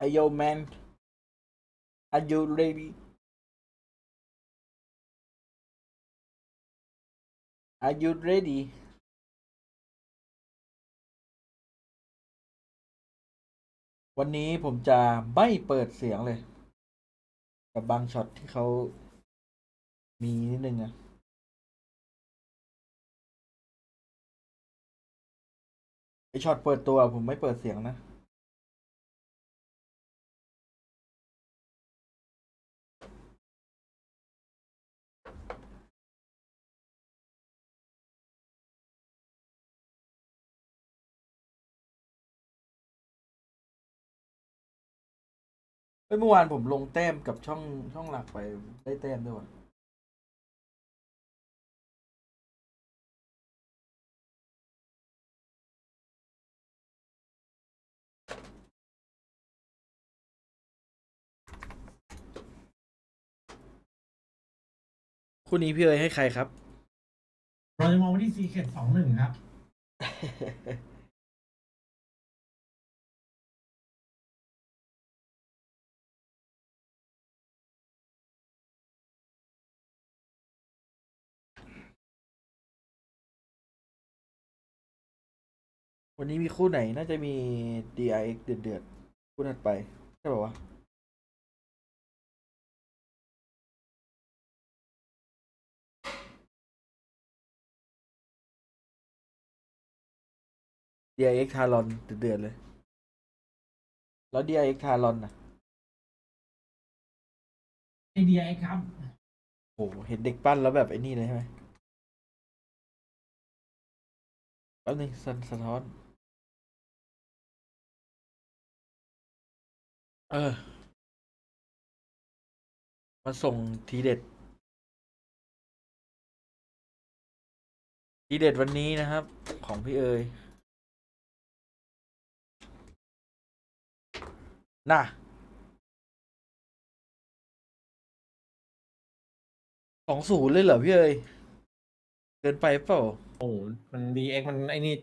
Hey yo man, are you ready? Are you ready? วันนี้ผมจะไม่เปิดเสียงเลยกับบางช็อตที่เขามีนิดนึงอะไอช็อตเปิดตัวผมไม่เปิดเสียงนะเมื่อวานผมลงแต้มกับช่องหลักไปได้แต้มด้วยวะ คู่นี้พี่เอ๋ยให้ใครครับ เราจะมองไปที่ซีเคท21ครับ วันนี้มีคู่ไหนน่าจะมี DRX เดือดคู่ถัดไปใช่ป่าวะ DRX ทารอนเดือดเลยแล้ว DRX ทารอนน่ะ DRX ครับ โหเห็นเด็กปั้นแล้วแบบไอ้นี่เลยใช่ไหมแป๊บนึงสะท้อนมาส่งทีเด็ดวันนี้นะครับของพี่เอ๋ยน่ะ2-0เลยเหรอพี่เอ๋ยเกินไปเปล่า โอ้มัน DX มันไอ้นี่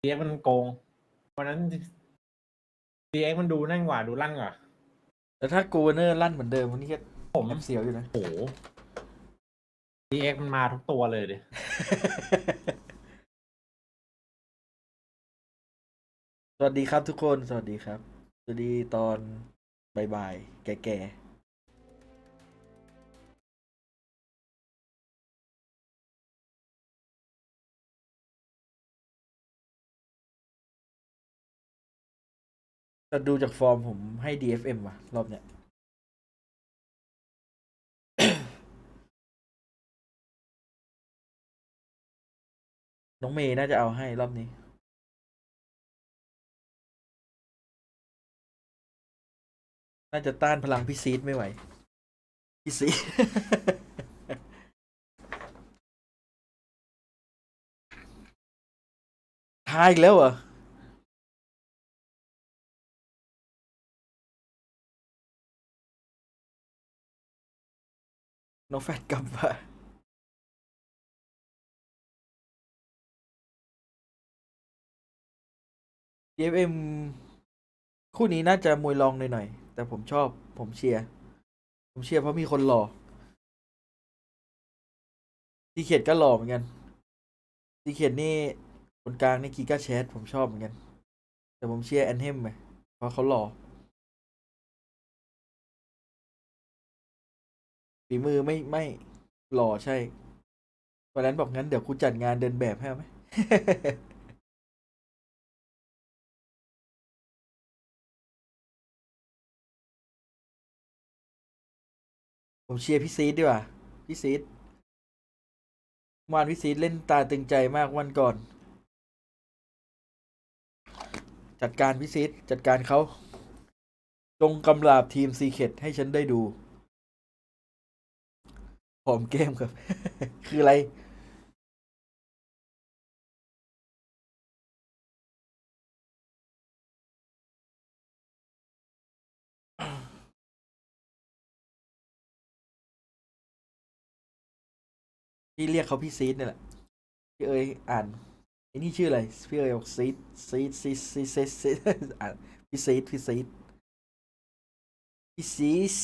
DX มันโกงวันนั้น DX มันดูนั่นกว่าดูลั่นกว่า แต่ถ้ากูเนอร์ลั่นเหมือนเดิมวันนี้ก็แอบเสียวอยู่นะ โอ้ DX มันมาทุกตัวเลยดิ สวัสดีครับทุกคนสวัสดีครับสวัสดีตอนบ่ายๆแก่ๆแต่ดูจากฟอร์มผมให้ DFM ว่ะรอบเนี้ย น้องเมย์น่าจะเอาให้รอบนี้น่าจะต้านพลังพี่ซีดไม่ไหวพี่ซีด ทายอีกแล้วเหรอน้องแฟดกลับมา DFM คู่นี้น่าจะมวยรองหน่อยๆแต่ผมชอบผมเชียร์เพราะมีคนหล่อซีเขียดก็หล่อเหมือนกันซีเขียดนี่คนกลางนี่กีก้าแชทผมชอบเหมือนกันแต่ผมเชียร์แอนเทมไงเพราะเขาหล่อฝีมือไม่หล่อใช่วันนั้นบอกงั้นเดี๋ยวกูจัดงานเดินแบบให้ไหม ผมเชียร์พี่ซีดดีกว่าพี่ซีดเมื่อวานพี่ซีดเล่นตาตึงใจมากวันก่อน จัดการพี่ซีดจัดการเขาจงกำราบทีมซีเคทให้ฉันได้ดูหอมเกมครับ คืออะไรพี่เรียกเขาพี่ซีดนี่แหละพี่เอ๋ยอ่านไอ้นี่ชื่ออะไรพี่เอ๋ยบอกซีดอ่าน พี่ซีดพี่ซีส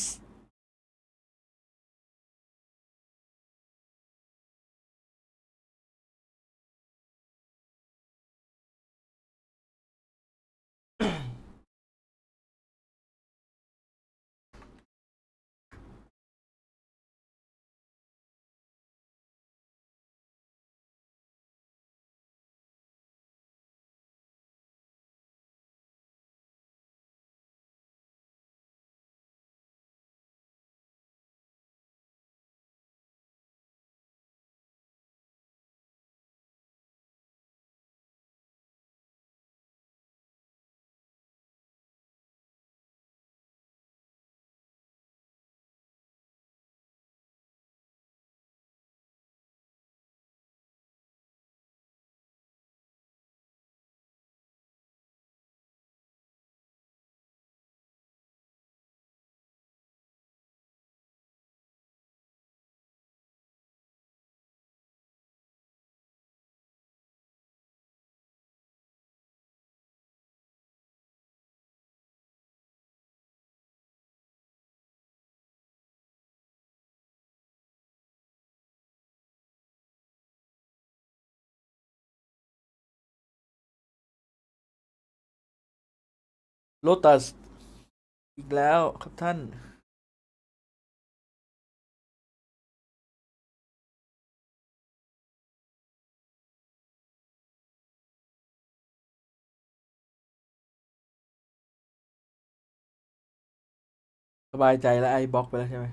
โลตัสอีกแล้วครับท่านสบายใจแล้วไอ้บล็อกไปแล้วใช่ไหม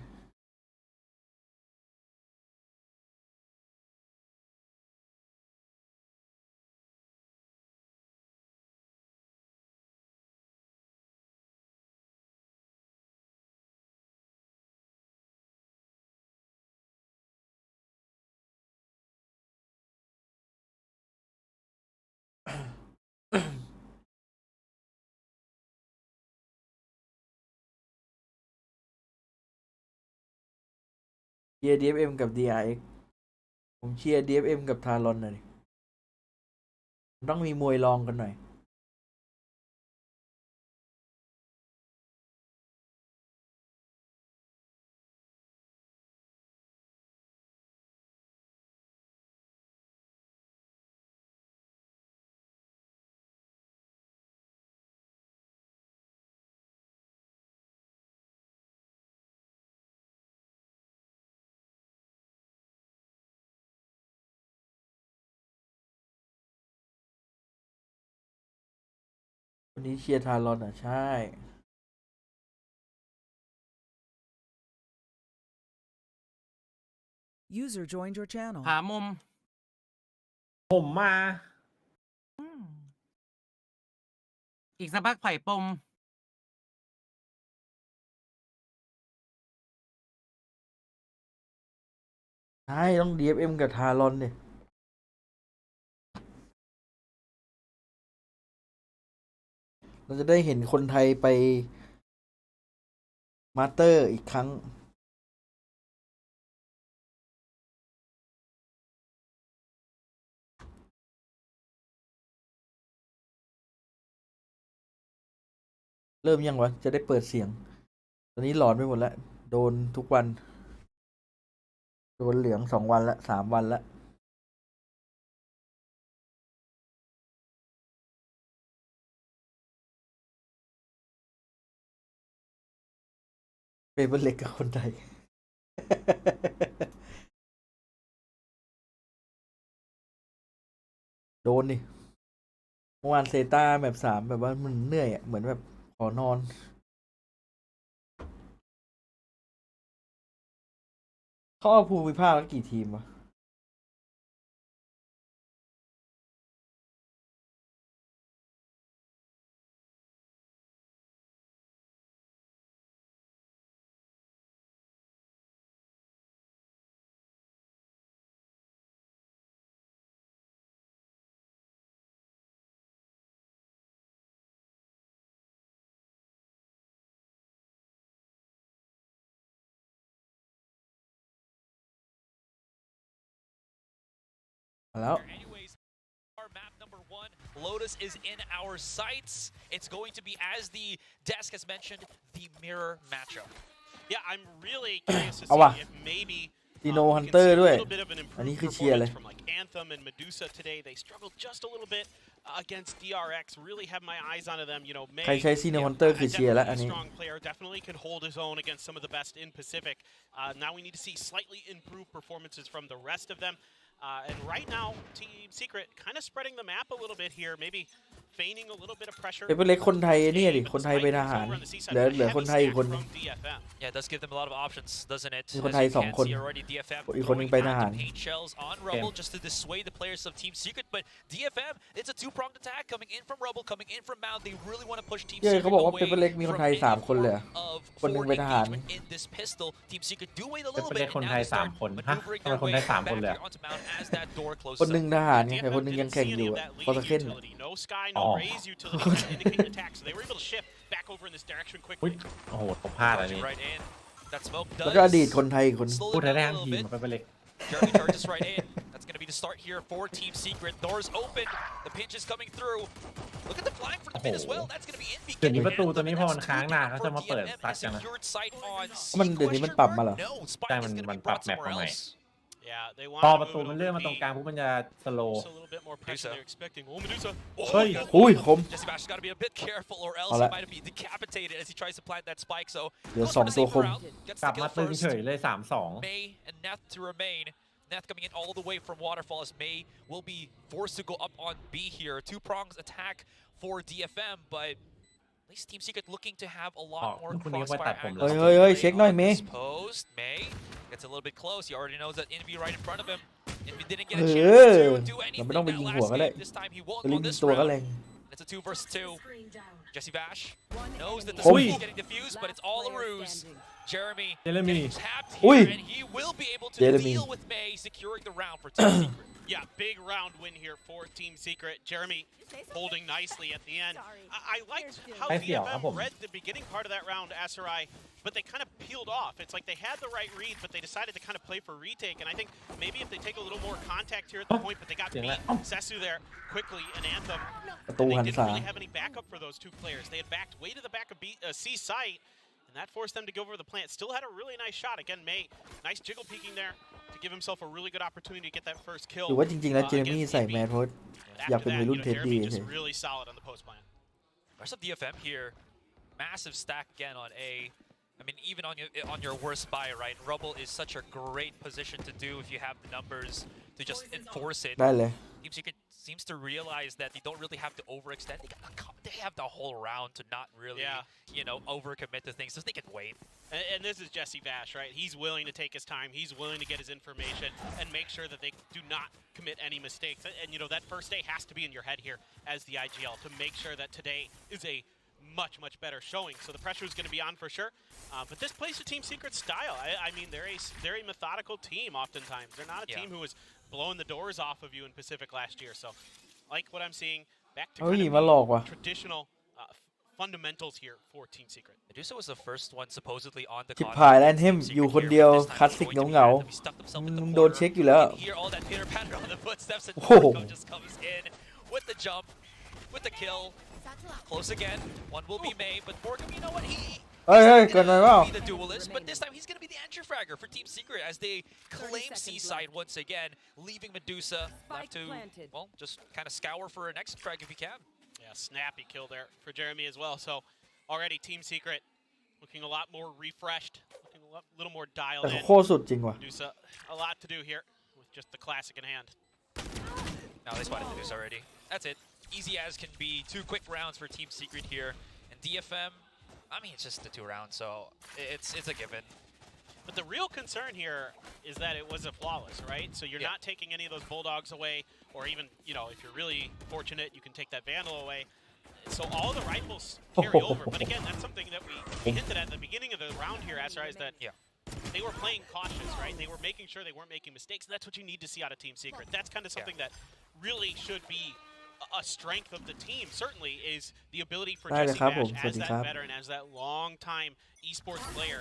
เชียร์ DFM กับ DRX ผมเชียร์ DFM กับทารอนหน่อยต้องมีมวยรองกันหน่อยวันนี้เชียร์ทารอนอ่ะใช่ User joined your channel. หามุม ผมมา อืมอีกสักพักไผ่ปม ใช่ต้อง DFM กับทารอนเนี่ยเราจะได้เห็นคนไทยไปมาสเตอร์อีกครั้งเริ่มยังวะจะได้เปิดเสียง ตอนนี้หลอนไปหมดแล้ว โดนทุกวัน โดนเหลือง2 วันละ3 วันละเป็นเล็กกับคนไทย โดนนี่เมื่อวานเซต้าแบบ3แบบว่ามันเหนื่อยอ่ะ เหมือนแบบขอนอน เขาเอาภูมิภาคแล้วกี่ทีมวะมาแล้ว Lotus is in our sights. It's going to be, as the desk has mentioned, the mirror matchup. Yeah, I'm really curious to เอา see ว่ะ if maybe Dino we can Hunter see a ด้วย little bit of an อันนี้ improved คือเชียร์เลย performance from like Anthem and Medusa today. They struggled just a little bit against DRX. Really have my eyes onto them. You know, May, ใครใช้ Dino Hunter คือเชียร์แล้วอัน definitely นี้ a strong player. Definitely can hold his own against some of the best in Pacific. Now we need to see slightly improved performances from the rest of them. And right now, Team Secret kind of spreading the map a little bit here. Maybe feigning a little bit of pressure. เปเปอร์เล็กคนไทยเนี่ยดิคนไทยไปทหารเหลือคนไทยอีกคนนึง Yeah, it does give them a lot of options, doesn't it? มีคนไทย As you 2 can คน see already, DFM อีกคนนึง throwing ไปทหาร active paint shells on Rubble just to dissuade the players of Team Secret. But DFM, it's a two-pronged attack coming in from Rubble, coming in from Mount. They really want to push Team เย้ Secret เขาบอกว่า away เปเปอร์เล็กมีคนไทย from 3 คนเลยอะ any form of คนหนึง forward ไปทหาร engagement in this pistol. Team Secret do wait a เป็น little ประเด็ bit, นคน and ไท now ย they start 3 คนฮะ maneuvering ทำไม their คน way ไทย 3 back คนเลย here onto Mount as that door คน closes หนึ่ง up. ทหารไงแต่คนหนึงยังแข่งอยู่อะพอสเคน No sky, no Oh. raise utility to indicate attack. So they were able to shift back over in this direction อุ๊ย quickly. โอ้โหผมพลาดอัน Charging นี้ right in. That smoke แล้วก็อดีต does คนไทยอีกคน slow พูด them ได้ down ทั้ a ง little ทีม bit. มันเป็นเล็ก Jeremy charges right in. That's going to be the start here for Team Secret. Doors open. The pinch is coming through. Look at the flying for the mid as well. That's going to be in เดี๋ยวนี้ beginning. ประตูตัวนี้พอมันค้างนานเขาจะมาเปิด DFM ซัด has กันนะ secured sight on C มันเดี๋ยวนี้มันปรับมาเหรอ No, ใช่ Spike มัน is going to มัน be ปรับ brought แมป somewhere มาใหม่ else. Yeah, they พอ want ประตูมันเลื่อนมาตรงกลางปุ๊บมันจะสโล Just a little bit more pressure they're expecting. Oh, Medusa. Oh, Hey. got- อุ้ยคม Jesse Bash has got to be a bit careful or else All he right. might be decapitated as he tries to plant that spike. So เหลือ goes for the 2 ตัว safer คม route, gets กลั the บมา kill ตึง first. เฉยเลย 3-2 May and Neth to remain. Neth coming in all the way from Waterfall as May will be forced to go up on B here. Two prongs attack for DFM, but at least Team Secret looking to have a lot more คุณนี่ไว้ crossfire ตัดผมเล angles ย to เฮ้ย play เช็คหน่อย on เมย์ this post. May gets a little bit close. He already knows that Envy right in front of him. Envy didn't get a เอ chance อ to do เรา anything ไม่ต้องไป that ยิง last หัวก็ได้ game. This time he won't ลิ go ง this ตัวก็แร round. ง It's a 2 versus 2. Jesse Bash knows that the Oh. smoke is getting diffused, but it's all a ruse. Jeremy Jeremy. getting tapped Ui. here, and he will be able to Jeremy. deal with May, securing the round for Team Secret. Yeah, big round win here for Team Secret. Jeremy holding nicely at the end. I liked how ให้เสี่ยวครับผม DFM read the beginning part of that round, Asarai, but they kind of peeled off. It's like they had the right read, but they decided to kind of play for retake. And I think maybe if they take a little more contact here at the point, but they got Didn't beat let- Sesu there quickly and Anthem. ประตู And they หัน didn't ษา really have any backup for those two players. They had backed way to the back of C site, and that forced them to go over the plant. Still had a really nice shot. Again, May, nice jiggle peeking there to give himself a really good opportunity to get that first ห kill. รือว่าจริงๆแล้วเจมี่ against ใส่ Envy. แมสเพราะ But อยาก after เป็น that, วัย you รุ่น know, เท็ดดี้ Jeremy เฉ just ย really solid on the post plan. Rest of DFM here, massive stack again on A. I mean, even on your worst buy, right? Rubble is such a great position to do if you have the numbers to just enforce it. ได้เลย Team Secret seems to realize that they don't really have to overextend. They have the whole round to not really, overcommit to things, so they can wait. And this is Jesse Vash, right? He's willing to take his time. He's willing to get his information and make sure that they do not commit any mistakes. And that first day has to be in your head here as the IGL to make sure that today is a much better showing. So the pressure is going to be on for sure. But this plays to Team Secret's style. I mean, they're a methodical team oftentimes. They're not a team who was blowing the doors off of you in Pacific last year. So like what I'm seeing, back to เฮ้ย kind มาหลอก of ว่ะ traditional fundamentals here for Team Secret. Medusa was the first one supposedly on the ชิบ con. หายแล้วเทม Secret อยู่คน here, เดียว but this time คลาส it's สิก going to be เหงา random. He stuck himself in the มึงโดน corner. เช็คอยู่แล้ว You can hear all that pitter patter on the footsteps, and Oh. Porco just comes in with the jump, with the kill. Close again. One will be May, but Porco, you know what? He's เฮ้ย not เกินไป gonna เปล่า be the duelist, but this time he's gonna be the entry fragger for Team Secret as they claim C-side once again, leaving Medusa left to, well, just kind of scour for an exit frag if he can. Yeah, snappy kill there for Jeremy as well. So already Team Secret looking a lot more refreshed, looking a little more แต่ dialed เขา in. โคตรสุดจริงว่ะ Medusa, a lot to do here with just the classic in hand. Now they spotted Medusa already. That's it. Easy as can be. 2 quick rounds for Team Secret here. And DFM, I mean, it's just the 2 rounds, so it's a given. But the real concern here is that it was a flawless, right? So you're not taking any of those Bulldogs away, or even, if you're really fortunate, you can take that Vandal away. So all the rifles carry over. But again, that's something that we hinted at the beginning of the round here, Asra, is that they were playing cautious, right? They were making sure they weren't making mistakes. And that's what you need to see out of Team Secret. That's kind of something that really should be a strength of the team certainly is the ability for ได้เลย Jesse ครับผม Bash สวัส as ดี that ครับ veteran, as that long-time esports player,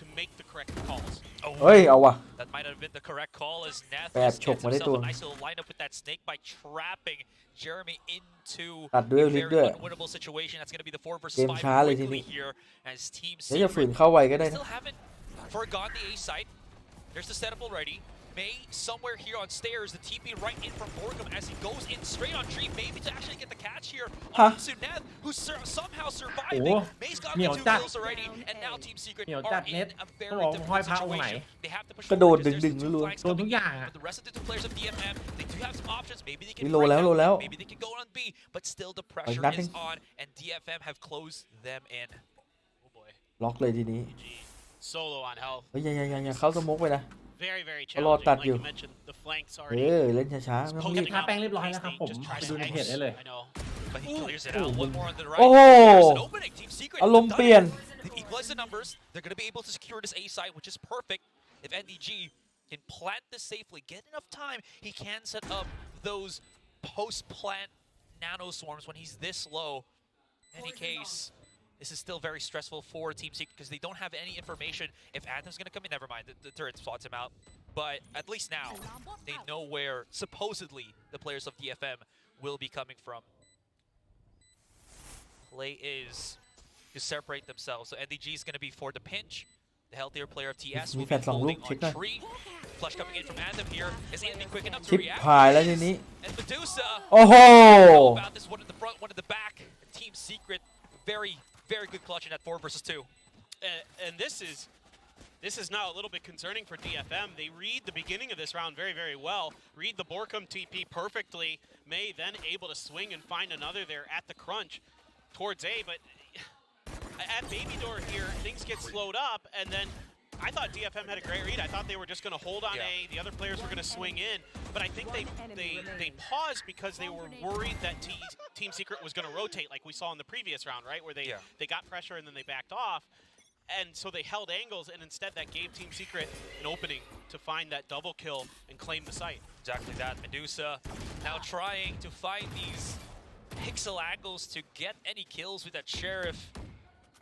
to make the correct calls. เฮ้ยเอาว่ะ That might have been the correct call as Neth แปด just ฉก gets มาได้ himself ตัว a nice little lineup with that snake by trapping Jeremy into ตัดด้วย a ลิก very ด้วย unwinnable situation. That's going to be the 4 versus เกม 5 ช้าเลยที quickly นี้ here as Team เดี๋ยวจะฝืน Secret เข้าไวก็ได้นะ still haven't forgone the A site. There's the setup already. May somewhere here on stairs, the TP right in from Borgum as he goes in straight on Tree, maybe to actually get the catch here on Suneth, who's somehow surviving. May's got the 2 kills already, and now Team Secret เหนียว are จัด in เน็ต a ต้อง very บอกห้อย difficult พระองค์ไหน situation. They have to push กระโดด forward because ดึง there's ๆ two รัว flanks โดนทุ coming ก in, อย่างอ่ะ but the rest of the players of DFM, they do have some options. Maybe they can นี่โล break แล้ว out, โลแล้ว maybe they can go on B, but still the pressure nothing. is on, and DFM have closed them in. Oh boy, ล็อกเลยทีนี้ GG. Solo on health. เฮ้ยอย่าเข้าสโมกไปนะ Very, very เขารอ challenging. ตัด Like อยู่ you mentioned, the flanks เอ already อเล่นช้าๆไม่ต้องรีบ posting ทา up แป้งเรีย in บร้อย case แล้วครับ they ผม just try ไป to ดูในเพจ X. ได้เลย I know. But he clears it Ooh. out. One more on the right. Oh. There's an opening. Team Secret. อารมณ์เปลี่ยน They equalize the numbers. They're going to be able to secure this A site, which is perfect. If NDG can plant this safely, get enough time, he can set up those post-plant nano swarms when he's this low. In any case, this is still very stressful for Team Secret because they don't have any information. If Anthem's going to come in, never mind. The turret spots him out. But at least now, they know where supposedly the players of DFM will be coming from. Play is to separate themselves. So NDG is going to be for the pinch. The healthier player of TS will be Defense long holding loop, check on that. Tree. Flush coming in from Anthem here. Is Anthony quick enough to ชิป react? พายแล้วทีนี้ And Medusa โอ้โห know about this one in the front, one in the back. Team Secret, very, very good clutch in that 4 versus 2. And this is now a little bit concerning for DFM. They read the beginning of this round very, very well. Read the Borkum TP perfectly. May then able to swing and find another there at the crunch towards A. But at Baby Door here, things get slowed up. And then I thought DFM had a great read. I thought they were just going to hold on A. The other players were going to swing in. But I think they paused because they were worried that Team Secret was going to rotate like we saw in the previous round, right? Where they got pressure and then they backed off. And so they held angles, and instead that gave Team Secret an opening to find that double kill and claim the site. Exactly that. Medusa now trying to find these pixel angles to get any kills with that Sheriff.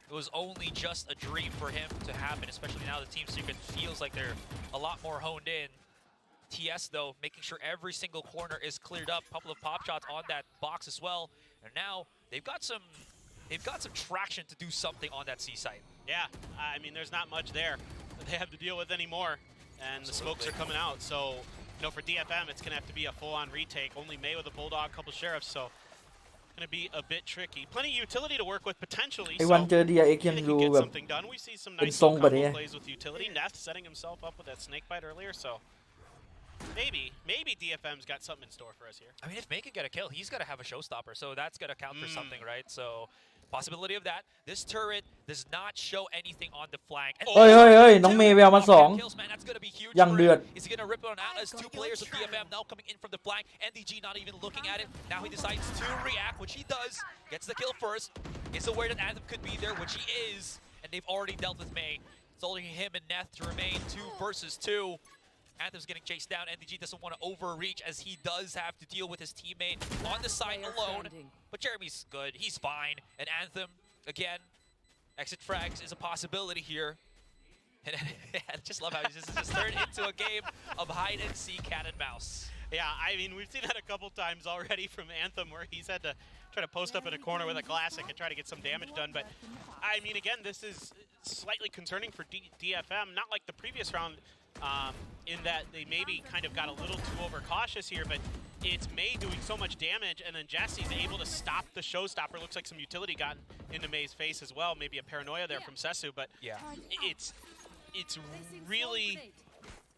It was only just a dream for him to happen, especially now the Team Secret feels like they're a lot more honed in. TS, though, making sure every single corner is cleared up. Couple of pop shots on that box as well. And now they've got some traction to do something on that C site. Yeah, I mean, there's not much there that they have to deal with anymore, and the smokes are coming out. So, you know, for DFM, it's going to have to be a full-on retake. Only May with a Bulldog, couple Sheriffs, so going to be a bit tricky. Plenty of utility to work with potentially. ไอ้วันเจอ DRX ยัง they ดู can get แบบ something done. We see some เป็น nice ทรง little แบบนี้ combo plays with utility. Nest setting himself up with that snake bite earlier, so maybe DFM's got something in store for us here. I mean, if May can get a kill, he's got to have a showstopper, so that's going to count for something, right? So, possibility of that. This turret does not show anything on the flank. And เฮ้ยน้องเมย์ไปเอามา 2 kills, man, that's going to be huge ยัง for เดือด him. Is he going to rip it on out as 2 players of DFM now coming in from the flank? NDG not even looking at it. Now he decides to react, which he does. Gets the kill first. Is aware that Anthem could be there, which he is. And they've already dealt with May. It's only him and Neth to remain 2 versus 2. Anthem's getting chased down. NDG doesn't want to overreach as he does have to deal with his teammate on the side alone. But Jeremy's good. He's fine. And Anthem, again, exit frags is a possibility here. And I just love how this is just turned into a game of hide and seek, cat and mouse. Yeah, I mean, we've seen that a couple times already from Anthem where he's had to try to post up in a corner with a classic and try to get some damage done. But, I mean, again, this is slightly concerning for DFM. Not like the previous round in that they maybe kind of got a little too overcautious here, but it's May doing so much damage, and then Jesse's able to stop the showstopper. Looks like some utility got into May's face as well. Maybe a paranoia there from Sesu, but it's really...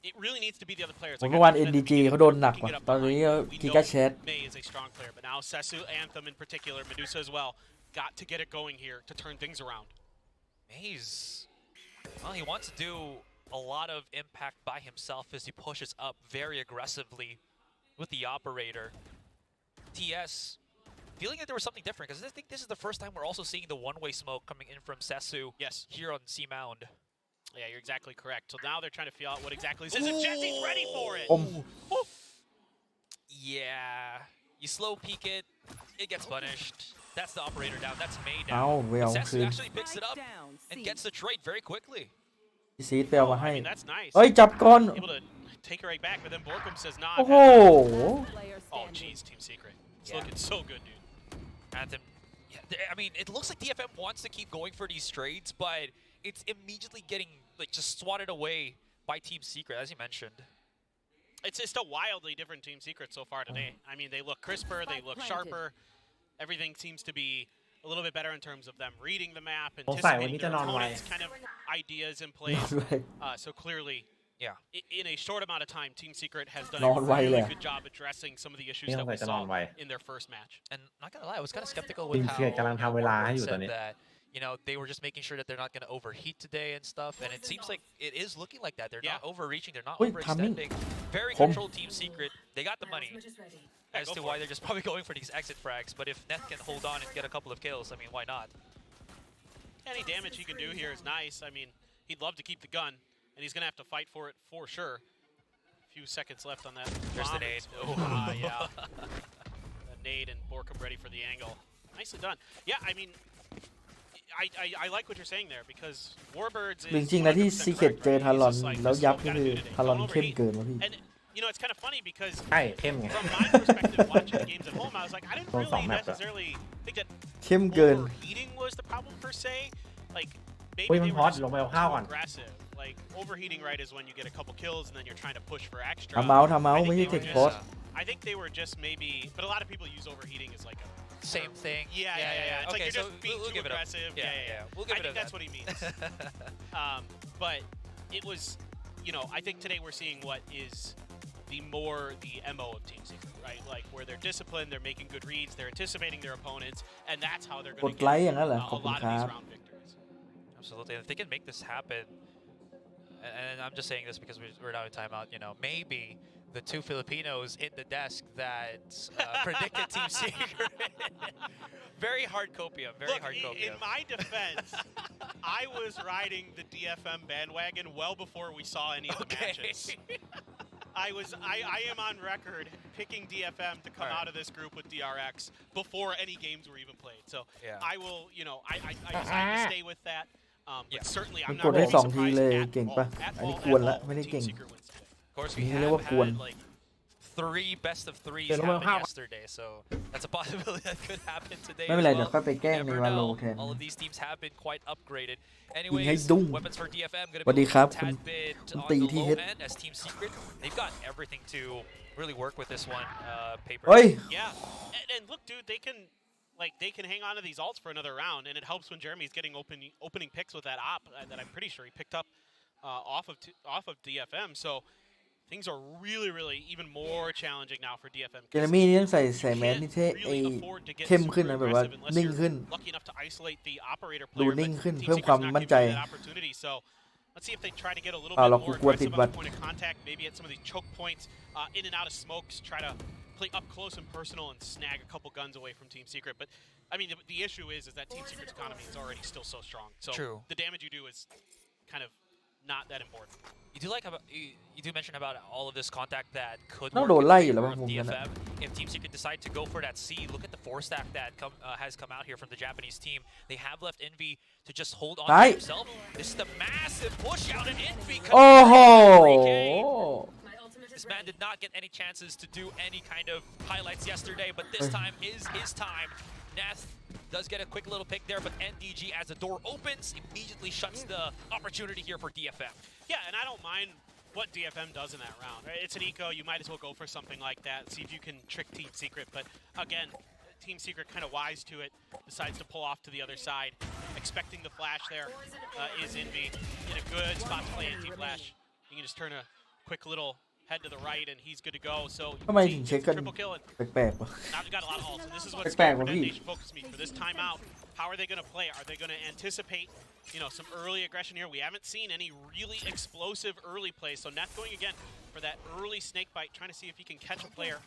It really needs to be the other players. เมื่อวาน NDG เขาโดนหนักว่ะตอนนี้กิกาแชท May is a strong player, but now Sesu, Anthem in particular, Medusa as well, got to get it going here to turn things around. May's, well, he wants to do a lot of impact by himself as he pushes up very aggressively with the operator. TS, feeling like there was something different, because I think this is the first time we're also seeing the one-way smoke coming in from Sesu here on C Mound. Yeah, you're exactly correct. So now they're trying to figure out what exactly this is, and Jesse's ready for it! Yeah. You slow peek it, it gets punished. That's the operator down. That's May เอ้า down. ไปเอา Sessu คืน actually picks it up and gets the trade very quickly. พี่ซีดไปเอามา I ให้ mean, that's nice. เอ้ยจับก่อน Able to take it right back, but then Borkum says, nah. โอ้โห Oh, jeez, Team Secret. It's looking so good, dude. Anthem, I mean, it looks like DFM wants to keep going for these trades, but it's immediately getting like just swatted away by Team Secret, as you mentioned. It's just a wildly different Team Secret so far today. I mean, they look crisper, they look sharper. Everything seems to be a little bit better in terms of them reading the map, anticipating their opponent's kind of ideas in place. So clearly, in a short amount of time, Team Secret has done a really good job addressing some of the issues that we saw in their first match. And not gonna lie, I was kind of skeptical with how said that, you know, they were just making sure that they're not gonna overheat today and stuff, and it seems like it is looking like that. They're not overreaching, they're not overextending. Very controlled Team Secret. They got the money as to why they're just probably going for these exit frags, but if Neth can hold on and get a couple of kills, I mean, why not? Any damage he can do here is nice. I mean, he'd love to keep the gun, and he's gonna have to fight for it for sure. A few seconds left on that. There's the nade. Yeah. The nade and Borkum ready for the angle. Nicely done. Yeah, I mean, I like what you're saying there because Warbirds is จริงๆนะที่ 100% ซีเ e ต correct, เจอ right? ทารอน It's just like, แล้ว this is ยับ what ก็ we gotta คือ do today. ทารอน Don't เข้ม overheat. เกินวะพี่ And you know, it's kind of funny because ใช่เข้มไง from my perspective, watching the games at home, I was like, I didn't Don't really stop map that. necessarily think that เข้มเกิน overheating was the problem per se. Like maybe อุ้ยมัน they ฮอ were ต just ลงไปเอาข้าว too ก่อน aggressive. Like overheating, right, is when you get a couple kills and then you're trying to push for extra. ทำเมาส์ทำเมา I ส์ think ไม่ใช่ they เท were ค just- โพส I think they were just maybe, but a lot of people use overheating as like a Same thing. yeah. It's like Okay, you're so just being we'll too give it up. aggressive. Yeah. We'll give I it think up. that's what he means. But it was, you know, I think today we're seeing what is the MO of Team Secret, right? Like where they're disciplined, they're making good reads, they're anticipating their opponents, and that's how they're ก going ด to ไลค์ get อย่างนั้นเหรอ ข a อบคุณ lot ค of รั these บ round victories. Absolutely. If they can make this happen, and I'm just saying this because we're now in timeout, you know, maybe the two Filipinos in the desk that predicted Team Secret. Very hard copium. Very Look, hard copium. in my defense, I was riding the DFM bandwagon well before we saw any of the matches. I am on record picking DFM to come out of this group with DRX before any games were even played. So I will, you know, I decided to stay with that. But certainly มัน I'm กด not ได้ really 2 ที surprised เลย at เก่ง all. ปะ At อันนี้ all, กวน at ละ all. ไม่ได้ Team เก่ง Secret wins today. Of course, we นี่ have เรียกว่า had กวน like 3 best of 3s Pero happen how- yesterday, so that's a possibility that could happen today ไม่ as เป็นไร well. เดี๋ยวค่อยไปแกล้ง You ใน never วาโล know. แทน All of these teams have been quite upgraded. ยิงให้ Anyways, ดุ้ง weapons for DFM going สวัส to ดี be ครับ a คุณ tad bit คุณ on ตี the ที่ low เฮ็ด end as Team Secret. They've got everything to really work with this one. Paper. เฮ้ย Yeah, and look, dude, they can hang on to these ults for another round, and it helps when Jeremy's getting opening picks with that op that I'm pretty sure he picked up off of DFM. So things are really even more challenging now for DFM. เจเรมี่นี่ต้องใส่แมสนี่เท่ไอเข้มขึ้นนะแบบว่านิ่งขึ้น Lucky enough to isolate the operator ดู player, นิ่ง but ขึ้น Team เพิ่ม Secret's ความ not มั่น giving ใจ them that opportunity. So let's see if they try to get a little เรา bit กู more กลัวติด aggressive บั at ตร the point of contact, maybe at some of these choke points, in and out of smokes, try to play up close and personal and snag a couple guns away from Team Secret. But I mean, the issue is that Team Secret's economy is already still so strong. So True. the damage you do is kind of not that important. You do like about you do mention about all of this contact that could ต้อง work โดน in ไล่อยู่ favor แล้ว of มุมนั้นอะ DFM. If Team Secret decide to go for that C, look at the 4 stack that has come out here from the Japanese team. They have left Envy to just hold on to ได้ himself. This is the massive push out and Envy. โอ้โห This man did not get any chances to do any kind of highlights yesterday, but this time is his time. Neth does get a quick little pick there, but NDG, as the door opens, immediately shuts the opportunity here for DFM. Yeah, and I don't mind what DFM does in that round. Right? It's an eco. You might as well go for something like that. See if you can trick Team Secret. But again, Team Secret kind of wise to it. Decides to pull off to the other side. Expecting the flash there is Envy in a good spot to play anti-flash. You can just turn a quick little head to the right and he's good to go. So ทำไมถึงเช็คกัน triple kill and แปลกๆวะ now they've got a lot of ults. And this is what's Back, good for back, Nation Focus Meet. For this timeout, how are they going to play? Are they going to anticipate, you know, some early aggression here? We haven't seen any really explosive early plays. So Neth going again for that early snake bite, trying to see if he can catch a player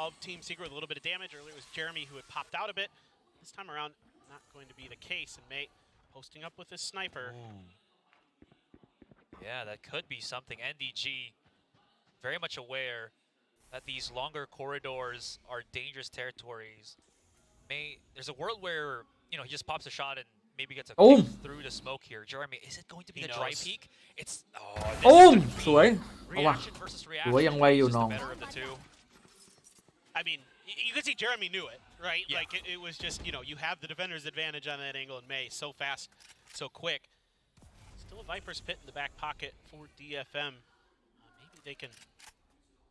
of Team Secret with a little bit of damage. Earlier it was Jeremy who had popped out a bit. This time around, not going to be the case. And Mate posting up with his sniper. Ooh. Yeah, that could be something. NDG, very much aware that these longer corridors are dangerous territories. There's a world where, you know, he just pops a shot and maybe gets a Boom. pick through the smoke here. Jeremy, is it going to be He the dry knows. peak? It's this โอ้ is ม gonna สวย be เอาว่ะ reaction versus ถือว่า reaction. ยังไวอยู่ He's น้ just อง the better of the two. I mean, you can see Jeremy knew it, right? Yeah. Like it was just, you know, you have the defender's advantage on that angle in May, so fast, so quick. Still a Viper's Pit in the back pocket for DFM. Maybe they can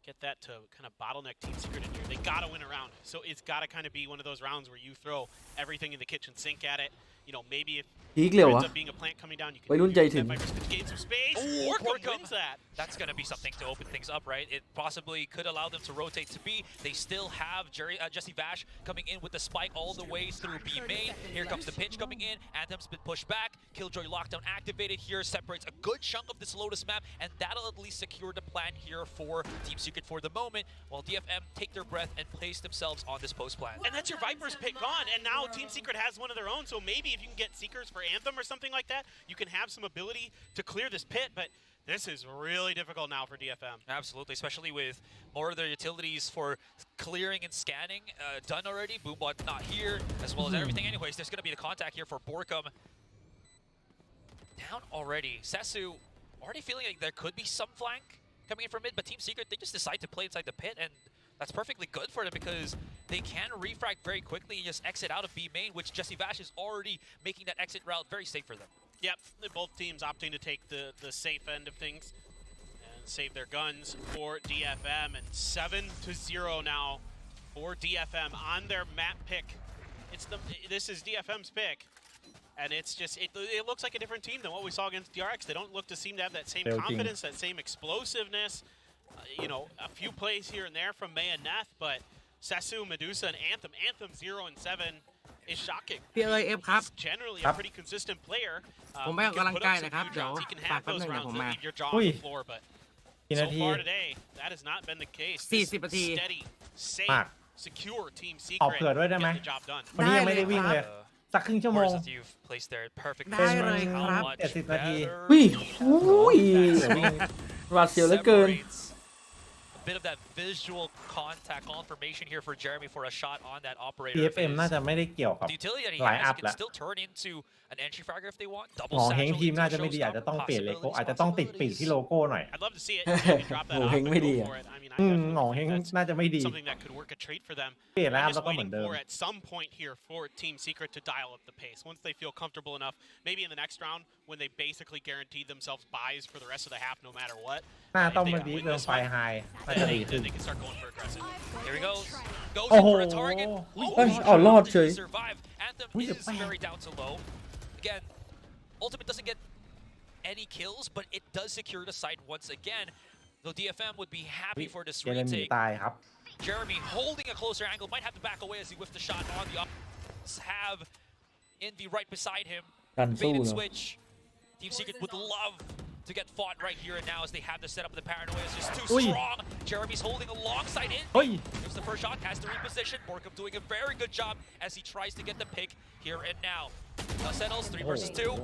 get that to kind of bottleneck Team Secret in here. They gotta win a round, so it's gotta kind of be one of those rounds where you throw everything in the kitchen sink at it. You know, maybe if พีก there เร็ว ends วะ up being a plant coming down, you can วัยรุ่นใจถึง that Viper's Pit to gain some space. Ooh, Borkum Borkum. wins that. That's going to be something to open things up, right? It possibly could allow them to rotate to B. They still have Jesse Vash coming in with the spike all the way through B main. Here comes the pinch coming in. Anthem's been pushed back. Killjoy lockdown activated here. Separates a good chunk of this Lotus map. And that'll at least secure the plan here for Team Secret for the moment. While DFM take their breath and place themselves on this post plan. And that's your Viper's Pit gone, and now Team Secret has one of their own, so maybe if you can get Seekers for Anthem or something like that, you can have some ability to clear this pit, but this is really difficult now for DFM. Absolutely, especially with more of their utilities for clearing and scanning done already. Boombot not here, as well as everything. Anyways, there's going to be the contact here for Borkum. Down already. Sesu already feeling like there could be some flank coming in from mid, but Team Secret, they just decide to play inside the pit, and that's perfectly good for them because they can refrag very quickly and just exit out of B main, which Jesse Vash is already making that exit route very safe for them. Yep, both teams opting to take the safe end of things and save their guns for DFM, and 7-0 now for DFM on their map pick. This is DFM's pick, and it's just it looks like a different team than what we saw against DRX. They don't look to seem to have that same confidence, that same explosiveness. You know, a few plays here and there from May and Neth, but Sesu, Medusa, and Anthem 0 and 7 is shocking. พี่เอ๋ย F ครับ He's generally ครั a บ pretty consistent player. ผมไปออกกำลังกายนะครับ He เดี๋ยว can ฝาก have แป๊บ those นึงเดี๋ยว rounds ผม that มา leave your jaw อุ้ on ย the floor, but กี่ so นาที far today, that has not been the case. 40 นาที Steady, มาก safe, secure Team ออก Secret เผื่อด้วยได้ไหม get the job done. วันนี้ยังไม่ได้วิ่งเลย สักครึ่งชั่วโมง Course that you've placed there, perfect. ได้เลยครับ How much 70 นาที better วิอุ้ยหวาดเสียวเหลือเกิน separates a bit of that visual contact confirmation here for Jeremy for a shot on that operator. TFM น่าจะไม่ได้เกี่ยวกับ The utility that he หลายอั has พ can แหละ still turn into an entry fragger if they want. ห Double งอเฮง satchel ทีม into น่าจะไม่ดีอาจจะ showstopper, ต้องเปลี่ยนเลโก้ possibilities, อาจจะต้องติดปีกที่โลโก้หน่อย I'd love to see it. Maybe drop that โอ้ off เฮง and ไม่ go ดีอ่ะ for it. I mean, I หงอ definitely เฮง think that's น่าจะไม่ดี something that could work a treat for them. เปลี่ยนแล้ว I'm แล้ว just ก็เหมือน waiting เดิม for at some point here for Team Secret to dial up the pace. Once they feel comfortable enough, maybe in the next round when they basically guaranteed themselves buys for the rest of the half no matter what. หน้า If ต้อง they มา can ดี win เกิน this ไฟ one, ไฮน่าจะดีขึ้น then they can start going for aggressive. Here he goes. Goes โอ้ in โห for a target. เอ้ยเอารอดเฉย Survive. Anthem Who's the is fan? very down to low. Again, Ultimate doesn't get any kills, but it does secure the site once again. Though DFM would be happy for this เจเรมี retake. ตายครับ Jeremy holding a closer angle, might have to back away as he whiffed the shot on the up. Have Envy right beside him. กัน Bait สู้ and เหรอ switch. Team Secret would love to get fought right here and now as they have the setup of the paranoia is just too Ui. strong. Jeremy's holding alongside Envy. เฮ้ย Gives the first shot, has to reposition. Borkum doing a very good job as he tries to get the pick here and now. Settles 3 versus 2.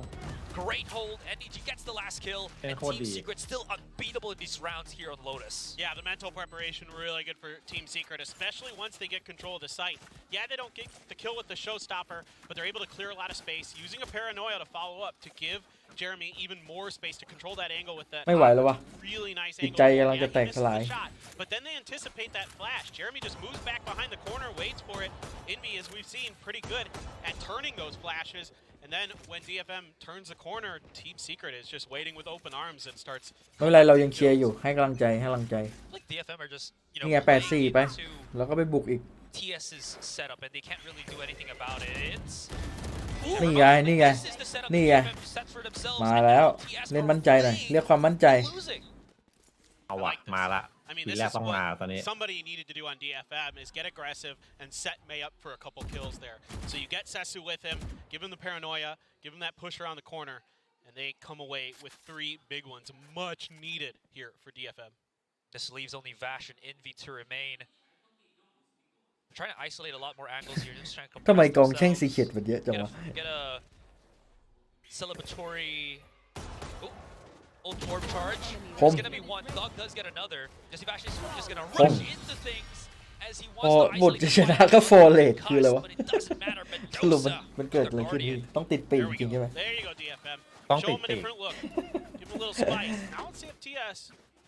Great hold. NEG gets the last kill. And Team Secret still unbeatable in these rounds here on Lotus. Yeah, the mental preparation really good for Team Secret, especially once they get control of the site. Yeah, they don't get the kill with the showstopper, but they're able to clear a lot of space, using a paranoia to follow up to give Jeremy even more space to control that angle with that ไม่ไหวแล้ววะ really nice จิต angle. ใจกำลัง Yeah, จะ he แตก misses สลาย the shot, but then they anticipate that flash. Jeremy just moves back behind the corner, waits for it. Envy, as we've seen, pretty good at turning those flashes. And then when DFM turns the corner, Team Secret is just waiting with open arms and starts. ไม่เป็นไรเรายังเชียร์อยู่ให้กำลังใจให้กำลังใจ Like DFM are just, you นี่ไง know, playing 8-4 ไป into แล้วก็ไปบุกอีก TS's setup and they can't really do anything about it. นี่ไงนี่ไง This is the setup นี่ไง DFM set for themselves มา and แล้ว now TS เล่น are มั่นใจหน่อย fleeing เรียกความมั่นใจ losing. เอาวะมาละ I mean, ที this แรก is ต้องมาตอนนี้ what somebody needed to do on DFM is get aggressive and set May up for a couple kills there. So you get Sesu with him, give him the paranoia, give him that push around the corner, and they come away with 3 big ones, much needed here for DFM. This leaves only Vash and Envy to remain. They're trying to isolate a lot more angles here. Just trying to ทำไม compress กองแช่ง themselves. ซีเคียดมันเยอะจังวะ Get a celebratory. Ooh. Old Torb charge. Home. There's gonna be one. Dog does get another. Jesse is just gonna rush into things as he พอ wants to บท isolate จะ the ชนะ fire. ก็ฟอร์เรทคืออะไรวะ But it doesn't matter. สรุป Mendoza มันเกิด with อะไร the ขึ้นพี่ Guardian. ต้องติดปีก There we จริง go. ใช่ไหม There you go, DFM. Don't Show him a think different look. Give him a little spice. Now let's see if TS.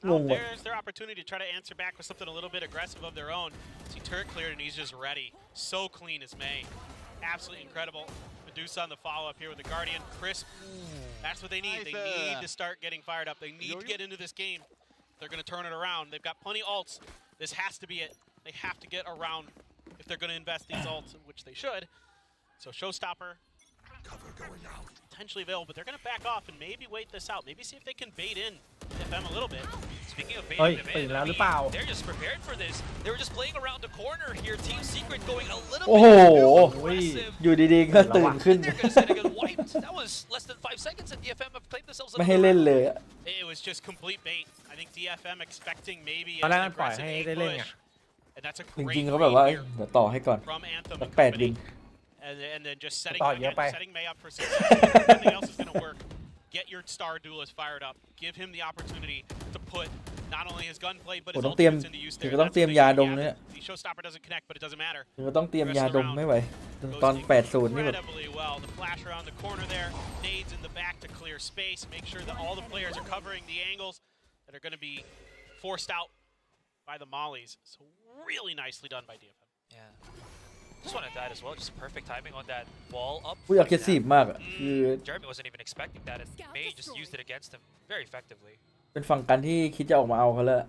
Ngùng vậy. There's their opportunity to try to answer back with something a little bit aggressive of their own. See turret cleared and he's just ready. So clean as May. Absolutely incredible. Medusa on the follow-up here with the Guardian. Crisp. That's what they need. They need to start getting fired up. They need to get into this game. They're going to turn it around. They've got plenty of ults. This has to be it. They have to get around if they're going to invest these ults, which they should. So Showstopper. Potentially available, but they're going to back off and maybe wait this out. Maybe see if they can bait in FM a little bit. Speaking of เฮ้ย baiting them ตื่น in, แล้ว I หรือ mean, เปล่า they're just prepared for this. They were just playing around the corner here. Team Secret going a little โอ้โห bit too aggressive. อยู่ดีๆก็ตื่นขึ้น And they're gonna get wiped. That was less than 5 seconds, and DFM have claimed themselves ไม่ให้เล่นเลยอะ It was just complete bait. I think DFM expecting maybe ตอน an แรกมันปล่อย aggressive ให้ A ได้เล่นไง push. And that's a จ great ริงๆเขาแบบว่า read เอ้ย here เดี๋ยวต่อให้ก่อน from Anthem สัก and 8 วิน company. And then just setting, Thought again, you pay. setting May up for success. Nothing else is going to work. Get your star duelist fired up. Give him the opportunity to put not only his gunplay but โอ้ his ต้องเตรียม ultimates into use ถึง there. ก็ต้อง That's เตรียม the big ยา thing. ดม Yeah, เนี่ย the showstopper doesn't connect, but it doesn't matter. ถึงก็ต้องเตรียมยาดมไม่ไหวตอน 80 นี่แบบ Incredibly well. The flash around the corner there. Nades in the back to clear space. Make sure that all the players are covering the angles that are going to be forced out by the mollies. So really nicely done by DFM. Yeah. Just wanted that as well. Just perfect timing on that wall up. ผู้ aggressive มากอะคือ Jeremy wasn't even expecting that, and May just used it against him very effectively. เป็นฝั่งกันที่คิดจะออกมาเอาเขาแล้ว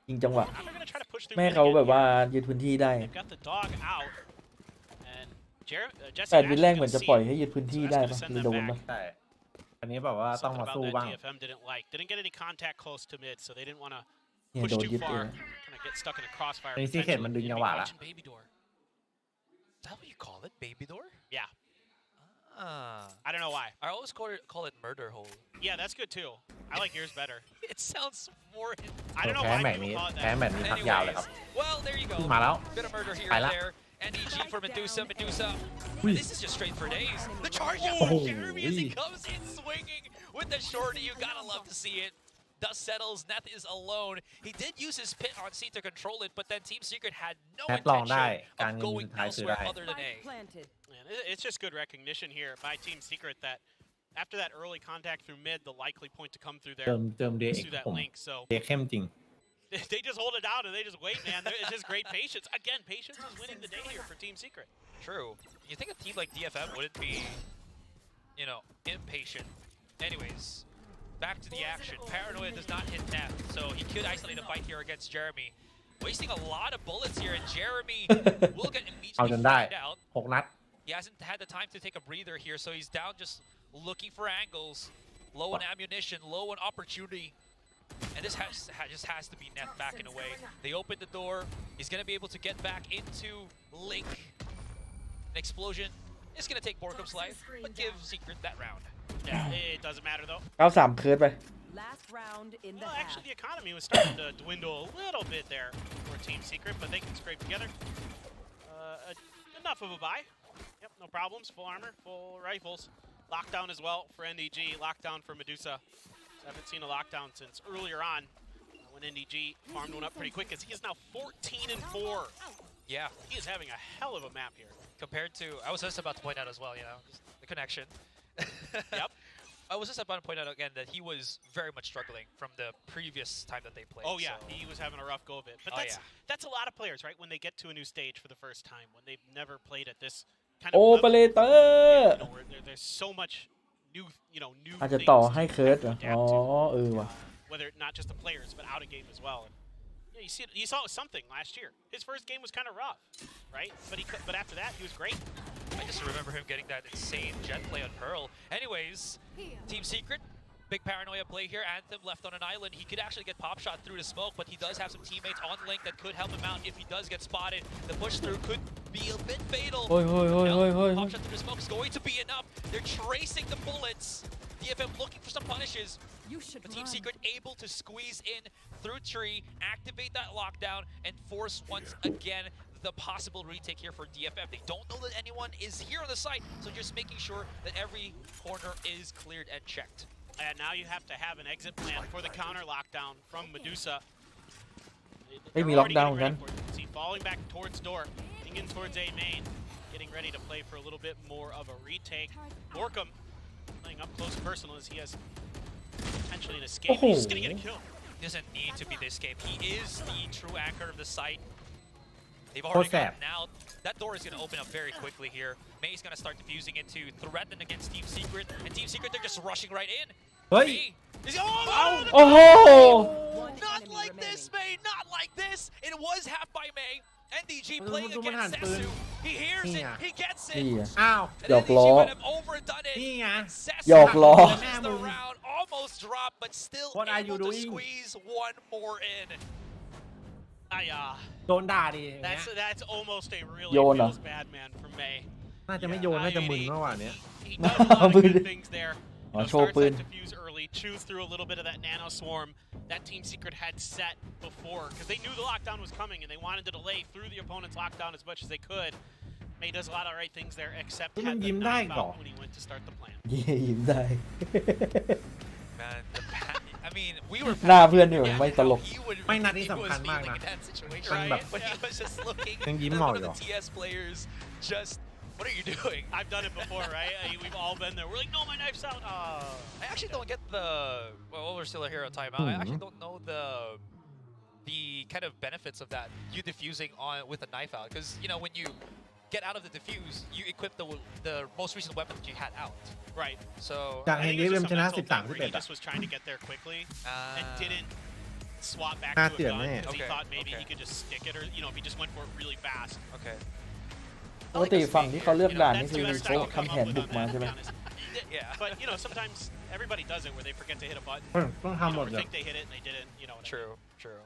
ยิงจังหวะ Now they're going to try to push through ไม่ให้ mid เขา again แบบ here. ว่ายึดพื้นที่ได้ They've got the dog out. And Jesse 8 วินแรก Nash เหมือน is จะ gonna ปล่อย see ให้ it. ยึดพื้นที่ So ได้ that's ปะ gonna หรือ send โด them น back. ปะ ใช่ อันนี้แบบว่าต้อง Something มา about สู้ that บ้าง DFM didn't like. Didn't get any contact close to mid, so they didn't want to เนี่ย push โดน too ยึดเอ far. ง Kind of get stuck in a crossfire. ในซีเคทมันดึงจังหวะละ Mention baby door. Is that what you call it? Baby door? Yeah, Ah. I don't know why. I always call it murder hole. Yeah, that's good too. I like yours better. It sounds more. I don't know แพ้ why แมตช์ people นี้ call it แพ้ that. แมตช์นี้พักยาวเลยครับ Well, there you go. มาแล้ว Bit of murder here ไป and ละ there. NEG for Medusa. And this is just straight for days. The charge out Oh, from Jeremy as he wee. comes in swinging with the shorty. You gotta love to see it. Dust settles. Neth is alone. He did use his pit on C to control it, but then Team Secret had no แพทลองได้ intention การ of ยิง going สุดท้ายซื้อ elsewhere ได้ other than A. Planted. Man, it's just good recognition here by Team Secret that after that early contact through mid, the likely point to come through เติ there มเติมเด is เอ็ก through that ผม link. So เดเข้มจริง they just hold it down and they just wait, man. It's just great patience. Again, patience is winning the day here for Team Secret. True. You think a team like DFM wouldn't be, impatient? Anyways, back to the action. Paranoia does not hit Neth, so he could isolate a fight here against Jeremy. Wasting a lot of bullets here, and Jeremy will get เอาจ immediately นได้ find out. 6 นัด He hasn't had the time to take a breather here, so he's down just looking for angles. Low on ammunition, low on opportunity. And this just has to be Neth backing away. They open the door. He's going to be able to get back into Link. An explosion is going to take Borkum's life, but give Secret that round. Yeah, it doesn't matter though. 93 เคิร์ดไป Last round in the Well, half. actually, the economy was starting to dwindle a little bit there for Team Secret, but they can scrape together. Enough of a buy. Yep, no problems. Full armor, full rifles. Lockdown as well for NDG. Lockdown for Medusa. Haven't seen a lockdown since earlier on when NDG farmed one up pretty quick, as he is now 14-4. Yeah, He is having a hell of a map here. compared to... I was just about to point out as well, just the connection. Yep. I was just about to point out again that he was very much struggling from the previous time that they played. Oh yeah, so- he was having a rough go of it. But Oh, that's a lot of players, right? When they get to a new stage for the first time, when they've never played at this kind โอ of เปอ level. เรเตอร์ Where there's so much new, new อาจจะ things ต่อ to ให้เคิร์ด kind เหรอ of อ๋อ adapt to. ว่ะ Whether not just the players, but out of game as well. And, yeah, you saw something last year. His first game was kind of rough, right? But after that, he was great. I just remember him getting that insane jet play on Pearl. Anyways, Team Secret, big paranoia play here. Anthem left on an island. He could actually get pop shot through the smoke, but he does have some teammates on link that could help him out if he does get spotted. The push through could be a bit fatal. โอ้ยโอ้ยโอ้ย No, โอ้ยโอ้ย pop shot through the smoke is going to be enough. They're tracing the bullets. DFM looking for some punishes. You should But Team run. Secret able to squeeze in through tree, activate that lockdown, and force once again the possible retake here for DFM. They don't know that anyone is here on the site, so just making sure that every corner is cleared and checked. And now you have to have an exit plan for the counter lockdown from Medusa. ไม่มี They're ล็อก already ดาวน์ getting เหมือนกัน ready for it. You can see falling back towards door, in towards A main, getting ready to play for a little bit more of a retake. Borkum playing up close personal as he has potentially an escape. He's just gonna get a kill. He doesn't need to be the escape. He is the true anchor of the site. They've already gotten out. That door is going to open up very quickly here. May's going to start defusing it to threaten against Team Secret. And Team Secret, they're just rushing right in. เฮ้ย May is, oh, โอ้โห One not enemy like this, remaining. May. Not like this. It was half by May. NDG playing Tuman against han pun. Sesu. He hears it. Nia. He gets นี่ it. อ่ะ อ้าว And หยอก NDG ล้อ might have overdone it. นี่ไง Sesu หยอกล้อ finishes the round. Almost dropped, but still What are able you to doing? squeeze one more in. โดนด่าดิอย่างเงี้ย That's almost a really โยนเหรอ feels bad man from May. น่าจะไม่โยน น่าจะมึนมากกว่านี้ He does a lot of good things there. You know, show startsปืน that defuse early, chews through a little bit of that nano swarm that Team Secret had set before because they knew the lockdown was coming and they wanted to delay through the opponent's lockdown as much as they could. May does a lot of right things there, except Ui, had theยิ้มได้ knife ก่อน out when he went to start the plan. ยิ้มได้ Man, I mean, we were หน้าเพื่อนนี่ไม่ตลก he would ไม่นัดนี้ he สำ was คัญมาก feeling นะ in that situation, มันแบบ right? But he was just looking ยังยิ้ม at หมอ one ก of อยู่ the TS players just, what are you doing? I've done it before, right? We've all been there. We're like, no, my knife's out. I actually don't get the, well, we're still here on timeout. I actually don't know the kind of benefits of that, you diffusing on with a knife out. Because, you know, when you get out of the diffuse, you equip the most recent weapon that you had out. Right. So, จาก I เฮน think รี่ it เว was ม just ช a นะ mental 13 thing where he 11 just was trying to get there quickly and uh, didn't swap back Ah, to a tier gun na because he Okay, thought maybe okay. he could just stick it or, you know, if he just went for it really fast. okay. ปกติฝั่งที่เขาเลือกด่านนี่ That's คือ US เขา style to ทำ come แผ up น with บุก on มา that, ใช่ to ไหม be honest. Yeah. But, you know, sometimes everybody does it where they forget to hit a button. ต้อง You ทำหม know, ด or เลย think they hit it and they didn't, you know what I mean? True.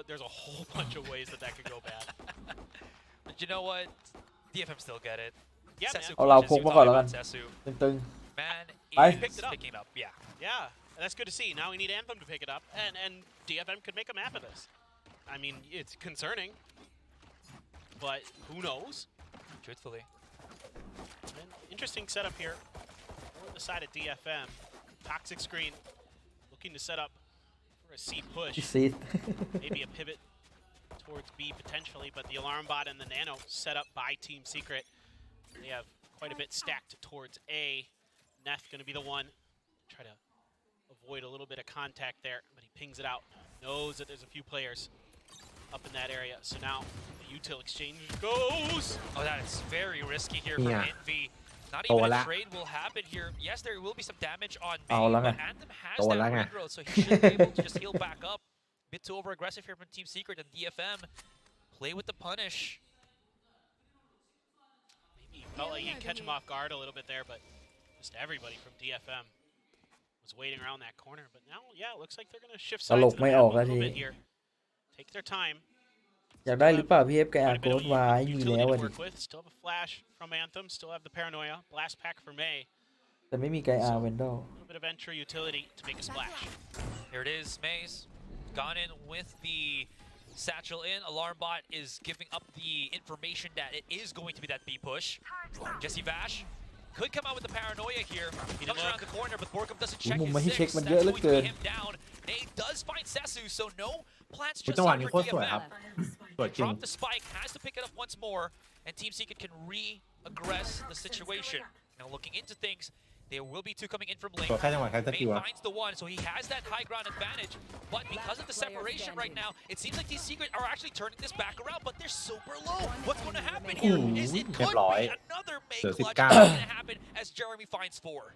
There's a whole bunch of ways that could go bad. But you know what? DFM still get it. Yeah, Sesu man. เอาเรา clutches, พก you มา talk ก่อนแล้วกัน about Sesu. ตึง Man, Bye. he's Picked it up. picking up. Yeah. Yeah, that's good to see. Now we need Anthem to pick it up, and DFM could make a map of this. I mean, it's concerning, but who knows? Truthfully. An interesting setup here on the side of DFM. Toxic screen looking to set up for a C ๆ push. ที่ซีด Maybe a pivot towards B potentially, but the alarm bot and the nano set up by Team Secret. They have quite a bit stacked towards A. Neth going to be the one. Try to avoid a little bit of contact there, but he pings it out. Knows that there's a few players up in that area. So now the util exchange goes. Oh, that is very risky here for Yeah. Envy. Not โต even ละ a trade will happen here. Yes, there will be some damage on เอา May, แล้วไง but Anthem has โตแล้ว that ไง regrowth, so he should be able to just heal back up. Bit too over aggressive here from Team Secret and DFM. Play with the punish. Maybe felt like he'd catch him off guard a little bit there, but just everybody from DFM was waiting around that corner. But now, yeah, it looks like they're going to shift ต sides ล of ก the ไม่ map อ a อกแล้ว little ที bit here. Take their time. อยากได้หรือเปล่าพี่เอฟแกอา Quite a โก bit ด of วายมี utility แล้ว to อ่ะดิ work with. Still have a flash from Anthem. Still have the paranoia. Blast pack for May. แต่ไม่มีไกอาเวนดอล A little bit of entry utility to make a splash. Here it is, Maze. Gone in with the satchel in. Alarm bot is giving up the information that it is going to be that B push. Jesse Vash could come out with the paranoia here. He comes around the corner, but Borkum doesn't check มุม his มาให้เช็ค six. มัน That's เยอะเหลือ going เกิ to น be him down. Nate does find Sesu, so no plans อุ๊ย just จังหวะ out นี้ for โคตรสวยครับ DFM. สวยจริง Drop the spike, has to pick it up once more, and Team Secret can re-aggress the situation. Now looking into things, there will be two coming in from lane. ตัวแค่จังหวะแค่ส May กิลอะ finds the one, so he has that high ground advantage. But because of the separation right now, it seems like Team Secret are actually turning this back around, but they're super low. What's going to happen here is it could be another May เหลือ clutch 19 that's going to happen as Jeremy finds 4.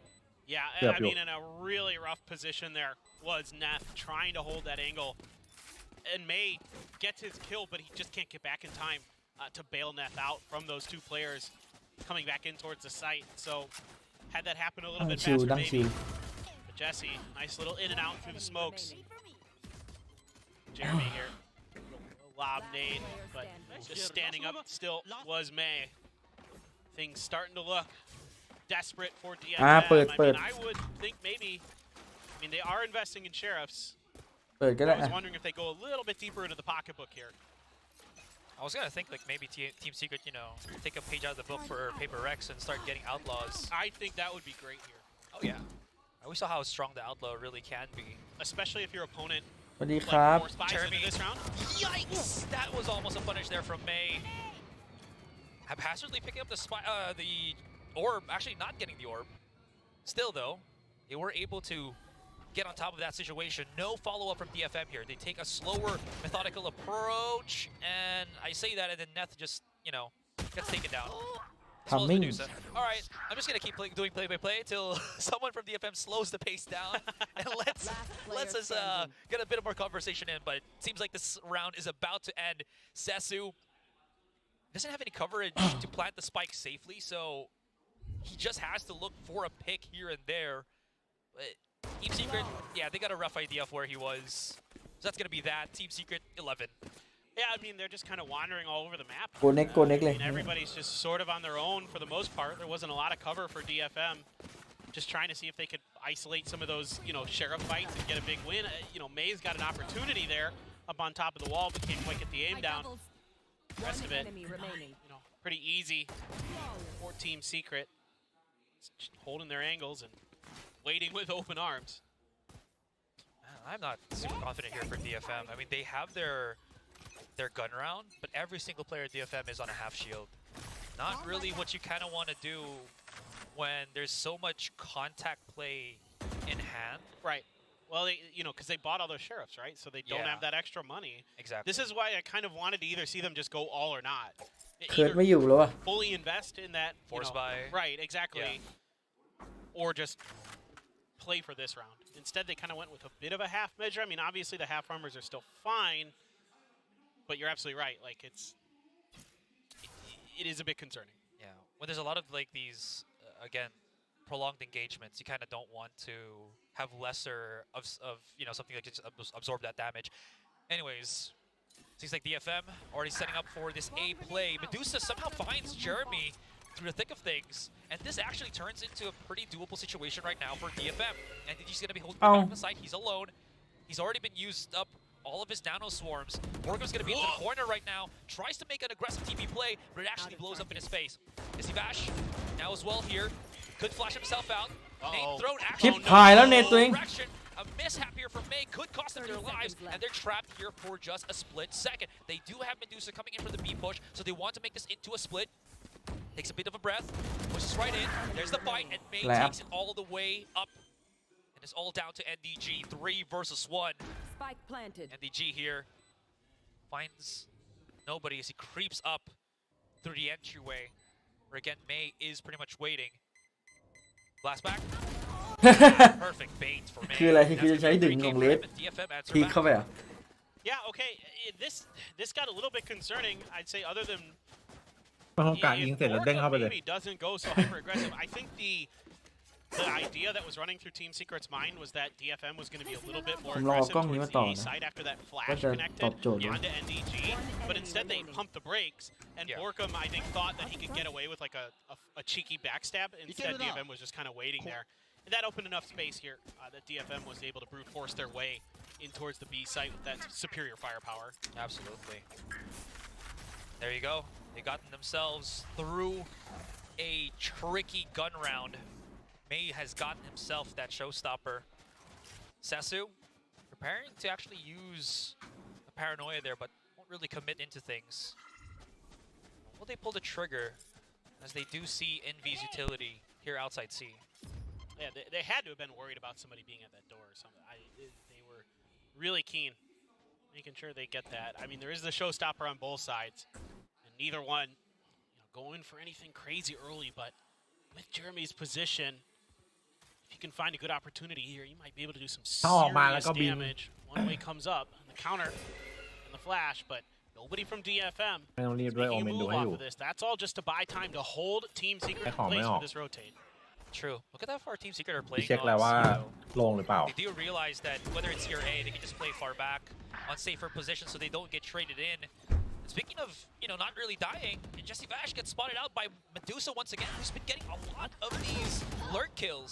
Yeah, Yep, I yep. mean, in a really rough position there was Neth trying to hold that angle. And May gets his kill, but he just can't get back in time to bail Neth out from those two players coming back in towards the site. So had that happen a little ดัง bit ชิว faster, ดังชิว maybe. But Jesse, nice little in and out through the smokes. Jeremy here, lob nade, but just standing up still was May. Things starting to look desperate for DFM. ปิด I เปิด mean, I would think maybe. I mean, they are investing in sheriffs. เปิดก็ I ได้ was อ่ะ wondering if they go a little bit deeper into the pocketbook here. I was going to think like maybe Team Secret, you know, take a page out of the book for Paper Rex and start getting outlaws. I think that would be great here. Oh yeah. We saw how strong the Outlaw really can be. especially if your opponent สวัสดีครับ force buys Jeremy. into this round. Yikes! That was almost a punish there from May. Haphazardly picking up the orb, actually not getting the orb. Still though, they were able to get on top of that situation. No follow-up from DFM here. They take a slower, methodical approach, and I say that, and then Neth just, gets taken down. As well as Timing. Medusa. All right, I'm just gonna keep doing play-by-play till someone from DFM slows the pace down and lets us get a bit of more conversation in. But it seems like this round is about to end. Sesu doesn't have any coverage to plant the spike safely, so he just has to look for a pick here and there. But Team Secret, yeah, they got a rough idea of where he was. So that's gonna be that. Team Secret 11. Yeah, I mean, they're just kind of wandering all over the map. โกเน็กโกเน็ก I เลย mean, everybody's just sort of on their own for the most part. There wasn't a lot of cover for DFM. Just trying to see if they could isolate some of those, sheriff fights and get a big win. May's got an opportunity there up on top of the wall, but can't quite get the aim down. The rest of it, enemy remaining. pretty easy for Team Secret. Just holding their angles and waiting with open arms. I'm not super confident here for DFM. I mean, they have their gun round, but every single player at DFM is on a half shield. Not really what you kind of want to do when there's so much contact play in hand. Right. Well, because they bought all their sheriffs, right? So they don't Yeah. have that extra money. Exactly. This is why I kind of wanted to either see them just go all or not. เคิร์ดไม่อยู่แล้ววะ Fully invest in that. Force buy. Right, exactly. Or just play for this round. Instead, they kind of went with a bit of a half measure. I mean, obviously the half armors are still fine, but you're absolutely right. Like, it is a bit concerning. Yeah. When there's a lot of these, again, prolonged engagements, you kind of don't want to have lesser of something that just absorb that damage. Anyways, seems like DFM already setting up for this A play. Medusa somehow finds Jeremy through the thick of things, and this actually turns into a pretty doable situation right now for DFM. And he's going to be holding back on the side. He's alone. He's already been used up all of his nano swarms. Borgum's going to be in the corner right now. Tries to make an aggressive TP play, but it actually blows up in his face. Vash now as well here. Could flash himself out. Nate thrown ชิป actually หายแล้วเนตตัวเอง direction. A mishap here from May could cost them their 30 lives, seconds and they're trapped here for just a split second. They do have Medusa coming in for the B push, so they want to make this into a split. Takes a bit of a breath, pushes right in. There's the fight, and May Lap. takes it all the way up. And it's all down to NDG, 3 versus 1. Spike planted. NDG here finds nobody as he creeps up through the entryway, where again May is pretty much waiting. Blast back. Perfect bait for May. คืออะไร That's คือจะ gonna ใช้ be a ดึง great ขอ game ง for เล him, ส and DFM answer พีค back. เข้าไปอ่ะ Yeah, okay. This got a little bit concerning. I'd say other than โอกาสยิงเสร็จแล้วเด้งเข้าไปเลย maybe doesn't go so hyper aggressive. I think the idea that was running through Team Secret's mind was that DFM was going to be a little bit more ผมรอ aggressive กล้องนี้ towards มา the ต่อ A นะ side after that ก็ flash จะ connected ตอบโจทย์อยู่ onto NDG, but instead they pumped the brakes, and Yeah. Borkum I think thought that he could get away with like a cheeky backstab. Instead, DFM was just kind of waiting there. And that opened enough space here that DFM was able to brute force their way in towards the B site with that superior firepower. Absolutely. There you go. They gotten themselves through a tricky gun round. May has gotten himself that showstopper. Sesu preparing to actually use a paranoia there, but won't really commit into things. Will they pull the trigger as they do see Envy's utility here outside C? Yeah, they had to have been worried about somebody being at that door or something. They were really keen, making sure they get that. I mean, there is the showstopper on both sides, and neither one going for anything crazy early, but with Jeremy's position, if you can find a good opportunity here, you might be able to do some ถ้าออกมาแล้ว serious ก็บิน damage. One way comes up, and the counter, and the flash, but nobody from DFM ไม่ต้องรีบด้วย โอ making เม a นดู move ให้อ off ยู่ of this. That's all just to buy time to hold Team Secret in ของไม่ place ออก for this rotate. True. Look at how far Team Secret are พี่ playing เช็คแล้ว on ว่า Zero. ลงหรือเปล่า They do realize that whether it's here or A, they can just play far back on safer positions so they don't get traded in. And speaking of, not really dying, and Jesse Vash gets spotted out by Medusa once again, who's been getting a lot of these lurk kills.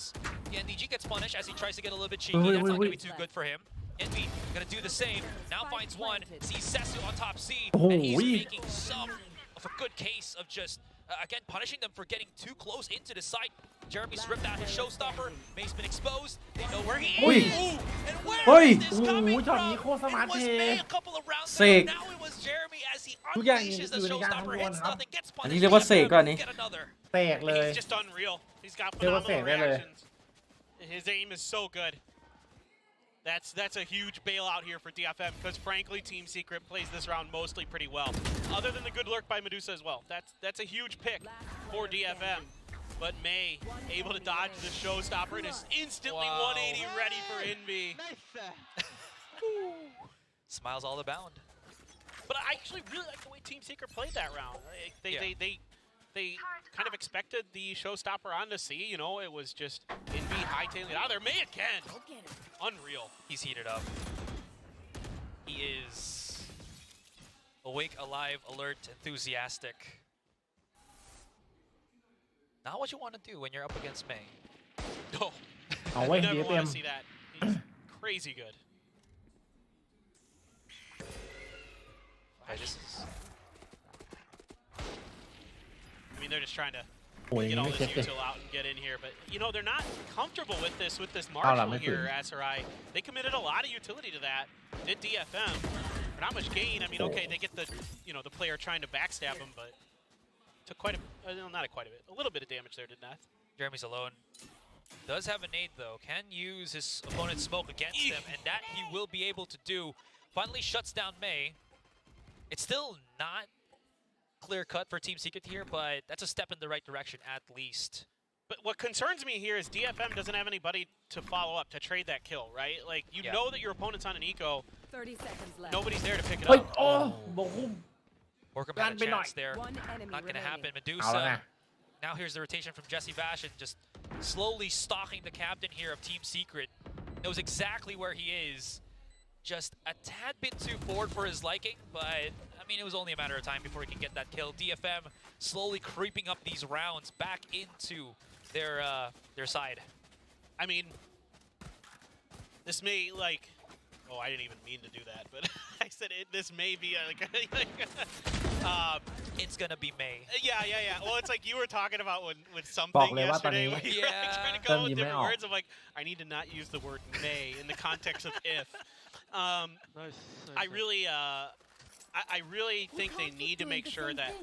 The NDG gets punished as he tries to get a little bit cheeky. Wait, That's not going to wait. be too good for him. Envy gonna do the same. Now Spike finds one, planted. sees Sesu on top C, Oh, and he's wee. making some of a good case of just Again, punishing them for getting too close into the site. Jeremy's ripped out his showstopper. May's been exposed. They know where he Ui. is. Ooh, and where Ui. is this coming Ooh,ช็อตนี้ from? โคตรสมาร์ท It was เท May a couple of rounds Sek. ago. Now it was Jeremy as he ทุกอย่าง unleashes อ the ยู่ในการ showstopper. คำนวณ Hits ครับ nothing. Gets อันนี้ punished. เรียกว่าเสกก่อนนี้ Get another. แตกเลย He's just unreal. He's got They were phenomenal saying, really. reactions. His aim is so good. That's a huge bailout here for DFM because frankly, Team Secret plays this round mostly pretty well. Other than the good lurk by Medusa as well. That's a huge pick for DFM. But May able to dodge the showstopper and is instantly Wow. 180 ready for Envy. Smiles all abound. But I actually really like the way Team Secret played that round. They kind of expected the showstopper on to see. You know, it was just Envy hightailing it out there. May again. Unreal. He's heated up. He is awake, alive, alert, enthusiastic. Not what you want to do when you're up against May. No. เอาไว้ You never DFM want to see that. He's crazy good. Okay, this is... I mean, they're just trying to โอ้ย get ยัง all ไม่ this เช็คเลย util out and get in here. But, you know, they're not comfortable with this Oh, Marshall no, here, SRI. They committed a lot of utility to that. Did DFM. For not much gain. I mean, okay, they get the, you know, the player trying to backstab him, but took quite a, not quite a bit, a little bit of damage there, did Nath. Jeremy's alone. Does have a nade, though. Can use his opponent's smoke against him, and that he will be able to do. Finally shuts down May. It's still not clear-cut for Team Secret here, but that's a step in the right direction at least. But what concerns me here is DFM doesn't have anybody to follow up, to trade that kill, right? Like, you Yeah. know that your opponent's on an eco. 30 seconds left. Nobody's there to pick it เฮ้ย up. โอ้บอกคุ้ม Orcum Gan had a bên chance there. One enemy Not gonna happen. remaining. เอาแล้วไง Medusa. Now here's the rotation from Jesse Vash and just slowly stalking the captain here of Team Secret. Knows exactly where he is. Just a tad bit too forward for his liking, but I mean, it was only a matter of time before he can get that kill. DFM slowly creeping up these rounds back into their side. I mean, this may, like, oh, I didn't even mean to do that, but I said this may be It's gonna be May. yeah. Well, it's like you were talking about with บอก something เลยว่าตอน yesterday นี้ when you were like, trying to เริ่ come ม up ยิ้ with มไม่ different ออก words. I'm like, I need to not use the word may in the context of if. I really think they need to make sure that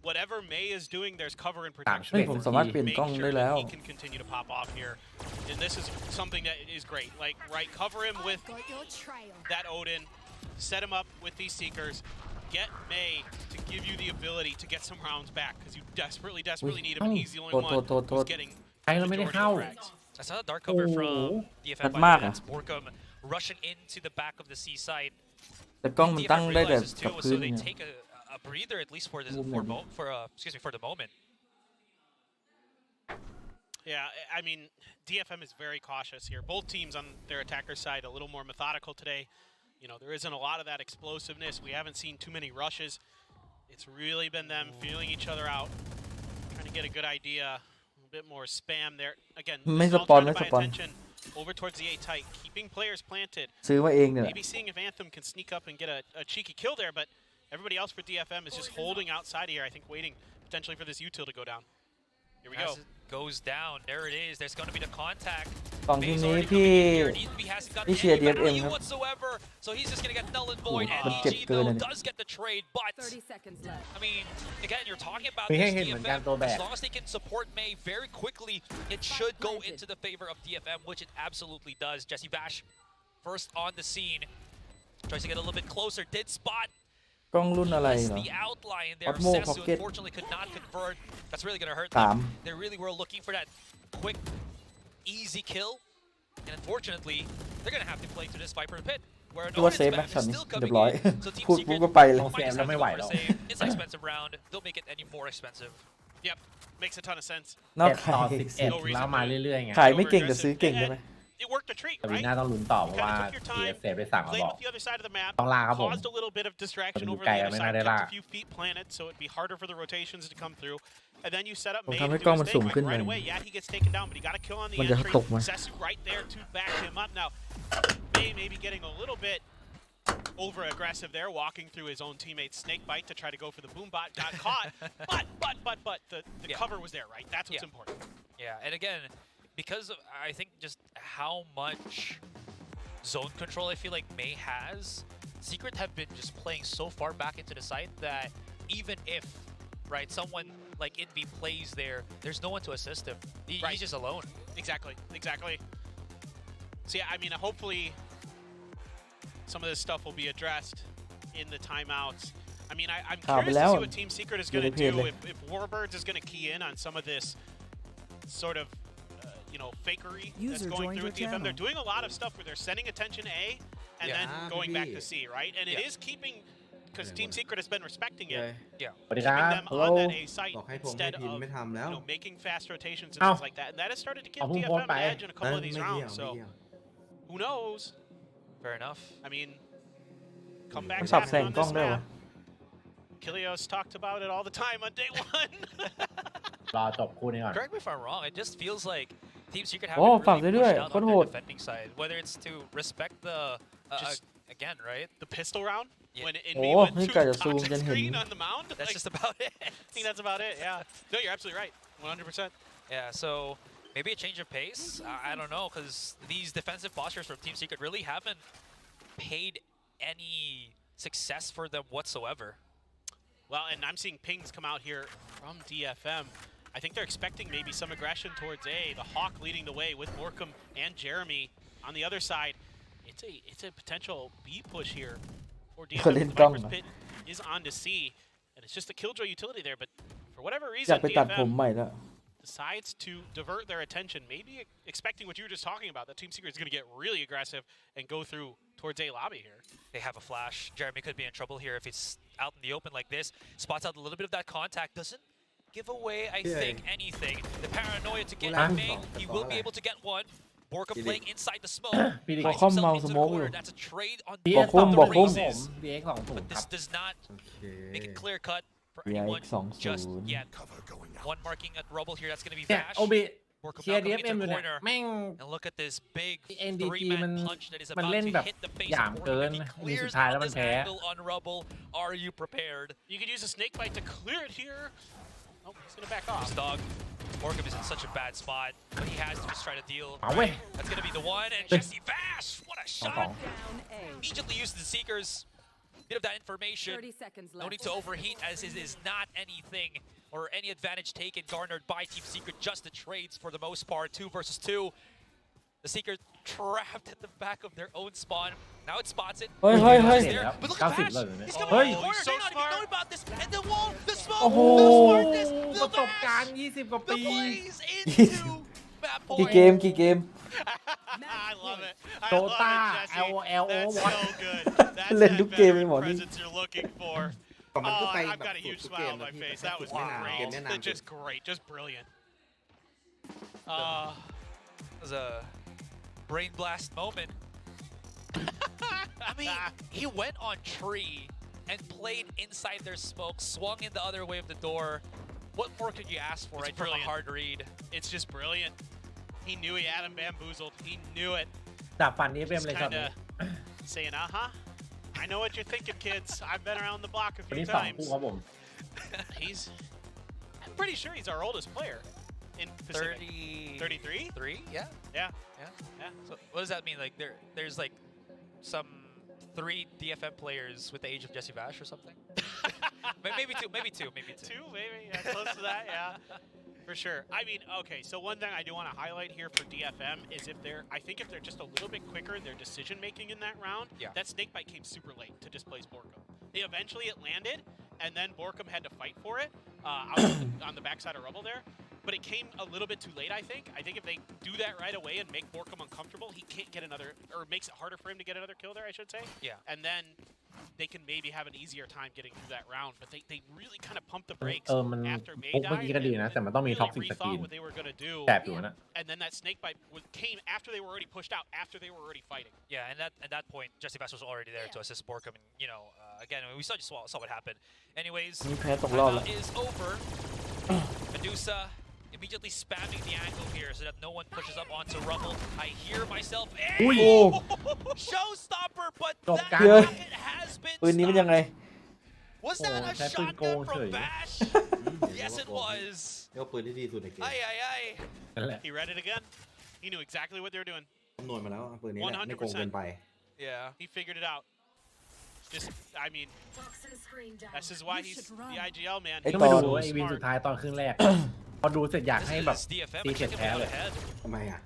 whatever May is doing, there's cover and protection. เฮ้ย ผมสามารถเปลี่ยน Make กล้อง sure ได้ that แล้ว he can continue to pop off here. And this is something that is great. Like, right, cover him with that Odin, set him up with these Seekers, get May to give you the ability to get some rounds back because you desperately need him. And he's the only one who's getting ใครเราไม่ได้เข้า frags. That's not a dark cover Oh. from DFM. That's by Mark, That's Orcum rushing into the back of the C site. แต่กล้องมันตั้ง DFM ได้แต่ realizes กับ too, พื้ so น they เนี่ย take a breather at least for this Movement. for the moment. Yeah, I mean, DFM is very cautious here. Both teams on their attacker side a little more methodical today. You know, there isn't a lot of that explosiveness. We haven't seen too many rushes. It's really been them feeling each other out, trying to get a good idea. A bit more spam there. Again, thisไม่ is ส all ปอน trying ไม่ to ส buy ปอน attention over towards the A tight, keeping players planted. ซื้อมาเองเนี่ยแหละ Maybe seeing if Anthem can sneak up and get a cheeky kill there, but everybody else for DFM is just holding outside here, I think waiting potentially for this util to go down. Here we go. As it goes down, there it is. There's going to be the contact. กล่องที่ May's นี้ already พี่ coming in here. Envy hasn't got พี่เชียร์ any DFM value ครับ whatsoever, so he's just going to get null and void. Oh, Andมันเจ็บ EG เกิน though เลย does get the trade, but 30 seconds left. I mean, again, you're talking about มี this ให้เห็นเหมือนกัน DFM. ตัวแบก As long as they can support May very quickly, it should go into the favor of DFM, which it absolutely does. Jesse Bash, first on the scene, tries to get a little bit closer. Did spot กล้องรุ่นอะไร missed เหรอ the outline there. Osmo Sasu Pocket. unfortunately could not convert. That's really going to hurt สาม them. They really were looking for that quick, easy kill. And unfortunately, they're going to have to play to this Viper Pit, where an ตัวเซ Odin's ฟ back นะช็อต is นี้ still เรีย coming บร้อย in. So Team พูดปุ๊บ Secret ก็ไปเลย ต้อง might just have to ไม่ไหว go หร for อก save. It's an expensive round. They'll make it any more expensive. Yep, makes a ton of sense. นอก 7 ต่อ ขาย 11แล้วมาเรื่อยๆไง ขายไม่เก่งแต่ซื้อเก่งใช่ไหม It worked a treat, แต่วี right? น่าต้องลุ้นต่อเพราะว่า Kinda took your time, TS ไปสั่งมา played บอก with the other side of the map, ต้องล่าครับผม caused a little bit of distraction มันอยู่ over ไกล the อะ other ไม่น่า side, ได้ล่า kept a few feet planted, so it'd be harder for the rotations to come through. And then you set up ผม May ทำให้ to กล้อง do มัน his สู thing, ง like ขึ้นหน่อย right away. Yeah, he gets taken down, but he got a kill on the มันจะ entry. ตกไหม Sesu right there to back him up. Now, May maybe getting a little bit over aggressive there, walking through his own teammate's snake bite to try to go for the boom bot, got caught, but the Yeah. cover was there, right? That's what's Yeah. important. Yeah, and again, because of, I think just how much zone control I feel like May has, Secret have been just playing so far back into the site that even if, right, someone like Invi plays there, there's no one to assist him. Right. He's just alone. Exactly. So yeah, I mean, hopefully some of this stuff will be addressed in the timeouts. I mean, I'm curious to see what Team Secret is going to do if Warbirds is going to key in on some of this sort of, fakery that's going through with DFM. They're doing a lot of stuff where they're sending attention A and then going back to C, right? And it is keeping, because Team Secret has been respecting it, สวัสดีค keeping รับ them on that A site บอกให้ผม instead ให้พิมพ์ of ไม่ทำแล้ว making fast rotations and เอ้า things like that. And that has started to give เอาเพิ่งโพสต์ DFM ไป an edge in a couple of these ไม่เกี่ยว rounds. ไม่ So เกี่ยว who knows? Fair enough. I mean, come back มันสับ happen แสง on กล้อง this ได้วะ map. Kilios talked about it all the time on day one. รอจบคู่นี้ก่อน Correct me if I'm wrong. It just feels like Team Secret have โอ้ been ฝากได้ really ด้วย pushed out โคต on รโห their ด defending side, whether it's to respect the Just- again, right? The pistol round Yeah. when Oh, Invi wentนี่ through กะ the จะซูม toxic จนเห็น screen on the mound. That's Like, just about it. I think that's about it. Yeah. No, you're absolutely right. 100%. Yeah, so maybe a change of pace. I don't know, because these defensive postures from Team Secret really haven't paid any success for them whatsoever. Well, and I'm seeing pings come out here from DFM. I think they're expecting maybe some aggression towards A. The Hawk leading the way with Borkum and Jeremy on the other side. It's a potential B push here for DFM. The Viper's Pit is on to C, and it's just a killjoy utility there. But for whatever อยา reason, กไปตัดผม DFM ใหม่แล้ว decides to divert their attention, maybe expecting what you were just talking about, that Team Secret is going to get really aggressive and go through towards A lobby here. They have a flash. Jeremy could be in trouble here if he's out in the open like this. Spots out a little bit of that contact. Doesn't give away, I think, anything. The paranoia to get Huh? him made. He will be able to get one. Borka playing inside the smoke. พี่ดิ บอก Finds ข้อม himself เมา into ส the โมกอยู่ corner. That's a trade on ดี บ เอ็ อก ก คุ้ม สอง บอก ศู คุ้ น ม ย์ผมดีเอ็กสองศูน but ย์ค this รับ does not โอเค make it clear cut for DRX anyone 2-0 just yet. One marking at Rubble here. That's going to be เนี่ย Vash. โอบิ Borka เชียร์ now ดี coming เอ็ม into อยู่ the เนี่ย corner. แม่ง And look at this big NDG มัน three-man punch that is มัน about เล่น to แบบ hit the face หยาม of เกิ Borka. น He มีสุ clears ดท้าย out แล้วมัน this แพ้ angle on Rubble. Are you prepared? You could use a snake bite to clear it here. Oh, he's going to back off. This dog. Borkum is in such a bad spot, but he has to just try to deal. เอาเว้ย That's going to be the one. And Hey. Jesse Vash, what a shot! Down A. Immediately uses the Seekers. Bit of that information. 30 seconds No left. need to overheat, as it is not anything or any advantage taken garnered by Team Secret. Just the trades for the most part. 2 versus 2. The Seekers trapped at the back of their own spawn. Now it spots it. เฮ้ยเฮ้ยเฮ้ย There. But look at 90 Vash. เลยเนี่ย He's Oh, coming Hey. out of the corner. he's so They don't even smart. know about this. And the wall, the smoke, Oh. the smartness, ป the ระสบการณ์ Vash, 20 กว่า the ปี plays into map กี่ point. เกมกี่เกม I love it. I Dota, love it, Jesse. LOL, That's what? so good. That's เล่น that ทุกเกมเลย veteran หมอนี่ presence you're looking for. ก็มันก็ Oh, ไป I've แบบ got a ฝึก huge ทุกเก smile ม on นะ my พี่ face. แต่ That ฝึ was กไม่นานเกม great. แนะนำ That's just great. Just brilliant. It was a brain blast moment. I mean, he went on tree and played inside their smoke, swung in the other way of the door. What more could you ask for, It's right? From a brilliant. hard read. It's just brilliant. He knew he had him bamboozled. He knew it. จับฟันนี้เอ็ม Just เลยช็อต kind นี้ of saying, I know what you're thinking, kids. I've been around the block a วัน few นี้สอง times. คู่ครับผม I'm pretty sure he's our oldest player in Pacific. 33? 3? Yeah. Yeah. So what does that mean? Like there's like some 3 DFM players with the age of Jesse Vash or something? maybe two. Two, maybe. Yeah, close to that, yeah. For sure. I mean, okay, so one thing I do want to highlight here for DFM is I think if they're just a little bit quicker in their decision making in that round, Yeah. that snake bite came super late to displace Borkum. Eventually it landed, and then Borkum had to fight for it on the backside of Rubble there. But it came a little bit too late, I think. I think if they do that right away and make Borkum uncomfortable, he can't get another, or makes it harder for him to get another kill there, I should say. Yeah. And then they can maybe have an easier time getting through that round. But they really kind of pumped the brakes มัน after May พกเมื่อ died กี้ก็ดีนะ แต่มันต้องมี really ท็อกซิกสกรี rethought น what they were going to do. แอบอยู่นะ And then that snake bite came after they were already pushed out, after they were already fighting. Yeah, and at that point, Jesse Vash was already there to assist Borkum, and again, we saw what happened. Anyways, นี่แพ้ตกรอบแล้ว is over. Medusa immediately spamming the angle here so that no one pushes up onto Rumble. I hear myself. Ui. Oh! Showstopper, but Jop that gan. rocket has been ปืนนี้มันยังไง stopped. Was that a ใช้ปืนโกง shotgun เฉ from ย Bash? Yes, it was. เรียกว่าปืนที่ดีสุดในเกม Ay, ay, ay. นั่นแหละ He read it again. He knew exactly what they were doing. คำนวณมาแล้วปืนนี้แหละไม่โกงเกินไป Yeah. He figured it out. Just, I mean, this is why he's the IGL man. ไอ้ ต้อง ต ไป อน ดูไอ้วินสุดท้ายตอนครึ่งแรก พอดูเสร็จอยาก This ให้แบบ is DFM ตีเสร็จ chicken แพ้ without เล a ย head. ทำไมอ่ะ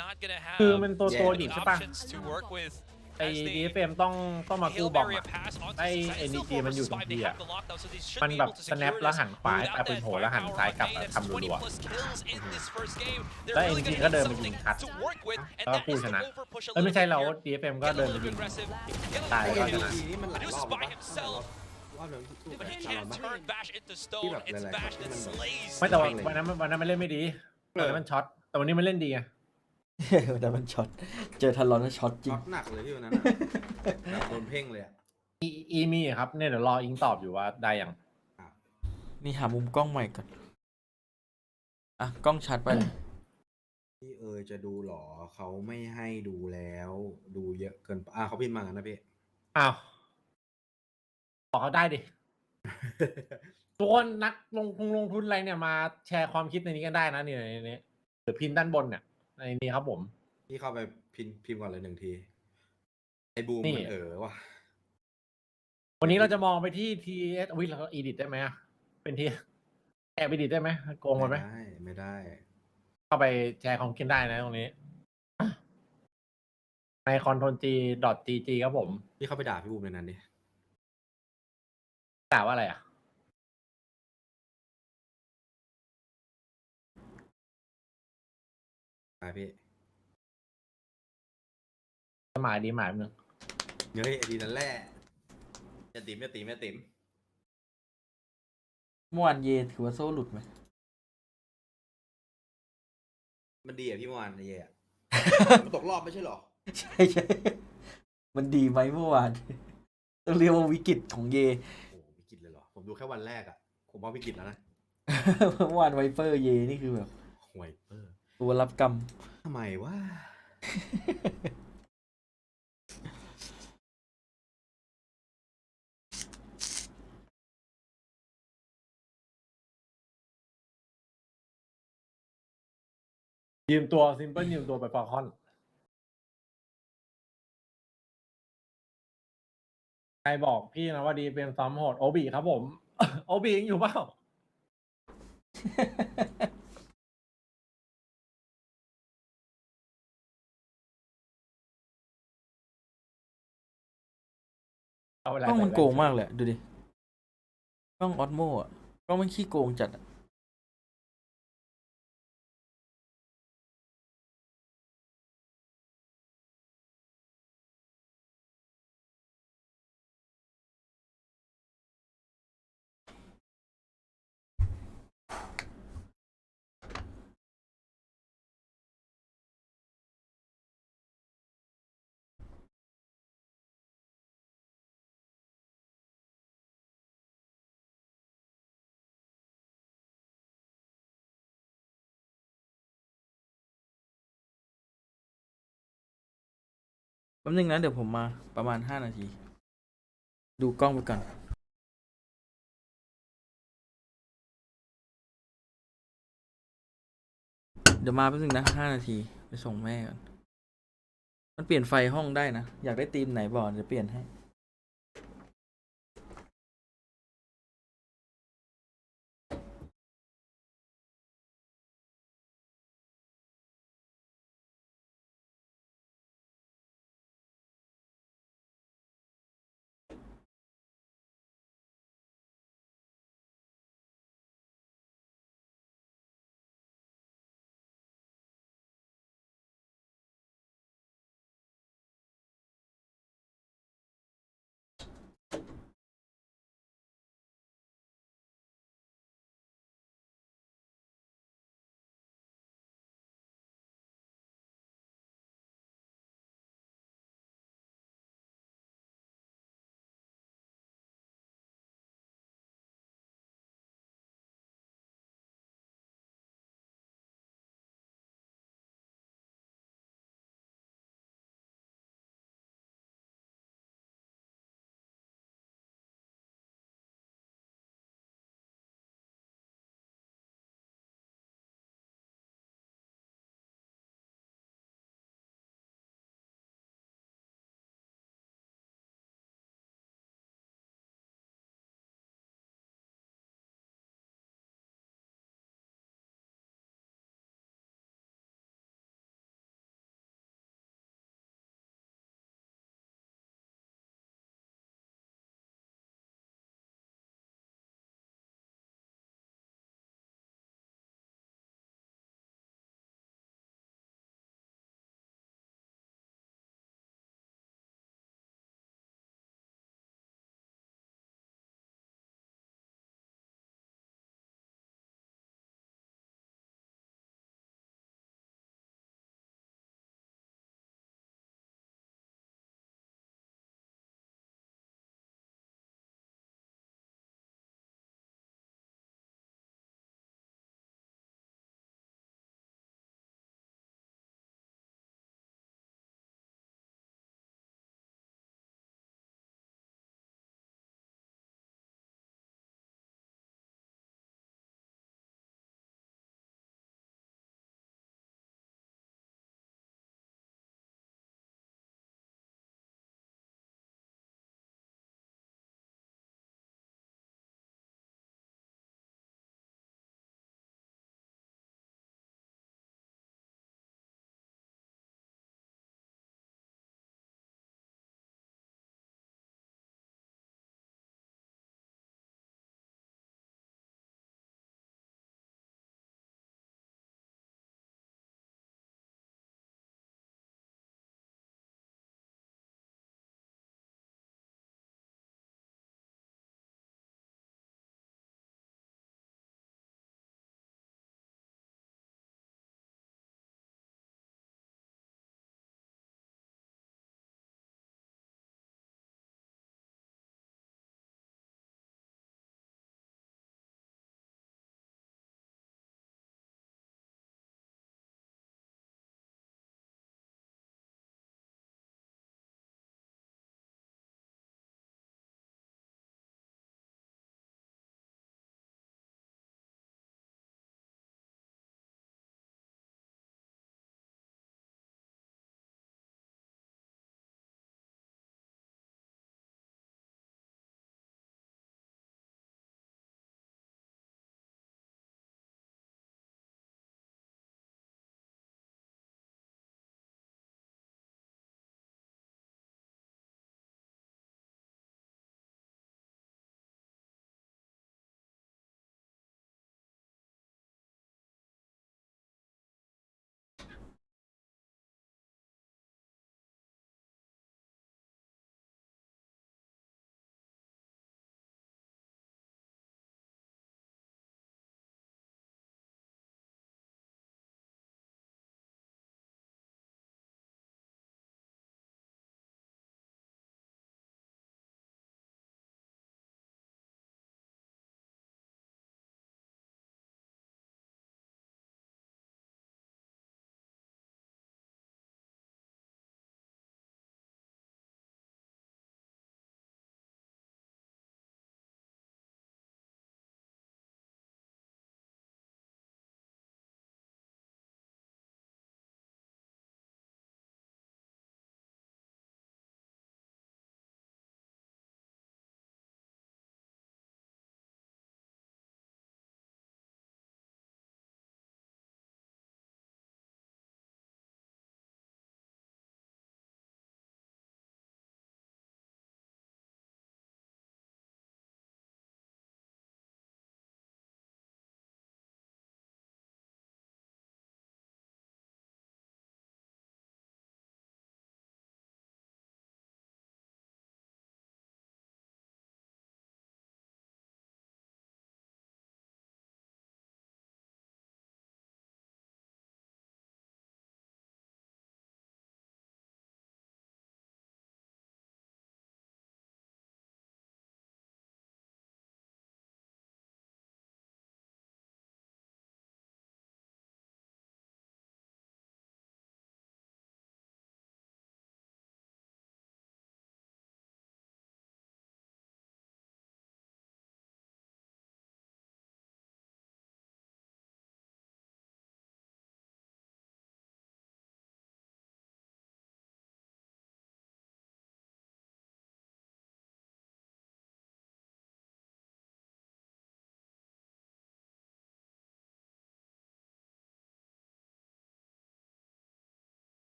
Not gonna have คือมันตัว Yeah. ดิบ any ใช่ปะ options to work with. ไอ้ as they DFM ต้องมากู้ Hail บอม Mary อะ a pass onto ไอ้ Society. It's still NEG มันอยู่ตรง 4 versus 5. ที They อะ have the lockdown, so they should มัน be แบบ able to สแนป secure แล้ว this หันขวา without เอาปืน that โผล่แล้วหัน firepower ซ้ายกลับ on มา main. It's ทำรั 20 ว plus kills in this first game. They're แล้ว really NEG gonna ก็ need เดินไปยิง something คัด to work with, and แล้ว that กู้ is ช to นะ overpush a เอ้ย little ไม่ใช่ bit เรา here. DFM ก็ Get a เดินไป little ยิ bit ง aggressive. Get a ตาย little ก็ bit ชนะ นี่มันหลายรอบ Reduced แล้ว by ปะ himself. รอบนึงสู้ But กับ he ชาลอ can't นปะ turn Bash into ที่ stone. แบบ It's หลายๆ Bash ที่ that มันแบบ slays. ไม่แต่วันนั้นมันเล่นไม่ดีวันนั้นมันช็อตแต่วันนี้มันเล่นดีไง แต่มันช็อต เจอทันร้อนแล้วช็อตจริ ช็ ง อตหนักเลยที่วันนั้นอะแบบโดนเพ่งเลยอ่ะ อีมีครับเนี่ยเดี๋ยวรออิงตอบอยู่ว่าได้ยัง นี่หามุมกล้องใหม่ก่อน อ่ะ กล้องชัดไปเลย พี่จะดูหรอเขาไม่ให้ดูแล้วดูเยอะเกินไปเขาพิมพ์มากันนะพี่ อ้าวบอกเขาได้ดิ ทุกคนนักลงทุนอะไรเนี่ยมาแชร์ความคิดในนี้กันได้นะเนี่ยในนี้หรือพินด้านบนเนี่ยในนี้ครับผม พี่เข้าไปพิมพ์ก่อนเลย1 ทีไอ้บูม นี่ มันว่ะ วันนี้เราจะมองไปที่ TS วิเราอีดิทได้ไหมอะเป็นที่แอบอีดิทได้ไหมโกงมันไหม ไม่ได้ เข้าไปแชร์ความคิดได้นะตรงนี้ ใน control.g.gg ครับผม พี่เข้าไปด่าพี่บูมในนั้นดิ ด่าว่าอะไรอ่ะ ไปพี่ หมายดีหมายนึง เฮ้ยไอ้ดีนั่นแหละอย่าติ๋ม เมื่อวานเยถือว่าโซ่หลุดไหม มันดีอ่ะพี่เมื่อวานไอ้เย่อะ มันตกรอบไม่ใช่หรอ ใช่ใช่ มันดีไหมเมื่อวาน ต้องเรียกว่าวิกฤตของเย โอ้วิกฤตเลยเหรอผมดูแค่วันแรกอ่ะผมว่าวิกฤตแล้วนะ เมื่อวานไวเปอร์เยนี่คือแบบ ห่วยเปอร์ ตัวรับกรรม ทำไมวะ ยืมตัวซิมเปิลยืมตัวไปฟอลคอนใครบอกพี่นะว่าดีเป็นซ้อมโหดโอบีครับผม โอบียังอยู่เปล่าเอาเวลาก ล้องมันโกงมากเลยอะดูดิ กล้องออสโมอ่ะ กล้องมันขี้โกงจัดอะแป๊บนึงนะ เดี๋ยวผมมาประมาณ5 นาที ดูกล้องไปก่อน เดี๋ยวมาแป๊บนึงนะ5 นาที ไปส่งแม่ก่อน มันเปลี่ยนไฟห้องได้นะ อยากได้ธีมไหนบอกเดี๋ยวเปลี่ยนให้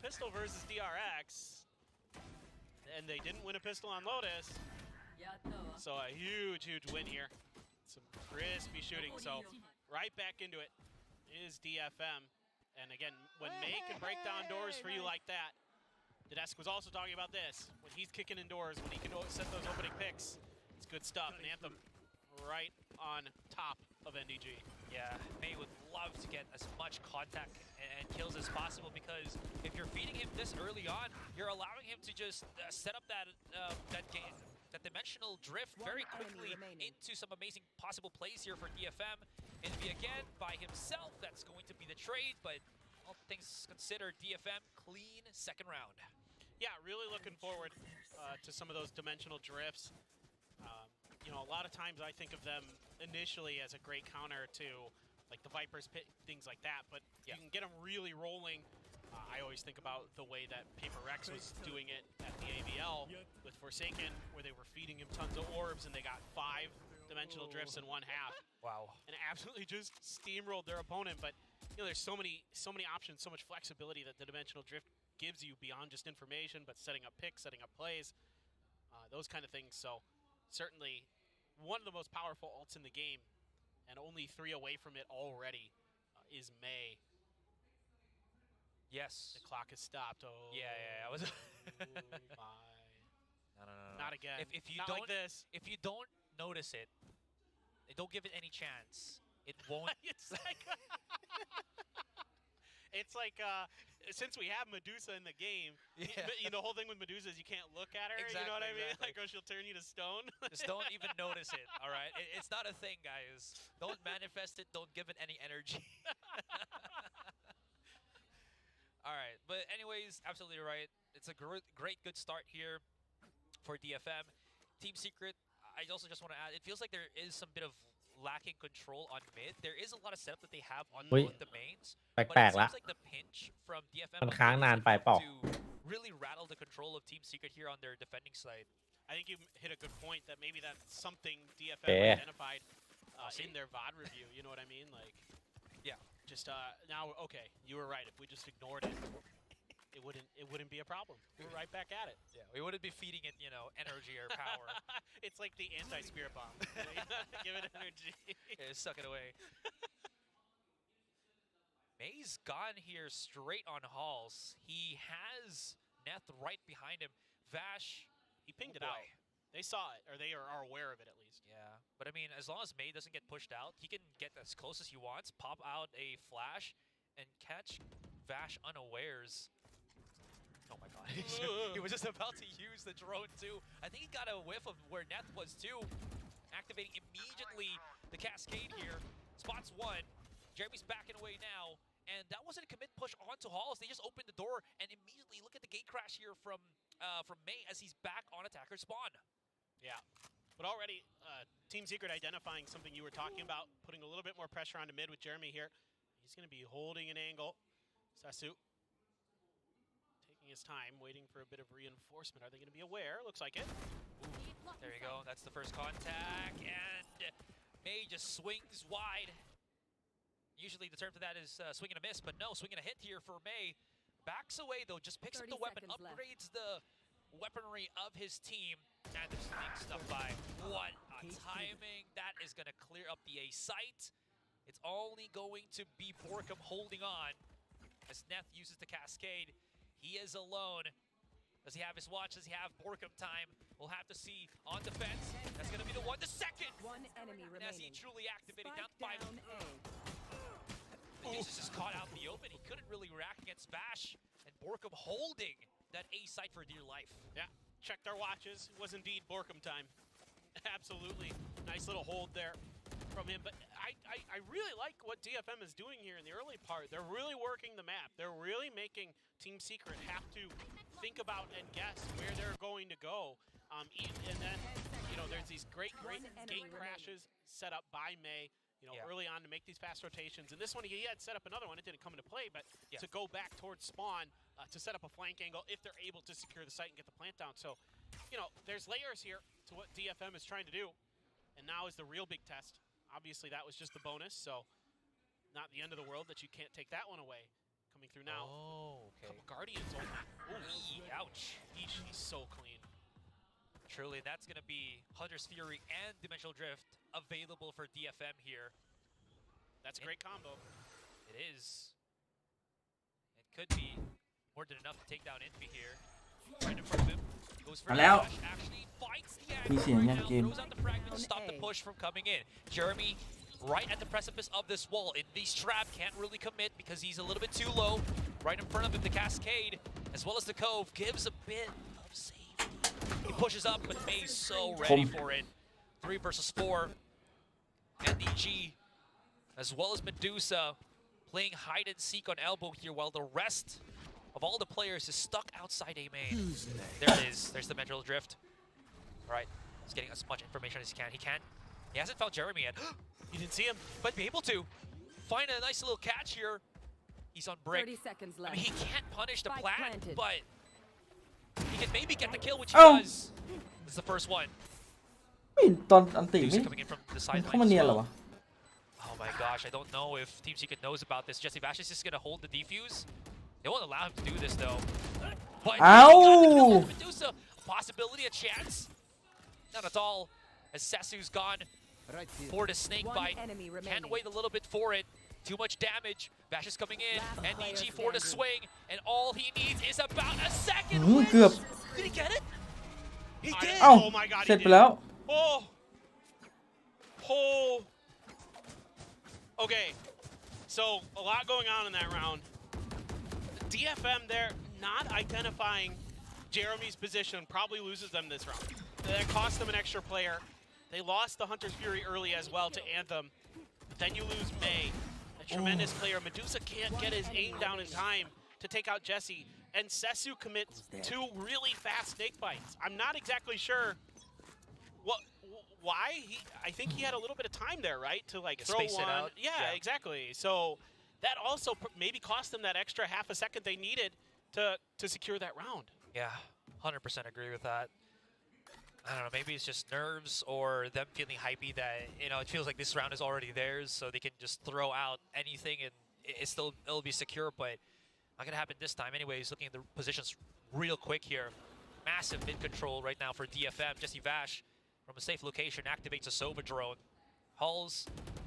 pistol versus DRX, and they didn't win a pistol on Lotus. So a huge win here. Some crispy shooting. So right back into it is DFM. And again, when May can break down doors for you like that, Dedesk was also talking about this. When he's kicking indoors, when he can set those opening picks, it's good stuff. And Anthem right on top of NDG. Yeah, May would love to get as much contact and kills as possible, because if you're feeding him this early on, you're allowing him to just set up that dimensional drift very quickly into some amazing possible plays here for DFM. Envy again by himself, that's going to be the trade, but all things considered, DFM clean second round. Yeah, really looking forward to some of those dimensional drifts. You know, a lot of times I think of them initially as a great counter to like the Vipers pit, things like that, but you can get them really rolling. I always think about the way that Paper Rex was doing it at the AVL with Forsaken, where they were feeding him tons of orbs and they got 5 dimensional drifts in 1/2. Wow. And absolutely just steamrolled their opponent. But you know, there's so many options, so much flexibility that the dimensional drift gives you beyond just information, but setting up picks, setting up plays, those kind of things. So certainly one of the most powerful ults in the game, and only 3 away from it already is May. Yes. The clock has stopped. Oh, Yeah, I was. my. No. Not again. If you Not don't, like this. if you don't notice it, don't give it any chance. It won't. It's like since we have Medusa in the game, Yeah. you know, the whole thing with Medusa is you can't look at her. You know what I mean? Exactly. Like, or she'll turn you to stone. Just don't even notice it, all right? It's not a thing, guys. Don't manifest it. Don't give it any energy. All right, but anyways, absolutely right. It's a great, good start here for DFM. Team Secret, I also just want to add, it feels like there is some bit of lacking control on mid. There is a lot of setup that they have on both the mains, แป but ล it กๆละ seems like the pinch from DFM มันค้างนานไปเปล่า to really rattle the control of Team Secret here on their defending side. I think you hit a good point that maybe that's something DFM Yeah. identified in their VOD review. You know what I mean? Like, Yeah. just now, okay, you were right. If we just ignored it, it wouldn't be a problem. We're right back at it. Yeah, we wouldn't be feeding it, you know, energy or power. It's like the anti-spirit bomb. Give it energy. Yeah, suck it away. May's gone here straight on Halls. He has Neth right behind him. Vash, He pinged oh it out. boy. They saw it, or they are aware of it at least. Yeah, but I mean, as long as May doesn't get pushed out, he can get as close as he wants, pop out a flash, and catch Vash unawares. Oh my god. He was just about to use the drone too. I think he got a whiff of where Neth was too. Activating immediately the cascade here. Spots 1. Jeremy's backing away now. And that wasn't a commit push onto Halls. They just opened the door and immediately look at the gate crash here from May as he's back on attacker spawn. Yeah. But already, Team Secret identifying something you were talking about, putting a little bit more pressure onto mid with Jeremy here. He's going to be holding an angle. Sasu taking his time, waiting for a bit of reinforcement. Are they going to be aware? Looks like it. Ooh, there you go. That's the first contact. And May just swings wide. Usually the term for that is swing and a miss, but no, swing and a hit here for May. Backs away though, just picks up 30 the weapon, seconds left. upgrades the weaponry of his team, and they're sneak stuff by. What a timing. That is going to clear up the A site. It's only going to be Borkum holding on as Neth uses the cascade. He is alone. Does he have his watch? Does he have Borkum time? We'll have to see on defense. That's going to be the one. The second! One enemy And as he remaining. truly activated, down Spike 5. down A. He's just caught out in the open. He couldn't really react against Vash, and Borkum holding that A site for dear life. Yeah, checked our watches. It was indeed Borkum time. Absolutely. Nice little hold there from him. But I really like what DFM is doing here in the early part. They're really working the map. They're really making Team Secret have to think about and guess where they're going to go. And then, you know, there's these great gate crashes set up by May, you know, early on to make these fast rotations. And this one, he had set up another one. It didn't come into play, but to go back towards spawn to set up a flank angle if they're able to secure the site and get the plant down. So, you know, there's layers here to what DFM is trying to do. And now is the real big test. Obviously, that was just the bonus, so not the end of the world that you can't take that one away. coming through now. Oh, okay. Couple Guardians. Oh, ouch. He's so clean. Truly, that's going to be Hunter's Fury and Dimensional Drift available for DFM here. That's a great combo. It is. It could be more than enough to take down Envy here. Right in front of him. He goes for a Hello? dash, actually fights theมี angle เสียง right ยัง now, เกม throws out the fragment to stop the push from coming in. Jeremy right at the precipice of this wall. Envy's trap can't really commit because he's a little bit too low. Right in front of him, the Cascade, as well as the Cove, gives a bit of safety. He pushes up, but May's so ready for it. 3 versus 4. NDG, as well as Medusa, playing hide and seek on elbow here, while the rest of all the players is stuck outside A main. There it is. There's the Dimensional Drift. All right, he's getting as much information as he can. He hasn't found Jeremy yet. You didn't see him? But be able to find a nice little catch here. He's on brick. 30 seconds I left. mean, he can't punish the Spike plant, planted. but he can maybe get the kill, which he Oh. does. This is the first one. ไม่ตอนอันติไม่ Medusa coming in from the มันเข้า sideline มา as เนียนเหรอ well. วะ Oh my gosh, I don't know if Team Secret knows about this. Jesse Bash is just gonna hold the defuse. They won't allow him to do this though. But he got the kill on Medusa. A possibility, a chance. Not at all. As Sasu's gone for the snake One bite. enemy Can remaining. wait a little bit for it. Too much damage. Bash is coming in. Last NDG player for the standing. swing. And all he needs is about a second อื้อ win. เกือบ Did he get it? He I- did. เอ้า Oh my god, he เสร็จไป did. แล้ว Oh. Oh. Okay. So, a lot going on in that round. DFM there not identifying Jeremy's position probably loses them this round. That cost them an extra player. They lost the Hunter's Fury early as well to Anthem. But then you lose May, a tremendous player. Medusa can't get his aim down in time to take out Jesse. And Sesu commits 2 really fast snake bites. I'm not exactly sure why. I think he had a little bit of time there, right? To like throw space it one. out. Yeah, Yeah. exactly. So that also maybe cost them that extra half a second they needed to secure that round. Yeah, 100% agree with that. I don't know, maybe it's just nerves or them feeling hypey that, it feels like this round is already theirs, so they can just throw out anything and it'll be secure, but not gonna happen this time. Anyways, looking at the positions real quick here. Massive mid control right now for DFM. Jesse Vash from a safe location activates a Sova drone. Halls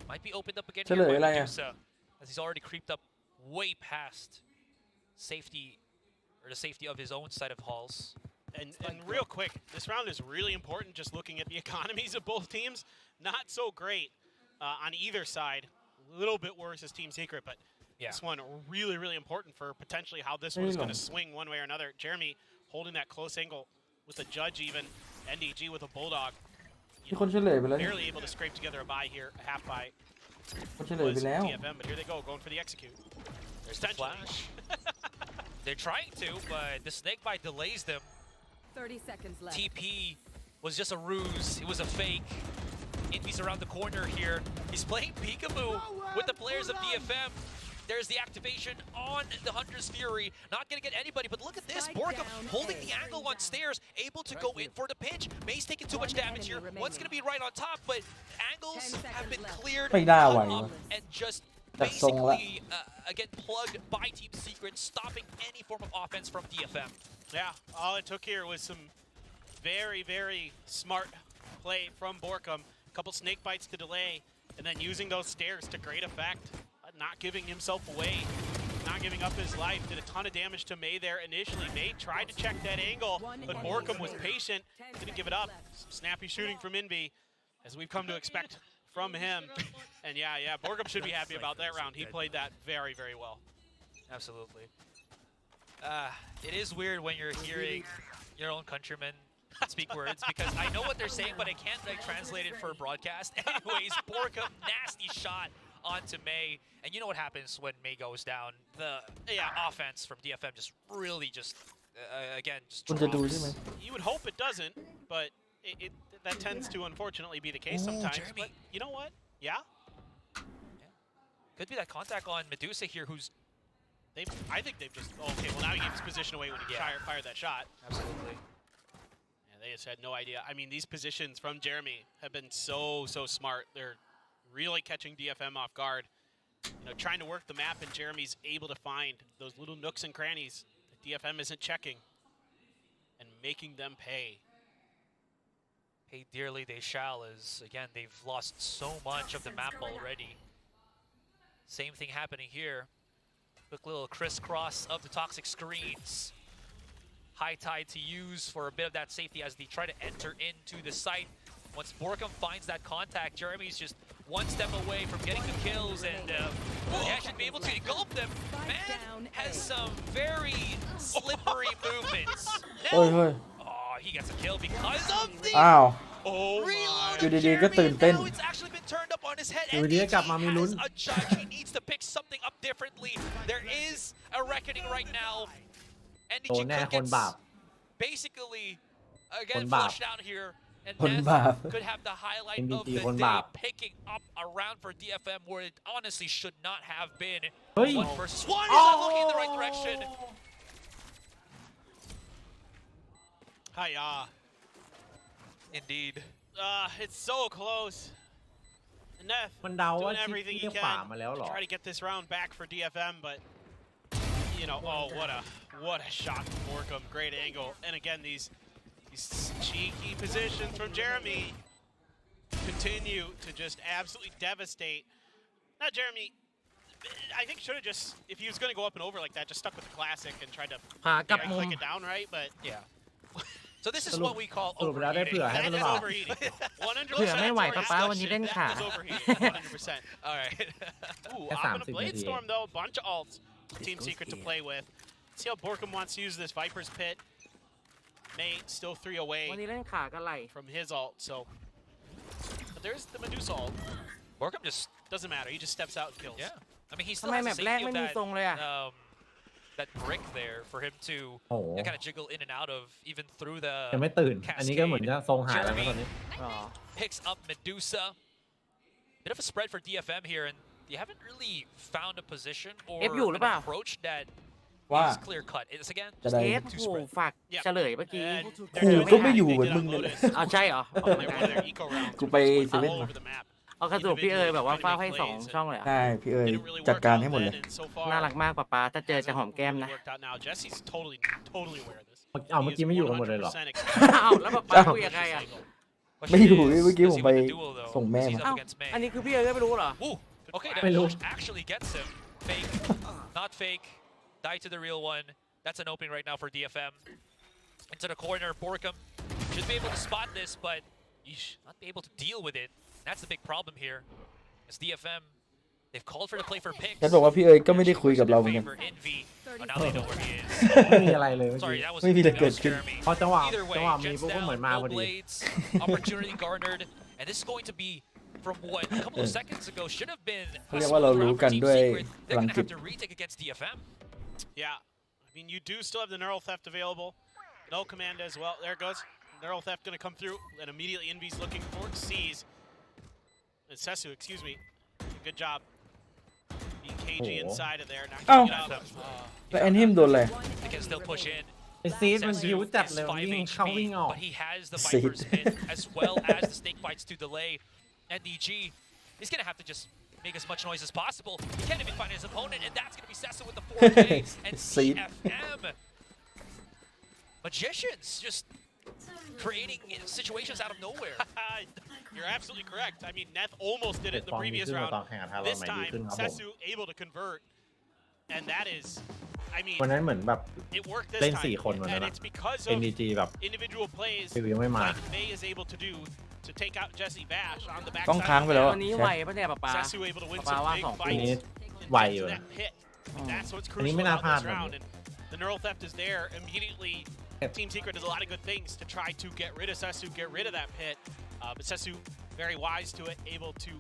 might be opened up again เฉล here ย by อะไรอ่ะ Medusa, as he's already creeped up way past safety, or the safety of his own side of Halls. And real quick, this round is really important just looking at the economies of both teams. Not so great on either side. A little bit worse as Team Secret, but Yeah. this one really, really important for potentially how this one is going to swing one way or another. Jeremy holding that close angle with a judge even. NDG with a bulldog. มีคนเฉลยไปแล้วนี่ Barely able to scrape together a buy here, a half buy. คนเฉลยไป Was แล้ว DFM, but here they go, going for the execute. There's the Potentially. flash. They're trying to, but the snake bite delays them. 30 seconds left. TP was just a ruse. It was a fake. Envy's around the corner here. He's playing peekaboo with the players of DFM. There's the activation on the Hunter's Fury. Not going to get anybody, but look at this. Spike Borkum down holding A. the angle on stairs, able to go in for the pinch. May's taking too much One damage here. enemy One's going to be right on top, but angles 10 have been seconds left. cleared ไม่น่าไหว up วะ and just จัดทรงละ basically, again, plugged by Team Secret, stopping any form of offense from DFM. Yeah, all it took here was some very, very smart play from Borkum. A couple snake bites to delay, and then using those stairs to great effect. Not giving himself away, not giving up his life. Did a ton of damage to May there initially. May tried to check that angle, but Borkum was patient, didn't give it up. Some snappy shooting from Envy, as we've come to expect from him. And yeah, Borkum should be happy about that round. He played that very, very well. Absolutely. It is weird when you're hearing your own countrymen speak words, because I know what they're saying, but I can't translate it for a broadcast. Anyways, Borkum, nasty shot onto May, and you know what happens when May goes down. The offense from DFM just really again just คุณจะดูใช่ไหม You would hope it doesn't, but that tends to unfortunately be the case sometimes. Jeremy. But you know what? Yeah, could be that contact on Medusa here, who's I think they've just okay. Well, now he gave his position away when he fired that shot. absolutely. Yeah, they just had no idea. I mean, these positions from Jeremy have been so smart. They're really catching DFM off guard. trying to work the map, and Jeremy's able to find those little nooks and crannies that DFM isn't checking, and making them pay. Pay dearly they shall, as again they've lost so much of the map already. Same thing happening here. Quick little crisscross of the toxic screens. High tide to use for a bit of that safety as they try to enter into the site. Once Borkum finds that contact, Jeremy's just one step away from getting the kills, and yeah, should be able to engulf them. Man has some very slippery movements. Ôi ôi. Oh, he gets a kill because of the อ้าว reload อยู่ of ดีๆก็ Jeremy, ตื่น and เต้น now it's actually been turned up on his head. อยู่ดีๆกลับมามีลุ้น has a judge. He needs to pick something up differently. There is a reckoning right now. NDG โดนแน่ could คน get บาป basically again คนบาป flushed out here, and คน Ness บาป could have the highlight of NDG the คน day, บาป picking up a round for DFM where it honestly should not have been. เฮ้ย One versus one. He's not looking in the right direction. Hiya. Indeed. It's so close. Neth มันเดาว่า doing ที่ everything ที่ he ขวา can มาแล้วเหรอ to try to get this round back for DFM, but oh, what a shot from Borkum. Great angle, and again these cheeky positions from Jeremy continue to just absolutely devastate. Not Jeremy. I think should have just, if he was going to go up and over like that, just stuck with the classic and tried to ขากลับมุม click it down right, but Yeah. So this is Solo- what we call สรุปแล้วได้เผื่อ overheating. ให้มันห that รือ is เปล่า overheating. 100% เผื่อไม่ไหว that's our ป๊าๆวันนี้ discussion. เล่นขา That was overheating, 100%. All right. Ooh, That's I'm gonna 30 Blade nahi hai. Storm though, bunch of ults. Team goes Secret to here. play with. See how Borkum wants to use this Viper's Pit. May still 3 away วันนี้เล่นขากันไหล from his ult, so. But there's the Medusa ult. Borkum just, Doesn't matter, he just steps out and kills. yeah. I mean, he ทำ still ไม has แม the ปแรก safety ไม่ of มี that, ทรงเลยอ่ะ that brick there for him to โอ้โห kind of jiggle in and out of, even through the ยังไม่ตื่น อันนี้ก็เหมือนจะทรงหายแล้วนะตอนนี้ อ๋อ picks up Medusa. Bit of a spread for DFM here, and you haven't really found a position or F อยู่หรือเปล่า an approach that ว่า is clear cut. It's again จะ just ได้ เอฟ two โอ้ spread. ฝากเฉลยเมื่อกี้ And กู they're ก็ doing ไม่อยู่ that. เหมือน They มึ did ง on นั่นแหละ Lotus เอาใช่เหรอ on their one of their eco rounds. กูไปเซเว่น all มา over the map. เอากระสุนพี่เอ๋ยแบบว่าเฝ้าให้ Individually 2 plays ช่องเลยอ่ะ ใช่พี่เอ๋ย Didn't really จัด work การ out ให้หมดเลย then, and so far น่ารักมากป๊าๆถ้าเจอจะหอมแก้มนะ worked out now. Jesse's totally aware of this. เอาเมื่อกี้ไม่อยู่กันหมดเลยเหรอ 100% expecting อ้าวแล้วป๊าๆคุยกับใครอ่ะ Question ไม่อยู่ is, เมื่อกี้ does ผม he ไป win the duel, though? ส่งแม่ He's มา up อ้าว against May. อันนี้คือพี่เอ๋ยไม่รู้เหรอ Ooh, okay, that ไม่รู้ push actually gets him. Fake, not fake. Die to the real one. That's an opening right now for DFM. Into the corner, Borkum should be able to spot this, but yeesh, not be able to deal with it. That's the big problem here. As DFM, they've called for the play for picks. ฉันบอกว่าพี่เอ๋ยก็ไม่ได้คุยกับเราเหมือนกัน Favor Envy. Oh, now they know where he is. ไม่มีอะไรเลยเมื่อ Sorry, กี้ that was ไม่มีอะไรเกิด that was ขึ้น Jeremy. พอจังหวะ Either จัง way, หวะมี Jets ปุ๊บก็เหมือน down, มา no พอดี blades, opportunity garnered, and this is going to be from what a couple of seconds ago should have been เขาเรียกว่าเรารู้กันด้วย Secret. พ They're ลัง gonna จิต have to retake against DFM. Yeah, I mean you do still have the neural theft available. No command as well. There it goes. Neural theft gonna come through, and immediately Envy's looking for sees. And Sesu, excuse me. Good job. Being cagey Oh. inside of there. Not Oh. getting it up. แล้วแอนฮิมโดนอะไร They can still push in. ไอซีดมัน Sesu ยิวจัด is เลยมัน 5 วิ่งเข้า HP, วิ่งออก but he has the Seed. Viper's Pit as well as the Snake Bites to delay. NDG, he's gonna have to just make as much noise as possible. He can't even find his opponent, and that's gonna be Sesu with the 4K and Seed. CFM. Magicians just creating situations out of nowhere. You're absolutely correct. I mean, Neth almost did it in the ฟอร์มดี previous ขึ้นมาตอน round. แข่งขันไทยเรา This ใหม่ดีขึ้น time, ครับผม Sesu able to convert, and that is, I mean, วันนั้นเหมือนแบบ it worked this เล่น time. 4 คนวันนั้ And นอะ it's because of NDG แบบ individual plays ฟิวยังไม่มา like May is able to do to take out Jesse Bash on the back ต้อง side ค้าง of ไป the แล้ว map. อะ วันนี้ไหวปะเนี่ยป๊า Sesu able to win Papa someว่า big สอง อัน fights นี้ and ไว get อยู่ to นะ that pit. And that's what's อันนี้ crucial ไม่น่า about พลาด this แบบ round. นี้ And the neural theft is there. Immediately, Team Secret does a lot of good things to try to get rid of Sesu, get rid of that pit. But Sesu, very wise to it, able to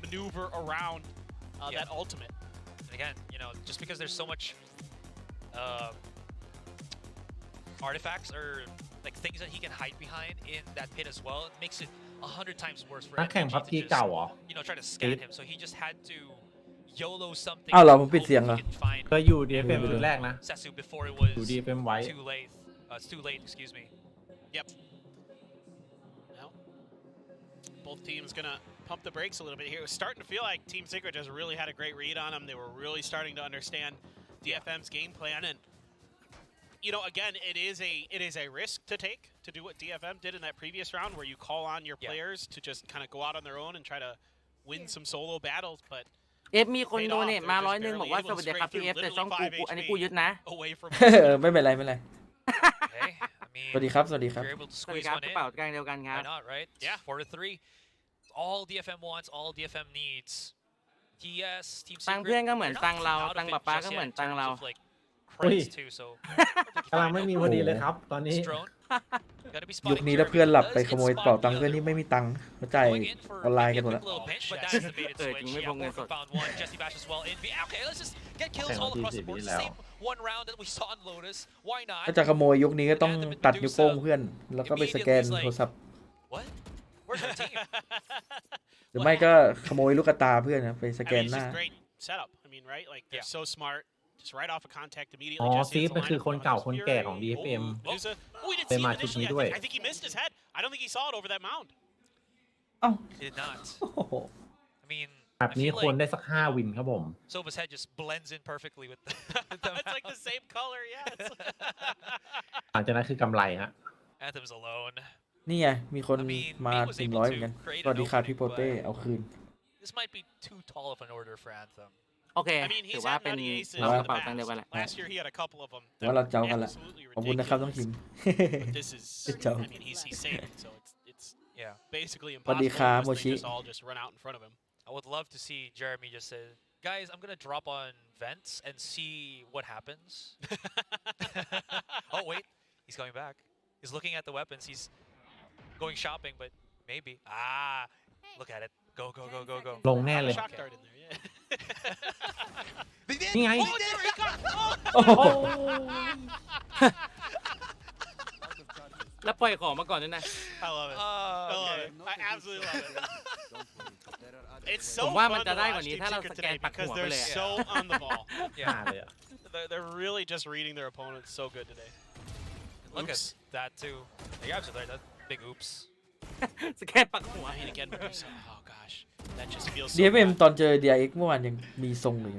maneuver around that ultimate. And again, you know, just because there's so much artifacts or like things that he can hide behind in that pit as well, it makes it 100 times worse for นักแข่ง NDG พับ to จี just, เก่าเหรอ you know, try to scan him. So he just had to YOLO something. อ้าวเหรอผม hope ปิดเสียงเหรอ he can find เคยอยู่ DFM ชุดแรกนะ Sesu before it was อยู่ DFM ไว้ too late. It's too late, excuse me. Yep. Well, both teams gonna pump the brakes a little bit here. It was starting to feel like Team Secret just really had a great read on them. They were really starting to understand DFM's game plan, and you know, again, it is a risk to take to do what DFM did in that previous round, where you call on your players to just kind of go out on their own and try to win some solo battles, but เอฟมีคนโดเนทมา100บอกว่าสวัสดีครับพี่เอฟแต่ช่องกูอันนี้กูยึดนะ away from ไม่เป็นไรไม่เป็นไร Hey, I mean, สวัสดีครับสวัสดีครับ if you're able to สวัสดี squeeze ครับ one กระ in, เป๋ากลางเดียวกันครับ why not, right? Yeah. 4 to 3. All DFM wants, all DFM needs. TS, Team ตัง Secret, เพื่อนก็เหมือน they're ตัง not เรา out of ตัง it ป๊าป๊า just ก็ yet เหมือน in ตัง terms เรา of, like, credits too, so กำลังไม่มีพอดีเลยครับ ตอนนี้ this drone, gotta be ยุค spotting นี้ถ้า Jeremy เพื่อนหลับ does ไปขโมย get เป่า spotted ตังค์ the เพื่อน other นี่ way. ไม่มีตังค์มาจ่าย Going in for ออนไลน์ maybe กัน a หมด quick แล้ว little pinch, but that's the baited switch. Jimmy Yeah, Bong Morgan Sot. found one, Jesse Bash as well. Okay, let's just get kills all across the board. It's the same one round that we saw in Lotus. Why not? ถ้าจะขโมยยุคนี้ก็ต้องตัดนิ้วโป้งเพื่อน แล้วก็ไปสแกนโทรศัพท์ What? Where's our team? หรือไม่ก็ขโมยลูกตาเพื่อนนะไปส I แก mean, น it's หน้า just great setup. I mean, right? Like they're so smart. Just right off of contact อ๋ immediately. อ Jesse ซีฟ hits the มันคือ line คน up เก่า on คน his แก่ fury. ของ DFM Oh, Medusa. Oh, he didn't ไป see มา him จุด initially. นี้ด้วย I think he missed his head. I don't think he saw it over that mound. เอ้า He did not. โอ้โห I mean, แบบ I นี้ feel ควร like ได้สัก5 วินครับผม Soba's head just blends in perfectly with the It's like the same color, yes. หลังจากนั้นคือกำไรฮะ Anthem's alone. นี่ไงมีคน I mean, มา May was 100 able เหมือนกัน to create สวัส an ดีครับ opening, พี่โปเต้ but เอาคืน this might be too tall of an order for Anthem. โอเค I mean, ถือ he's ว่า had เป็น nutty aces เรา in ก the ระเป๋าตังค์เดียวกันแหละ past. Last year he had a couple of them. ว่าเราเจ้ากันละ Absolutely ขอบคุณนะครับต้อง ridiculous. พิมพ์ But this is, Ciao. I mean, he's saved, so it's Yeah. basically สวัสดี impossible ครับ unless โม they ชิ just all just run out in front of him. I would love to see Jeremy just say, guys, I'm gonna drop on vents and see what happens. Oh wait, he's coming back. He's looking at the weapons. He's going shopping, but maybe. Ah, look at it. Go, go, go, go, go. ลงแน่เลย Shock dart in there, yeah. นี่ไง Oh, there he got. โอ้โห แล้วปล่อยของมาก่อนด้วยนะ I love it. I love it. I absolutely love it. It's ผ so มว่า fun มัน to จะได้ก watch ว่านี้ Team ถ้าเรา Secret สแกน today ปัก because หัวไป they're เลยอะ so on the ball. หาเลยอะ They're really just reading their opponents so good today. Look Oops. at that too. You're absolutely right. That's big oops. สแกนปักหัว I mean, again, Medusa. Oh gosh, that just feels so DFM bad. ตอนเจอ DRX เมื่อวานยังมีทรงเลย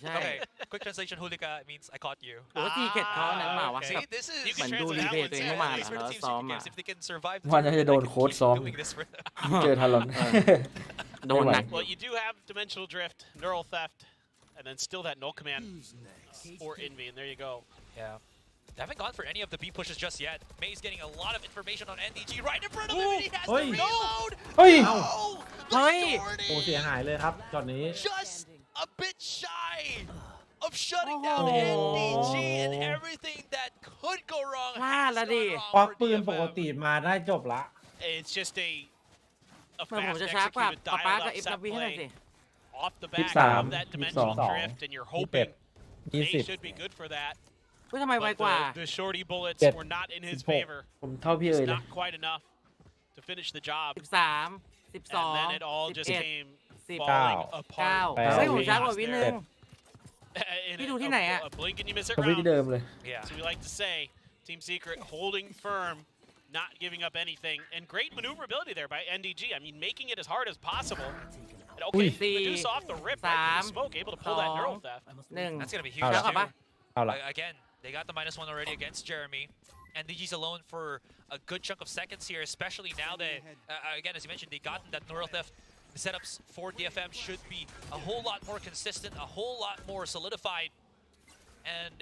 ใช่ Okay, quick translation. Hulika means I caught you. หรือว่าซีเกตเขาอันนั้นมาวะ See, แบบ this is You เหมือน can ดู translate รี that เพย์ one ตัวเอง too. เมื่อวาน At least อะ for แล้ว the Team ซ้อม Secret อ่ะ games, if they can survive. วันนั้นจะโดนโค้ชซ้อม doing this for เจอทารอน โดนหนัก Well, you do have dimensional drift, neural theft, and then still that null command for Envy, and there you go. Yeah. They haven't gone for any of the B pushes just yet. May's getting a lot of information on NDG right in front of him, and he has Oi. the reload. เฮ้ย Oh, เฮ้ย โอ้เสียหายเลยครับช็อตนี้ just a bit shy of shutting down Oh. NDG and everything that could go wrong. พลาด has ละดิ gone wrong ควัก for ปืน DFM. ปกติมาได้จบละ It's just a เมื่อผม fast จะช้ากว่า executed ป๊าป๊ากับ dialed เอ up ฟนับ set วิให้หน่อยสิ play off the back 23 of that dimensional 22 drift, and you're hoping they 20 should be good for that. เฮ้ยทำไมไว But กว่า the shorty bullets 7 were not in his 16 favor. ผมเท่าพี่เอ๋ย It's เลย not quite enough to finish the job. 13 And 12 then it all just 11 came 10 falling 9 apart. แปด เฮ้ยผมช้ากว่าวินหนึ่ง In พี่ดูที่ไหนอะ a blink and you miss it ทวิตที่ round. เดิมเลย Yeah. So we like to say, Team Secret holding firm, not giving up anything, and great maneuverability there by NDG. I mean, making it as hard as possible. And okay, Medusa off the rip, right from the smoke, able to pull that neural theft. 1 That's gonna be เอา huge ละ ช้ากว่า too. ปะ เอาละ Again, they got the -1 already against Jeremy. And DG's alone for a good chunk of seconds here, especially now that, again, as you mentioned, they got that neural theft. The setups for DFM should be a whole lot more consistent, a whole lot more solidified. And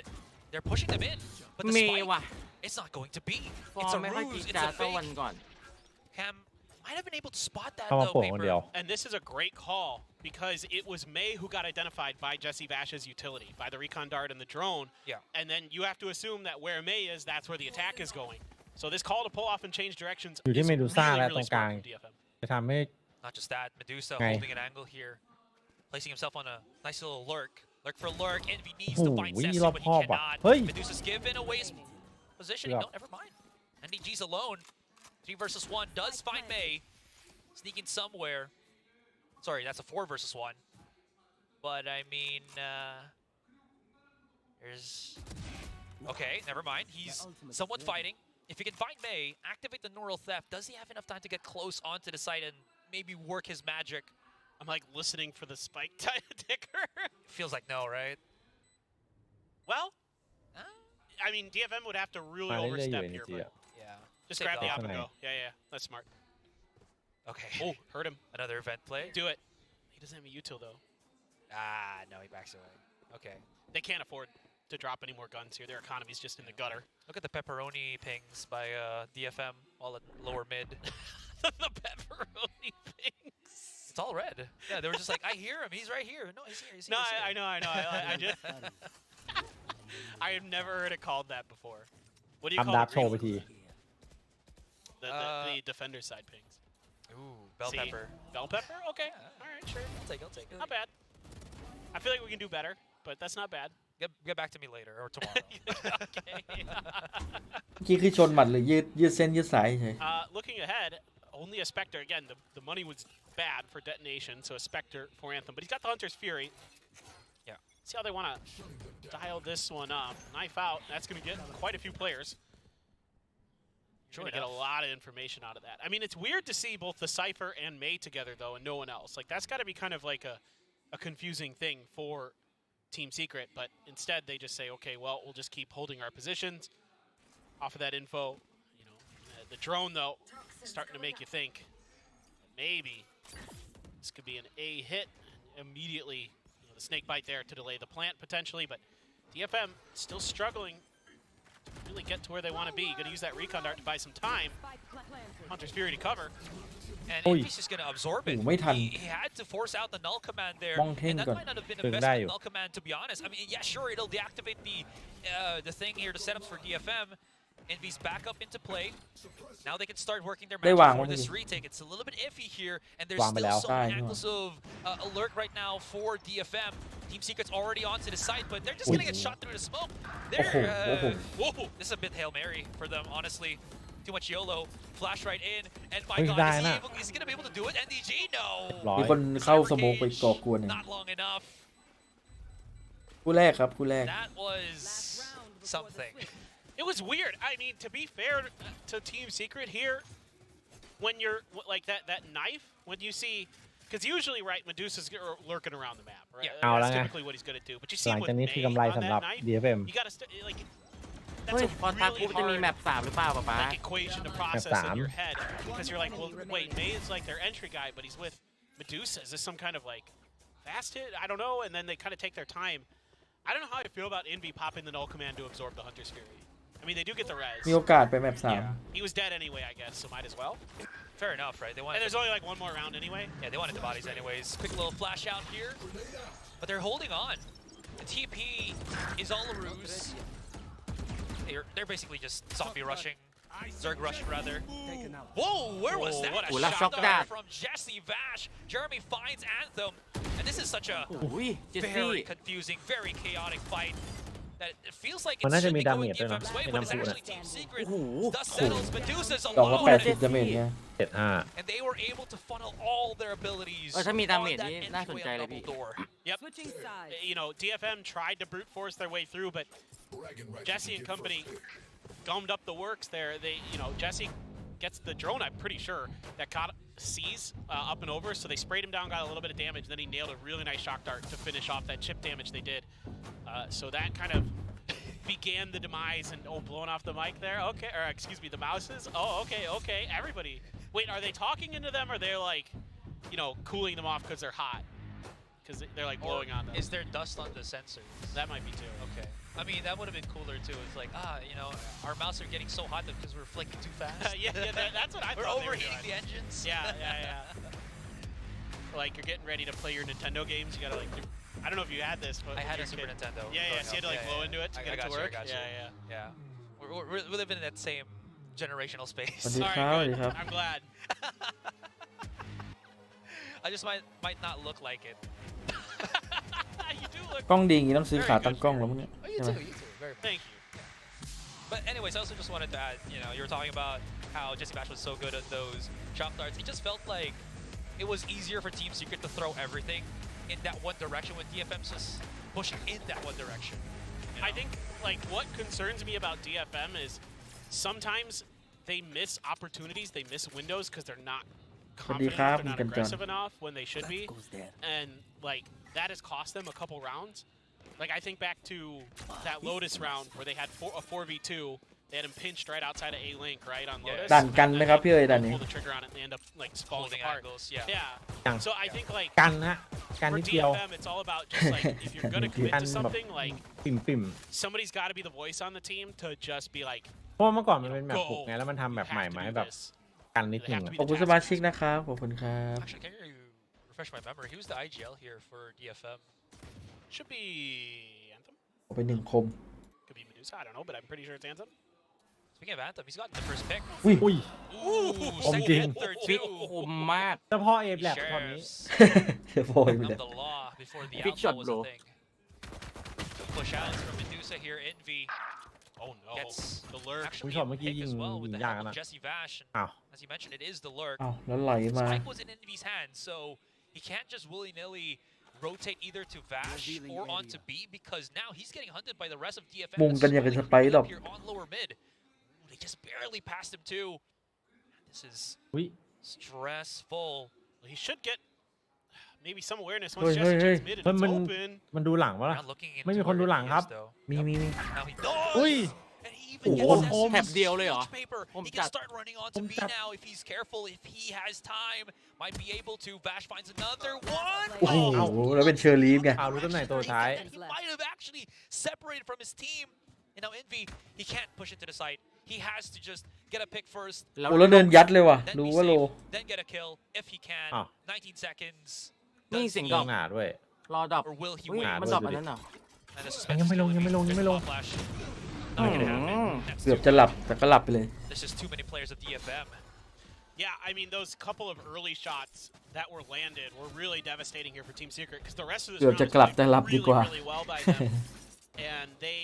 they're pushing them in. But the เม spike, ว่ะ it's not going to be. ฟอ It's ร์ a มไม่ค่อยจี ruse, จ้า it's a ตัววัน fake. ก่อน Cam might have been able to spot that เข้ามา though, โป่งคนเดียว Paper. And this is a great call because it was May who got identified by Jesse Vash's utility, by the recon dart and the drone. Yeah. And then you have to assume that where May is, that's where the attack is going. So this call to pull off and change directions อยู่ที่ is เมดูซ่า really, และตร really งกลาง smart from DFM. จะทำให้ Not just that, Medusa Okay. holding an angle here, placing himself on a nice little lurk. Lurk for lurk. Envy needs Oh, to find we Ceci, love but he Hobba. cannot. Hey. Medusa's given away his positioning. Yeah. No, never mind. NDG's alone. 3 versus 1 does find May. Sneaking somewhere. Sorry, that's a 4 versus 1. But I mean, there's... Okay, never mind. He's somewhat fighting. if he can find May, activate the neural theft, does he have enough time to get close onto the site and maybe work his magic? I'm like listening for the spike ticker. Feels like no, right? Well, Uh, I mean, DFM would have to really มาเรื่อยๆอยู่ overstep ใน here, จี but อ่ะ yeah. just Take grab the off. op and Nice. go. Yeah, that's smart. Okay. Oh, hurt him. Another event play. Do it. He doesn't have a util though. Ah, no, he backs away. Okay. They can't afford to drop any more guns here. Their economy's just in the gutter. Look at the pepperoni pings by DFM, all at lower mid. The pepperoni things. It's all red. Yeah, they were just like, I hear him. He's right here. No, he's here. He's here. No, he's here. I know. I just. I have never heard it called that before. What do you ทำ call ดัก it? โชว์ไปที The defender side pings. Ooh, bell See? pepper. Bell pepper? Okay. Yeah. All right, sure. I'll take it. Not bad. I feel like we can do better, but that's not bad. Get back to me later or tomorrow. Okay. เมื่อกี้คือชนหมัดหรือยืดเส้นยืดสายเฉย Looking ahead, only a Spectre. Again, the money was bad for detonation, so a Spectre for Anthem. But he's got the Hunter's Fury. Yeah. See how they want to dial this one up. Knife out. That's going to get quite a few players. You're going to get a lot of information out of that. I mean, it's weird to see both the Cypher and May together, though, and no one else. Like, that's got to be kind of like a confusing thing for Team Secret. But instead, they just say, okay, well, we'll just keep holding our positions. Off of that info, you know, the drone, though, starting to make you think maybe this could be an A hit. Immediately, you know, the snake bite there to delay the plant, potentially. But DFM still struggling to really get to where they want to be. Going to use that recon dart to buy some time. Hunter's Fury to cover. And Oi. Envy's just going to absorb it. โอ้ไม่ทัน He had to force out the null command there. มองเท่ง And that ก่อน might not have been ถึ the ง best ได้อยู่ null command, to be honest. I mean, yeah, sure, it'll deactivate the thing here, the setups for DFM. Envy's back up into play. Now they can start working their ได้ magic วาง for ไว้ this เมื่อกี้ retake. It's a little bit iffy here, and there's วางไป still แล้ว some ใช่นี่หว่า angles of alert right now for DFM. Team Secret's already onto the site, but they're just อุ๊ย going to get shot through the smoke. โอ้โห They're, โอ้โห Whoa! this is a bit Hail Mary for them, honestly. Too much YOLO. Flash right in. And my เฮ้ย God, ได้ is he,นะ able, is he going to be able to do it? NDG? No. ร้อย มีคนเข้าสโมกไป Cyber ก่อกวน Cage, เอง not long enough. คู่แรกครับคู่แรก That was something. It was weird. I mean, to be fair to Team Secret here, when you're like that knife, when you see, because usually, right, Medusa's lurking around the map, right? Yeah.เอาละ That's ไง typically what he's going to do. But you see หลั him ง with จากนี้คือกำไร May on สำหรับ that knife. DFM You got to like. เฮ้ย That's พอ a ตากู really จะมี hard แมป3หรือเปล่าป๊าป๊า like equation to process in Sam. your head because you're like, well, wait, May is like their entry guy, but he's with Medusa. Is this some kind of like fast hit? I don't know. And then they kind of take their time. I don't know how I feel about Envy popping the null command to absorb the Hunter's Fury. I mean, they do get the res. มีโอกาสไปแมปสาม Yeah. He was dead anyway, I guess, so might as well. Fair enough, right? They And wanted there's only like one more round anyway. yeah, they wanted the bodies anyways. Quick little flash out here. But they're holding on. The TP is all a ruse. They're basically just zombie rushing. Zerg rushing, rather. Whoa, where was Whoa, that? what a A shock shot there dart. from Jesse Vash. Jeremy finds Anthem. And this is such a โอ้ยเจสซี่ very confusing, very chaotic fight. That it feels like มัน it น่าจะ should มี be ดา going เมจด้วยนะ DFM's way, ใน but it's น้ำพุ actually น่ะ Team Secret. โอ้โห Thus settles Medusa's ดอกละ alone. 80 ดาเมจไง 75 And they were able to funnel all their abilities ถ้ามีดาเมจ on that นี่น่าสนใจ entryway เล on ยพี่ double door. Yep. Switching sides. You know, DFM tried to brute force their way through, but Jesse and company gummed up the works there. They, you know, Jesse gets the drone, I'm pretty sure, that caught C's up and over, so they sprayed him down, got a little bit of damage, then he nailed a really nice shock dart to finish off that chip damage they did. So that kind of began the demise and, oh, blowing off the mic there? Okay, or excuse me, the mouses? Oh, okay, everybody. Wait, are they talking into them, or they're like, you know, cooling them off because they're hot? Because they're like blowing on them. Is there dust on the sensors? That might be too. Okay. I mean, that would have been cooler too. It's like, you know, our mouse are getting so hot because we're flicking too fast. Yeah, that's what I We're thought they were overheating doing. the engines. Yeah. Like you're getting ready to play your Nintendo games, you gotta like. I don't know if you had this, but I with had your a Super kid- Nintendo. Yeah, growing so you had to up. like blow into it to I get it got to you, I work. got you. Yeah. We're living in that same generational space. สวัสดี All ครับสวัส right, ดีครับ good. I'm glad. I just might not look like it. You do look. กล้องดีอย่างงี้ต้องซื้อ Very ขา good ตั้งกล้องแล้วมั้งเนี่ย Oh, you ใช่ไหม too, you too. Very. Thank you. But anyways, I also just wanted to add, you know, you were talking about how Jesse Bash was so good at those shock darts. It just felt like it was easier for Team Secret to throw everything in that one direction with DFM's just pushing in that one direction. You I know? think like what concerns me about DFM is sometimes they miss opportunities, they miss windows because they're not สวัสดี confident, ครับ they're คุณ not กันจัน aggressive enough when they should be, and like that has cost them a couple rounds. Like I think back to that Lotus round where they had a 4v2. They had him pinched right outside of A Link, right on Lotus. ดันกันไหมครับพี่เอ๋ยดันนี้ Pull the trigger on it and they end up like falling Holding apart. angles, yeah. Yeah. So I think like กันฮะกัน for นิดเดียว DFM, it's all about just like if you're gonna commit to something, like ปิ่ม somebody's got to be the voice on the team to just be like, เพราะเมื่อก่อนมันเป็นแบบปลุกไงแล้วมันทำแบบ you ใหม่ have to มา do ให้แบบ this. กันนิดหนึง They have to be ขอบคุณสมาชิกนะครับขอบคุณครับ Actually, can you refresh my memory? Who's the IGL here for DFM? Should be Anthem. เอาไปหนึ่งคม Could be Medusa. I don't know, but I'm pretty sure it's Anthem. Speaking of Anthem, he's gotten the first pick. อุ้ย อุ้ย Ooh, Om second Jing. and third ฟิก too. คมมาก เฉพาะเอฟแลบตอนนี้ Sheriffs เสียโฟยไปเลย of the law before the Big outlaw shot, was bro. a thing. Push outs from Medusa here. Envy Oh no. gets The lurk. actually Shot a มื่อกี้ pick ยิ as ง well with the ยาก help นะ of Jesse Vash. And อ้าว as you mentioned, it is the lurk. อ้าวแล้วไหลมา Spike was in Envy's hands, so he can't just willy-nilly rotate either to Vash or onto B because now he's getting hunted by the rest of DFM. มุงกันอย่างกับ Swirling สไปร์ดรอป here on lower mid. Ooh, they just barely passed him too. This is อุ้ย stressful. He should get maybe some awareness Hey, once Jesse hey, checks hey. mid and But it's man- open. มันดูหลังวะล่ะ Not looking into ไม่มีคนดู where หลัง he ครับ is, though. มี Now he does. อุ้ย And he even โอ้โห getsคม that แถบเดียวเลยเหรอ paper. ผม He จั can ด start running on to ผม B จัด now if he's careful. If he has time, might be able to. Vash finds another one. โอ้โหแล้วเป็นเชอร์ลีฟไง เอารู้ตำแหน่งตัวท้าย He might have actually separated from his team. And now Envy, he can't push it to the site. He has to just get a pick first, โอ้แล้วเดินยัดเลยว่ะ then ดู be ว่าโล safe, then get a kill if he can. อ้าว 19 seconds. นี่ Does เสียง he- ดรอป หนาด้วย รอดรอป Or will he อุ้ย win? มันดรอปอันนั้นเหรอ And the suspense ยังไม่ลง is ยังไม่ลง still ยังไม่ลง with Flash. Not gonna happen. Next เกือบ two. จะหลับแต่ก็หลับไปเลย There's just too many players of DFM. Yeah, I mean those couple of early shots that were landed were really devastating here for Team Secret because the rest of this เกือบ round จะ was กลับ played แต่หลับดี really, กว่า really well by them, and they,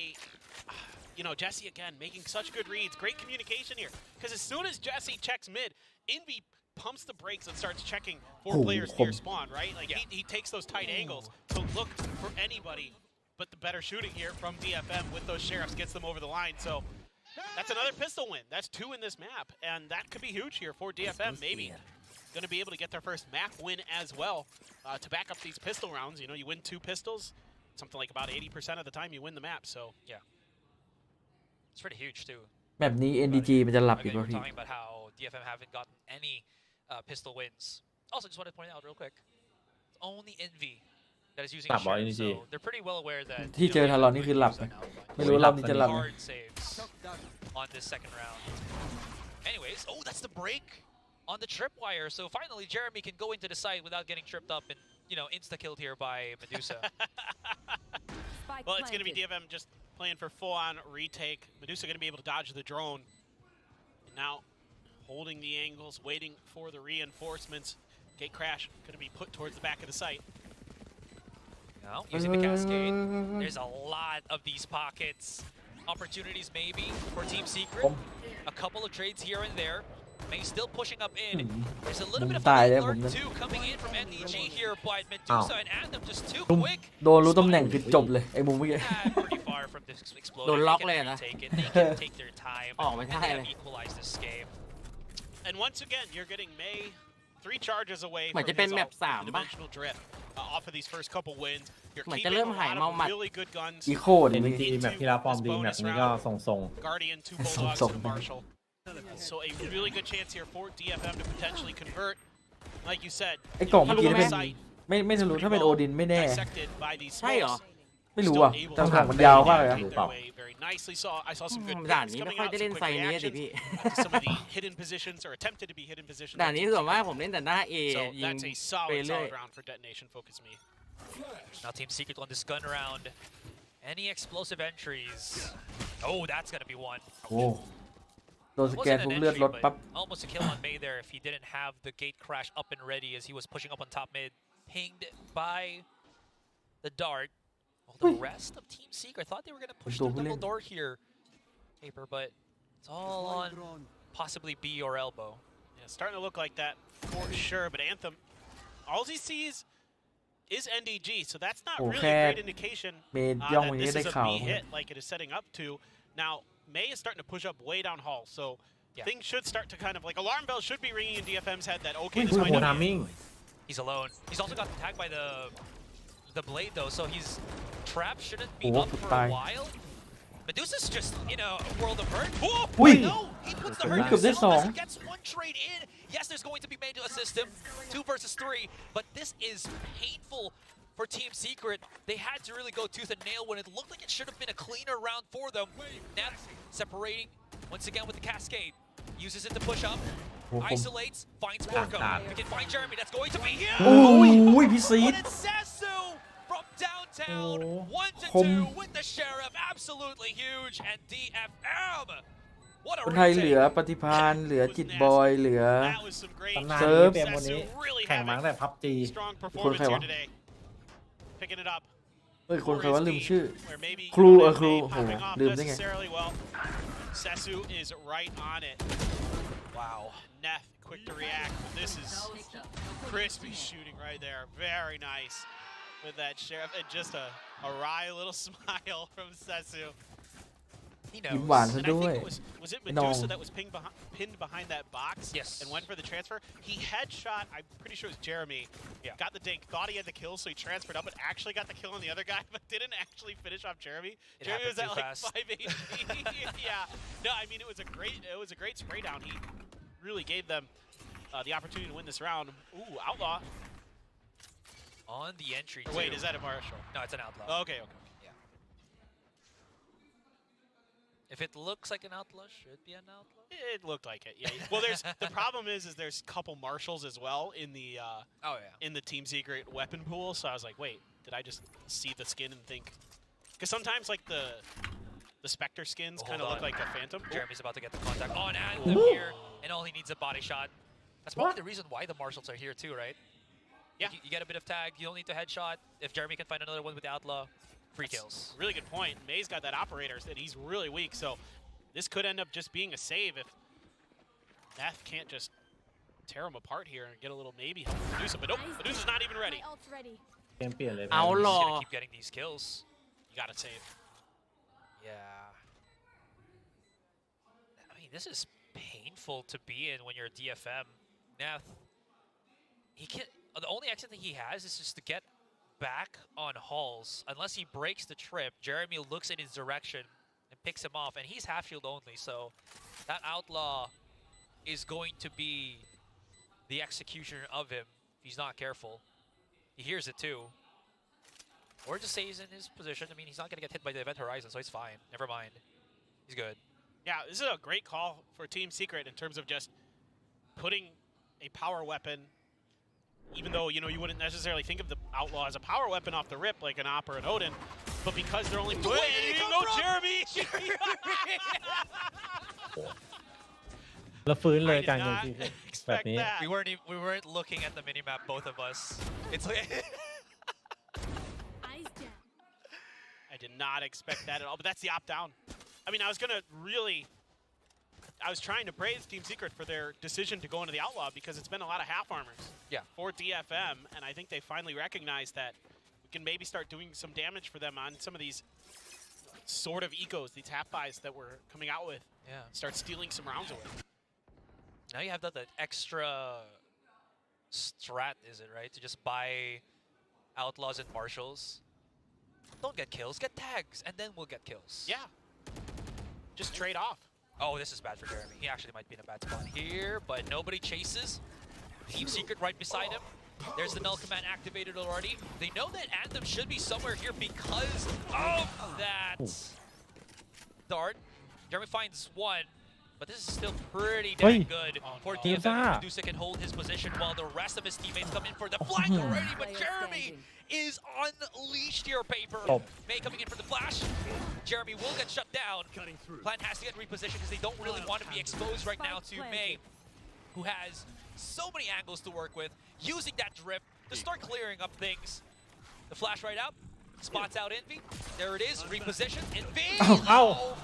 you know, Jesse again making such good reads, great communication here. Because as soon as Jesse checks mid, Envy pumps the brakes and starts checking four Oh, players near spawn, right? Like Yeah. he takes those tight angles to look for anybody, but the better shooting here from DFM with those sheriffs gets them over the line. So that's another pistol win. That's 2 in this map, and that could be huge here for DFM. Maybe going to be able to get their first map win as well to back up these pistol rounds. You know, you win 2 pistols, something like about 80% of the time you win the map. So It's pretty huge too. แบบนี้ NDG มันจะหลับอีก Again, ว่า we're พี่ talking about how DFM haven't gotten any pistol wins. Also, just wanted to point out real quick, it's only Envy that is using หลับเหรอ Sheriff, NDG so they're pretty well aware that ที่เจอทารอนนี่คือหลับ ไม่รู้รอบนี้จะหลับไหม hard saves on this second round. Anyways, oh, that's the break on the tripwire. So finally, Jeremy can go into the site without getting tripped up and, you know, insta-killed here by Medusa. Spike well, it's going to be planted. DFM just playing for full-on retake. Medusa going to be able to dodge the drone. And now holding the angles, waiting for the reinforcements. Gate crash going to be put towards the back of the site. Now, using the cascade, there's a lot of these pockets. Opportunities maybe for Team Secret. A couple of trades here and there. May still pushing up in. There's a little bit of a late lurk too coming in from NDG here, but Medusa and Anthem just too quick. โดนรู้ตำแหน่งคือจบเลยไอ้มุมเมื่อกี้ Pretty far from this exploding. โดนล็อก They เลย can นะ retake it. They can take their time. ออกไม่ And ได้ they เล have ย equalized this game. And once again, you're getting May 3 charges away เหมือน from จะเป็น his แม ult, ป3 the ป่ะ dimensional drift off of these first couple wins. You're เหมือน keeping จะเริ่ a มหาย lot เมาหมัด of really good guns. อีโคดิ NDG แบบที่เราฟอร์มดีแบบนี้ก็ทรง Guardian, 2 Bulldogs, Song. and a Marshall. So a really good chance here for DFM to potentially convert. Like you said, ไอ้กล่องเมื่อกี้ ทะลุ เป็น ไหม site ไม่รู้ถ้าเป็นโอดินไม่แน่ dissected by these ใช่เหรอ smokes. ไม่รู้ Still อ่ะ able แต่ to กล่องมันยาวมากเลยนะ make their way very nicely. I saw some good ด่าน picks นี้ไม่ coming ค่อย out, ได้ some เล่น quick ไซนี้ดิ reactions พี่ to some of the hidden positions or attempted to be hidden positions. ด่านนี้ส่วนมากผมเล่นแต่หน้า A So ยิง that's a ไป solid, เรื่อย solid round for Detonation Focus Me. Now Team Secret on this gun round. Any explosive entries? Oh, that's gonna be one. โอ้โดนสแกน Wasn't ปุ๊บ an เลือด entry, ลดปั๊บ but almost a kill on May there if he didn't have the gate crash up and ready as he was pushing up on top mid. Pinged by the dart. Well, the rest of Team Secret thought they were going to push the double door here, Paper, but it's all on possibly B or elbow. Yeah, starting to look like that for sure. But Anthem, all he sees is NDG, so that's not really a great indication เมนย่อง that วันนี้ this ได้ is a ข่าว B hit like it is setting up to. Now, May is starting to push up way down hall, so Yeah. things should start to kind of like alarm bells should be ringing in DFM's head that okay, อุ้ย this โห might ทา not ม be มิ่ง He's alone. He's also got tagged by the blade though, so he's trap shouldn't be Oh, up for bye. a while. Medusa's just in a world of hurt. Oh, Ui. no! He puts the Ui, hurt cướp đến himself as sóng. he gets one trade in. Yes, there's going to be made to assist him. 2 versus 3, but this is painful for Team Secret. They had to really go tooth and nail when it looked like it should have been a cleaner round for them. Neth separating once again with the cascade. Uses it to push up. Isolates, finds Morco. We can find Jeremy. That's going to be here. โอ้ยพี่ซีด But it's Sasu from downtown. 1 to คม 2 with the sheriff. Absolutely huge. And DFM. What a คนไทยเหลือ retake. ปฏิพานเหลือจิตบอยเหลือ That was some great ตำนาน เซิร์ฟ นี้เต็มวันนี้ really แข่งมาตั้งแต่พับจี strong performanceใคร here วะ today. Picking it up. เฮ้ยคนใครว่าลืมชื่อ Where maybe ครู you เอ know, อครู May โอ้โห popping off ลืมได้ไง necessarily well. Sesu is right on it. Wow. Neth quick to react. This is crispy shooting right there. Very nice with that sheriff and just a wry little smile from Sesu. He ยิ้ม knows. หวานซะ And I ด้วย think was it ไอ้น้อง Medusa that was pinned behind that box Yes. and went for the transfer? He headshot, I'm pretty sure it was Jeremy, Yeah. got the dink, thought he had the kill, so he transferred up, but actually got the kill on the other guy, but didn't actually finish off Jeremy. It Jeremy was happened at too like fast. 5 HP. Yeah. No, I mean, it was a great spray down. He really gave them the opportunity to win this round. Ooh, Outlaw. On the entry, Or wait, too. is that a Marshall? No, it's an outlaw. Okay. If it looks like an outlaw, should be an outlaw. It looked like it, yeah. Well, the problem is there's a couple Marshalls as well in the Oh, yeah. in the Team Secret weapon pool, so I was like, wait, did I just see the skin and think? Because sometimes like the Spectre skins Oh, kind of hold look on. like a Phantom. Jeremy's about to get the contact on Anthem here, and all he needs is a body shot. That's probably the reason why the Marshals are here too, right? Yeah. You get a bit of tag, you don't need to headshot. If Jeremy can find another one with the outlaw, free kills. Really good point. May's got that operator, and he's really weak, so this could end up just being a save if Neth can't just tear him apart here and get a little maybe help from Medusa. But nope, Medusa's not even ready. My ult's ready. เกมเปลี่ยนเลย เอา He's หรอ gonna keep getting these kills. You gotta save. Yeah. I mean, this is painful to be in when you're a DFM. Neth, he can. The only exit that he has is just to get back on halls. Unless he breaks the trip, Jeremy looks in his direction and picks him off, and he's half shield only, so that outlaw is going to be the executioner of him if he's not careful. He hears it too. Or just stays in his position. I mean, he's not going to get hit by the event horizon, so he's fine. Never mind. He's good. Yeah, this is a great call for Team Secret in terms of just putting a power weapon, even though, you know, you wouldn't necessarily think of the Outlaw as a power weapon off the rip like an Op or an Odin, but because they're only... Where did he come from? Jeremy! แล้วฟื้นเลย I กลาง did เกม not ทีแบบ expect นี้ that. We weren't looking at the minimap, both of us. It's like Eyes down. I did not expect that at all, but that's the opt-down. I mean, I was trying to praise Team Secret for their decision to go into the Outlaw because it's been a lot of half armors for DFM, and I think they finally recognized that we can maybe start doing some damage for them on some of these sort of ecos, these half buys that we're coming out with. Yeah. Start stealing some rounds away. Now you have that extra strat, is it right? To just buy outlaws and marshals. Don't get kills, get tags, and then we'll get kills. Yeah. Just trade off. Oh, this is bad for Jeremy. He actually might be in a bad spot here, but nobody chases. Team Secret right beside him. There's the null command activated already. They know that Anthem should be somewhere here because of that dart. Jeremy finds one, but this is still pretty dang good for DFM. Medusa can hold his position while the rest of his teammates come in for the flank already, but Jeremy is unleashed here, Paper. May coming in for the flash. Jeremy will get shut down. Plan has to get repositioned because they don't really want to be exposed right now to May, who has so many angles to work with, using that drift to start clearing up things. The flash right up, spots out Envy. There it is, reposition. Envy! Oh.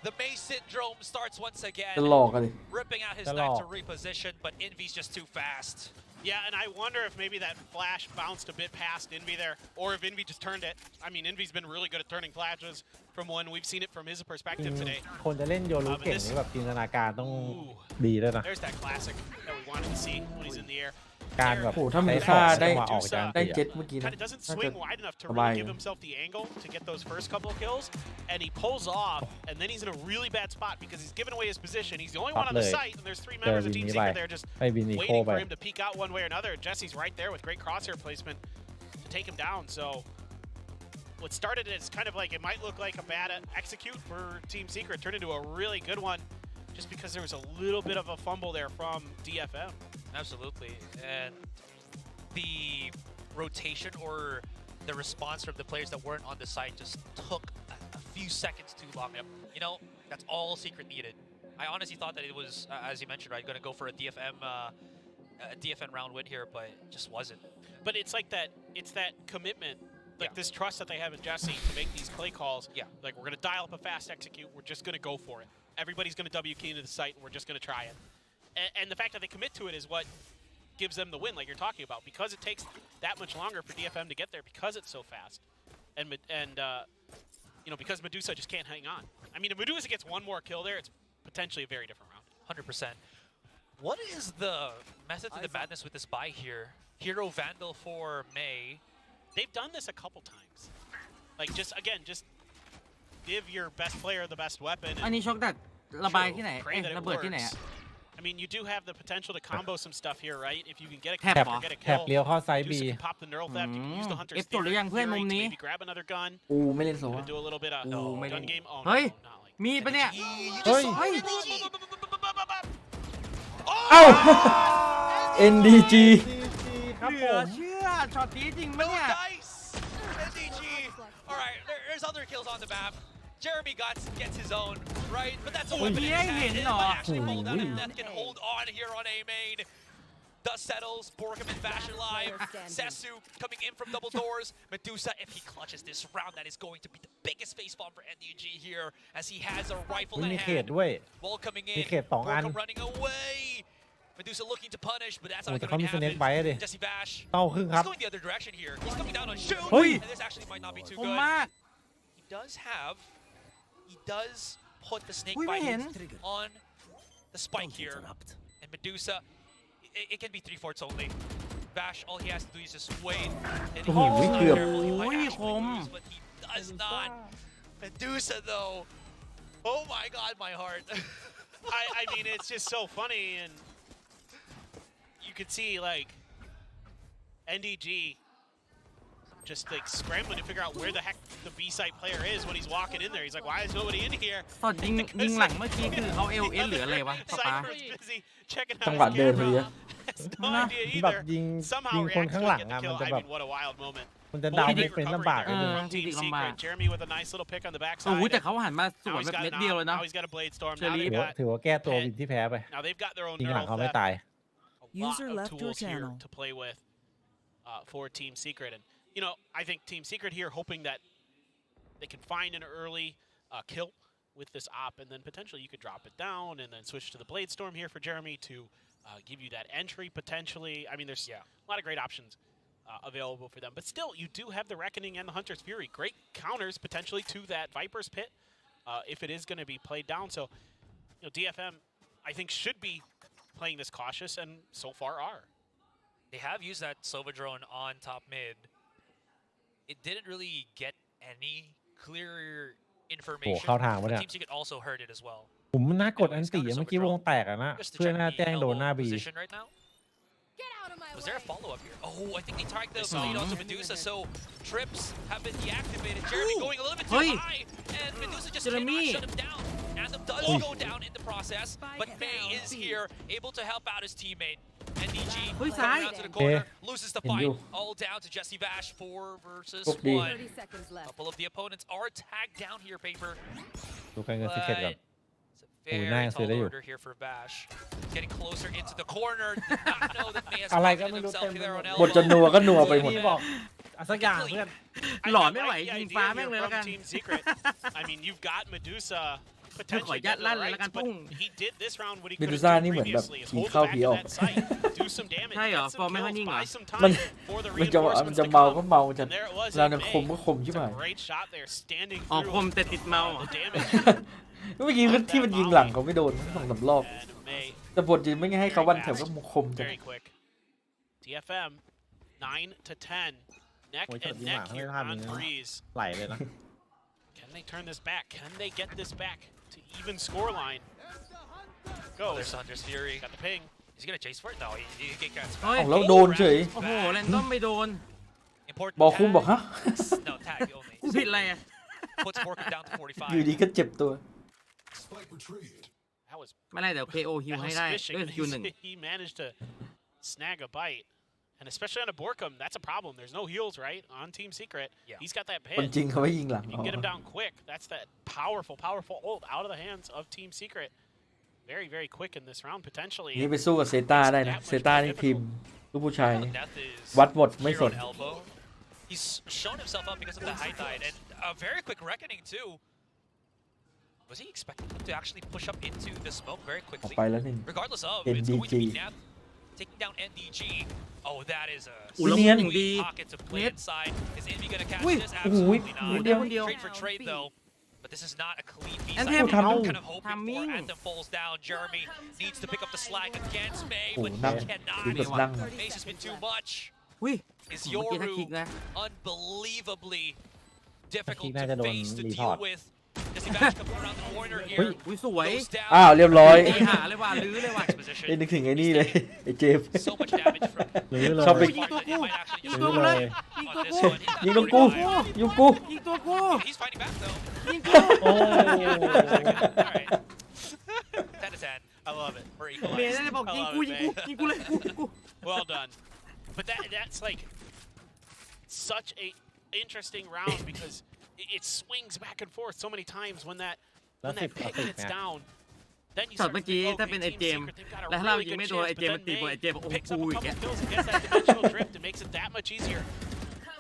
The May syndrome starts once again, จะหลอกกันดิ ripping out hisจะหล knife อก to reposition, but Envy's just too fast. Yeah, and I wonder if maybe that flash bounced a bit past Envy there, or if Envy just turned it. I mean, Envy's been really good at turning flashes from one. We've seen it from his perspective today. คนจะเล่นโยรุเก่งนี่แบบจินตนาการต้องดีด้วยนะ There's that classic that we wanted to see when he's in the air. การแบบ โอ้ถ้ามีค่าได้ จังหวะออกจาก ได้เจ็ตเมื่อกี้นะ Kind of doesn't น่าจะ swing wide enough to สบาย really give himself the angle to get those first couple of kills, and he pulls off, and then he's in a really bad spot because he's given away his position. He's the only one on the site, and there's 3 members of Team Secret there just ให้วินอีโค waiting ไป for him to peek out one way or another. Jesse's right there with great crosshair placement to take him down. So what started as kind of like it might look like a bad execute for Team Secret turned into a really good one just because there was a little bit of a fumble there from DFM. Absolutely. And the rotation or the response from the players that weren't on the site just took a few seconds too long. You know, that's all Secret needed. I honestly thought that it was, as you mentioned, right, going to go for a DFM round win here, but it just wasn't. But it's like that, it's that commitment, like this trust that they have in Jesse to make these play calls. Yeah. Like, we're going to dial up a fast execute. We're just going to go for it. Everybody's going to W key into the site, and we're just going to try it. And the fact that they commit to it is what gives them the win, like you're talking about, because it takes that much longer for DFM to get there because it's so fast, and you know, because Medusa just can't hang on. I mean, if Medusa gets one more kill there, it's potentially a very different round. 100%. What is the method to the madness with this buy here? Hero Vandal for May. They've done this a couple times. Like, just again, just give your best player the best weapon. อันนี้ช็อกดักระบายที่ไหน Pray that it ระเบิดที่ไหน works. I mean, you do have the potential to combo some stuff here, right? If you can get a แท็บ cap เหรอ or get a แท็บ kill, เลี้ยวเข้าไซด์ Medusa บี can pop the neural theft. You can use the hunter's เอฟจดหรือยังเพื่อนมุม theory to นี้ maybe grab another gun. อูไม่เล่นโซ Gonna do a little bit of Ooh, gun game. Oh เฮ้ย no, not like มีปะเนี่ย เฮ้ย เฮ้ย เอ้า NDG ครับ เห ผ ลือ ม เชื่อช็อตนี้จริงปะ No เนี่ย dice! NDG! Alright, there's other kills on the map. Jeremy gets his own, right? But that's a weapon in his hand. It might actually fall down if Neth can hold on here on A main. Dust settles, Borkham and Vash alive. Sesu coming in from double doors. Medusa, if he clutches this round, that is going to be the biggest facepalm for NDG here, as he has a rifle อุ๊ย in มีเขต hand. ด้วย Wall coming มี in. เขต2 อัน Borkham running away. Medusa looking to punish, but that's โอ้ not แต่ going เขา to มี be สเน็ก happening. ไบต์ดิ Jesse Vash. เต้าครึ่งค He's รับ going the other direction here. He's coming down on shoot. Oi. And this actually might not be too คม good. มาก He does put the snake Ui, bite man. on the spike here. And Medusa, it can be 3/4 only. Vash, all he has to do is just wait. And if Oh, he's not กือบ careful, he might Ui, actually khom. lose, but he does not. Medusa, though. Oh my god, my heart. I mean, it's just so funny, and you could see like NDG just like scrambling to figure out where the heck the B site player is when he's walking in there. He's like, why is nobody in here? ตอนยิงหลังเมื่อกี้คือเอาเอลเอสหรืออะไรวะป๊าป๊า Cypher's busy checking จัง out หวะ his เดินพอดี camera. อะ Has no idea แบบ either. ยิง Somehow ยิงคน reacts ข้าง to หลัง get อะ the มัน kill. จะ I แบบ mean, what a wild moment. มันจะเดา But ไม่ big เป็น recovery ลำบาก there นิดนึง from Team จริงๆลำบาก Secret. Jeremy with a nice little pick on the โอ้โห backside. แต่เขาหันมาสว Now น he's แบบ got เม็ด an เดียวเลย op. นะ Now he's got a blade storm. Now Cherry. they've ถือ got ว่าแก้ตัววินที่แพ้ไป now they've got their own ยิงหลัง neural เขาไม่ theft. ตาย A lot User of left your tools here channel. to play with for Team Secret, and you know, I think Team Secret here hoping that they can find an early kill with this op, and then potentially you could drop it down and then switch to the blade storm here for Jeremy to give you that entry potentially. I mean, there's a lot of great options available for them, but still, you do have the Reckoning and the Hunter's Fury, great counters potentially to that Viper's Pit if it is going to be played down. So, you know, DFM I think should be playing this cautious, and so far are. They have used that Sova drone on top mid. It didn't really get any clear โอ้ information. เข้าทางวะเนี่ย Team Secret also heard it as well. ผมน่ากดอันตีเมื่อกี้วงแตกอะนะ Just to เพื่อน check น่า the แจ้งโดน elbow หน้าบี position right now. Get out of my Was there a way. follow-up here? Oh, I think they tagged the They saw blade him. onto Medusa, so trips have been deactivated. Jeremy going a little bit too Hey. high, and Medusa just Jeremy. cannot shut him down. Anthem does Hey. go down in the process, but May is here, able to help out his teammate. NDG Hey, coming Sai. around to the corner, Hey. loses the Can fight, you? all down to Jesse Vash, 4 versus Good D. 1. 30 seconds A left. couple of the opponents are tagged down here, Paper. ดูการเงินซิกเก็ตก่อน It's a Ui, very nice, tall đấy order here for Vash. Getting closer into the corner. Did not know that May has อะไรก็ confident ไม่รู้ himself เต็มไป there หม on ด บทจะนัวก็นัวไปหมด พี่บอกเอาสักอย่างเพื่อน หล่อไม่ไหว I like the ยิง idea ฟ้า here แม่งเลย from แล้วกัน Team Secret. I mean, you've got Medusa potentially Yacht get lan the la rights, kan but tung. he did this round what he เม could ดู have ซ่า done นี่เหมือนแบบ previously is ผี hold the เข้า back ผี of ออก that site, do some damage, ใช่เหรอ get ฟอร์ some มไม่ค่อย kills, นิ่งเหรอ buy some มัน time for the มันจะ reinforcements จะ to เมาก็ come. เมาจะ And there it was เรา in เนี่ยคม May. ก็คมใช่ It's ไหม a great shot there, standing อ๋อ through คมแต่ติดเมา the damage. เมื่อกี้ที่มันยิงหลังเขาไม่โดนสองสามรอบ And May แต่บทจริงไม่ให้เขาวันแถวก็คมจัง very quick. DFM 9 to 10. Neck โอ้ยช็อต and ยิงห neck ลังไม่ here พลาด on เลยนะ threes. ไหลเลยนะ Can they turn this back? Can they get this back to even score line? Go. There's Hunter's Fury. Got the ping. Is he gonna chase for it? No, he can't. เฮ้ย เอาแล้วโดนเฉย โอ้โหแรนดอมไม่โดน Important บอกคุ้ม tag. บอกฮะ No, tag only. กูผิดอะไรอ่ะ Puts Morgan down to อยู่ 45. ดีก็เจ็บตัว That was ไม่ได้เดี๋ยว KO ฮิว that ให้ was ได้ fishing. ด้วยสกิลหนึ่ง He managed to snag a bite. And especially on a Borkum, that's a problem. There's no heals, right? On Team Secret. Yeah. He's got that คน pin. จริงเขาไม่ยิงหลัง You can get him down quick. That's that powerful, powerful ult out of the hands of Team Secret. Very, very quick in this round, potentially. นี่ไปสู้กับเซต้าได้นะ เซต้านี่ทีมลูกผู้ชาย Neth is วัดหมดไม่ส here น on elbow. He's shown himself up because of the high tide and a very quick reckoning too. Was he expecting him to actually push up into the smoke very ออก quickly? ไปแล้วหนึ่ง Regardless of, it's going to be NDG. Neth taking down NDG. Oh, that is a อุ้ยแล้ว เนียน อย่างดี pocket to play Net. inside. Is Envy going to catch Ui. this? Ui. Absolutely Ui. not. เดียวคนเดียว Trade for trade though. But this is not a clean B And side. him. I'm kind of hoping Timing. for Anthem falls down. Jeremy needs to pick up the slack against May, โอ้ but นั่ง he คือแบบ cannot. นั่ง Mace has been too much. อุ้ย Is เมื่อกี้ถ้า Yoru คลิกนะ unbelievably คิ difficult ดน่าจะโด to น face to รีพอ deal ร์ต with? Does he manage to come around the corner เฮ้ย here? อุ้ยสวย Goes down. อ้าวเรียบร้อย ตีหาเลยว่ะลื้อเลยว่ะ Next position. ไอ้นึกถึงไอ้นี่เลย ไอ้เจมส์ So much damage from หรือเลย ชอบไป ยิงตัวกู ยิง He ตัว might actually กูเลย just ยิง on ตัว this กู one. He's not ยิงตรงกู very ยิงกู ยิงตัวกู high. He's fighting back though. ยิงกู โอ้ Alright. 10 to 10. I love it. We're เมย์ equalized. ได้บอกยิงกูยิงกูยิงกูเลยกู Well done. But that's like such a interesting round because it swings back and forth so many times when that แล้ว when สิบ that ต่อ pick สิบ hits เนี่ย down. Then you ช็อต start เมื่ to อกี้ think, ถ้าเป็น okay, ไอ Team เจม Secret, they've got a แล้วถ้าเรา really ยิง good ไม่โดน chance, ไอ but เจม then มันตีบวก May ไอเจมบอกโอ้ picks กู up a อีกแก couple kills and gets that dimensional drift and makes it that much easier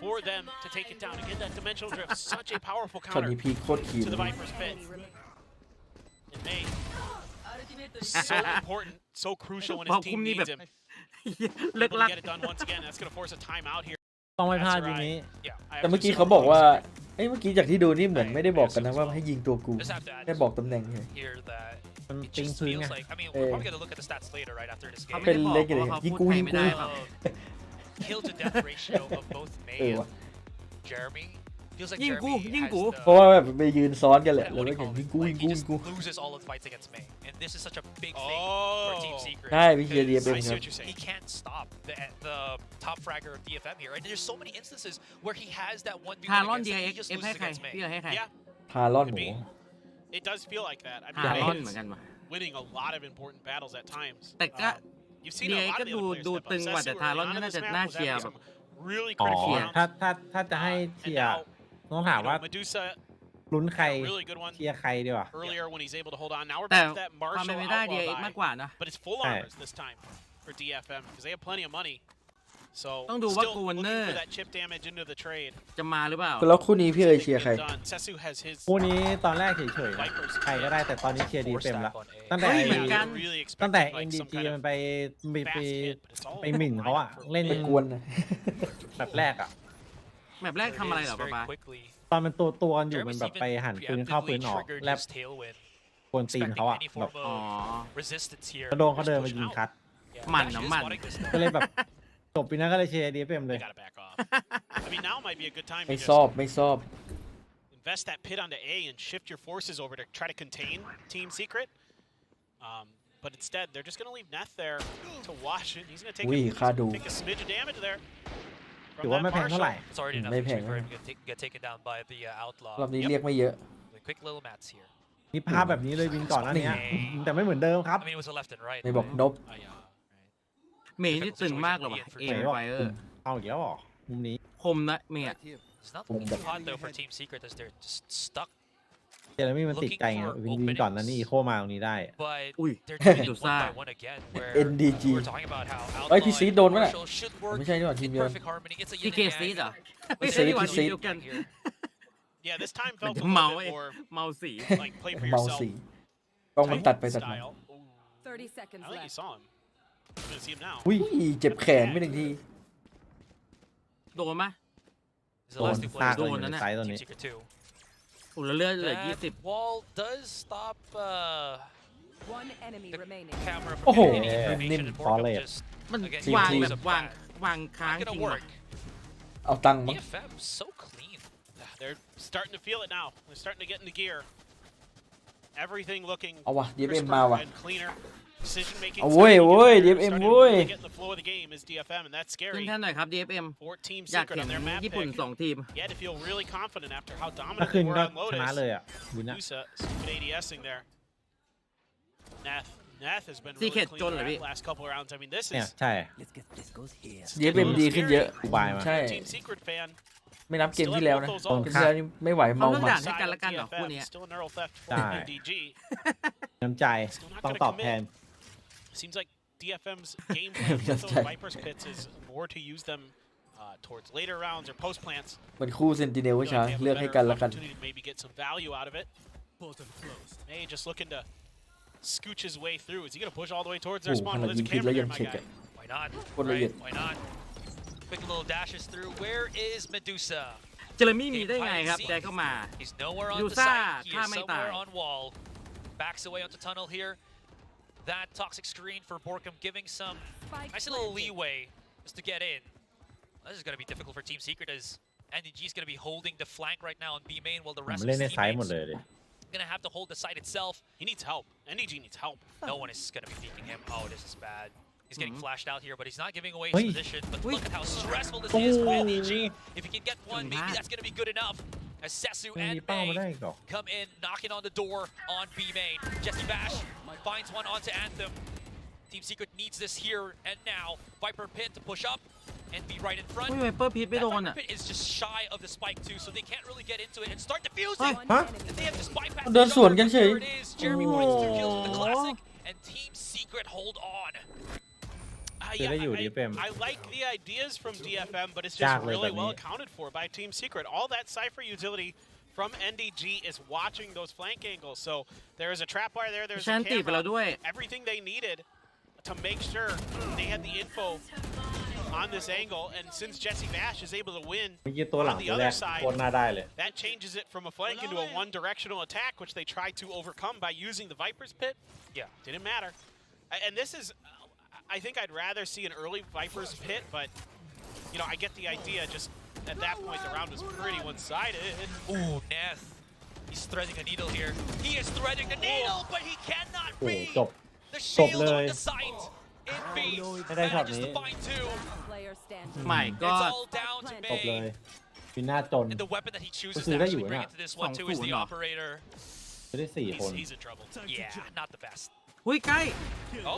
for them to take it down and get that dimensional drift. Such a powerful ช็อต counter นี้พีคโคตรขี่ to เล the ย Viper's pit. And May, so important, so crucial when บอ his กคุม team นี่แบบ needs him. เลิก Able ลั to ก get it done once again. That's going to force a timeout here. ต้องไม่พลาดทีนี้ Yeah, I แต่เมื่อกี้ actually เขาบอกว่าเอ้ยเมื่อกี้จากที่ดูนี่เหมือนไม่ได้บอกกันนะว่าให้ยิงตัวกู Just have to add แค่บอกตำแหน่งเฉย here that มัน it ปิง just พื้น feels ไง like, I mean, Eh. we're probably going to look at the stats later, right, after this เขา game. ไม่ได้บอก เป็นเล็ก เพราะว่า เลย เขา ยิง พูด กู ไทย ยิง ไม่ กู ได้ครับ Kill to death ratio of both May เออ and ว่ะ Jeremy. Feels like ยิงกู Jeremy ยิง has กู the- เพราะว่าแบบไปยืนซ้อนกันแหละ what แล้ว do ก็ you อย่าง call ยิ it? งกูยิ Like, งกู he ยิง just กู loses all of the fights against May, and this is such a big thing for Team Oh, Secret. ใช่พี่เชียร์ดีเป็น I ค see รับ what you're saying. He can't stop the top fragger of DFM here, and there's so many instances where he has that 1v1 ทารอน against him, he DRX just เอฟ loses ให้ใคร against พี่ May. ให้ใคร Yeah, ทารอน could หมู be. It does feel like that. I ทารอน mean, เหมือนกัน May ว่ะ is winning a lot of important battles at times. แต่ก็ You've seen ดี a ไอ lot ก็ of the ดู other players ดู step up. ตึงกว่า แต่ Sesu ทารอน early ก็ on น่า in จะ this map น่า was เชียร์ having แบบ some really อ๋อ critical rounds. ถ้าจะให้เชียร์ ต้องถาม You ว่า know, Medusa, ลุ้นใคร a really good one เชียร์ใครดีวะ earlier when he's able to hold on. Now we're แต่ back to that ความเป็น Marshall ไปได้ดีไอ outlaw มาก buy, กว่านะ but it's full Right. armors this time for DFM because they have plenty of money. So ต้องดูว่า still กูวัน looking เนอร์ for that chip damage into the trade. จะมาหรือเปล่า แล้วคู่นี้พี่เอย They เชียร์ get ใคร done. Sesu has his คู่นี้ตอนแรกเฉยๆนะ Vipers. ใครก็ได้แต่ตอนนี้เชียร์ดี Four เต็ม stack ละ on A. ตั้งแต่ เฮ้ยเหมือนกัน Really ตั้งแต่ expecting like some NDG kind มัน of ไป fast hit, but it's all ไปหมิ่นเขาอะ for เล่น ไป May. กวนนะ แบบแรกอะ แบบแรกทำอะไรเหรอ Very ป๊า quickly. ตอนมันตัวกันอยู่มัน Jeremy's แบบ even ไปหันปืนเข้าปืน preemptively ออก triggered แลบ his tailwind, กวนตีน expecting เขาอะ any แบบ form อ๋อ of resistance here. กระโดงเขาเดินมา Just ยิง push คัด Yeah, หมั่น Dash นะ is หมั่น spotting this ก็เลยแบบจบปีนั้นก็เลยเชียร์ดีเต็มเล They ย gotta back off. I mean, now might be a good time ไม่ to ชอบ just ไม่ชอบ invest that pit onto A and shift your forces over to try to contain Team Secret. But instead, they're just gonna leave Neth there to watch it. He's gonna take อุ้ยค่าดู take a smidge of damage there. ถือว่าไม่แพงเท่าไหร่ It's already enough May actually pay, for huh? him to get taken down by the outlaw. รอบนี้เรียกไม่เยอะ The quick little mats here. มีภาพแบบนี้เลยวินก่อนหน้านี้แต่ไม่เหมือนเดิมครับ I mean, it was a left and right. ไม่บอกนบ เมย์นี่ตึงมากเลยว่ะเอมไฟเออร์ เอาอีกแล้วเหรอมุมนี้ คมนะเมย์อะ It's not looking too hot though for Team Secret as they're just stuck. เจอร์มี่มันติดใจไงวินก่อนนั้นนี่อีโคมาตรงนี้ได้ But Ui, they're doing it Medusa. one by one again. Where NDG. we're talking about how เอ้ย Outlaw พี่ซีด and โดนไหมน่ะ Marshall should work ไม่ใช่นี่หว่าที in มเดียว perfect harmony. It's a พี yin เค and ซีด yang. เหรอ Let's ไม่ say ใช่ดีกว่า พี่ ที ซี ม ด เดียวกัน here. Yeah, this time เหมือน felt a จะ little เมา bit more เมาสี like play for เมา yourself สีกล้องมันตัด type ไปตัดมา style. Ooh. 30 I seconds don't think you left. saw him. I'm gonna see him now. อุ้ยเจ็บแขนไม่หนึ่งที โดนไหม These are the last two ซาก players เลยอยู่ในไซส์ตัว Team นี้ Secret 2. โอ้แล้วเลือดเหลือ That wall does stop One enemy The remaining. camera from Oh, getting any yeah. information, and Borkum Solid. just มัน again วาง uses แบบ a วาง bad. วางค้าง Not จริ gonna งว่ะ work. เอาตังค์มั้ง DFM so clean. They're starting to feel it now. They're starting to get into gear. Everything looking เอาวะ DFM crisper มาว่ะ and cleaner. Decision making. เอาเว้ย starting to เว้ย get better. DFM Starting to เว้ย really get in the flow of the game is DFM, and that's ขึ้น scary. แท่นหน่อยครับ DFM For Team อยาก Secret เห็น on their map ญี่ปุ่น pick. 2 ทีม You had to feel really confident after how ถ้า dominant ขึ้ they น were ก็ on ชนะ Lotus. เลยอ่ะวินนะ Usa, stupid ADSing there. Nath has been really Secret clean จนเหรอพี่ the last couple of rounds. I mean, this เนี่ย is ใช่ DFM ดีขึ้นเยอะ อุบายมา ใช่ Team Secret fan. ไม่นับเกมที่แล้วนะ ตอน เกมที่แล้วนี่ไม่ไหว เขา เมา เลือก มั ด่าน นให้กันและกันเหรอ TFM, คู่เนี้ย Still a neural theft for ใช่ MDG. น้ำใจต้องตอบแทน Seems like DFM's game plan with those Viper's pits is more to use them towards later rounds or post plants. เหมือนคู่เซนติเนล Feel เมื่อ like เช้า they have a เลือกให้ better กันและกัน opportunity to maybe get some value out of it. May just looking to scooch his way through. Is he going to push all the way towards their โอ้ spawn? ข Well, นาด there's ยิ a งผิด camera แล้วยั there, ง my เช็ค guy. อะ Why not? What do you Right? get? Why not? Quick little dashes through. Where is Medusa? เจอร์มี่หนีได้ไงครับแดนเข้ามา He's nowhere on the Medusa, site. He is ฆ่าไม่ตาย somewhere on wall. Backs away onto tunnel here. That toxic screen for Borkum giving some Spike nice little planted. leeway just to get in. This is going to be difficult for Team Secret as NDG is going to be holding the flank right now on B main while the ผม rest of เล่น his ในไซส์หมด teammates เลยดิ going to have to hold the site itself. He needs help. NDG needs help. No one is going to be peeking him. Oh, this is bad. He's getting flashed out here, but he's not giving away Oi. his position. But Oi. look at how stressful this is for NDG. If he can get one, maybe that's going to be good enough. As Sesu ไม่มี and เป้ามาได้ May อีกหรอ come in, knocking on the door on B main. Jesse Bash finds one onto Anthem. Team Secret needs this here and now. Viper Pit to push up and be right in front. อุ้ยไวเปอร์พีทไม่ That โดน Viper อ่ะ Pit is just shy of the spike too, so they can't really get into it and start defusing. Hey, One huh? enemy And they have just remaining. bypassed เดินสวนกันเฉย There it is. Jeremy points 2 kills with the classic, and Team Secret hold on. Yeah, you, DFM. I like the ideas from DFM, but it's ยาก just เลย really แบบ well นี้ accounted for by Team Secret. All that Cypher utility from NDG is watching those flank angles. So there is a trap wire there, there's ฉัน a ตีไปแล้ว camera. ด้วย Everything they needed to make sure they had the info on this angle. And since Jesse Bash is able to win เมื่อกี้ตัวหลัง on the ตัวแร other ก side, โคตรน่าได้เลย that changes it from a flank into a one-directional attack, which they tried to overcome by using the Viper's Pit. Yeah. Didn't matter. And this is, I think I'd rather see an early Viper's Pit, but, you know, I get the idea. Just at that point, the round was pretty one-sided. Ooh, Nath. He's threading a needle here. He is threading the needle, but he cannot โอ้ read จบ the Stop shield onเลย the site. In B, ไม่ได้ช็อต manages นี้ to find 2. Player standing. My It's God all down to จบเลย May. วินหน้าจน And the weapon that he chooses Kasi to na actually yun, bring ah. into this one too is the 2-0 operator. ไม่ได้4 คน He's in trouble. Yeah, not the best. อุ้ยใกล้ Oh,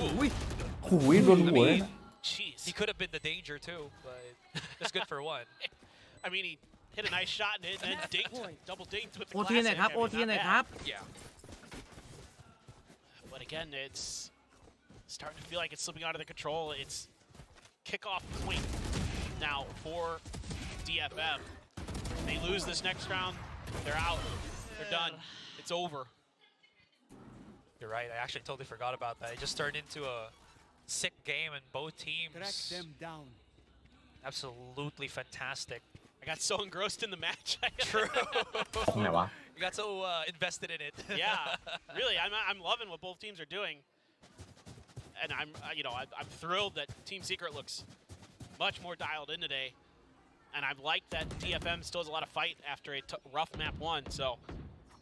หูยโดนหัวเลยนะ Jeez. he could have been the danger too, but it's good for one. I mean, he hit a nice shot and then dinked, double dinked with the โอทีหน่อย classic. ครับ I โอ mean, ที not หน่อย bad. ครับ Yeah. But again, it's starting to feel like it's slipping out of the control. It's kickoff point now for DFM. They lose this next round, they're out. They're done. It's over. You're right. I actually totally forgot about that. It just turned into a sick game, and both teams absolutely fantastic. I got so engrossed in the match. True. ตรงไหนวะ You got so invested in it. Yeah, really, I'm loving what both teams are doing, and I'm thrilled that Team Secret looks much more dialed in today, and I like that DFM still has a lot of fight after a rough map 1. So,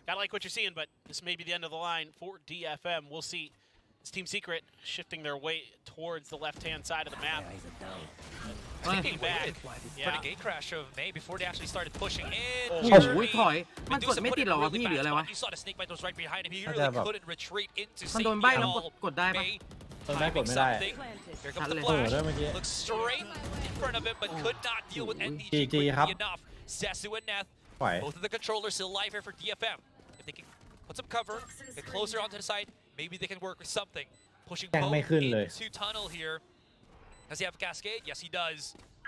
gotta like what you're seeing, but this may be the end of the line for DFM. We'll see. It's Team Secret shifting their way towards the left-hand side of the map. Taking back. For the gate crash of May before they actually started pushing in. โอ้โห Jeremy ถอย มันกด Medusa ไม่ put ติด in หรอ a really พี่หรือ bad อะไร spot. วะ You saw the snake bite was right behind him. He น่า really จะแบบ couldn't retreat into มันโดน safety ใบ้ at แล้ว all. กดได้ปะ May ตอนแรกกด timing ไม่ได้ something. Planted. Here comes the เออ flash. ด้วยเมื่อกี้ Looks straight in front of him, but could not deal with NDG GG quickly ครับ enough. Sesu and Neth, ไหว both of the controllers still alive here for DFM. If they can put some cover, get closer onto the side, maybe they can work with something. Pushing แกล้ง both ไม่ขึ้นเลย into tunnel here. Does he have Cascade? Yes, he does.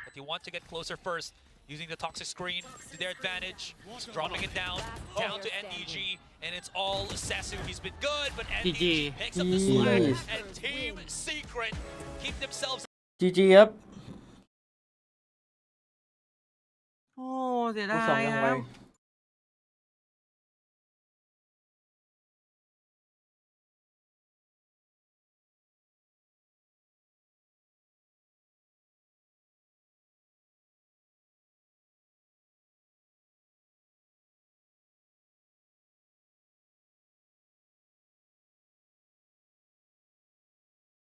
But they want to get closer first. using the toxic screen to their advantage, dropping it down to NDG, and it's all Sasu. He's been good, but NDG picks up the slack, and Team Secret keep themselves. GG ครับ โอ้เสีย ผู้ ดา สอง ย ยัง ค ไว รับ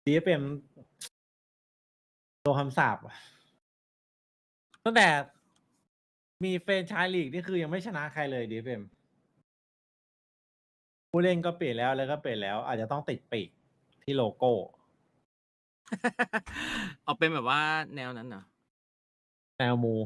DFM โดนคำสาปว่ะตั้งแต่มีเฟรนไชส์ลีกนี่คือยังไม่ชนะใครเลย DFM ผู้เล่นก็เปลี่ยนแล้วก็เปลี่ยนแล้ว อาจจะต้องติดปีกที่โลโก้ เอาเป็นแบบว่าแนวนั้นเหรอ แนวมู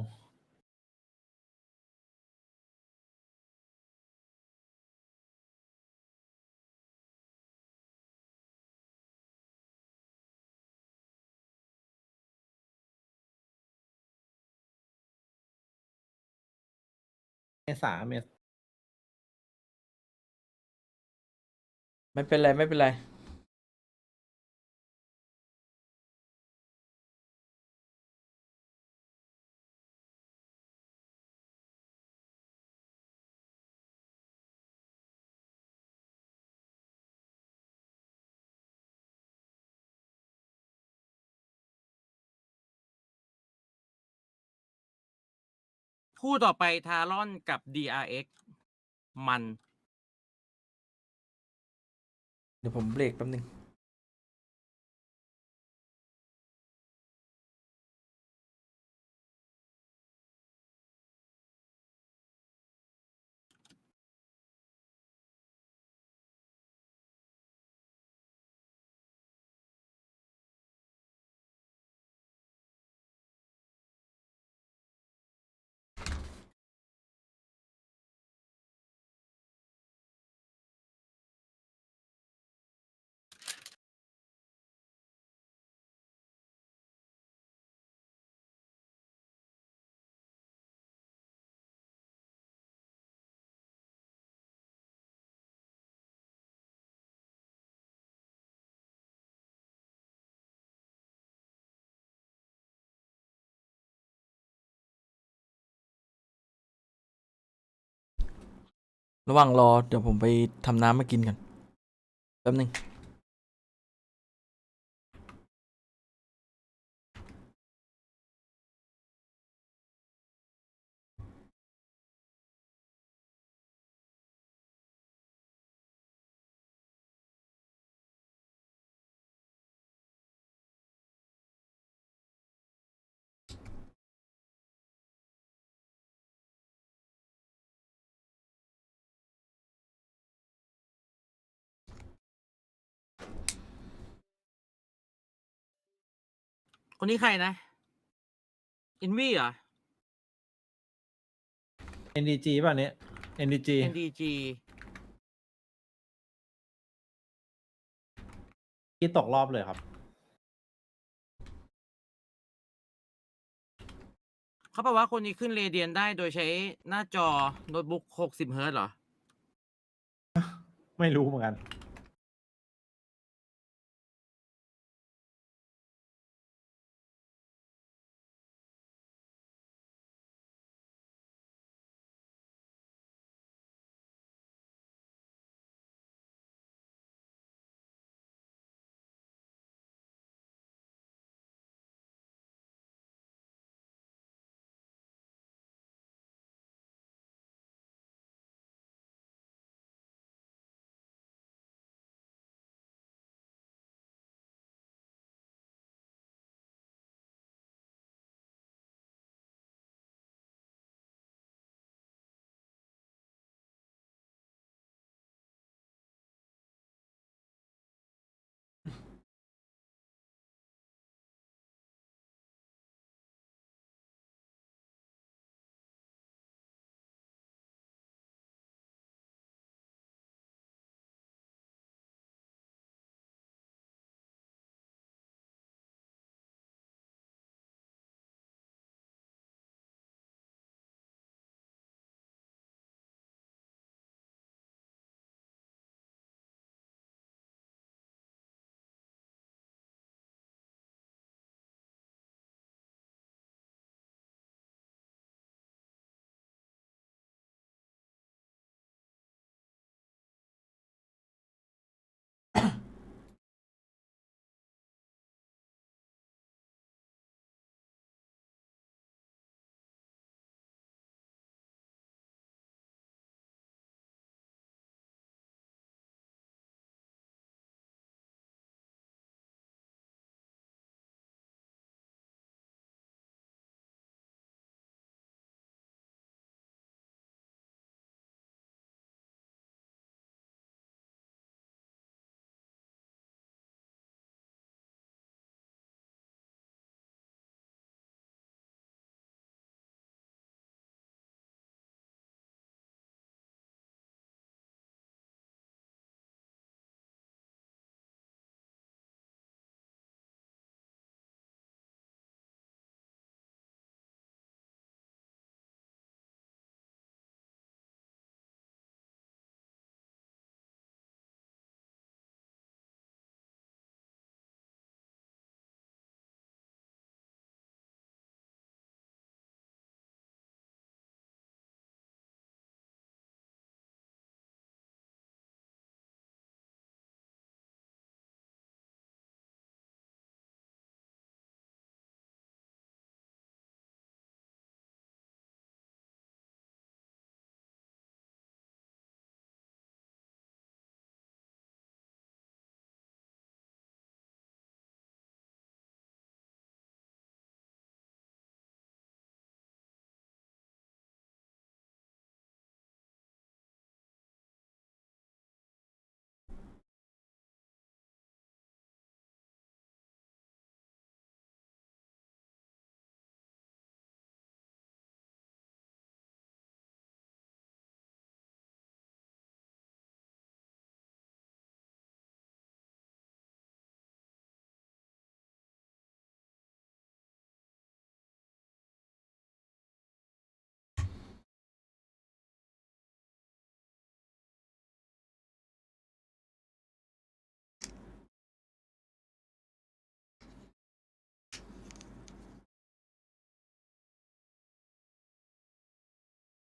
เมษา ไม่เป็นไร ไม่เป็นไร คู่ต่อไปทารอนกับ DRX มัน เดี๋ยวผมเบรกแป๊บนึง ระหว่างรอ เดี๋ยวผมไปทำน้ำมากินกันแป๊บนึงคนนี้ใครนะ อินวี่เหรอ NDG ป่ะเนี้ย NDG NDG ที่ตกรอบเลยครับ เขาบอกว่าคนนี้ขึ้นเรเดียนได้โดยใช้หน้าจอโน้ตบุ๊ก60 เฮิร์ตซ์เหรอ ไม่รู้เหมือนกัน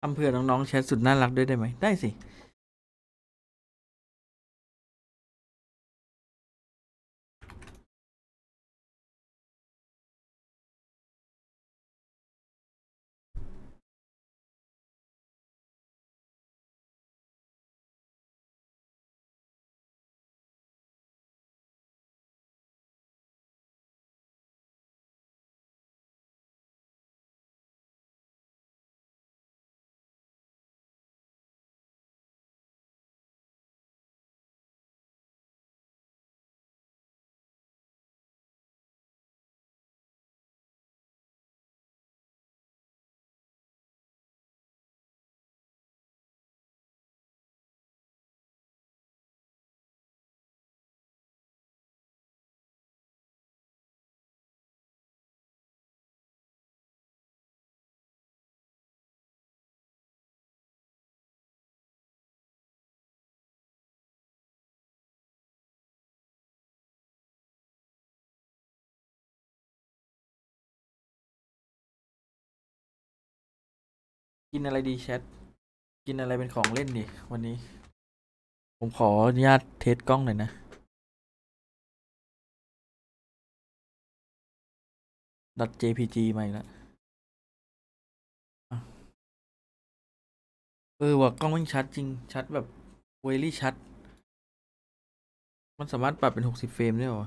อำเภอน้องๆแชทสุดน่ารักด้วยได้ไหม ได้สิ กินอะไรดีแชท กินอะไรเป็นของเล่นดีวันนี้ ผมขออนุญาตเทสกล้องหน่อยนะ .jpg มาอีกแล้วอ่ะว่ะกล้องมันชัดจริง ชัดแบบเวลี่ชัด มันสามารถปรับเป็น60 เฟรมได้เหรอ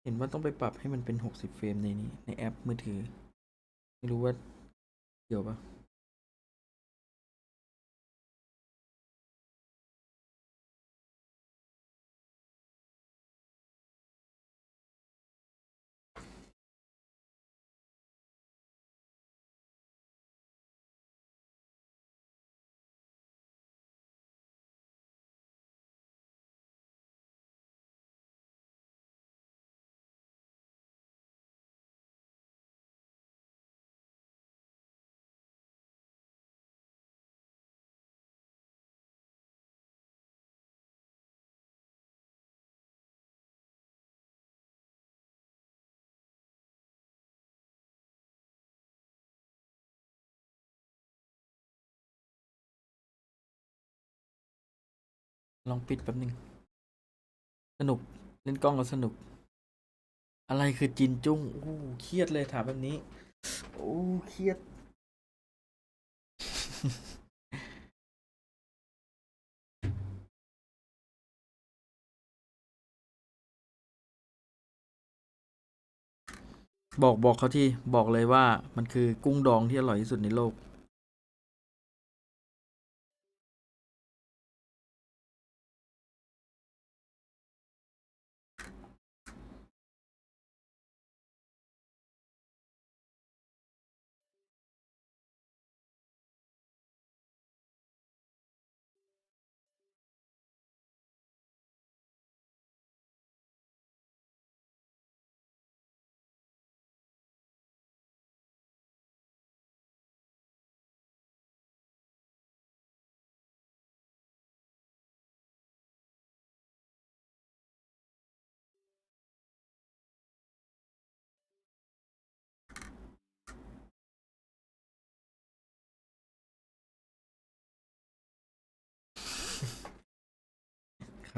เห็นว่าต้องไปปรับให้มันเป็น60 เฟรมในนี้ ในแอปมือถือ ไม่รู้ว่าเกี่ยวปะลองปิดแป๊บนึง สนุก เล่นกล้องก็สนุก อะไรคือจินจุ้งโอ้เครียดเลยถามแบบนี้ โอ้เครียด บอกเขาที่บอกเลยว่ามันคือกุ้งดองที่อร่อยที่สุดในโลก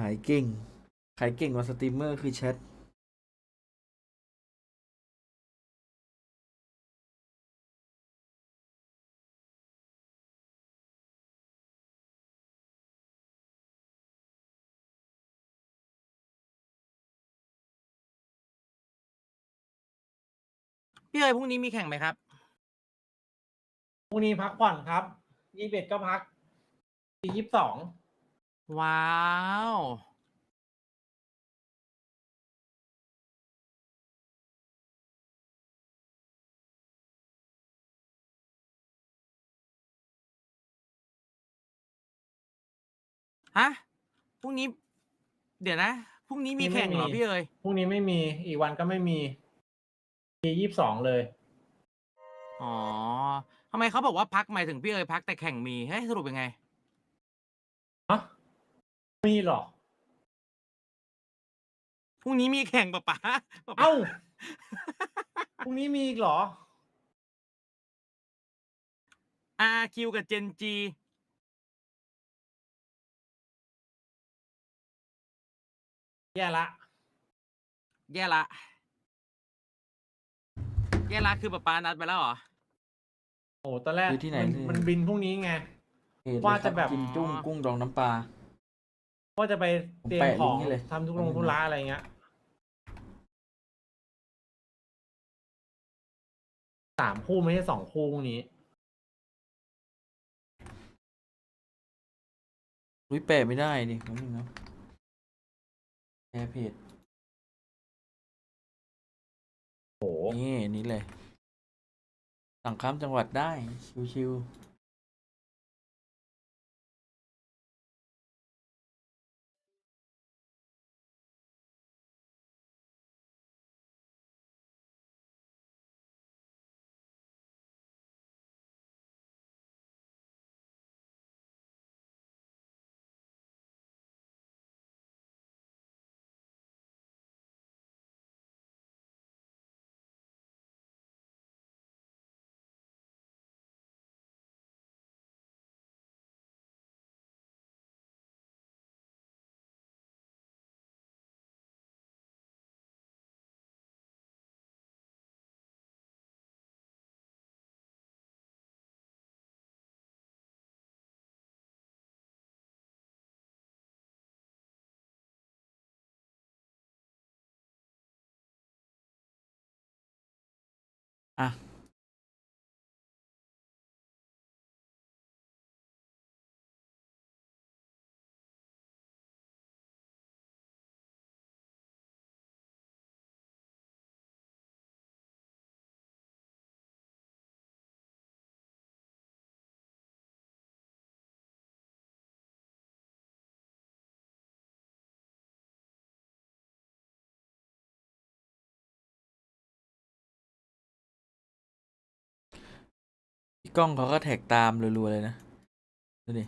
ขายเก่ง ขายเก่งกว่าสตรีมเมอร์คือแชท พี่เอ๋ยพรุ่งนี้มีแข่งไหมครับ พรุ่งนี้พักผ่อนครับ21ก็พัก22ว้าว ฮะพรุ่งนี้ เดี๋ยวนะพรุ่งนี้มีแข่งเหรอพี่เอ๋ย พรุ่งนี้ไม่มีอีกวันก็ไม่มี22เลย อ๋อทำไมเขาบอกว่าพักหมายถึงพี่เอ๋ยพักแต่แข่งมีเฮ้ยสรุปยังไง ฮะมีเหรอ พรุ่งนี้มีแข่งปะป๊า เอ้า พรุ่งนี้มีอีกเหรอ RQ กับ Gen G แย่ละ แย่ละแย่ละคือปะป๊านัดไปแล้วเหรอ โอ้ตอนแรก คือที่ไหน มันบินพรุ่งนี้ไง เหตุเลย ว่า ครั จะแบบ จินจุ้งกุ้งดองน้ำปลา ว่าจะไปเตรียม แปะ ข ลิ อง ง ก์ให้เลย ทำทุก แป๊บนึง ธุ นะ ระอะไรเงี้ย3 คู่ไม่ใช่2 คู่พรุ่งนี้ อุ้ยแปะไม่ได้ดิแป๊บนึงนะแชร์เพจ โอ้ นี่เลย สั่งข้ามจังหวัดได้ ชิวๆอ่ะพี่ก้องเขาก็แท็กตามรัวๆเลยนะ ดูดิ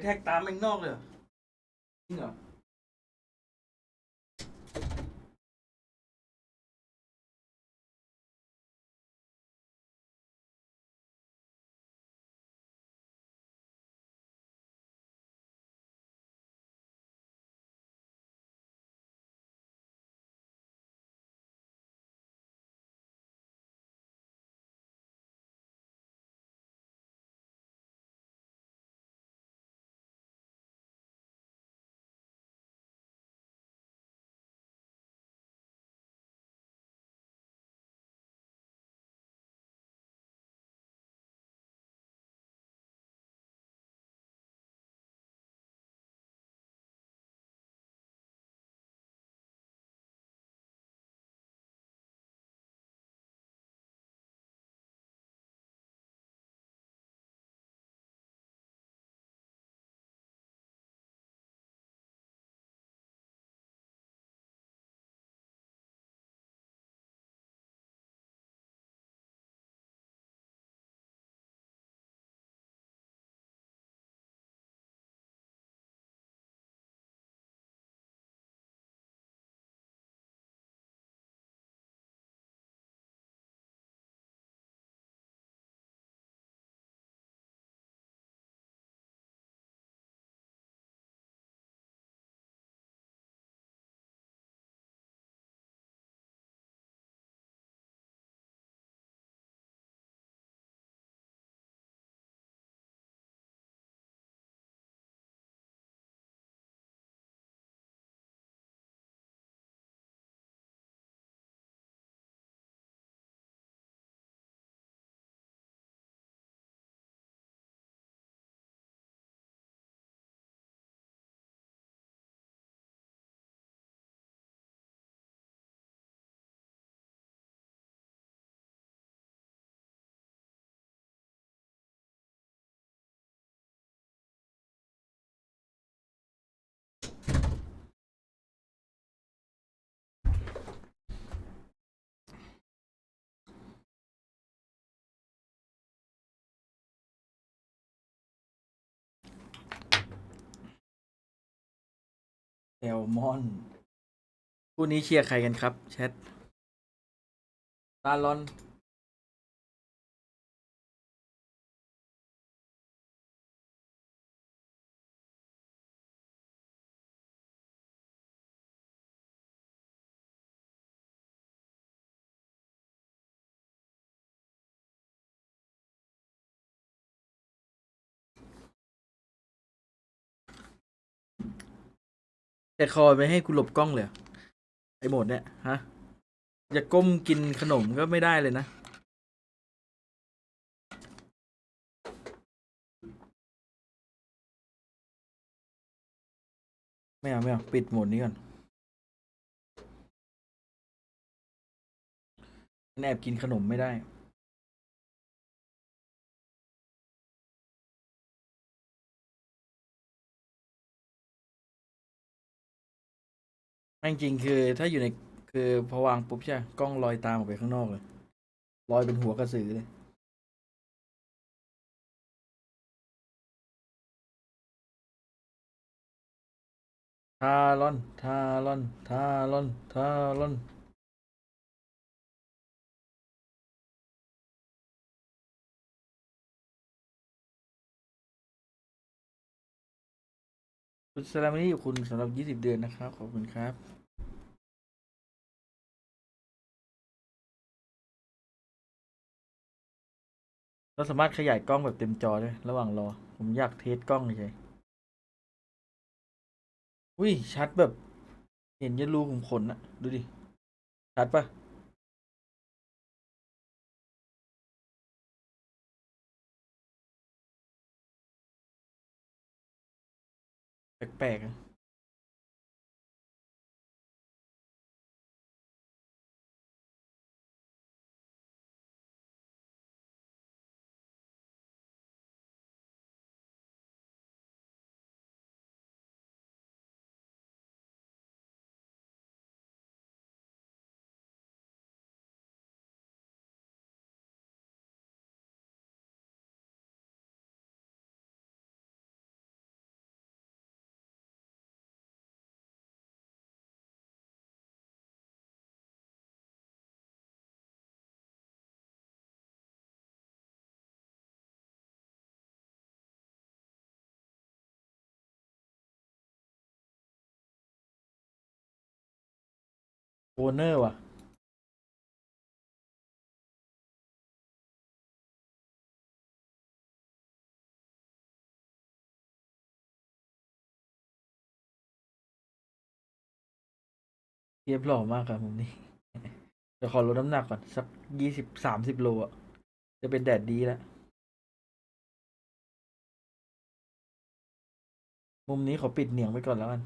แท็กตามเองนอกเลยเหรอจริงเหรอ แซลมอนคู่นี้เชียร์ใครกันครับแชทตาลอนแต่คอยไม่ให้กูหลบกล้องเลยเหรอไอ้โหมดเนี่ยฮะจะก้มกินขนมก็ไม่ได้เลยนะ ไม่เอาไม่เอาปิดโหมดนี้ก่อนมันแอบกินขนมไม่ได้จริงๆคือถ้าอยู่ในคือพอวางปุ๊บใช่ปะกล้องลอยตามออกไปข้างนอกเลยลอยเป็นหัวกระสือเลยทารอนทารอนทารอนทารอนคุณสลามินี่คุณสำหรับ20 เดือนนะครับขอบคุณครับเราสามารถขยายกล้องแบบเต็มจอได้ระหว่างรอผมอยากเทสกล้องเฉยอุ้ยชัดแบบเห็นยันรูขุมขนอะดูดิชัดปะแปลกๆอะโอเนอร์ว่ะ เรียบหล่อมากครับมุมนี้ เดี๋ยวขอลดน้ำหนักก่อน สัก20-30 โลอ่ะ จะเป็นแดดดีแล้ว มุมนี้ขอปิดเหนียงไปก่อนแล้วกัน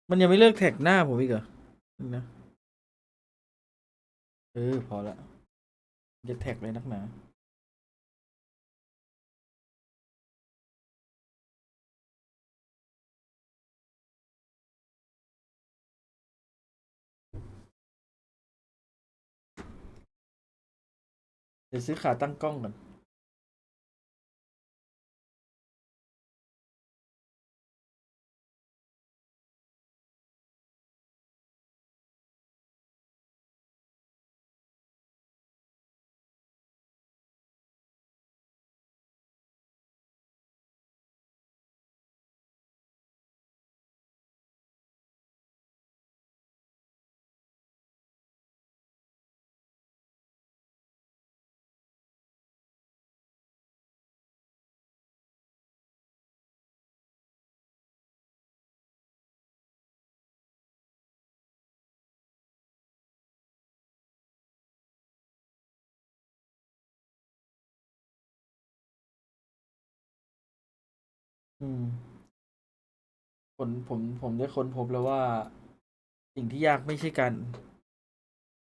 มันยังไม่เลิกแท็กหน้าผมอีกเหรอนี่นะพอละจะแท็กเลยนักหนา เดี๋ยวซื้อขาตั้งกล้องก่อนอืมผมได้ค้นพบแล้วว่า สิ่งที่ยากไม่ใช่การ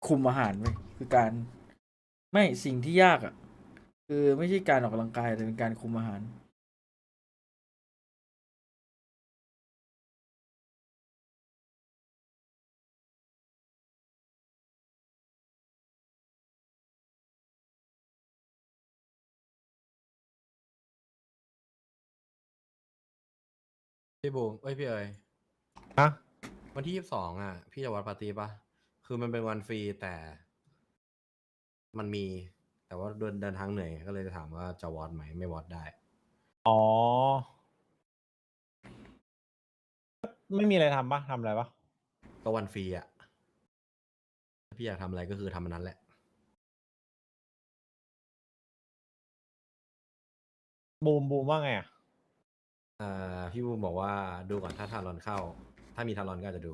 คุมอาหารเว้ยคือการ ไม่สิ่งที่ยากอ่ะ คือไม่ใช่การออกกำลังกายแต่เป็นการคุมอาหาร พี่บูมพี่เอ๋ย ฮะ วันที่22อ่ะ พี่จะวัดปาร์ตี้ปะคือมันเป็นวันฟรีแต่มันมี แต่ว่าเดินทางเหนื่อยก็เลยจะถามว่าจะวอดไหมไม่วอดได้ อ๋อ ไม่มีอะไรทำปะทำอะไรปะ ก็วันฟรีอ่ะถ้าพี่อยากทำอะไรก็คือทำมันนั้นแหละ บูมว่าไงอ่ะ พี่บูมบอกว่าดูก่อนถ้าทารอนเข้า ถ้ามีทารอนก็อาจจะดู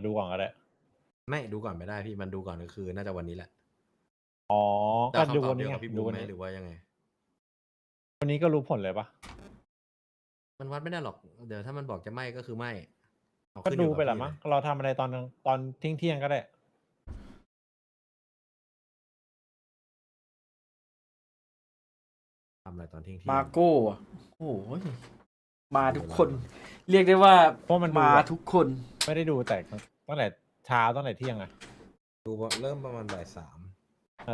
ดูก่อนก็ได้ ไม่ดูก่อนไม่ได้พี่มันดูก่อนก็คือน่าจะวันนี้แหละ อ๋อ แต่ ก็ คำ ดู ตอบ วัน เดีย นี้ ว ไง กับพี่ ดู บูม วัน ไหม นี้ หรือว่ายังไง วันนี้ก็รู้ผลเลยปะ มันวัดไม่ได้หรอกเดี๋ยวถ้ามันบอกจะไม่ก็คือไม่เอา ก็ ขึ้นอ ดู ยู่กับ ไปละ พี่ มั้ง เลย เราทำอะไรตอนเที่ยงก็ได้ ทำอะไรตอนเที่ยง มาโก้อะโอ้โหมาทุกคน เรียกได้ว่า เพราะมันดู มา อะ ทุกคน ไม่ได้ดูแต่ตั้งแต่เช้าตั้งแต่เที่ยงอะ ดูว่าเริ่มประมาณบ่าย 3 เ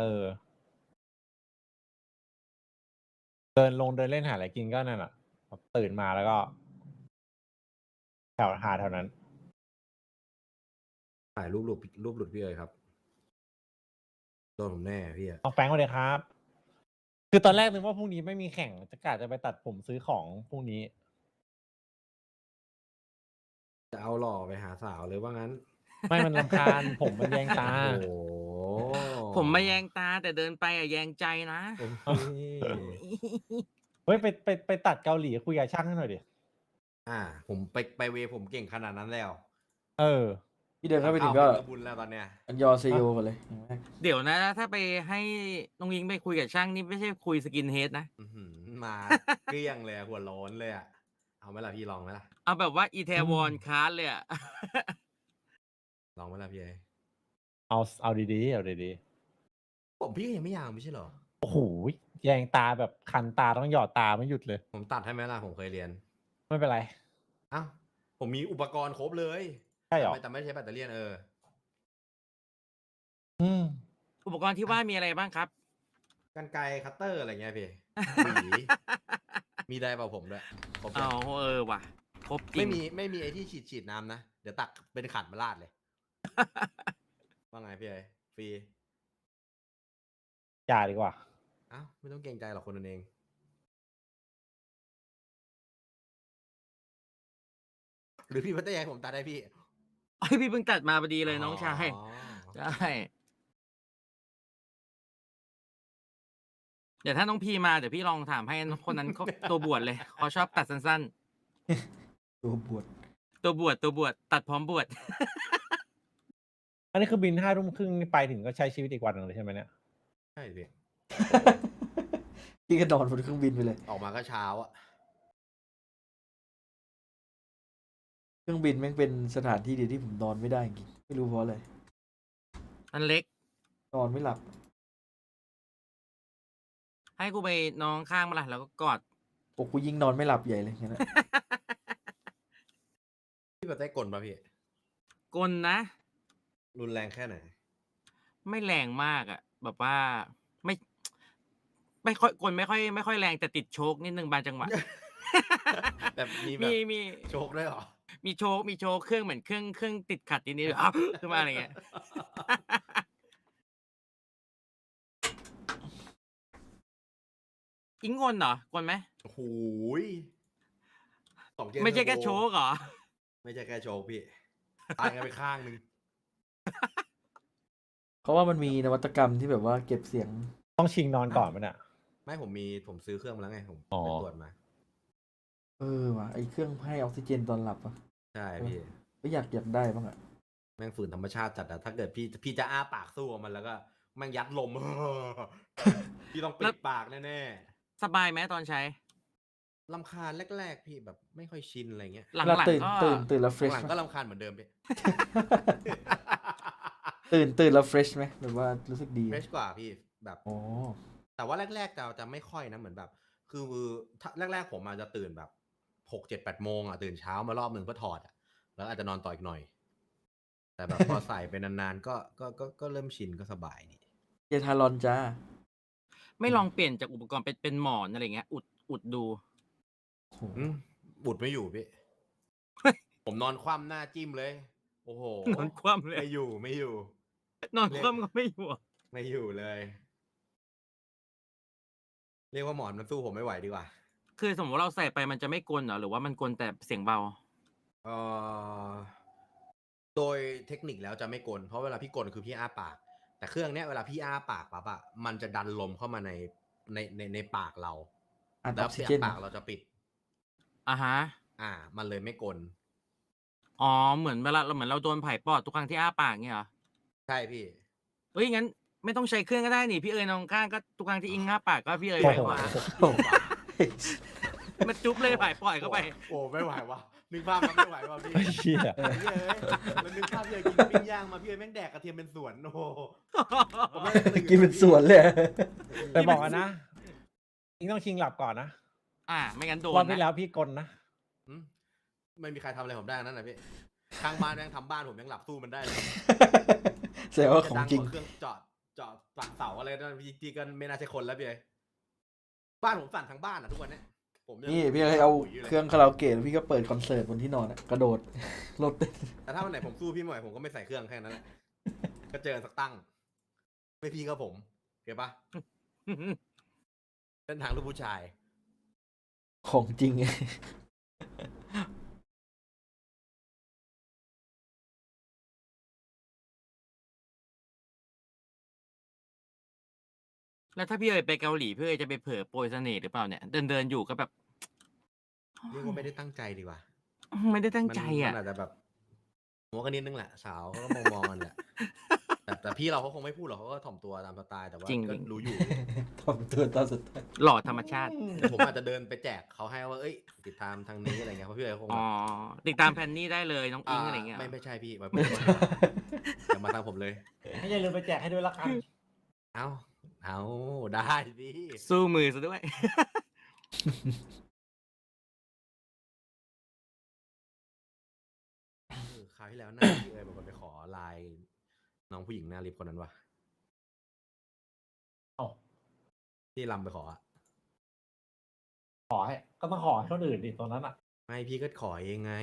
ดินเล่นหาอะไรกินก็นั่นอ่ะแบบตื่นมาแล้วก็หาแถวนั้น ถ่ายรูปหลุดพี่เลยครับโดนผมแน่พี่อะ เอาแฟงมาเลยครับ คือตอนแรกนึกว่าพรุ่งนี้ไม่มีแข่งจะกะจะไปตัดผมซื้อของพรุ่งนี้ จะเอาหล่อไปหาสาวเลยว่างั้น ไม่มันรำคาญ ผมมันแยงตา โอ้โห ผมไม่แยงตาแต่เดินไปอะแยงใจนะ โอ้โห เฮ้ยไปตัดเกาหลีคุยกับช่างให้หน่อยดิ ผมไปเวผมเก่งขนาดนั้นแล้ว เออ พี่เดินเข้าไปถึงก็ บุญแล้วตอนเนี้ย อันยอเซโยกันเลยอย่างแรก เดี๋ยวนะ ถ้าไปให้น้องยิงไปคุยกับช่างนี่ไม่ใช่คุยสกินเฮดนะ อื้อหือมาเกลี้ยงเลยอะหัวโล้นเลยอะเอาไหมล่ะพี่ลองไหมล่ะ เอาแบบว่าอีเทวอนคาร์ดเลยอะ ลองไหมล่ะพี่ เอาดีๆเอาดี ผมพี่ยังไม่ยาวไม่ใช่เหรอ ๆโอ้โหแยงตาแบบคันตาต้องหยอดตาไม่หยุดเลย ผมตัดให้ไหมล่ะผมเคยเรียน ไม่เป็นไร อ้าวผมมีอุปกรณ์ครบเลย ใช่เหรอ แต่ไม่ใช้แบตเตอรี่ยน อืม อุปกรณ์ที่ว่ามีอะไรบ้างครับ กันไกรคัตเตอร์อะไรเงี้ยพี่ หวี มีไดร์เป่าผมด้วยครบ อ๋ เล อย ว่ะ ครบจริง ไม่มีไอ้ที่ฉีดน้ำนะ เดี๋ยวตักเป็นขันมาลาดเลย ว่าไงพี่ฟรี อย่าดีกว่า อ้าวไม่ต้องเกรงใจหรอกคนนั้นเอง หรือพี่พัตเตอร์อยากให้ผมตัดได้พี่ ไอพี่เพิ่งตัดมาพอดีเลยน้องชาย อ๋อ ใช่ เดี๋ยวถ้าน้องพีมาเดี๋ยวพี่ลองถามให้คนนั้นเขาตัวบวชเลยเขาชอบตัดสั้น ตัวบวช ๆ ตัวบวชตัดพร้อมบวช อันนี้คือบิน5 ทุ่มครึ่งนี่ไปถึงก็ใช้ชีวิตอีกวันหนึ่งเลยใช่ไหมเนี่ย ใช่พี่ พี่ก็นอนบนเครื่องบินไปเลย ออกมาก็เช้าอะ เครื่องบินแม่งเป็นสถานที่เดียวที่ผมนอนไม่ได้จริงไม่รู้เพราะอะไร อันเล็ก นอนไม่หลับ ให้กูไปน้องข้างมาละแล้วก็กอด โอ้กูยิ่งนอนไม่หลับใหญ่เลยงั้นนะ พี่พัตเตอร์กลป่ะพี่ กลนะ รุนแรงแค่ไหน ไม่แรงมากอ่ะ แบบว่าไม่ค่อยกลไม่ค่อยแรงแต่ติดโชคนิดนึงบางจังหวะ แบบมีแบบ มี โชคด้วยเหรอ มีโชคเครื่องเหมือนเครื่องติดขัดนิดนิดอ้าวขึ้นมาอะไรเงี้ย อิงกลเหรอกลไหม โอ้โหยสองเจน ไม่ใช่แค่ เทอร์โบ โชคเหรอ ไม่ใช่แค่โชคพี่ ตายกันไปข้างหนึ่ง เพราะว่ามันมีนวัตกรรมที่แบบว่าเก็บเสียง ต้องชิงนอนก่อนไหมเนี่ย ไม่ผมซื้อเครื่องมาแล้วไงผม อ๋อ ไปตรวจมา ว่ะไอเครื่องให้ออกซิเจนตอนหลับอ่ะ ใช่พี่ ก็อยากได้บ้างอ่ะ แม่งฝืนธรรมชาติจัดอะถ้าเกิดพี่จะอ้าปากสู้กับมันแล้วก็แม่งยัดลม พี่ต้องปิ แล้ ด ว ปากแน่ สบายไหมตอนใช้ ๆรำคาญแรกๆพี่แบบไม่ค่อยชินอะไรเงี้ย หลัง เวลา ๆ ตื่น ก็ ตื่นแล้วเฟรช หลัง ไหม ๆก็รำคาญเหมือนเดิมพี่ ตื่นแล้วเฟรชไหมแบบว่ารู้สึกดี เฟรชกว่าพี่แบบ โอ้ แต่ว่าแรกๆจะไม่ค่อยนะเหมือนแบบ คือถ้าแรกๆผมอาจจะตื่นแบบ6-7-8 โมงอ่ะตื่นเช้ามารอบหนึ่งเพื่อถอดอ่ะแล้วอาจจะนอนต่ออีกหน่อย แต่แบบ พอใส่ไปนานๆก็เริ่มชินก็สบายดี เจทารอนจ้า ไม่ลองเปลี่ยนจากอุปกรณ์เป็นหมอนอะไรเงี้ย อุดดู โอ้โห อืม บุดไม่อยู่พี่ ผมนอนคว่ำหน้าจิ้มเลย โอ้โห นอนคว่ำเลย ไม่อยู่ไม่อยู่ นอนคว่ำก็ไม่อยู่อะ ไม่อยู่เลย เรียกว่าหมอนมันสู้ผมไม่ไหวดีกว่า คือสมมติเราใส่ไปมันจะไม่กลนเหรอหรือว่ามันกลแต่เสียงเบา เอ่อโดยเทคนิคแล้วจะไม่กลนเพราะเวลาพี่กลคือพี่อ้าปาก แต่เครื่องเนี้ยเวลาพี่อ้าปากปั๊บอะมันจะดันลมเข้ามาในปากเรา อัดอ แล้ อ ว กซิ เสีย เจน ปากเราจะปิด อ่ะฮะ มันเลยไม่กลน อ๋อเหมือนเวลาเราเหมือนเราโดนไผ่ปอดทุกครั้งที่อ้าปากเงี้ยเหรอ ใช่พี่ เฮ้ยงั้นไม่ต้องใช้เครื่องก็ได้นี่พี่เอ๋ยนองข้างก็ทุกครั้งที่อิงอ้าปากก็พี่เอ๋ย โอ้ ไป โห มา โอ้โห มันจุ๊บเลยไผ่ปล่อยเข้าไป โอ้ไม่ไหววะนึกภาพแล้วไม่ไหววะพี่ เชี่ย เฮ้ยแล้วนึกภาพพี่เอ๋กินปิ้งย่างมาพี่เอ๋แม่งแดกกระเทียมเป็นสวนโอ้โหผมไม่ได้ตื่ กินเป็นสวนเลย แต่บอกกันนะอิงต้องชิงหลับก่อนนะ ไม่งั้นโดน รอบที่ นะ แล้วพี่กลนะ อืมไม่มีใครทำอะไรผมได้นั่นนะพี่ข้างบ้านแม่งทำบ้านผมยังหลับสู้มันได้เลย แสดงว่าของจริง จะดักว่าเครื่องเจาะฝังเสาอะไรนั่นพี่จีกันไม่น่าใช่คนแล้วพี่เอ๋บ้านผมสั่นทั้งบ้านอ่ะทุกวันเนี้ยผมยัง นี่พี่เลยเอาเครื่องคาราโอเกะแล้วพี่ก็เปิดคอนเสิร์ตบนที่นอนอะกระโดด รถเต้น แต่ถ้าวันไหนผมสู้พี่ไม่ไหวผมก็ไม่ใส่เครื่องแค่นั้นแหละก็เจอกันสักตั้ง ไม่พี่ก็ผมเก็บปะเส้นทางลูกผู้ชาย ของจริงไง แล้วถ้าพี่เอ๋ยไปเกาหลีพี่เอ๋ยจะไปเผลอโปรยเสน่ห์หรือเปล่าเนี่ยเดินอยู่ก็แบบ เรียกว่าไม่ได้ตั้งใจดีกว่า ไม่ได้ตั้งใจอ่ะ มันอาจจะแบบหัวกันนิดนึงแหละสาวเขาก็มองกันแหละ แต่พี่เราเขาคงไม่พูดหรอกเขาก็ถ่อมตัวตามสไตล์แต่ว่า จริง ก็รู้อยู่ ทำตัวตอนสุดท้าย หล่อธรรมชาติ แต่ผมอาจจะเดินไปแจกเขาให้ว่าเอ้ยติดตามทางนี้อะไรเงี้ยเพราะพี่เขาคง อ๋ แบ อบ ติดตามแพนนี่ได้เลยน้องอิงอะไรเงี้ย ไม่ใช่พี่มาอย่ามาทางผมเลย ให้อย่าลืมไปแจกให้ด้วยละกัน เอาได้พี่ สู้มือซะด้วย คราวที่แล้วหน้าพี่เอ๋ยบางคนไปขอไลน์น้องผู้หญิงหน้าลิฟต์คนนั้นวะ เอ้า ที่ลำไปขออะ ขอให้ก็ต้องขอให้คนอื่นดิตรงนั้นอ่ะ ไม่พี่ก็ขอเองไง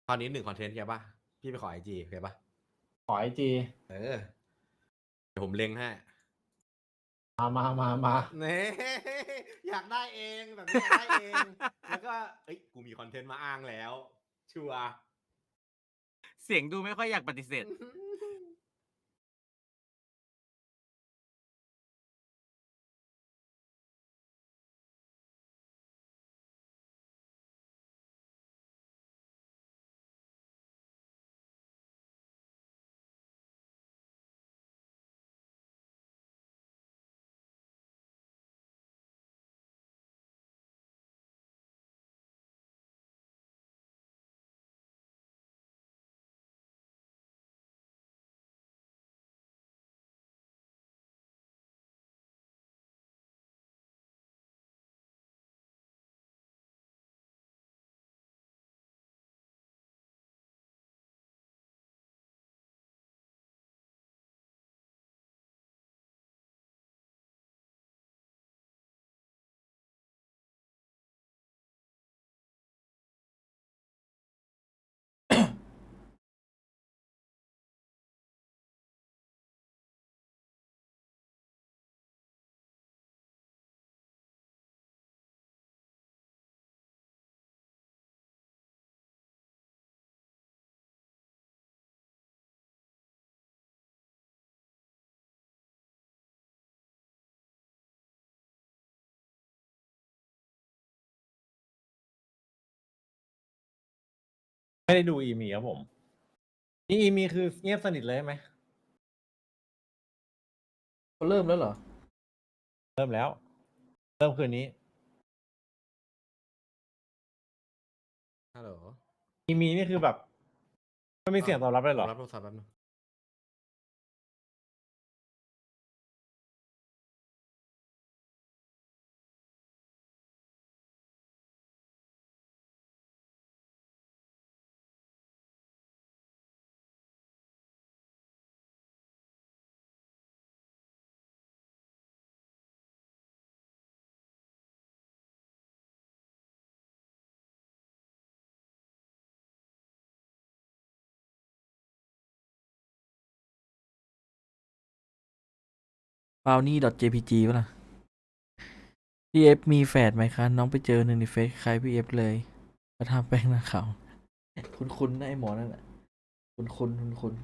ตอนนี้1 คอนเทนต์แค่ปะพี่ไปขอIG โอเคปะ ขอไอจี เดี๋ยวผมเล็งให้ มา เน่อยากได้เองแบบนี้อยากได้เอง แล้วก็เอ้ยกูมีคอนเทนต์มาอ้างแล้ว ชัวร์ เสียงดูไม่ค่อยอยากปฏิเสธไม่ได้ดูอีมีครับผม นี่อีมีคือเงียบสนิทเลยไหม เขาเริ่มแล้วเหรอ เริ่มแล้ว เริ่มคืนนี้ ฮัลโหล อีมีนี่คือแบบไม่มีเสียงตอบรับเลยเหรอ รับโทรศัพท์แป๊บนึง brownie.jpg ป่ะล่ะพี่เอฟมีแฝดไหมคะน้องไปเจอหนึ่งในเฟซคล้ายพี่เอฟเลยแล้วทำแป้งหน้าขาวคุ้นๆนะไอหมอนั่นแหละคุ้น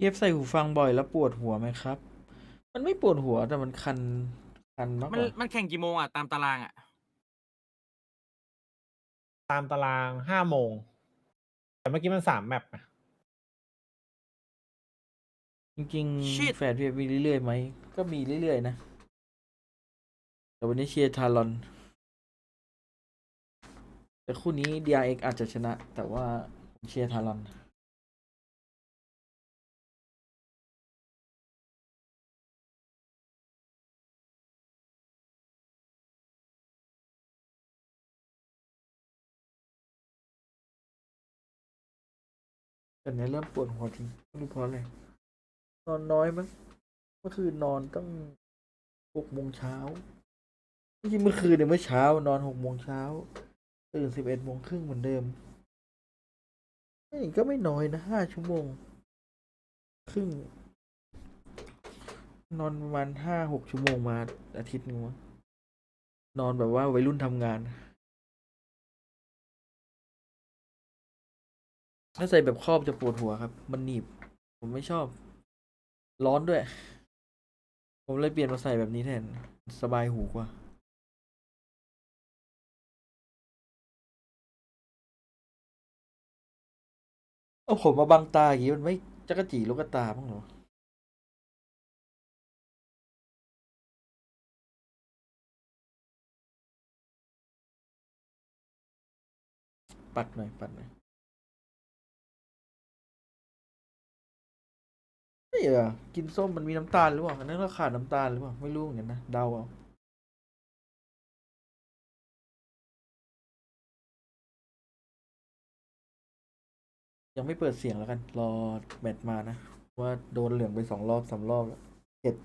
พี่เอฟใส่หูฟังบ่อยแล้วปวดหัวไหมครับ มันไม่ปวดหัวแต่มันคันมากกว่า มันแข่งกี่โมงอ่ะ ตามตารางอ่ะ ตามตาราง5 โมง แต่เมื่อกี้มัน3 แมปนะ จริง Shit ๆแฝดพี่เอฟมีเรื่อยๆไหมก็มีเรื่อยๆนะแต่วันนี้เชียร์ทารอน แต่คู่นี้ DRX อาจจะชนะ แต่ว่าผมเชียร์ทารอน แต่เนี้ยเริ่มปวดหัวจริงไม่รู้เพราะอะไรนอนน้อยมั้งเมื่อคืนนอนตั้ง6 โมงเช้าจริงๆเมื่อคืนเนี่ยเมื่อเช้านอน6 โมงเช้าตื่น11 โมงครึ่งเหมือนเดิมนี่ก็ไม่น้อยนะ5 ชั่วโมงครึ่งนอนประมาณ5-6 ชั่วโมงมาอาทิตย์นึงมั้งนอนแบบว่าวัยรุ่นทำงานถ้าใส่แบบครอบจะปวดหัวครับมันหนีบผมไม่ชอบร้อนด้วยผมเลยเปลี่ยนมาใส่แบบนี้แทนสบายหูกว่าเอาผมมาบังตาอย่างนี้มันไม่จักระจีลูกตาบ้างเหรอปัดหน่อยไม่เหรอกินส้มมันมีน้ำตาลหรือเปล่าอันนั้นเราขาดน้ำตาลหรือเปล่าไม่รู้เหมือนกันนะเดาเอายังไม่เปิดเสียงแล้วกันรอแมตช์มานะว่าโดนเหลืองไป2 รอบ 3 รอบแล้วเข็ด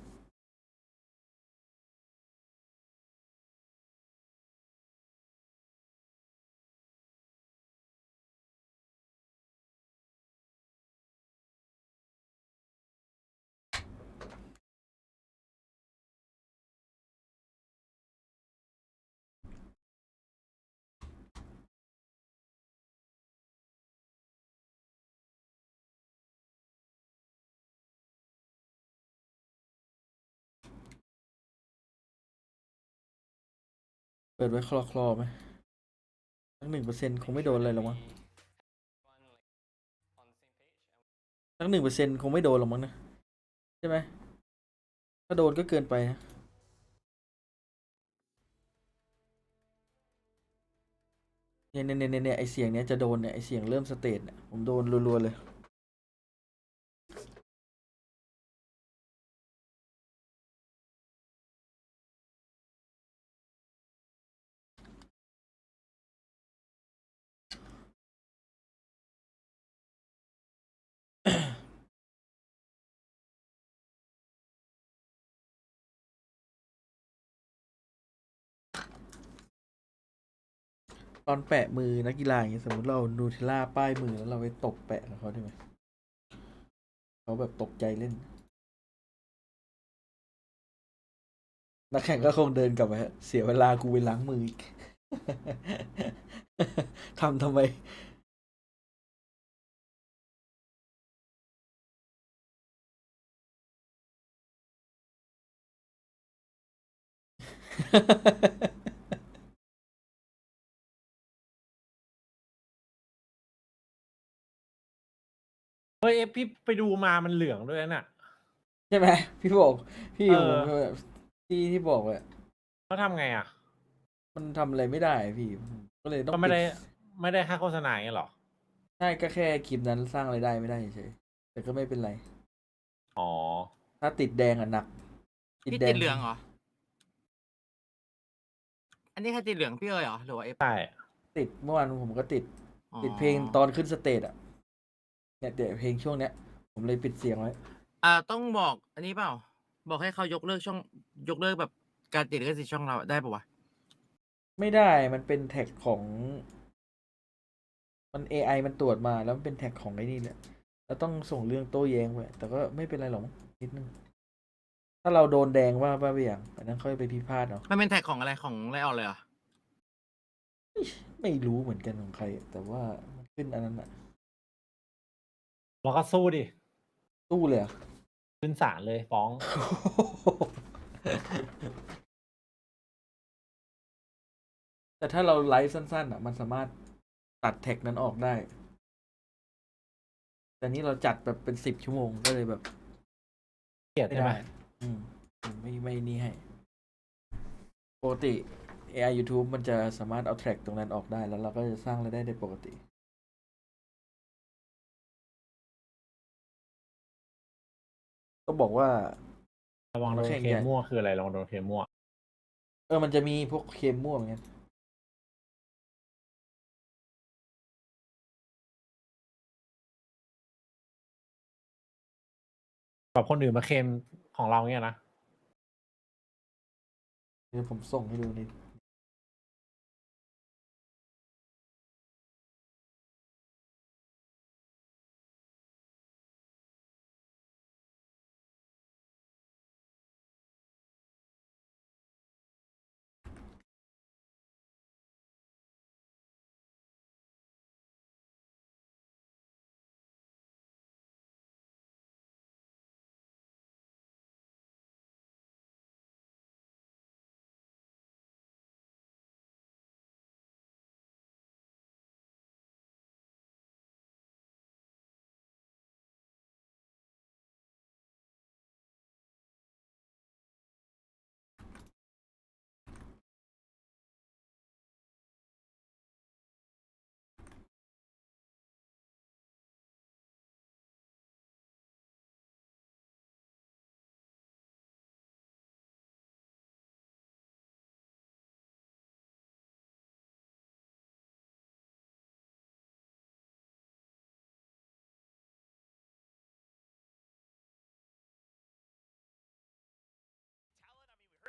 เปิดไว้คลอไหม สัก1%คงไม่โดนเลยหรอกมั้งสัก1%คงไม่โดนหรอกมั้งนะใช่ไหมถ้าโดนก็เกินไปนะเนี่ยไอเสียงเนี้ยจะโดนเนี่ยไอเสียงเริ่มสเตจเนี่ยผมโดนรัวๆเลยตอนแปะมือนักกีฬาอย่างเงี้ยสมมติเรานูเทลล่าป้ายมือแล้วเราไปตบแปะกับเขาได้ไหมเขาแบบตกใจเล่นนักแข่งก็คงเดินกลับไปฮะเสียเวลากูไปล้างมืออีก ทำไม เฮ้ยพี่ไปดูมามันเหลืองด้วยน่ะ ใช่ไหมพี่บอกพี่ เอ ผ อ มแบบที่บอกว่า เขาทำไงอ่ะ มันทำอะไรไม่ได้พี่ผมก็เลยต้อง ก็ไม่ได้ ปิด ไม่ได้ค่าโฆษณาอย่างเงี้ยหรอ ใช่ก็แค่คลิปนั้นสร้างรายได้ไม่ได้เฉยแต่ก็ไม่เป็นไร อ๋อ ถ้าติดแดงอ่ะหนัก พี่ติดเหลืองเหรอ อันนี้ใครติดเหลืองพี่เอ๋ยเหรอหรือว่าเอฟ ใช่ ติดเมื่อวานผมก็ติด อ๋อ ติดเพลงตอนขึ้นสเตจอ่ะเนี่ยเดี๋ยวเพลงช่วงเนี้ย ผมเลยปิดเสียงไว้ ต้องบอกอันนี้เปล่า บอกให้เขายกเลิกช่องยกเลิกแบบการติดลิขสิทธิ์ช่องเราได้ปะวะ ไม่ได้มันเป็นแท็กของ มัน AI มันตรวจมาแล้วมันเป็นแท็กของไอ้นี่แหละแล้วต้องส่งเรื่องโต้แย้งไปแต่ก็ไม่เป็นไรหรอกนิดนึงถ้าเราโดนแดงว่าไปอย่างอันนั้นค่อยไปพิพาทเนาะ มันเป็นแท็กของอะไรของไลออนเลยเหรอ ไม่รู้เหมือนกันของใคร แต่ว่ามันขึ้นอันนั้นอะ เราก็สู้ดิ ตู้เลยอะ ขึ้นศาลเลยฟ้อง แต่ถ้าเราไลฟ์สั้นๆอ่ะ มันสามารถตัดแท็กนั้นออกได้ แต่นี้เราจัดแบบเป็น10 ชั่วโมงก็เลยแบบ เกลียด ไม่ ใช่ไหม ได้อืมไม่นี่ให้ปกติ AI YouTube มันจะสามารถเอาแทร็กตรงนั้นออกได้แล้วเราก็จะสร้างรายได้ได้ปกติ ก็บอกว่า ระวังโดน แข่ง เค ใหญ่ มั่วคืออะไรระวังโดนเคมั่ว มันจะมีพวกเคมมั่วเหมือนกัน แบบคนอื่นมาเคลมของเราเนี่ยนะ เดี๋ยวผมส่งให้ดูนิด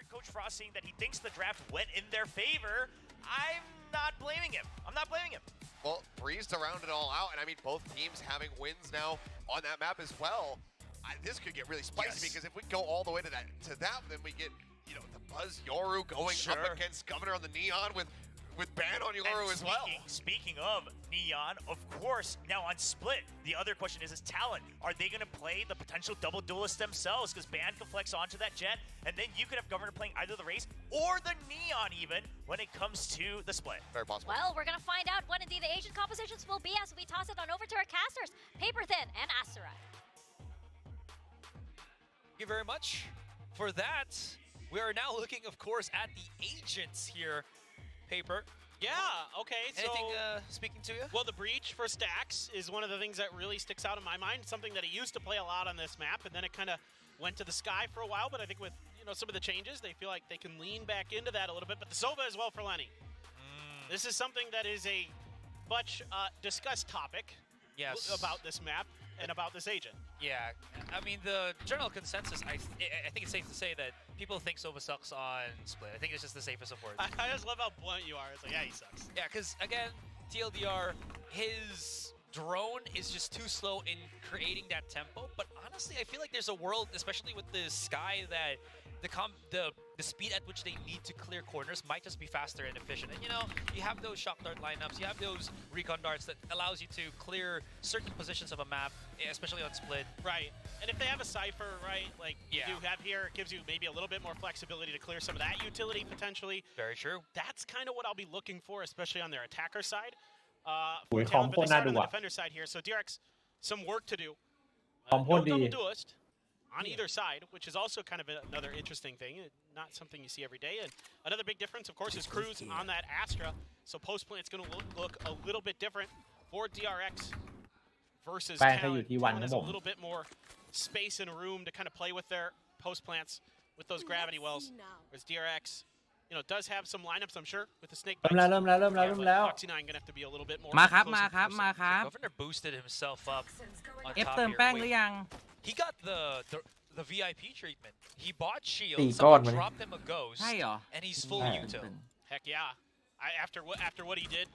heard Coach Frost saying that he thinks the draft went in their favor. I'm not blaming him. I'm not blaming him. Well, Breeze to round it all out, and I mean both teams having wins now on that map as well. This could get really spicy because if we go all the way to that, then we get, you know, the Buzz Yoru going up against Governor on the Neon with with ban on Yoru as well. Speaking of Neon, of course, now on Split, the other question is Talon. Are they going to play the potential double duelist themselves? Because ban can flex onto that Jet, and then you could have Governor playing either the Race or the Neon even when it comes to the Split. Very possible. Well, we're going to find out what indeed the agent compositions will be as we toss it on over to our casters, Paper Thin and Asteroid. Thank you very much for that. We are now looking, of course, at the agents here. Paper. Yeah, okay, so... Anything speaking to you? Well, the breach for Stacks is one of the things that really sticks out in my mind. Something that he used to play a lot on this map, and then it kind of went to the sky for a while. But I think with some of the changes, they feel like they can lean back into that a little bit. But the Sova as well for Lenny. This is something that is a much discussed topic about this map and about this agent. Yeah, I mean, the general consensus, I think it's safe to say that people think Sova sucks on Split. I think it's just the safest of words. I just love how blunt you are. It's like, yeah, he sucks. Yeah, because, again, TLDR, his drone is just too slow in creating that tempo. But honestly, I feel like there's a world, especially with the Sky, that the speed at which they need to clear corners might just be faster and efficient. And you have those shock dart lineups, you have those recon darts that allows you to clear certain positions of a map, especially on Split. Right. And if they have a Cypher, right, like you have here, it gives you maybe a little bit more flexibility to clear some of that utility potentially. Very true. That's kind of what I'll be looking for, especially on their attacker side. โอ้ย For คอม Talon, โค but ตร they น่า start ดู on the อ่ะ defender side here. So DRX, some work to do. คอมโคตร No ดี double duelist on either side, which is also kind of another interesting thing. Not something you see every day. And another big difference, of course, is Cruz on that Astra. So post plant's going to look a little bit different for DRX versus แปลงเขา Talon. อยู่ที่วัน Talon ครับ has ผ a ม little bit more space and room to kind of play with their post plants with those gravity wells. Whereas DRX, does have some lineups, I'm sure, with the snake. เริ่มแล้ว Foxy 9 gonna have to be a little bit more. มาครับ closer มาครับ closer. มาครับ Governor boosted himself up on เอฟ top เติม here. แป้ง Wait, หรือยัง he got the VIP treatment. He bought shield, 4 ก้อน someone มาเลย dropped him a ghost, ใช่เหรอ and he's full ใช่ util. Heck yeah. After what he did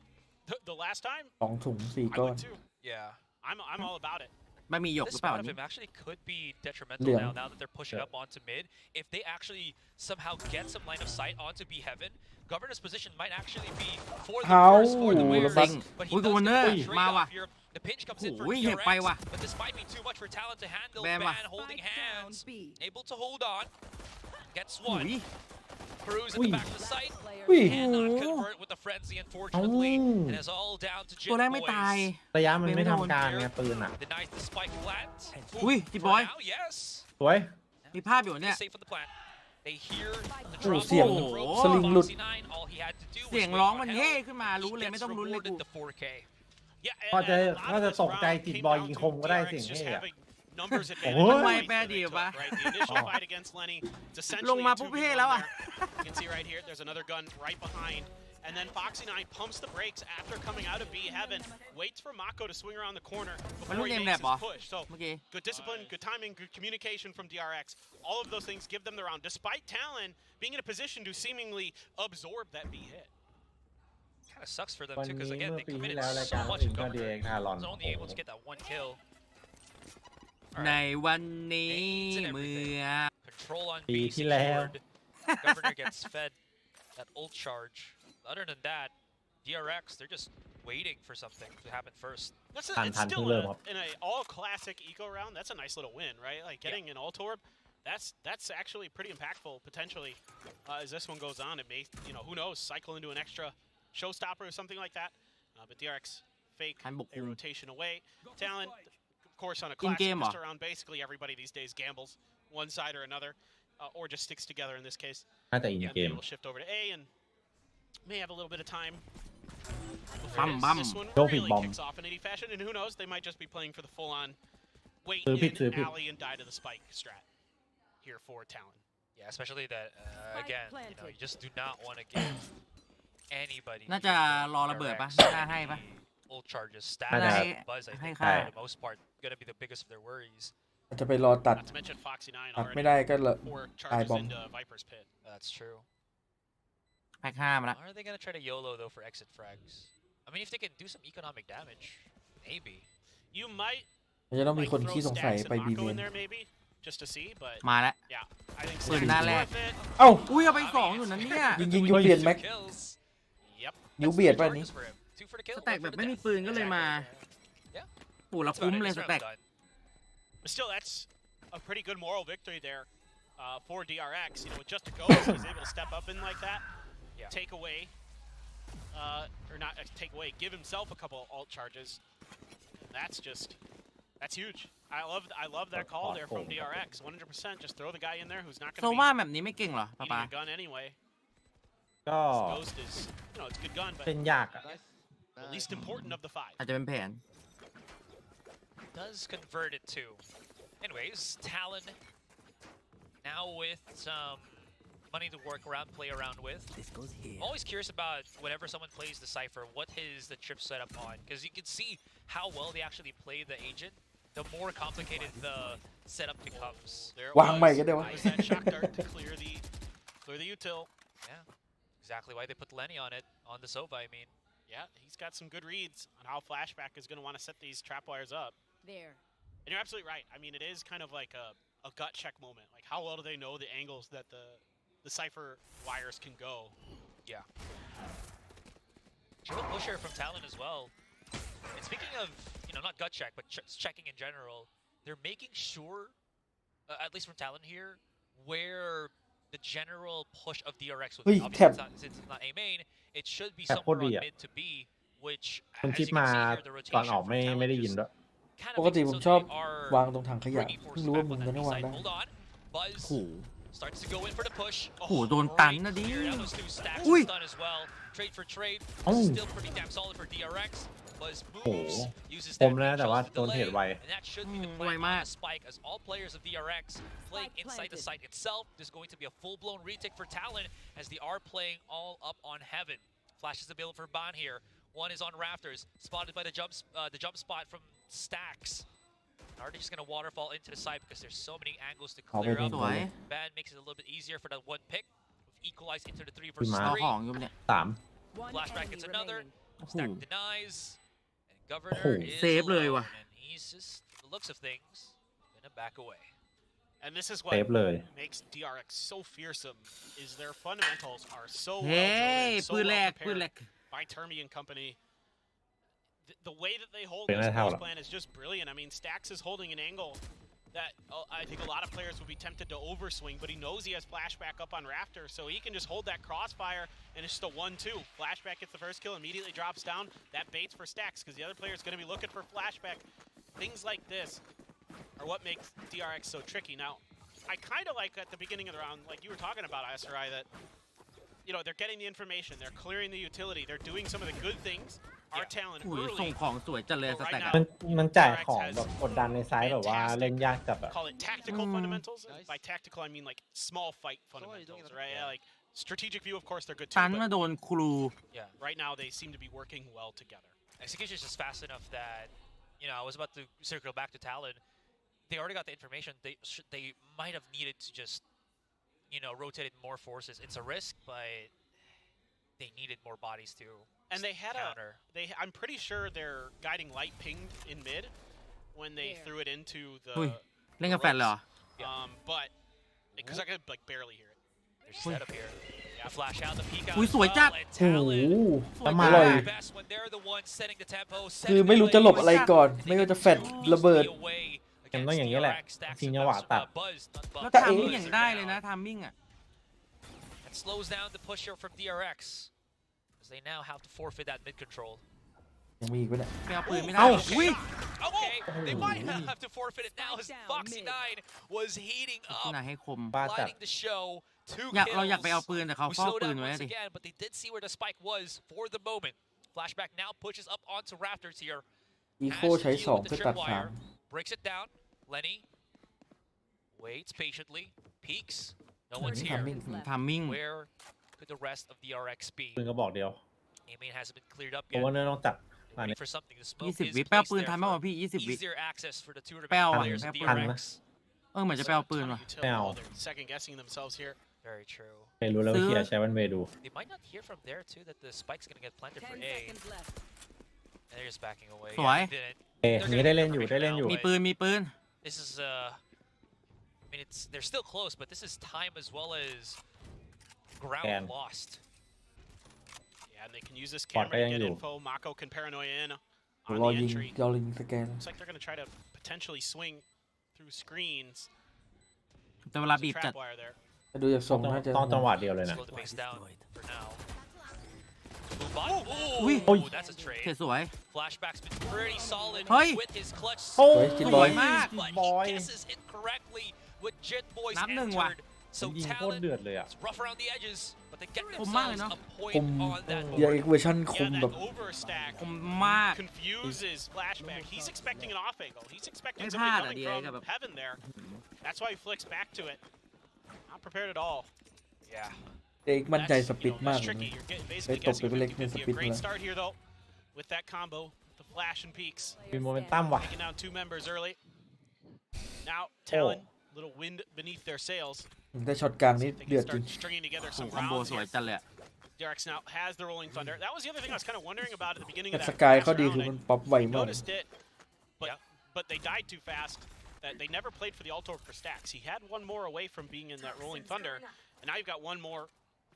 the last time, 2 ถุง 4 I ก้อน would too. Yeah. I'm all about it. มันมีหยกห This รือเปล่า spot อัน of นี้ him actually could be detrimental Yeah. now that they're pushing up onto mid. If they actually somehow get some line of sight onto B Heaven, Governor's position might actually be for the How? worse for the wearers. Lasing. But he Ui, does get Governor. that trade Ma off wa. here. The pinch comes in for Ui, hiệp bay wa. DRX, but this might be too much for Talon to handle. Ban wa. Ban holding Spike down hands, B. able to hold on. Gets อุ้ one. ย Cruz at Ui. the back of the site. Player Ui. Cannot convert with the frenzy, unfortunately. Oh. And it's all down to ตัว Jit แรกไม่ตาย Boys. ระยะมันไม่ทำการไงปืนอ่ะ Denies the spike plant. Ui, For Jit Boy. now, yes. สวย มีภาพอยู่เนี่ย Safe on the plant. They hear the โอ้ drop เสียง of the rope สลิงหลุด Foxy 9. All he had to do was เสียง wait ร้อง on มัน help. เฮ้ขึ้นมารู้ He เลยไม่ gets ต้องลุ้นเลยกู rewarded the 4K. Yeah, พอจะ and a lot น่า of จะ this ตกใจ round ติด came บอย down ยิง to คมก็ได้ DRX เสียง just เฮ้อะ having numbers advantage. โอ้ย in the fightแปล that ดี they ปะ took, right? The initial fight against Lenny, it's essentially ลงมา a ปุ๊บ 2v1 เฮ้แล้วอ่ะ there. You can see right here, there's another gun right behind. And then Foxy 9 pumps the brakes after coming out of B Heaven, waits for Mako to swing around the corner มัน before รู้ he เนม makes แล his บเหรอ push. So เมื่อกี้ good discipline, good timing, good communication from DRX. All of those things give them the round, despite Talon being in a position to seemingly absorb that B hit. Kind of sucks for them วัน too, นี้ because again เมื่อ they ปีที่ committed แล้วราย so การ much. อื่นก็ Governor ดีเอ็กทารอน was only able to get that one kill. ในวันนี้เมื่อ Control on ปี B ที่แล้ว secured. Governor gets fed that ult charge. Other than that, DRX, they're just waiting for something to happen first. That's Tan- it's Tan still พิ่งเริ่มครับ in an all classic eco round. That's a nice little win, right? Like getting an ult orb. That's actually pretty impactful potentially. As this one goes on, it may who knows, cycle into an extra showstopper or something like that. But DRX fake Kan bục a cùng. rotation away. Talon, of course, on a In classic game best à? round, basically everybody these days gambles one side or another, or just sticks together in this case. น่าจะอิน And เก they ม will shift over to A and may have a little bit of time. Bum, before bum. This one Don't be really bum. kicks off in any fashion, and who knows, they might just be playing for the full-on wait Sir Pete, in Sir Pete. alley and die to the spike strat here for Talon. Yeah, especially that Spike again, planted. you just do not want to give anybody น่าจะรอระเบิดปะ DRX น่าให้ปะ ult charges. น่าจะ Stats, buzz, I ให้ think, ค่า for the most part, gonna be the biggest of their worries. จะไปรอตัด Not to mention Foxy 9 ตัด already ไม่ได้ก็ละ 4 ตาย charges บอม into Viper's Pit. That's true. แพ็คห้ามาละ Are they gonna try to YOLO though for exit frags? I mean, if they can do some economic damage, maybe. You might มันจะต้องมี like คน throw ที่สงสัย Stacks ไป and บี Mako เม in น there maybe just to see, but มาแล้ว yeah, I think ปืน Stacks หน้า is แรก worth it. เอ้า อุ้ยเอาไปสองอยู่นั้นเนี่ย ยิงอยู่เปลี่ยนแม็ก Kills. Yep. นิ้วเบียดป่ะ That's นี้ charges for him. 2 for the kill, สแต็ก 1 แบ for บ the ไม่มี death. ปืนก็เลยมา Yeah. โอ้แล้ว That's คุ้ม about it. เลย This ส round แต็ก is done. But still, that's a pretty good moral victory there for DRX. You know, with just a go, he's able to step up in like that, Yeah. take away, or not take away, give himself a couple alt charges. That's huge. I love that call there from DRX. 100%. Just throw the guy in there who's not โซ going to ว่า be แบบนี้ไม่เก่งเหรอป๊า needing ป๊า a gun anyway. ก็ This Ghost is, you know, it's a good gun, but เป็นยากอ่ะ the least important of the 5. อาจจะเป็นแผน Does convert it too. Anyways, Talon now with some money to work around, play around with. I'm always curious about whenever someone plays the Cypher, what is the trip set up on? Because you can see how well they actually play the agent, the more complicated the setup becomes. There it วางใหม่กันได้ was. วะ Nice that shock dart to clear the util. Yeah, exactly why they put Lenny on it, on the Sova, I mean. Yeah, he's got some good reads on how Flashback is going to want to set these trap wires up. There. And you're absolutely right. I mean, it is kind of like a gut check moment. Like, how well do they know the angles that the Cypher wires can go? Yeah. Triple pusher from Talon as well. And speaking of, you know, not gut check, but checking in general, they're making sure, at least from Talon here, where the general push of DRX will be. Ui, Obviously, thẹp. since it's not A main, it should be Thẹp somewhere hốt đi on ạ. mid to B, which, คน as คิด you มา can see here, the ตอน rotation ออก from ไม่ Talon ได้ยิน just ด้วย kind ป of กติ making ผ so ม that ชอบ they are วางตรงถังขยะ bringing เพิ่ง forces รู้ว่า back มึ on ง that จะ B ต้องวาง side. ได้ Hold on. Buzz โอ้โห starts to go in for the push. โอ้โหโดนตันนะดิ Cleared out those 2 stacks อุ้ย of stun as well. Trade for trade. เอ้า Still pretty damn solid for DRX. Buzz โอ้โห moves, uses ผม that นะ แต่ว่า controls โดน the เทรด delay, ไว and that should be the ไว plan มา on ก the spike as all players of DRX playing Spike inside the planted. site itself. There's going to be a full-blown retake for Talon as they are playing all up on Heaven. Flashes available for Ban here. One is on Rafters, spotted by the jump spot from Stacks. Are they just going to waterfall into the side because there's so many angles to clear up? สวย Ban makes it a little bit easier for that one pick. Equalize into the 3 ขึ้น versus มา เอา 3. ของอยู่เนี่ย 3 One Flashback enemy gets another. remaining. โอ้โห Stack denies. And Governor Oh. is Saveเลย alone, ว่ะ and he's just, the looks of things, gonna back away. And this is เซฟ what เลย makes DRX so fearsome, is their fundamentals are so เฮ้ well ย drilled, so ปืนแร well กปืนแร prepared ก by Termi and company. The way that they hold Bên this này thao close lắm. plan is just brilliant. I mean, Stax is holding an angle that I think a lot of players would be tempted to overswing, but he knows he has Flashback up on Raptor, so he can just hold that crossfire, and it's just a 1-2. Flashback gets the first kill, immediately drops down. That baits for Stax, because the other player is going to be looking for Flashback. Things like this are what makes DRX so tricky. Now, I kind of like at the beginning of the round, like you were talking about, SRI, that, you know, they're getting the information, they're clearing the utility, they're doing some of the good things. Our talent อุ้ย ส่ง early, ของสวยจัดเลยสแต็ก มันจ่ายของแบบกดดันในไซส์แบบว่าเล่นยากจัดอะ call it tactical fundamentals. By tactical, I mean like small fight fundamentals, right? Yeah, like strategic view, of course, they're good ตั too. นมา But โดนครู Yeah. right now, they seem to be working well together. Execution is just fast enough that, you know, I was about to circle back to Talon. They already got the information. They might have needed to just, you know, rotate more forces. It's a risk, but they needed more bodies to And they had counter. I'm pretty sure their guiding light pinged in mid when they There. threw it into the. อุ้ย เล่นกับแฟนเหรอ But because I could like barely hear it. There's setup here. The flash out, the peek out. Ui, as sủi well, chát. and โอ้โห Talon ประมาณ อร่อย best when they're the ones setting the tempo. คือไม่รู้จะหลบอะไรก่อน ไม่ว่าจะแฟดระเบิด มันต้องอย่างนี้แหละชิงจังหวะตัด แล้ว แต่ ทาม เอ๊ะ มิ่งอย่างได้เลยนะทามมิ่งอ่ะ It slows down the pusher from DRX as they now have to forfeit that mid control. ยังมีอีกปะเนี่ย ไปเอาปืนไม่ได้ เอ้า หรอกอุ้ย Okay, they might Oh. have to forfeit it now as Down Foxy9 was heating ที่ up, ไหนให้คม บ้าจัด lighting the show. 2 เราอยากไปเอา kills. ปืนแต่เขา We เฝ้า slowed ปืน down ไว้ once ดิ again, but they did see where the spike was for the moment. Flashback now pushes up onto Raptors here. อีโค Has to ใช้ deal 2 with เพื่ the อตัด tripwire. 3 Breaks it down. Lenny waits patiently. Peeks. No one's ทำ here. มิ่ง ทามมิ่ง Where could the rest of the RX be? ปืนกระบอกเดียว Aiming hasn't been cleared up เพราะ yet. ว่าเนื้อต้องจัด They're waiting for something. The smoke 20 is วิแป้ว placed ปืน there ทันมากก for ว่าพี่ 20 วิ easier access for the two Bell, remaining players of bell, bell. DRX. เหมือนจะไปเอาปืนว่ะ Ow. They're second guessing themselves here. Very true. ไม่รู้แล้ว ซื้อ เขียใช้วันเวดู They might not hear from there too that the spike's gonna get planted for 10 A. seconds left. And they're just backing away. สวย they didn't. เอ๊ะอย่างนี้ได้เล่นอยู่ได้เล่นอยู่ มีปืนมีปืน This is I mean they're still close, but this is time as well as ground And- lost. Yeah, Yeah, and they can use this Bot camera to đang getอยู่ info. Mako can paranoia in ร on อ the ยิง entry. รอยิงสแกน Looks like they're going to try to potentially swing through screens. แต่เวลา There's บี a บจัด trap wire there. แต่ดูจากทรงน่าจะ ต้องจังหวะเดียวเลยนะ Slow the pace down for now. Move on. Ui. Oh, that's a เท trade. สวย Flashback's been pretty solid Hey. with his clutch. โอ้ สวย ย กิน ส บอ วย ยมาก But บอย he guesses it correctly with Jet Boys นับหนึ่งว่ะ entered. So ยิงโคตร Talon เดือดเลยอ่ะ is rough around the edges, but they get คมมากเลย themselves เนอะ a point คม on that board. DRX เวอร์ชันค Yeah, มแบบ that overstack คมมาก confuses Flashback. He's expecting an off angle. He's expecting It's somebody hard, coming DRX, from but- heaven there. That's why he flicks back to it. Not prepared at all. Yeah. เด็กมั่นใจ That's, ส you ปิด know, มาก that's เลย tricky. You're getting ไป basically ตก guessing ไปเล็กในส 50-50. ปิ A ดเล great ย start here though with that combo, the flash and peaks. มีโมเมนตัมว่ะ Taking down 2 members early. Now Talon, little wind beneath their sails. แต่ช็อตกลางนี่ They เดือ can ดจริง start stringing together โอ้ some คอมโบ rounds สวย here. จัดเลยอะ DRX now has the rolling thunder. That was the other thing I was kind of wondering about at the beginning แต่ of ส that กาย last เขาดี round. คือ I มันป๊อปไวมาก noticed it, but Yeah. but they died too fast. That they never played for the Alto for stacks. He had one more away from being in that rolling thunder, and now you've got one more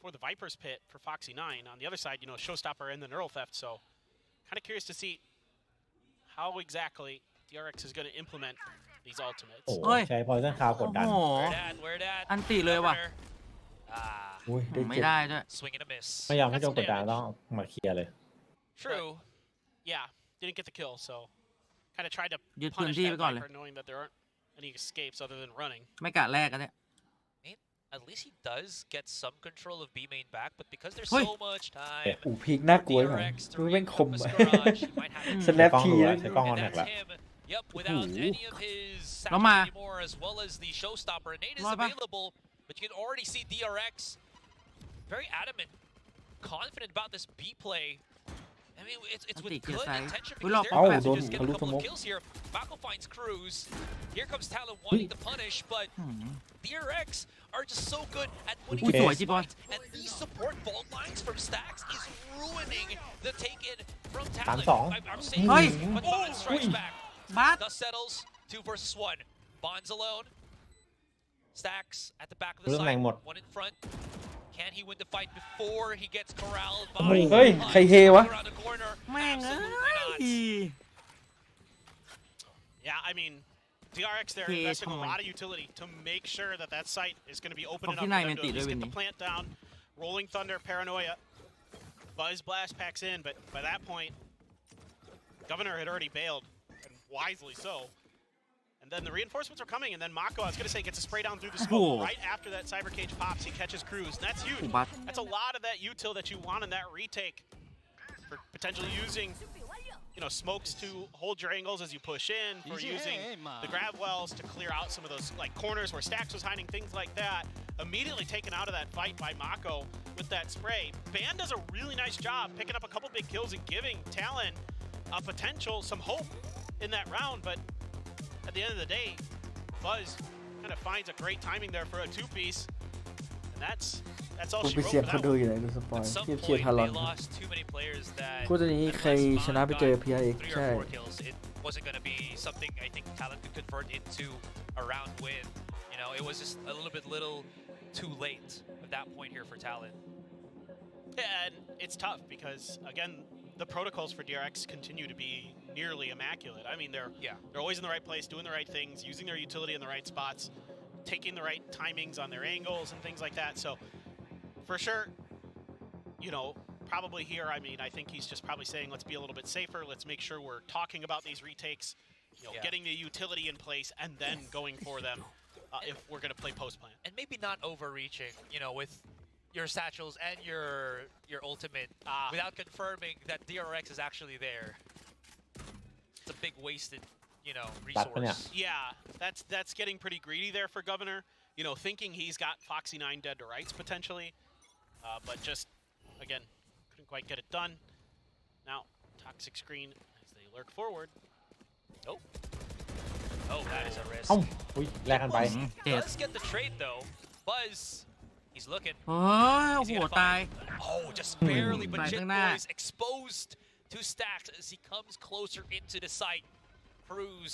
for the Viper's Pit for Foxy 9. On the other side, you know, Showstopper and the Neural Theft. So, kind of curious to see how exactly DRX is going to implement these ultimates. โอ้โห เฮ้ย ใช้พอยซ์คาวกดดัน โอ้โห Where that? อันติเลยว่ะ Ah, โอ้ยได้ ไม่ เจ็บ ได้ด้วย swing and a miss. ไม่ยอมให้โดนกดดันต้องมาเคลียร์เลย True. Yeah, didn't get the kill, so kind of tried to ยึดพื้น punish ที่ that ไปก่อนเลย Viper, knowing that there aren't any escapes other than running. ไม่กะแรกกันเนี่ย At least he does get some control of B main back, but because there's Oi. so much time, อูพีกน่ากลัวหน่อย DRX ดู to แม่งคม re-encompass อะ Garage, he might have to สแนปที ใช้กล้อง and คอนแทค that's แล้ว him. Yep, without Ooh. any of his Nó mà. satchel anymore, as well as the Showstopper. Nade is Rồi ba. available, but you can already see DRX very adamant, confident about this B play. I mean, it's with Anti good kia sai. intention Ui, because lọc they're bóng trying phạt. to just get a Ôi, couple đổ of kills here. Mako finds Cruz. Here comes Talon wanting to punish, but DRX are just so good at winning Ui, these giỏi chị Boi. fights, and these support vault lines from Stacks is ruining the take-in from 3-2 Talon. I'm saying, Ôi. but Bond strikes back. บัส Dust settles, 2 versus 1. Bonds alone. Stacks at the back of the เรื่องแรง side, หมด one in front. Can he win the fight before he gets corralled โอ้ by โหเฮ้ย ใครเฮวะ around the corner? แม่งเอ้ Absolutely ย not. Yeah, I mean, DRX, they're Okay, investing a fine. lot of utility to make sure that that site is going to be open Không, enough cái for này them mình to tỉ at least đôi get bên the plant down. Rolling Thunder, Paranoia. Buzz Blast packs in, but by that point, Governor had already bailed, and wisely so. And then the reinforcements are coming, and then Mako, I was going to say, gets a spray down through the smoke. Oh. Right after that Cyber Cage pops, he catches Cruz, and that's huge. โอ้บัส That's a lot of that util that you want in that retake for potentially using, you know, smokes to hold your angles as you push in, for using the grab wells to clear out some of those like corners where Stacks was hiding, things like that. Immediately taken out of that fight by Mako with that spray. Band does a really nice job picking up a couple big kills and giving Talon a potential, some hope in that round, but at the end of the day, Buzz kind of finds a great timing there for a two-piece, and that's all กู she ไป wrote เสียบ for เขา that ดู one. อยู่ไหนดูสปอย At some เทียบ point, ทารอน they lost too many players that คู่ตัวนี้ใคร unless ชนะไป Bond เจอ got PRX 3 or ใช่ 4 kills, it wasn't going to be something I think Talon could convert into a round win. You know, it was just a little too late at that point here for Talon. Yeah, and it's tough because again, the protocols for DRX continue to be nearly immaculate. I mean, they're always in the right place, doing the right things, using their utility in the right spots, taking the right timings on their angles and things like that. So, for sure, you know, probably here, I mean, I think he's just probably saying, let's be a little bit safer. Let's make sure we're talking about these retakes, you know, Yeah. getting the utility in place and then going for them if we're going to play post plant. And maybe not overreaching, you know, with your satchels and your ultimate without confirming that DRX is actually there. It's a big wasted, you know, resource. Yeah, that's getting pretty greedy there for Governor. You know, thinking he's got Foxy 9 dead to rights potentially, but just again couldn't quite get it done. Now toxic screen as they lurk forward. Nope. Oh, that is a risk. เอ้าอุ้ยแลกกันไป เจ็บ Does get the trade though. Buzz, he's looking. เฮ้ย โอ้ Is โห he gonna ตาย find? Oh, just barely, but Tại Jet thằng nào? Boys exposed to Stacks as he comes closer into the site. Cruz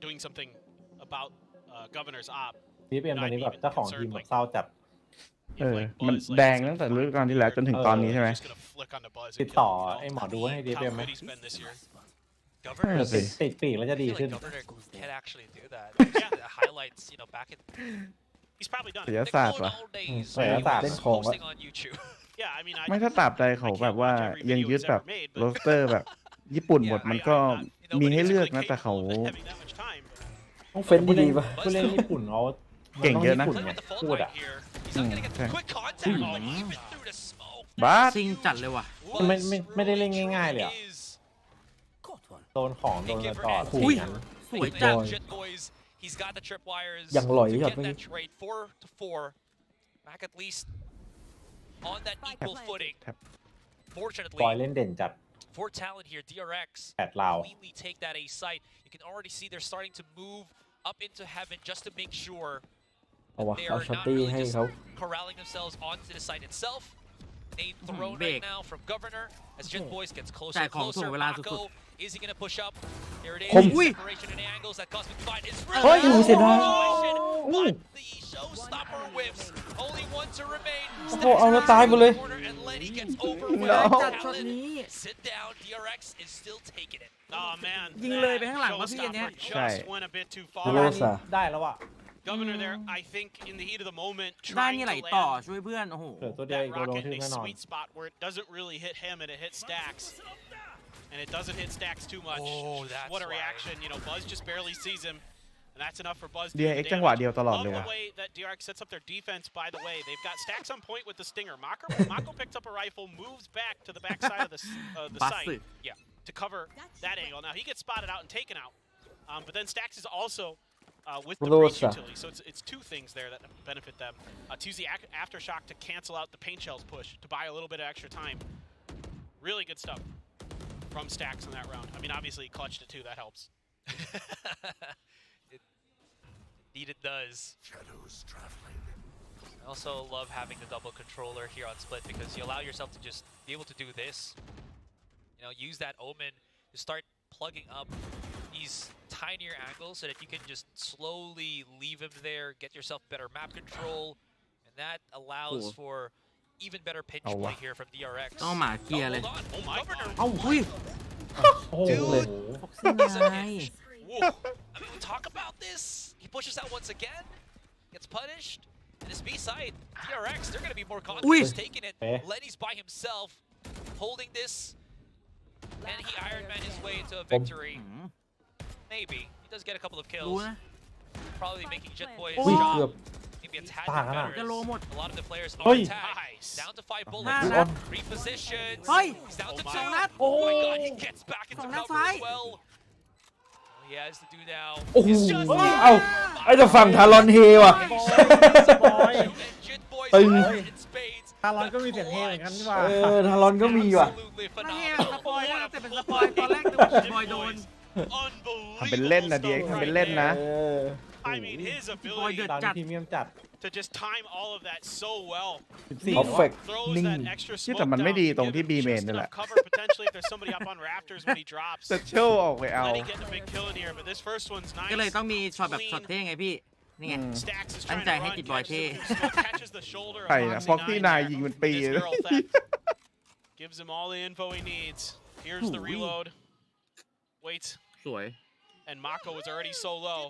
doing something about Governor's op. DFM ตอนนี้แบบเจ้าของทีมแบบเศร้าจัด มันแดงตั้งแต่ฤดูกาลที่แล้วจนถึงตอนนี้ใช่ไหม ติดต่อไอ้หมอดูให้ DFM ไหม Governor สิ ติดปีกแล้วจะ I ดี feel ขึ้น like Governor can actually do that. That highlights, you know, back in He's probably done ศิ it. ล the ศาสตร์ good ว่ะ old days ศิล when he ศาสตร์ was เล่นของวะ posting on YouTube. Yeah, I mean, ไม่ถ้าตราบใดเขาแบบว่ายังยึดแบบโรสเตอร์แบบญี่ปุ่นหมดมันก็มีให้เลือกนะแต่เขา ต้องเฟ้นดีๆป่ะ ผู้เล่นญี่ปุ่นเขา เก่งเยอะนะ มัต้ Playing ญี่ with the ปุ่ fault พูด right อ่ะ here. He's not gonna get the Okay. quick contact. Oh, even through the smoke. บาส ซิงจัดเลยว่ะ ไม่ได้เล่นง่ายๆเลยอะ Is โดนของโดน Hey, กระ Giver ต่อ and ถูก อุ้ย กัน สวยจัด Jet Boys. He's got the tripwires ยังหลอย to ช็อต get เมื่อ that กี้ trade 4-4. Back at least on that equal footing. บอย Fortunately เล่นเด่นจัด for talent here, DRX แปดลาว completely take that A site. You can already see they're starting to move up into heaven just to make sure เอาวะ they เอา are ช็อต not ตี้ really ให้ just เขา corralling themselves onto the site itself. A thrown big. right now from Governor as Jet Boys gets closer จ่าย and ของถูก closer. เวลาสุด Mako, is he gonna push up? Here it is. คม Separation and angles that Cosmic Divide is เฮ้ยเสียดาย but the showstopper whips. Only one to remain. โอ้โหเอาแล้วตายหมดเลย And Lenny gets ๆ overwhelmed. จัดช็อตนี้ Sit down. DRX is still taking it. Oh man, ยิงเลยไปข้างหลังวะพี่อันเนี้ย showstopper ใช่ just went a bit too โร far. สอะ ได้แล้วอ่ะ Governor there, I think, in the heat of the moment, ได้ trying นี่ to ไหลต่อ land ช่วยเพื่อน โอ้โห เหลือตัวเดียว that อีกตัวลง rocket ชื่อ in a แน่นอน sweet spot where it doesn't really hit him and it hits Stacks. And it doesn't hit Stacks too much. Oh, that's what a why. reaction. You know, Buzz just barely sees him. And that's enough for Buzz to do DRX the จังหวะ damage. เดียวตลอด Love เลย the อะ way that DRX sets up their defense, by the way. They've got Stacks on point with the Stinger. Mako picks up a rifle, moves back to the backside of the Bastard. site. Yeah, to cover that angle. Now, he gets spotted out and taken out. But then Stacks is also with the breach Rosa. utility. So it's two things there that benefit them. To use the aftershock to cancel out the paint shells push, to buy a little bit of extra time. Really good stuff from Stacks in that round. I mean, obviously he clutched it too. That helps. Indeed it does. I also love having the double controller here on Split because you allow yourself to just be able to do this. You know, use that Omen to start plugging up these tinier angles so that you can just slowly leave him there, get yourself better map control, and that allows Cool. for even better pinch Oh, play wow. here from DRX. ต้องหมาเกียร์เลย hold on. Oh my Governor. เอ้าอุ้ย โอ้โห ฟ็อกซี่ไง Whoa. I mean, we'll talk about this. He pushes out once again, gets punished, and his B side, DRX, they're going to be more confident just taking it. Eh. Lenny's by himself, holding this, and he Iron Man his way into a victory. อืม Maybe. He does get a couple of รู้ kills, นะ probably making Jet Boys อุ้ยเกือบ job maybe a tadต่าง bit กันอะ better. จะโลหมด A lot of the players Oi. are tagged. Nice. Down to 5 น่า bullets. รัก Repositions. เฮ้ย He's down to สอง 2. นัด Oh my god, he gets back into สองนัด cover ซ้าย as well. All he has to do now โอ้โห is just เอ้าไอ้จะฝั่งทารอนเฮว่ะ บอย and Jit Boys ตึง are in spades. ทารอนก็มีเสียงเฮเหมือนกันนี่หว่า เออทารอนก็มีว่ะ Absolutely นั่นเอง phenomenal. สปอยนะแต่เป็นสปอยตอนแรกนึกว่าบอยโดน Unbelievable ทำเป็นเล่นนะ stuff DRX ทำเป็น right เล่นนะ เออ I mean, his บอย ability เดือด ตอน จั นี้ ด พรีเมียมจัด to just time all of that so well. 14 ออฟเฟก Throws นิ่ง that extra ที่ smoke แต่มันไม่ down ดี to ตรง give ที่ him B main just นี่แหละ enough cover potentially if there's somebody up on rafters when he drops. จะเชลออกไปเอา Lenny getting a big kill in here, but this first one's nice. ก็เลยต้องมีช็อตแบบ clean. ช็อตเท่ไงพี่ นี่ไง Stacks is ตั้ง trying ใจ to ให้ run, ติดบอย catches เท่ the smoke, catches the shoulder of ใครนะ Foxy ฟ็อกซี่ Nine นาย there. ยิงเป็นปี This เลย girl theft. Gives him all the info he needs. Here's the Ooh-wee. reload. Wait, สวย and Mako was already so low.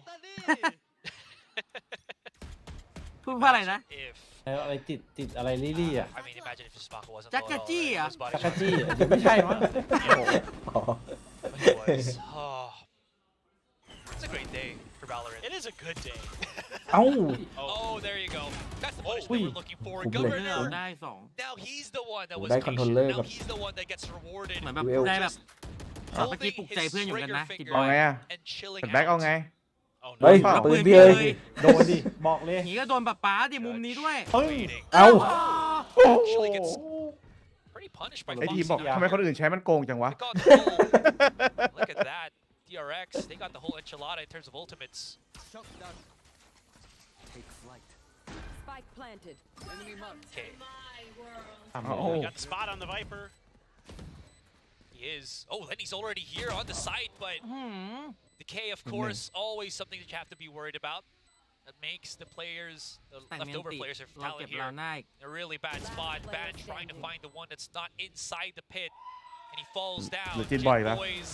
พูดว่าอะไรนะ If อะไรจิตอะไรลี่ๆอ่ะ I mean, imagine if Sparkle wasn't Jack low at all, G, right? ah. Those body จักร shots. จี้อ่ะไม่ใช่มั้ง อ๋อ It was. Oh. It's a great day for Valorant. It is a good day. เอ้า Oh, there you go. That's the punishment Ui. we're looking for. Cũng lệ. เพื่อน Governor. ได้สอง Now he's the one that Ủa, was đây patient. controller Now gặp- he's the one that gets rewarded. เหมือนแบบ ดูเอล ได้แบบ Holding เมื่อกี้ปลุกใจ his เพื่อนอยู่เหมือนกันนะ trigger ติด finger บ เอา อย ไงอะ and chilling แบ็คเอา out. ไง Oh เฮ้ย no. ปืนพี่เลย โดนดิบอกเลย อย่างนี้ก็โดนแบบป้าดิมุมนี้ด้วย เฮ้ย Waiting. เอ้า Actually gets pretty punished by ไอทีมบอก Foxy. ทำไมคนอื่นใช้มันโกงจังวะ They got the whole, look at that. DRX, they got the whole enchilada in terms of ultimates. Spike planted. Okay, ทำ โอ้ เลย We got the spot on the Viper. he is. Oh, Lenny's already here on the site, but หืม the K, of course, always something that you have to be worried about. That makes the players, the แต่งเมน leftover ติ players of เราเก็บ Talon เรา here, ได้ in a really bad spot. Ban trying to find the one that's not inside the pit, and he falls down. หรือจินบอยอีกแล้ว Boys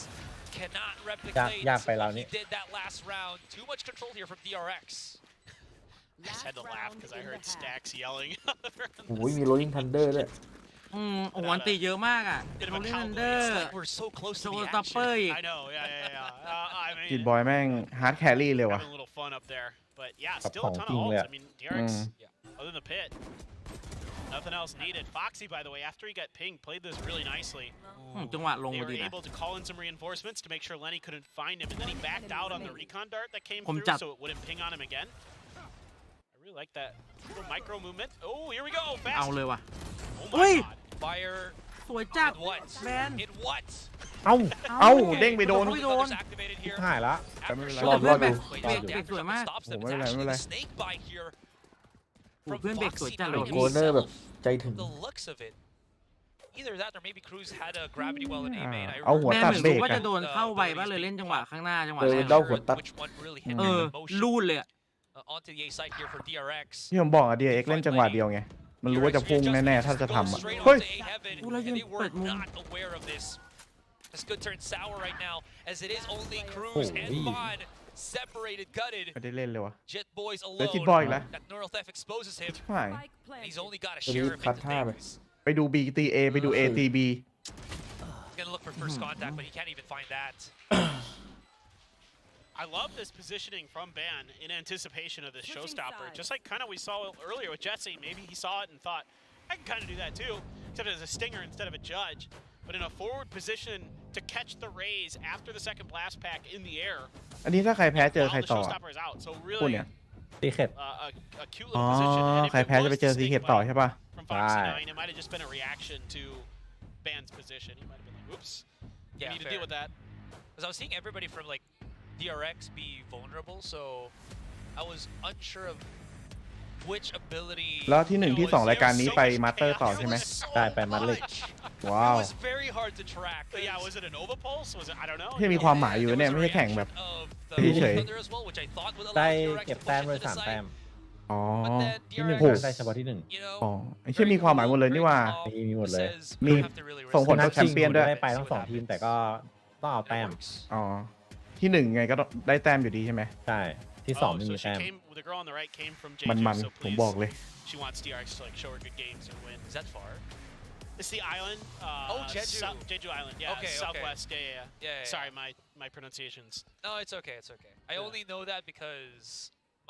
cannot replicate ยากไปแล้ว what นี่ he did that last round. Too much control here from DRX. I just had to laugh because I heard Stacks yelling. โอ้ยมี Rolling Thunder ด้วย โอ้โหอันตีเยอะมากอ่ะ Bit โร of a ลิน cowboy. เดอ It's ร์ like we're so close to โช the ว์ซัปเปอ action. ร์อีก I know, yeah. I จิต mean, บอยแม่งฮาร์ดแครี่เลยว่ะ having a little fun up there. But yeah, Tập still a phòng ton of kim ults. lệ. I mean, DRX, Yeah. other than the pit, nothing else needed. Foxy, by the way, after he got pinged, played this really nicely. จังหวะลง They พอ were ดีนะ able to call in some reinforcements to make sure Lenny couldn't find him, and then he backed out on the recon dart that came Không through chặt. so it wouldn't ping on him again. I really like that little micro movement. Oh, here we go, เอา fast. เลยว่ะ Oh เฮ้ my ย god. Fire สวยจัด in what? แบน In what? เอ้า เอ้า เด้งไปโดน ไม่โดน Feathers activated here. หายละ After ไม่เป็นไร shot รอด back, อยู่ wait, รอด the อยู่ after shot สวยมาก stops them. โอ้ It's ไม่เป็นไร actually ไม่เป็นไร the snake bite here โอ้ from เพื่อนเบรกสวย Foxy จัดเลย by โกเนอร์แบบ himself. ใจถึง The looks of it. Either that or maybe Cruz had a gravity well in A main. I เอาหัว แม่ ตัด เหมือน เบร รู้ ก ว่า อะ จะโดนเข้าไปบ้างเลยเล่นจังหวะข้างหน้าจังหวะ เออ แรก เดาหัวตัด which one really hit เอ him อ in motion ลูดเลยอะ onto the A side here for DRX. ที่ผมบอกอะ DRX เล่นจังหวะเดียวไง มันรู้ว่าจะพุ่งแน่ๆ ถ้าจะทำอะเฮ้ย Ủa, là And gì? they were Bật mồm. not aware of this. This could turn sour right now, as it is only Cruz and Ôi. Vaughn separated, gutted. ไม่ได้เล่นเลยวะ Jet Boys แล้ว alone. จิตบอยอีกแล้ว That neural theft exposes him. ใช่ Spike And he's planted. only got a Tôi đi sheriff phát into tha vậy. things. ไปดู B ตี A ไปดู A ตี B He's gonna look for first contact, but he can't even find that. I love this positioning from Ban in anticipation of this Switching showstopper. sides. Just like kind of we saw earlier with Jesse. Maybe he saw it and thought, I can kind of do that too, except as a stinger instead of a judge. But in a forward position to catch the raise after the second blast pack in the air. อันนี้ถ้าใครแพ้เจอ while ใคร the ต่อ showstopper is out. So พูด really เนี่ย ตีเข็ด a cute อ๋อ little position. And if ใคร it แพ้จะไป was เจอ the ซี stink เห็ดต่อ bite ใช่ป่ะ from Foxy Right. 9, it might have just been a reaction to Ban's position. He might have been like, oops. Yeah, You need to fair. deal with that. Because I was seeing everybody from like DRX be vulnerable, so I was unsure of which ability. แล้วที่หนึ่งที่สองรายการนี้ไป So much มาสเตอร์ chaos. ต่อใช่ไหม It was so ได้ไปมาดริด much. ว้าว It was very hard to track. But yeah, was it a Nova Pulse? Was it? I don't know. ที่มีความหมายอยู่เนี่ยไม่ใช่แข่งแบบ เฉยๆ ได้เก็บแต้มเลย3 แต้ม อ๋อ ที่หนึ่ง โอ้โห ได้เฉพาะที่หนึ่ง อ๋อไอ้เชี่ยมีความหมายหมดเลยนี่ว่า มีหมดเลย มีส่งผล นั ต่ ด อแช ชิ ม ง เปี้ยน ผม ด้วย ได้ไปทั้ง2 ทีมแต่ก็ต้องเอาแต้ม อ๋อ ที่หนึ่งไงก็ได้แต้มอยู่ดีใช่ไหม ใช่ ที่ Oh, 2 ไม่ so มี she แต้ม came. The girl on the right came from มัน Jeju, so ผม please. บอกเลย She wants DRX to like show her good games and win. Is that far? It's the island. Oh, Jeju. Jeju Island. Yeah, Okay, okay. southwest. Yeah. Yeah. Sorry, my pronunciations. No, it's okay. It's okay. I Yeah. only know that because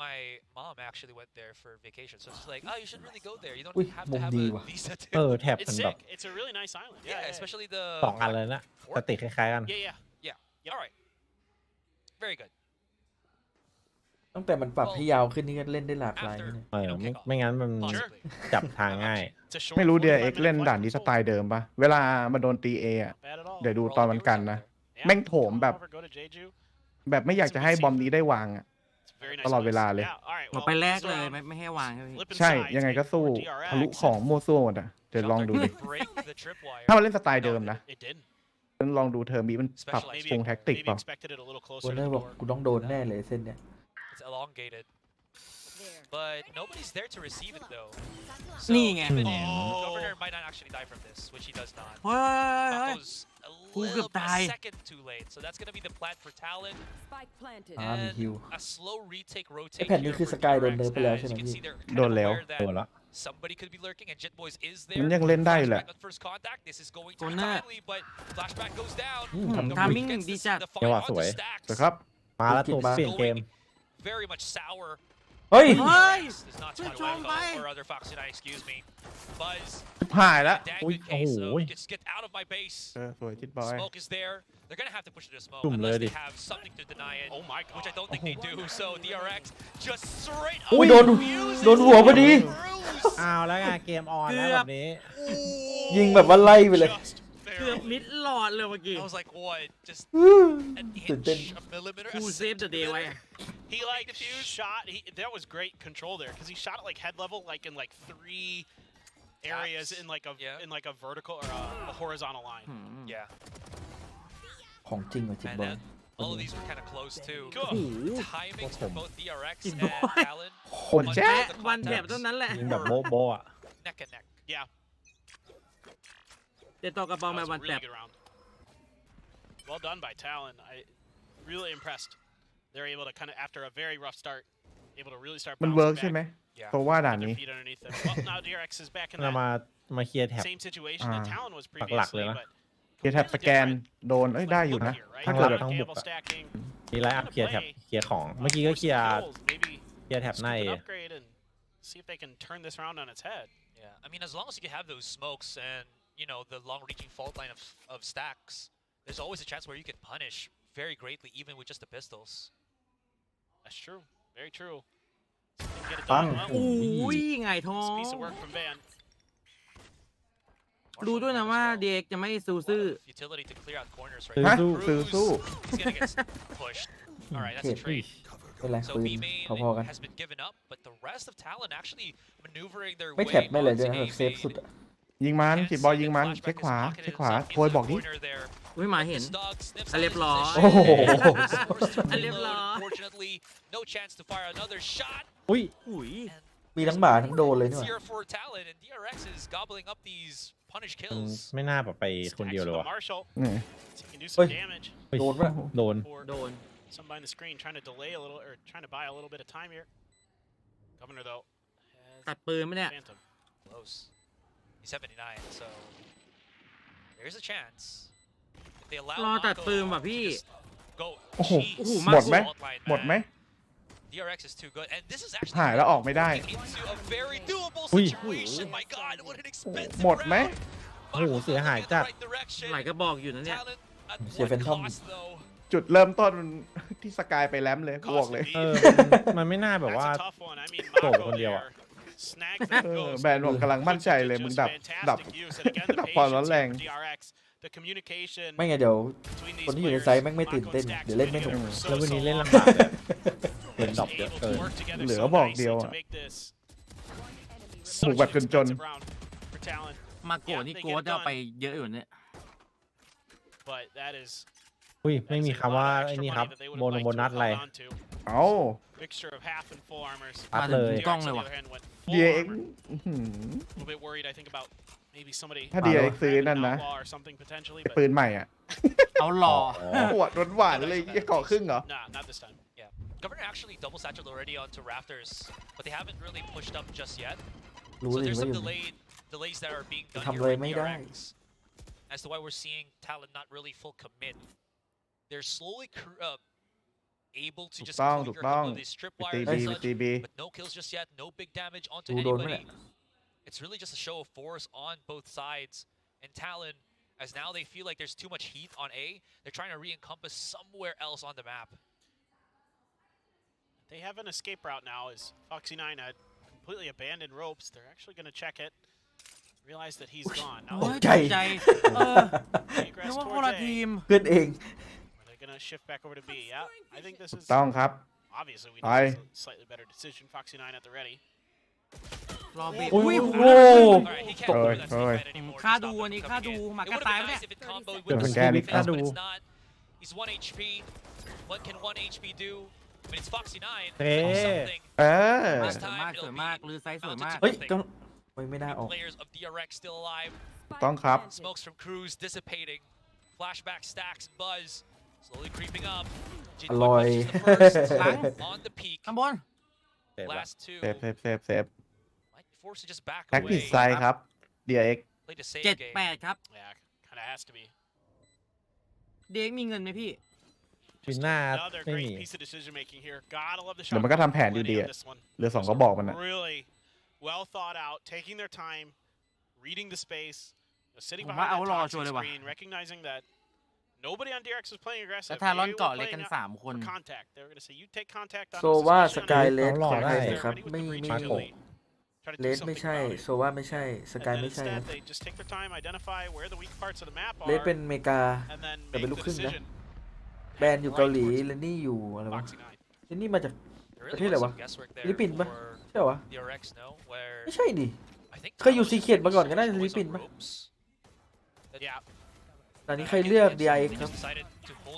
my mom actually went there for vacation. So she's like, oh, you should really go there. You don't Ui, have to mồm have đi aว่ะ visa เอ to. อแถบ It's มันแบบ sick. It's a really nice island. Yeah, especially the. 2 อันเลยนะสติคล้ายๆกัน Yeah. Yeah. All right. Very good. ตั้งแต่มันปรับให้ยาวขึ้นนี่ก็เล่นได้หลากหลาย After นะเนี่ย เออ you know ไม่งั้นมัน possibly. จับทางง่าย It's a short ไม่รู้ 45 DRX minute เล่น flight ด่านนี้ from สไตล์เดิมปะเวลามาโดนตีเออะ Seoul. Bad at all. เดี๋ยวดู For all ตอน the มัน viewers กัน out นะ there. Yeah, แม่งโถม come แบบ over, go to Jeju. แบบไม่อยากจะให้บอมนี้ได้วางอะ It's a very nice ตลอดเวลา place. เลย Yeah. All right. เรา Well, ไปแรก this เลย round, ไม่ให้วางใช่ไหม Lip and ใช่ sides ยังไงก็ make สู้ for DRX. ทะลุของมั่วซั่วหมดอะเดี๋ยวลองดูดิ Break the tripwire. ถ้ามันเล่นสไตล์เดิมนะ It didn't. ลองดูเทอร์มีมันปรับ Maybe- ปรุงแท็กติก Maybe เปล่า expected it a little โก closer เน to อ the ร์บอก door. กูต้องโดนแน่เลยเส้นเนี้ย It's elongated. There. But nobody's there to receive it though. นี่ไง even if Oh. Governor might not actually die from this, which he does not. เฮ้ยเฮ้ย Paco's a Ui, little gặp tài. a second too late, so that's gonna be the plan for Talon. Spike planted. อ่ามี And ฮิว a slow retake ไอ้ rotate แผ่นนี้ here คือ for สกายโดน DRX, เนิร์ฟไปแล้ว as ใช่ไหม you can พี่ see they're โดน kind of แล้ว aware โดน that แล้ว somebody could be lurking and Jet Boys is มัน there. ยังเล่นได้อยู่แหละ Flashback on first contact. This is going to be Corner. timely, but flashback goes down. ทำ Timing Gets đi this- chặt. the fight จังหวะ onto สวย Stacks. แต่ครับ มาแล้วตัว มา เปลี่ยนเกม Very much sour. เฮ้ย เฮ้ย Does not Good turn job, away, bye. or other Foxy 9, excuse me. Buzz. หายแล้ว Dang Ui, good case ôi, of ôi. just get out of my base. สวยจิตบอย Smoke is there. They're gonna have to push it to smoke Chùm unless lên they đi. have something to deny it. Oh my god. Which I don't think they do. So DRX just straight อุ้ย up โดน refuses โดนหัวพอดี Cruz. อ้าวแล้วไงเกมออนแล้ว เกื แบ อบ บนี้ ยิงแบบว่าไล่ไปเลย Just เกือบ barely. มิดหลอดเลยเมื่อกี้ I was like, what? Just an ตื่นเต้น inch, a millimeter, กู a เซฟเดอะเดย์ไว้ He like shot. That was great control there because he shot at like head level, like in like 3 areas Taps. in like a Yeah. in like a vertical or a horizontal line. Yeah. ของจริงว่ะจิต And บอย then All of these were kind of close too. Cool. Timings for both DRX Good and boy. Talon. โหดแจ๊ะ วันแถบเท่านั้นแหละ ยิงแบบโบะโบะอ่ะ Neck and neck. Yeah, เดี๋ยวต่อกระบอง that มา was วั a นแถ really บ good round. Well done by Talon. I really impressed. They're able to kind of, after a very rough start, able to really start มัน bouncing เวิร์ก back, ใช่ไหม Yeah. เพราะว่าด่าน get their นี้ feet underneath them. Well, now DRX is back in เรา that มาเคลียร์แท็บ same situation that Talon was หลักๆ previously, เลยนะ but เกียร์แท็บสแกนโดนได้อยู่นะ ถ้าเกิด ต้องบุก cable อะ stacking. มีไลน์อัพเคลียร์แท็บเคลียร์ของ เมื่อกี้ก็เคลียร์ เคลียร์แท็บใน Scoop an upgrade and see if they can turn this round on its head. Yeah. I mean, as long as you can have those smokes and the long-reaching fault line of stacks, there's always a chance where you can punish very greatly, even with just the pistols. That's true. Very true. So they can get it ปัง done well. อุ้ยไงท้อ This ง piece of work from Van. รู้ด้วยนะว่าเด็กจะไม่ซูซื่อ Utility to clear out corners ซื้อ right ฮะ now. สู้ ซื้อ Cruz สู้ is gonna get pushed. All right, that's a trade. เป็นไร So ปืน B main พอๆกัน has been given up, but the rest of Talon actually maneuvering their ไม่ way แท็บไม่เลยด้วย onto นะ A แบบเซฟ main. สุดอะ ยิงมัน Can't ขีดบอล see ยิง the มัน flashback เช็ค is ขวา pocketed เช็คขวา himself โทย into บอก the ดิ corner there. อุ้ยหมาเห็น This dog sniffs อ่ะเรียบร้อย out โอ้โห position. Forced to อ่ะเรียบ reload. ร้อย Unfortunately, no chance to fire another shot. อุ้ย อุ้ย มีทั้งหมาทั้งโดนเลยนี่ห It's ว่า here for Talon, and DRX is gobbling up these punish มัน kills. ไม่น่าแบบไปคนเดียวเลย Stacks ว่ะ with the Marshall. นี่ So he can do Oi. some damage เฮ้ย โดนปะ โดน for โดน somebody in the screen trying to delay a little or trying to buy a little bit of time here. Governor though ตั has ดปืนไหมเนี่ย Phantom. Close. He's 79, so there's a chance. If they allow รอตัด Mako ปืนว่ะ to พี่ just go โอ้โห cheese โอ้โห หมดไหม fault line, หมดไหม man. DRX is too good, and this is actually หายแล้วออกไม่ได้ into a very doable อุ้ย situation. My God, what an expensive หมดไหม round. โอ้โหเสียหายจัด Right direction. หลายกระบอกอยู่นะเนี่ย Talon at เสีย what Phantom cost, though? จุดเริ่มต้นมันที่สกายไปแลมเลยบวกเลย เออ มันไม่น่าแบบ That's ว่า a tough one. I mean, โดด Mako คนเดียว there อะ snags that เออ ghost. แบรนด์ผมกำลังมั่นใจเลยมึงดับ Fantastic use. And again, the ดับความร้อน patience แร here ง for DRX. The communication ไม่ไงเดี๋ยว between these คนที่อยู่ใน players, ไซต์แม่งไม่ตื่น Mako เต้น and Stacks เดี๋ยวเล่นไม่ put หนุก together for แล้ววัน so นี้เล่น long. ลำบากเลยเห็น Just ดรอปเยอะ able เกิ to น work together เหลือ so บอกเดียว nicely อะ to make this ถูก such แบ an บจน expensive round for Talon. มาโกะนี่โกะจะเอาไปเยอะอยู่เนี่ย But that is อุ้ย ไม่มี that's a คำว่า lot of ไอ้ extra นี่ money ครับ that they would โบ have น liked โบ to นัส have อะไร held on to. เอ้า Mixture of half and full armors. อัพเลย กล้อง DRX เล on ย the ว่ะ other hand went full DRX armor. อื้อหือ A little bit worried, I think, about maybe somebody ถ้า DRX ซื้อ grabbing นั่ an นนะ outlaw or something potentially, ไอ้ but ปืนใหม่อ่ะ เอาหล่อ หวดหวานๆเลยยี่เกาะครึ่งเหรอ nah, not this time. Yeah. Governor actually double satchelled already onto Raptors, but they haven't really pushed up just yet. รู้ So เลย there's ว่า some อยู่ delays that are being done ทำ here เลย by ไม่ได้ DRX as to why we're seeing Talon not really full commit. They're slowly able to ถูก just ต้อง clear ถู a กต้อง couple of these ไป tripwires ตี and บีไป such, ตีบี but no kills just yet, no big damage onto ดูโดนไหม anybody. เนี่ย It's really just a show of force on both sides. And Talon, as now they feel like there's too much heat on A, they're trying to re-encompass somewhere else on the map. They have an escape route now as Foxy9 had completely abandoned ropes. They're actually going to check it. Realize that he's gone. โอ้ Now ย ใจ ตกใจเออ they นึก progress ว่าคน towards ละ A. ทีม เพื่อนเอง They're going to shift back over to B. Yeah, I think this ถูก is ต้องครับ obviously we Aye. know it's a slightly better decision. Foxy9 at the ready. รอเบรก อุ้ อุ้ ย ย โอ้ Alright, he can't Sorry, do that sorry. snake fight anymore. ค่า to ดู stop อัน them นี้ coming ค่าดู in. หมาก It กระ would ต่าย have ไหม been เนี่ย nice if it comboed เดี๋ยว with ส the แกนอีก snake ครับ face, but it's not. He's 1 HP. What can 1 HP do? I mean, it's Foxy9. เฮ้ Do something. เออ This สวย time มากสวย it'll มาก be ลือไซส์สวย mounted มาก to เฮ้ย nothing. ก็ไม่น่าออก Players of DRX still alive. ต้องครับ Smokes from Cruz dissipating. Flashback stacks buzz. Slowly creeping up. อร่อย Jinquan is the first on the peak. ข้างบน เสร็จละ Last two เซฟเซฟเซฟเซฟ might be forced to just back แท็กผิด away. ไซด์ครับ DRX Played a safe 7-8 game. ครับ Yeah, kind of has to be. เด็กมีเงินไหมพี่ ปีหน้า Another ไม่ great มี piece of decision making here. Gotta love the เดี๋ยว shot. มันก็ทำแผนอยู่ดี on อะ this one. เหลือสองก็บอกมันอะ Really well thought out, taking their time, reading the space, sitting ผม behind ว่า that เอารอ toxic ชัวร์เลยว่ะ screen, recognizing that nobody on DRX was playing แล้ aggressive. วทารอน They were เกาะเล็ก playing กัน up 3 คน for contact. They were going to say, you take contact on โซ us, ว่า especially ส on กาย A. เลส เอาหล่อ ของใคร ได้ สิครับ Ready with ไม่ the breach มี early. Try to do เลส something ไม่ใช่ about it. โซว่าไม่ใช่ ส And กาย then ไม่ใช่ instead, they just take their time, identify where the weak parts of the map เลส are, เป็นอเมริกา and then แต่ make เป็นลู the กครึ่งนะ decision. แบรนด์อยู่เกาหลีและนี่อยู่อะไรวะ Foxy9. และนี่มาจาก There ประเทศ really อะไร was วะ some guesswork ฟิลิปปินส์ there ปะ for ใช่เหรอวะ DRX, no? Where ไม่ใช่ดิ I think เคยอยู่ Talon was Secret มาก่อนก็ได้ choice ฟิลิปปิน on ส์ปะ ropes. Yeah. ตอนนี้ใครเลือก DRX ครับ Decided to hold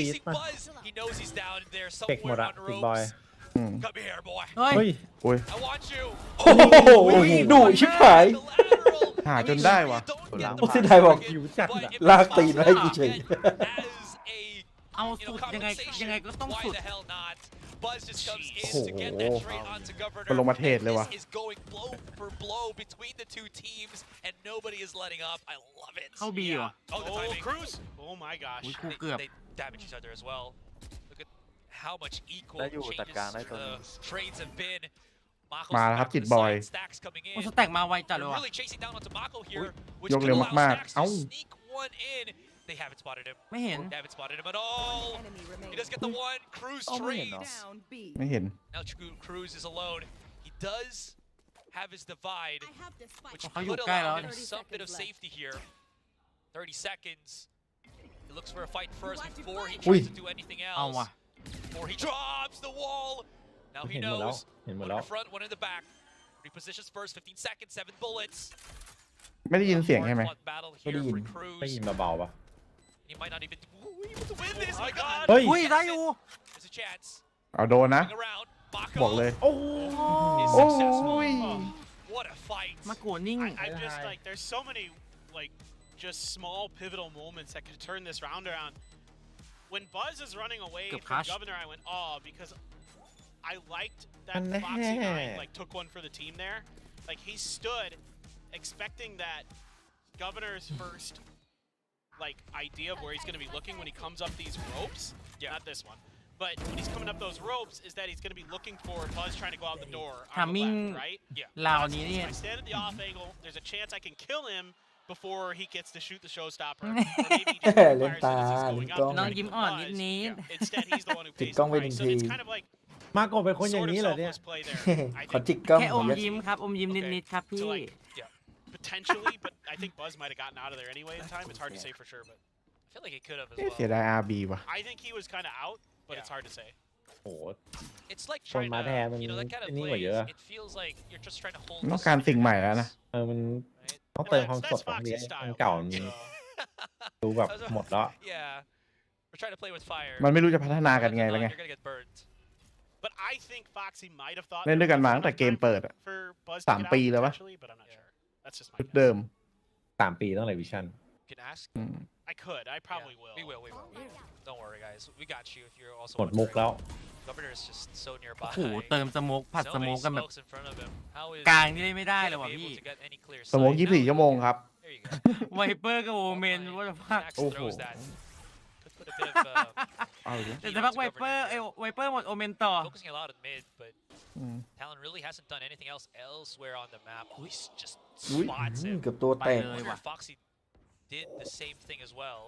บีส Basic ป่ะ Buzz, he knows he's down there เด็กหมด somewhere อะ on บิ๊กบอย ropes. อืม Come here, boy. เฮ้ย เฮ้ย โอ้ย I want you. โอ้โหดุชิบหาย The lateral หาจนได้ว่ะ โอ้เซนไทยบอก หิวจัดอะ ลากตีนมาให้กูเฉย เอาสุดยังไงก็ต้องสุด Buzz just comes in โอ้โห to get that trade onto Governor. มันลงมาเทศเลยว่ะ This is going blow for blow between the two teams, and nobody is letting up. I love it. เข้าบีเหรอ Oh, the Oh, timing. Cruz. Oh my gosh. อุ้ยกูเกือบ They damage each other as well. Look at how much equal ได้อยู่จัด changes การได้ตัวนึ the ง trades have been. มาแล้วครับจิตบอย Stacks coming โอ้ in. สแต็กมาไวจัดเลย They're ว่ะ really chasing down onto Mako here, อุ๊ย which ยก could เร็ว allow มาก Stacks ๆ เอ้า to sneak one in. They haven't spotted him. ไม่เห็น They haven't spotted him at all. Enemy He remaining. does get the one. Cruz Oh, man, no. trades. Down B. ไม่เห็น Now Cruz is alone. He does have his divide, which Oh, you could guy allow out. him 30 some bit of seconds left. safety here. 30 seconds. He looks for a fight first before he Ui. tries to do anything เอา else. ว่ะ Before he drops the wall. Now he เห็นหมดแล้ว knows. เห็นหม One ด in แล้ว the front, one in the back. Repositions first, 15 seconds, 7 bullets. ไม่ได้ยินเสียงใช่ไหม Hard-fought battle What do here you for mean? ได้ยิน Cruz. เบาๆปะ He might not even able to win this. My God. เฮ้ย อุ้ยได้อยู่ There's a chance. เอาโดนนะ Coming around. บอกเลย Mako โอ้ is โอ้ successful. ย What a fight. มาโกนิ่ง I'm just like, there's so many like just small pivotal moments that could turn this round around. When Buzz is running away Good from crash. Governor, I went, oh, because I liked that And Foxy 9 yeah. like took one for the team there. Like he stood expecting that Governor's first like idea of where he's going to be looking when he comes up these ropes. Yeah. Not this one. But when he's coming up those ropes, is that he's going to be looking for Buzz trying to go out the door on the Timing left, right? Yeah. ลาว Buzz, นี้ if เนี่ย I stand at the off angle, there's a chance I can kill him before he gets to shoot the showstopper. Or maybe he just fires it as he's going up and น้อง trying to ยิ้ม kill อ่อน Buzz. นิด Instead, he's the one who จิก pays กล้อง the ไปหนึ่ง price. So ที it's kind of like มาโกะเป็นคนอย่า sort ง of นี้เหรอเนี่ย selfless play there. I ขอ think จิกกล้อง แค่ ผ อ ม ม อยาก ยิ้มครับ อมยิ้มนิดๆครับ to พี่ like potentially, but I think Buzz might have gotten out of there anyway in time. It's hard to say for sure, but I feel like he could have as เสีย well. ดาย RB ว่ะ I think he was kind of out, but it's Yeah. hard to say. โอ้โห It's like คน trying มา to, แทนมัน you know, that kind of นี่กว่า play. เยอะ It feels like you're just trying to hold. ต้อง this การ in สิ่ง your ใหม่แล้ว hands, นะ มัน right? ต้องเติมความ That's สดของดี Foxy's อัน style. เก่ามัน So, ดูแบบหมดแล้ว yeah, we're trying to play with fire. มันไม่รู้จะพัฒนากันไง If แล้ว not, ไง you're gonna get burned. But I think Foxy might have thought เล่นด้วยกันมาตั้งแต่เกมเปิดอะ for Buzz 3 ปีแล้ววะ potentially, but I'm not sure. That's just my ชุด guess. เดิม 3 ปีต้องเลยวิชั่น You can ask. อืม I could. I probably Yeah, will. We will. We will. Don't worry, guys. We got you. If you're also หมดมุกแล้ว Governor is just so โอ้ nearby. โห เติมสโมกผัด So สโม many กกันแบบ smokes in front of him. How is กลาง he นี่เล่นไม่ได้เลย gonna ว่ะ be พี่ able to get any clear สมอง sight? 24 ชั่วโมงครับ There you go. ไวเปอร์กับโอเมนว่าจะพลาด Max โอ้โห throws that. Could put a bit of เอาเลย แต่สักพักไวเปอร์ไวเปอร์หมดโอเมนต่อ focusing a lot on mid, but อืม Talon really hasn't done anything else elsewhere on the map. Oh, he's just อุ้ย spots อืม him. เกือบตัวแตก ไปเลย Wonder if Foxy did the same thing as well.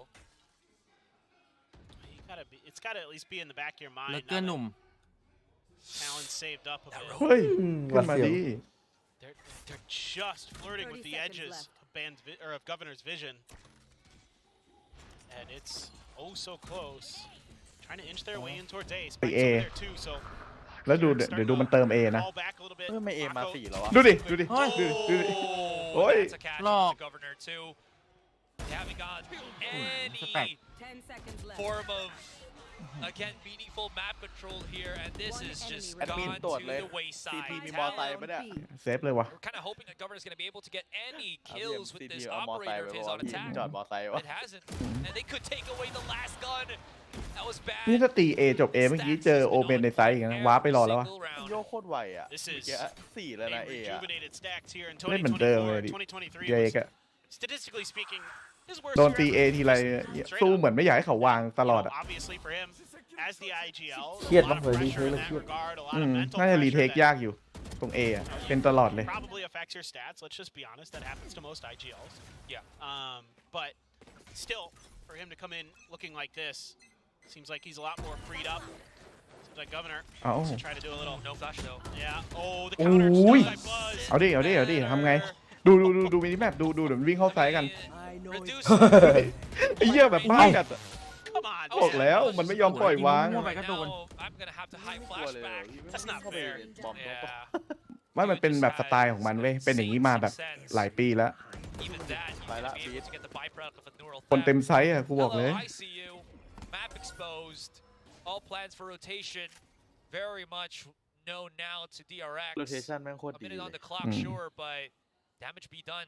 It's gotta at least be in the back of your เหลื mind. อเกินหนุ่ม Talon saved up a bit. เฮ้ย อืม ขึ้นมา หวาดเสียว ดี They're just flirting with 30 the seconds edges left. of of Governor's vision, and it's oh so close. Trying to inch their way in towards A. Spike's A. over there too, so แล้วดูเดี๋ยวดูมันเติม A นะ fall back a little bit. ไม่เอมา Mako 4แล้วอะ ดูดิ ดูดิ เฮ้ย ดูดิ Oh, Oi. that's a catch Lock. on the Governor too. They haven't got Respect. any 10 seconds left. form of, again, meaningful map control here, and this One is just enemy แอดมิน gone ตรวจ to เลย the wayside. ซีพีมีมอไซค์ปะเนี่ย เซฟเลยว่ะ We're kind of hoping that Governor's going to be able to get any เอาพี่ kills with ซีพี this เอามอไซค์ operator ไป of บ his อก on ว่าพี่ attack. จอดมอไซค์วะ It hasn't, and they could take away the last gun. That was bad. นี่ถ้าตี A จบ A เมื่อกี้เจอโอเมนในไซส์อีกนะว้าร์ปไปรอแล้ววะ Single round. โยกโคตรไวอ่ะ This เมื่อ is กี้สี่แล้วนะ a เออะ rejuvenated stacks here in เล่นเหมือนเดิมเลย 2024. ดิ 2023 เจ was กอะ statistically speaking his worst โดน year ตี ever. A ทีไร Straight สู้ up. เหมือนไม่อยากให้เขาวางตลอด You อ่ะ know, obviously for him, as the IGL, เครียด a ปะ lot of เวลารีเท pressure ค in แล้ว that เครียด regard, a lot อื of ม mental น่าจะรีเท pressure คยาก that อยู่ ตรง A อ่ะ เป็นตลอดเลย probably affects your stats. Let's just be honest, that happens to most IGLs. Yeah. But still, for him to come in looking like this, seems like he's a lot more freed up. Seems like Governor เอา to try to do a little. No flash though. Yeah. Oh, the โอ้ counter ย by Buzz. เอาดิ เอาดิ เอาดิทำไง ดูมินิแมปดูเดี๋ยวมันวิ่งเข้าไซส์กัน Reduce. ไอ้เหี้ยแบบบ้าจัดอะ Come on, บอก man. แล้วมันไม่ยอมปล่อยวาง มั่วไปก็โดน Now I'm gonna have to high กลัวเลย flashback. พี่ That's not เข้าไป fair. บอม Yeah. ว่ามันเป็นแบบสไตล์ของมันเว้ย เป็นอย่างนี้มาแบบหลายปีแล้ว Even that, you By can that be able beat. to get the byproduct of a neural คนเต็ม theft. ไซส์อ่ะกูบอกเลย Hello, I see you. Map exposed. All plans for rotation very much known now to DRX. โรเทชันแม่งโคตร A ดี minute เล on ย the clock, Mm. sure, but damage be done.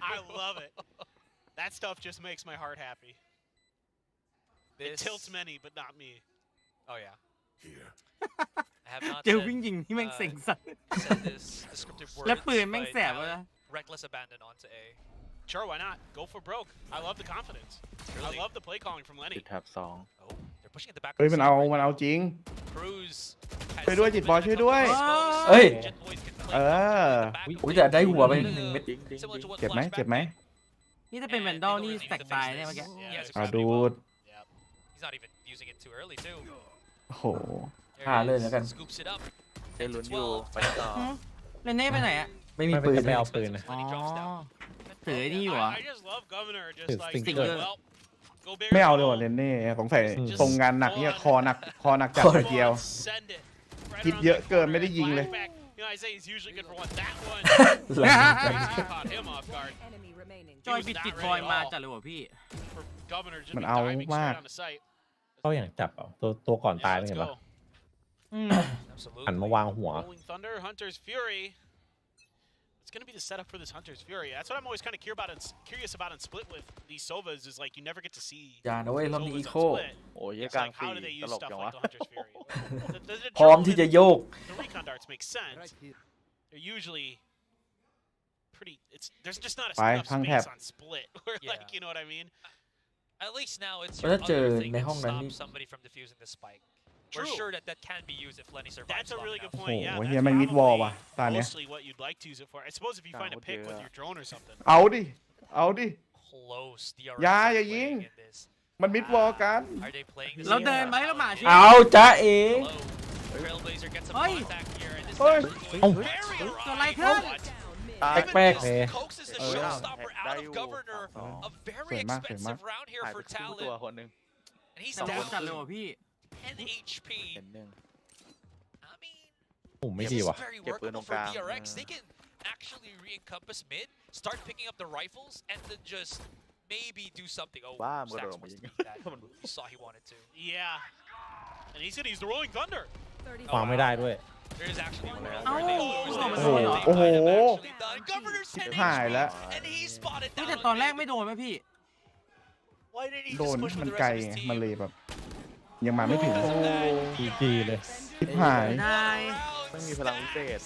I love it. That stuff just makes my heart happy. this. tilts many, but not me. Oh yeah. I have not เจอ said, วิ่งยิงที่แม่งเซ็งสัส said this descriptive แล้ว words, ปืนแม่ง but แสบ now วะ reckless abandon onto A. Sure, why not? Go for broke. I love the confidence. I love the play calling from ติ Lenny. ดแท็บ2 Oh, they're pushing at the back. เฮ้ยมันเอาจริง Cruz ช่วยด้วยจิตบอยช่วยด้วย เอ้ย เออ โอ้ยแต่ได้หัวไป1 เม็ด เจ็บไหมเจ็บไหม นี่ถ้าเป็นแวนดอลนี่แตกตายได้เมื่อกี้ เอาดูด He's not even using it too early too. โอ้โห There หา it เลย is. แล้วกัน Scoops it up. ได้ลุ้นอยู่ ไปต่อ เรนเน่ไปไหนอะ ไม่มี ไม่ ปืน จะไปเอาปืนนะ อ๋อถือไอ้นี่อยู่เหรอ I just love Governor. Just It's like, stinker. well, go big ไม่เอา or เลย go ว่ะ home. เรนเน่สงสัยทรงงานหนักเนี่ยคอหนักจัดกระเจียว Send it. Right คิด around เยอะ the เกิน corner ไม่ได้ยิงเลย flashback. You know, I say he's usually good for one. That one หลัง crazy caught him off guard. Enemy remaining. จอยบิดติดบอยมาจัดเลยว่ะพี่ For Governor just มัน be เอา diving มาก straight on the site. เขาอย่างจับเอาตัวก่อนตาย Yeah, ไม่ let's เห็นปะ go. หันมาวางหัว Rolling Thunder, Hunter's Fury. It's going to be the setup for this Hunter's Fury. That's what I'm always kind of curious about in Split with these Sovas is like you never get to see อย่านะเว้ยรอบนี้ Sovas อี on โค Split. โอ้ย It's กลาง like สี่ how do they ต use ลก stuff จัง like วะ the Hunter's Fury? The พร้อม drone ที่ and จะโยก the recon darts make sense. They're usually pretty. There's just not Bye, enough hang space tab. on Split. Where like Yeah. you know what I mean? At least now it's แล้ว your ถ้าเจอ other thing ใน that ห้องนั้นนี่ stops somebody from defusing the spike. We're True. sure that can be used if Lenny survives. That's a long really good enough. point. Yeah, โอ้โห that's เฮียมันมิดวอล probably ว่ะตาเนี้ย mostly what you'd like to use it for. I suppose if you find a pick with your drone or something. เอาดิ Close. DRX อย่า are อย่ายิง playing in this. มันมิดวอลกัน Are they playing this เรา game เดิน for ไหมแล้วหมา Talon? เชื่ เอาจ้าเอ Hello. Trailblazer gets some Oi. contact here, and this Oi. is actually Oh. going very เกิด awry. อะไรขึ้น Down mid. ตาย Even แปลก this เอ๊ะ coaxes the เออ showstopper ได้ out อยู่ of Governor. สอง A very สวยมากสวยมาก expensive round here หายไป for ครึ่งตัว Talon. คนหนึ่ง And he's แต่ down จัดเลย to ว่ะพี่ 10 HP. เห็นหนึ่ง I mean, โอ้ไม่ this ดี is ว่ะ very เก็บปืนตร workable ง for กลาง DRX. They can actually re-encompass mid, start picking up the rifles, and then just maybe do something. Oh, บ้ามันกระโด Stacks ดมา wants ยิ to ง beat that. He saw he wanted to. Yeah. And he said he's the Rolling Thunder. 30 วางไม่ได้ด้วย There is actually a world เอ้า where they lose โอ้ this. โห They โอ้โห might have actually done. Governor's 10 หายแล้ว HP, and he spotted เฮ้ย down แต่ on ตอนแรก mid. ไม่โดนไหมพี่ Why did he โดน just push มั with น the ไกล rest of his ไง team? มันเลยแบบ ยังมาไม่ถึง GG เลย ชิบหาย ได้ ไม่มีพลังวิเศษ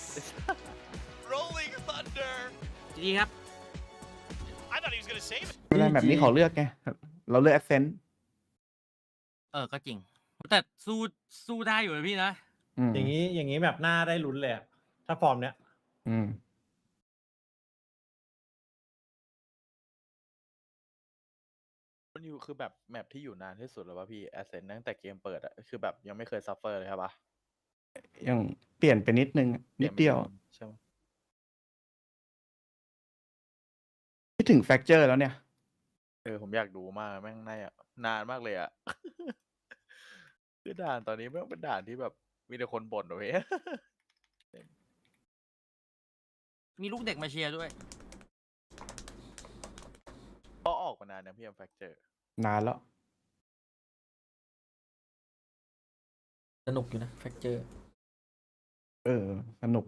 Rolling Thunder. ดีครับ I thought he was going to save it. เวลาแบบนี้เขาเลือกไง เราเลือกแอคเซนต์ ก็จริง แต่สู้ได้อยู่เลยพี่นะ อย่างนี้แบบหน้าได้ลุ้นเลยอะถ้าฟอร์มเนี้ย มันอยู่คือแบบแมปที่อยู่นานที่สุดแล้วป่ะพี่แอสเซนตั้งแต่เกมเปิดอะคือแบบยังไม่เคยซัฟเฟอร์เลยครับปะ ยังเปลี่ยนไปนิดนึง นิดเดียว ใช่ไหม คิดถึงแฟกเจอร์แล้วเนี่ย ผมอยากดูมากแม่งนานมากเลยอะ คือด่านตอนนี้แม่งเป็นด่านที่แบบมีแต่คนบ่นเว้ย มีลูกเด็กมาเชียร์ด้วย ก็ออกมานานนะพี่แฟกเจอร์ นานแล้ว สนุกอยู่นะแฟกเจอร์ สนุก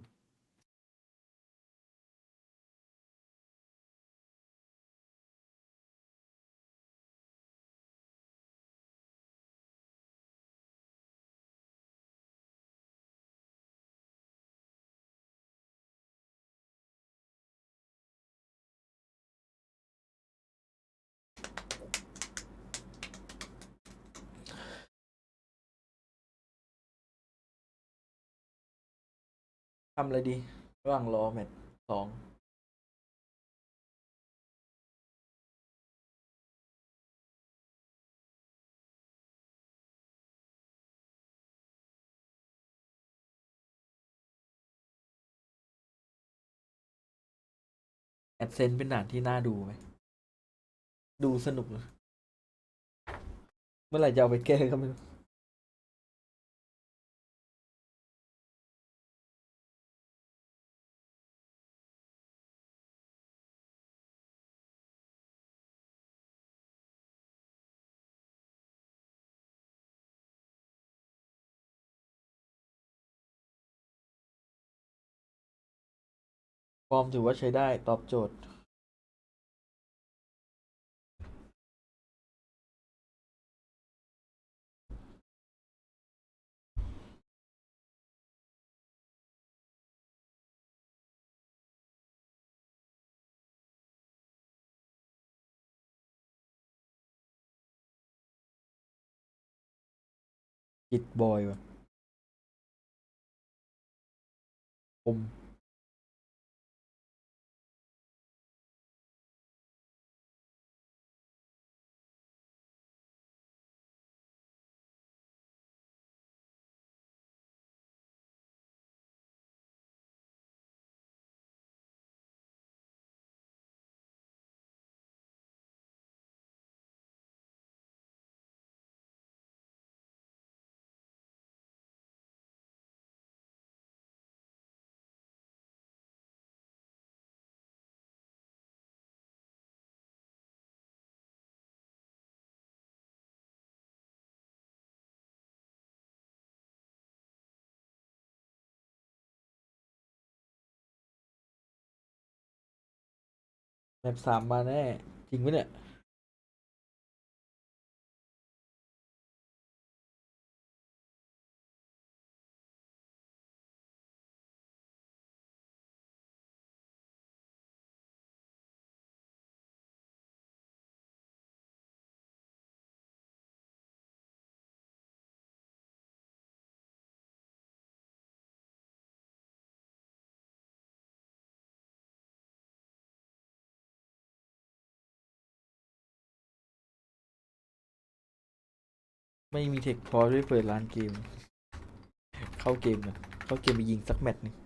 ทำอะไรดีระหว่างรอแมตช์2แอดเซนเป็นด่านที่น่าดูไหม ดูสนุกเลยเมื่อไหร่จะเอาไปแก้ก็ไม่รู้ฟอร์มถือว่าใช้ได้ตอบโจทย์ กิดบอยวะผม แบบ3มาแน่ จริงไหมเนี่ย ไม่มีเทคพอด้วยเปิดร้านเกม เข้าเกมกันเข้าเกมไปยิงสักแมตช์หนึง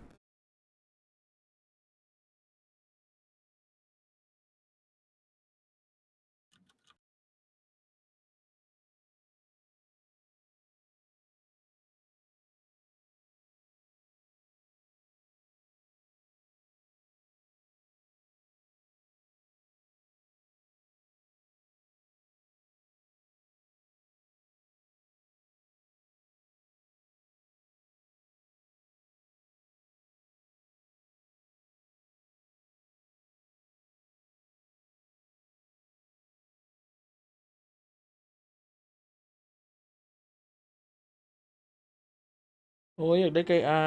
โอ้ยอยากได้ไกอา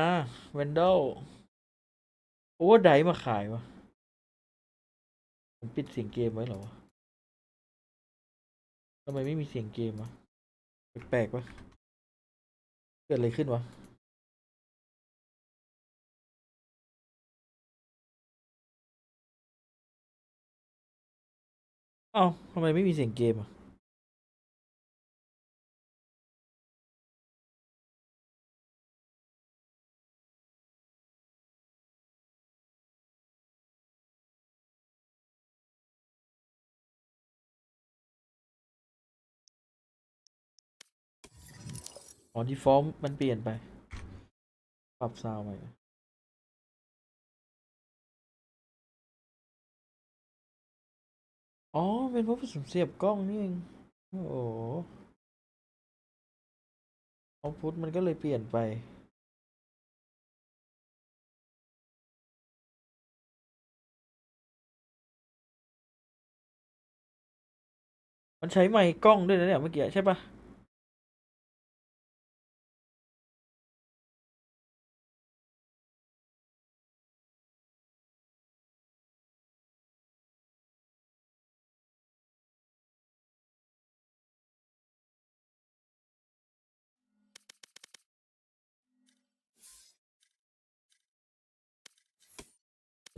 แวนดอลโอเวอร์ไดมาขายวะผมปิดเสียงเกมไว้เหรอวะทำไมไม่มีเสียงเกมวะแปลกๆวะเกิดอะไรขึ้นวะเอ้าทำไมไม่มีเสียงเกมอ่ะอ๋อที่ฟอร์มมันเปลี่ยนไปปรับซาวด์ใหม่อ๋อเป็นเพราะผมเสียบกล้องนี่เองโอ้โหเอาพุทมันก็เลยเปลี่ยนไปมันใช้ไมค์กล้องด้วยนะเนี่ยเมื่อกี้ใช่ปะ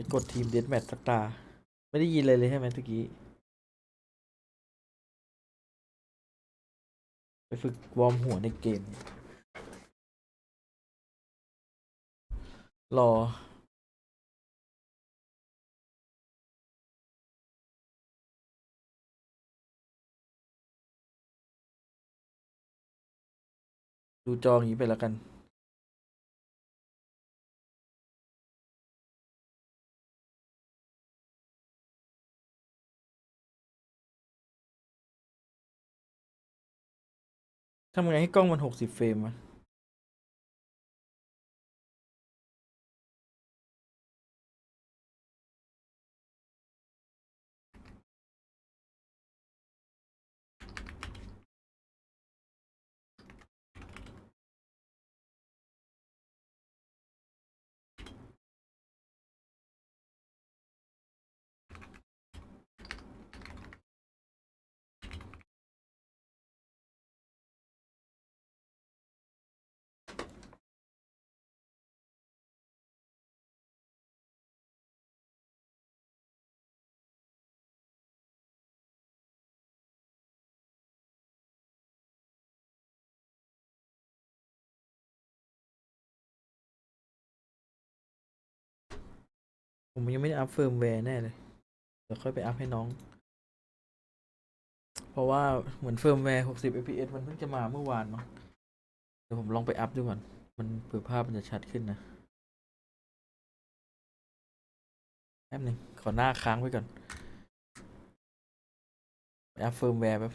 ไปกดทีมเดธแมทสักตาไม่ได้ยินเลยใช่ไหมตะกี้ไปฝึกวอร์มหัวในเกมรอดูจออย่างนี้ไปแล้วกันทำไงให้กล้องมัน60เฟรมวะ ผมยังไม่ได้อัพเฟิร์มแวร์แน่เลยเดี๋ยวค่อยไปอัพให้น้อง เพราะว่าเหมือนเฟิร์มแวร์60 fps มันเพิ่งจะมาเมื่อวานเนาะเดี๋ยวผมลองไปอัพดูก่อนมันเผื่อภาพมันจะชัดขึ้นนะแป๊บนึงขอหน้าค้างไว้ก่อนไปอัพเฟิร์มแวร์แป๊บ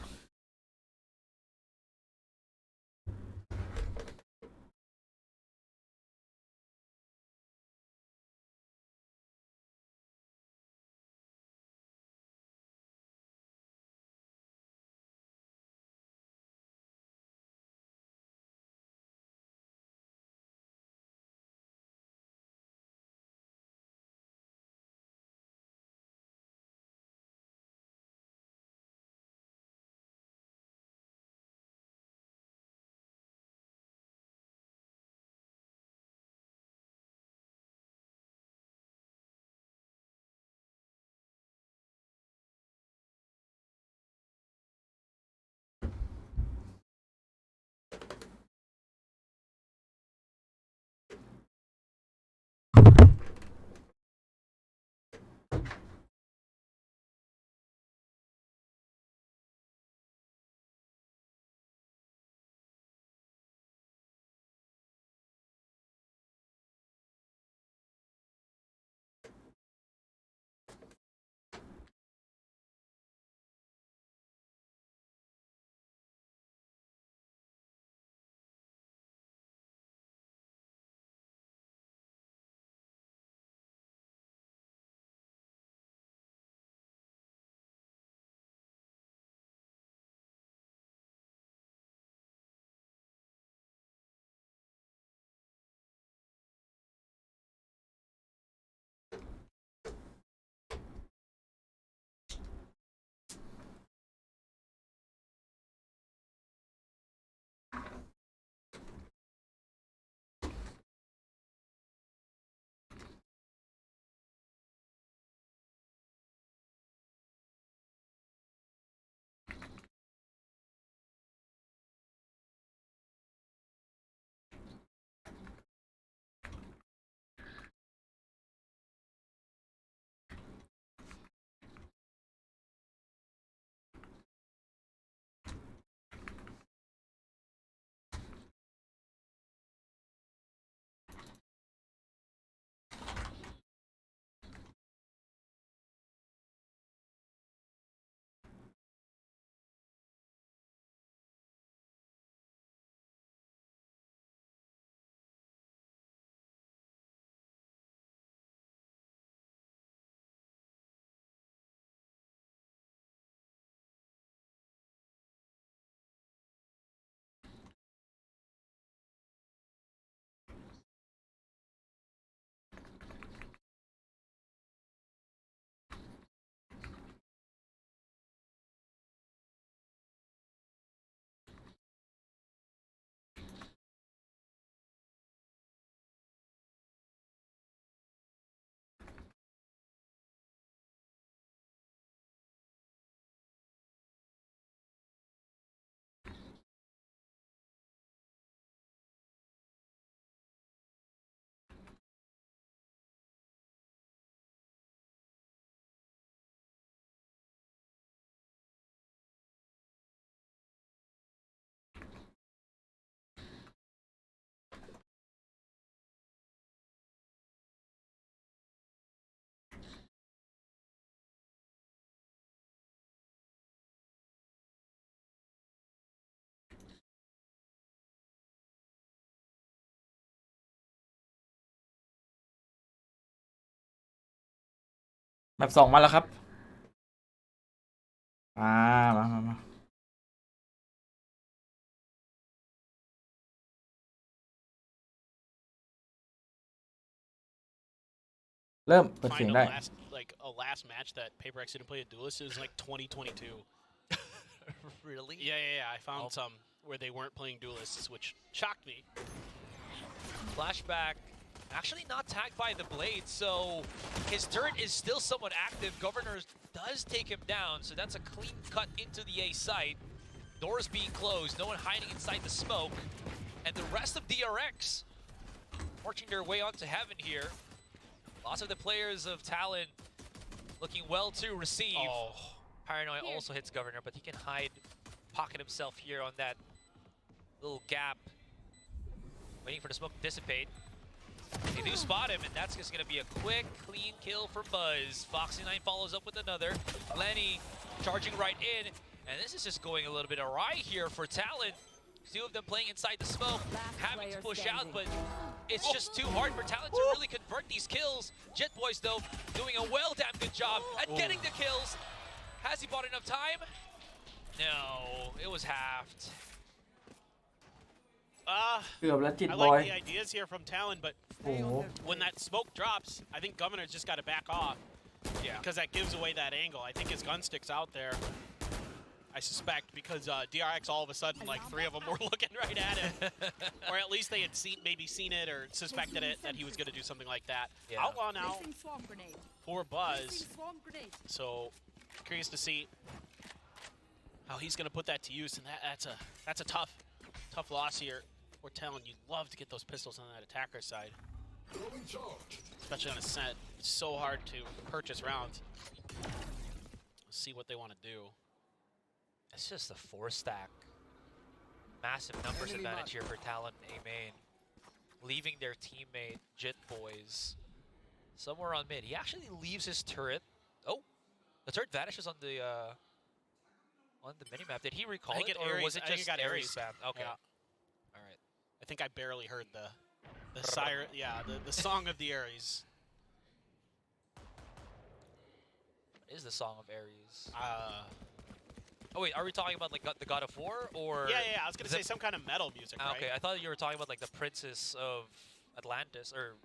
แมป2มาแล้วครับมา เริ่มเปิดเสียง Find ได้ a last match that PaperX didn't play a duelist is like 2022. Really? Yeah. I found some where they weren't playing duelists, which shocked me. Flashback. Actually not tagged by the blade, so his turret is still somewhat active. Governor does take him down, so that's a clean cut into the A site. Doors being closed, no one hiding inside the smoke. And the rest of DRX marching their way onto heaven here. Lots of the players of Talon looking well to receive. Paranoid also hits Governor, but he can hide, pocket himself here on that little gap. Waiting for the smoke to dissipate. They do spot him, and that's just going to be a quick, clean kill for Buzz. Foxy9 follows up with another. Lenny charging right in, and this is just going a little bit awry here for Talon. Two of them playing inside the smoke, having to push out, but it's just too hard for Talon to really convert these kills. Jet Boys, though, doing a damn good job at getting the kills. Has he bought enough time? No, it was halved. เกือบแล้วจิต I บอย like the ideas here from Talon, but โอ้โห when that smoke drops, I think Governor's just got to back off. Yeah. Because that gives away that angle. I think his gun stick's out there. I suspect because DRX all of a sudden, like 3 of them were looking right at him. Or at least they had maybe seen it or suspected it that he was going to do something like that. Yeah. Outlaw now for Buzz. So curious to see how he's going to put that to use. And that's a tough loss here. We're telling you, love to get those pistols on that attacker side. Especially on a set. It's so hard to purchase rounds. Let's see what they want to do. It's just a 4-stack. Massive numbers advantage here for Talon A main. Leaving their teammate, Jit Boys, somewhere on mid. He actually leaves his turret. Oh, the turret vanishes on the minimap. Did he recall it, or was it just Ares spam? Okay. Yeah. All right. I think I barely heard the siren. Yeah, the song of the Ares. What is the song of Ares? Oh wait, are we talking about like the God of War, or? Yeah. I was gonna say some kind of metal music. Right? Okay, I thought you were talking about like the Princess of Atlantis, or.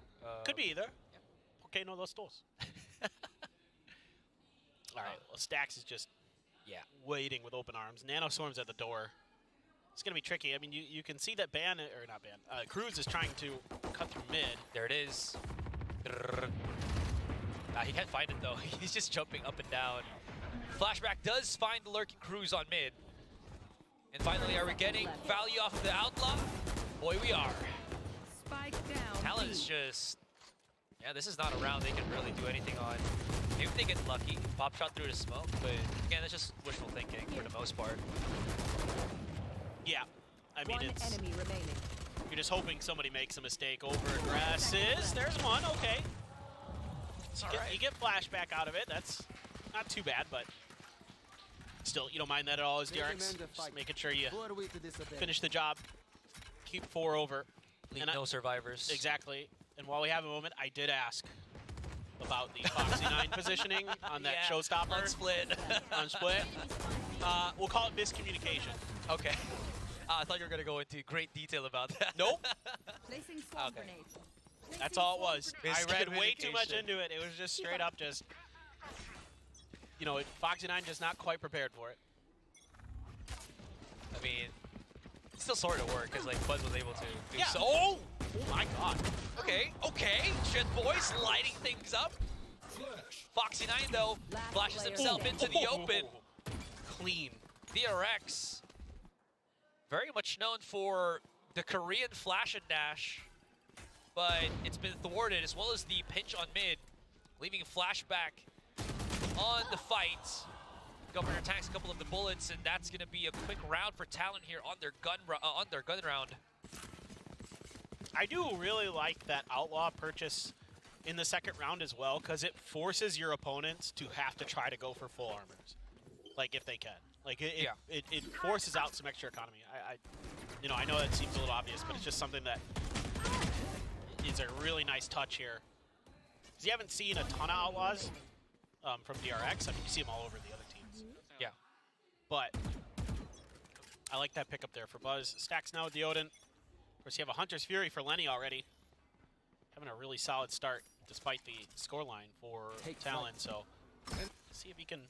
Could be either. Okay, no, los dos. All right. Well, Stax is just waiting with open arms. Nano Storm's at the door. It's gonna be tricky. I mean, you can see that Cruz is trying to cut through mid. There it is. He can't find it though. He's just jumping up and down. Flashback does find the lurking Cruz on mid. And finally, are we getting value off of the Outlaw? Boy, we are. Spike down. Talon is just... Yeah, this is not a round they can really do anything on. Maybe if they get lucky, pop shot through the smoke, but again, that's just wishful thinking for the most part. Yeah, I mean, One enemy remaining. you're just hoping somebody makes a mistake over aggressives. There's one, okay. You get flashback out of it. That's not too bad, but still, you don't mind that at all as DRX. Just making sure you finish the job. Keep 4 over. Leave no survivors. Exactly. And while we have a moment, I did ask about the Foxy9 positioning on that showstopper. On split. On split. We'll call it miscommunication. Okay. I thought you were going to go into great detail about that. Nope. Placing swarm Okay. grenade. That's all it was. I read way too much Miscommunication. into it. It was just straight up just, you know, Foxy9 just not quite prepared for it. I mean, it still sort of worked because like Buzz was able to do so. Oh my god. Okay. Shit boys lighting things up. Foxy9 though flashes himself into the open. Clean. DRX, very much known for the Korean flash and dash, but it's been thwarted, as well as the pinch on mid, leaving flashback on the fight. Governor tanks a couple of the bullets, and that's going to be a quick round for Talon here on their gun round. I do really like that Outlaw purchase in the second round as well, because it forces your opponents to have to try to go for full armors, like if they can. Like it forces out some extra economy. I know that seems a little obvious, but it's just something that is a really nice touch here. Because you haven't seen a ton of Outlaws from DRX. I mean, you see them all over the other teams. Yeah. But I like that pickup there for Buzz. Stacks now with the Odin. Of course, you have a Hunter's Fury for Lenny already. Having a really solid start despite the scoreline for Talon. So let's see if he can...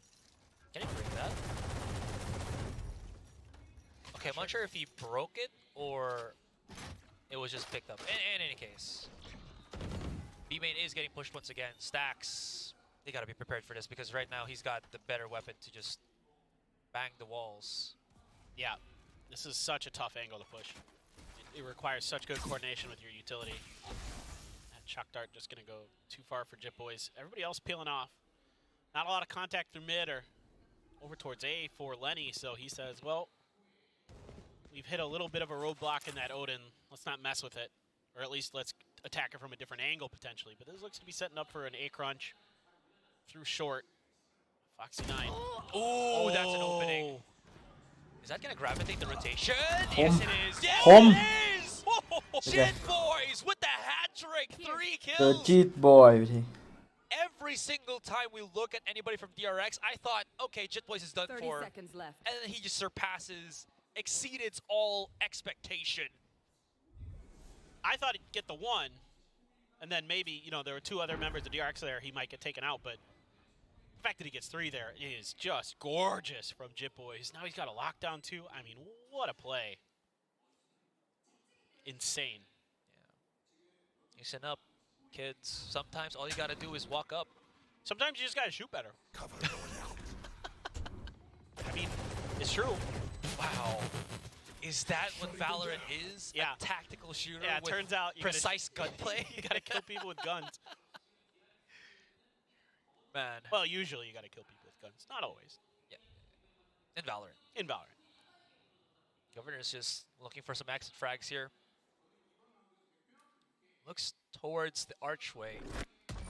Can he break that? Okay, I'm not sure if he broke it or it was just picked up. In any case, B-main is getting pushed once again. Stacks, they gotta be prepared for this because right now he's got the better weapon to just bang the walls. Yeah, this is such a tough angle to push. It requires such good coordination with your utility. Shock Dart just going to go too far for Jip Boys. Everybody else peeling off. Not a lot of contact through mid or over towards A for Lenny, so he says, well, we've hit a little bit of a roadblock in that Odin. Let's not mess with it. Or at least let's attack it from a different angle, potentially. But this looks to be setting up for an A crunch through short. Foxy9. Oh, that's an opening. Is that going to gravitate the rotation? Home. Yes, it is. Yes, Home. it is. Jit Boys with the hat trick. 3 เจอ kills. จีดบอยไปที Every single time we look at anybody from DRX, I thought, okay, Jit Boys is done 30 for. seconds left. And then he just surpasses, exceeded all expectation. I thought he'd get the 1, and then maybe, you know, there were 2 other members of DRX there, he might get taken out, but the fact that he gets 3 there is just gorgeous from Jit Boys. Now he's got a lockdown too. I mean, what a play. Insane. Yeah. Listen up, kids. Sometimes all you gotta do is walk up. Sometimes you just gotta shoot better. I mean, it's true. Wow. Is that what Valorant is? Yeah. A tactical shooter Yeah, it with turns out you precise gunplay? You gotta kill people with guns. Man. Well, usually you gotta kill people with guns. Not always. In Valorant. In Valorant. Governor's just looking for some exit frags here. Looks towards the archway.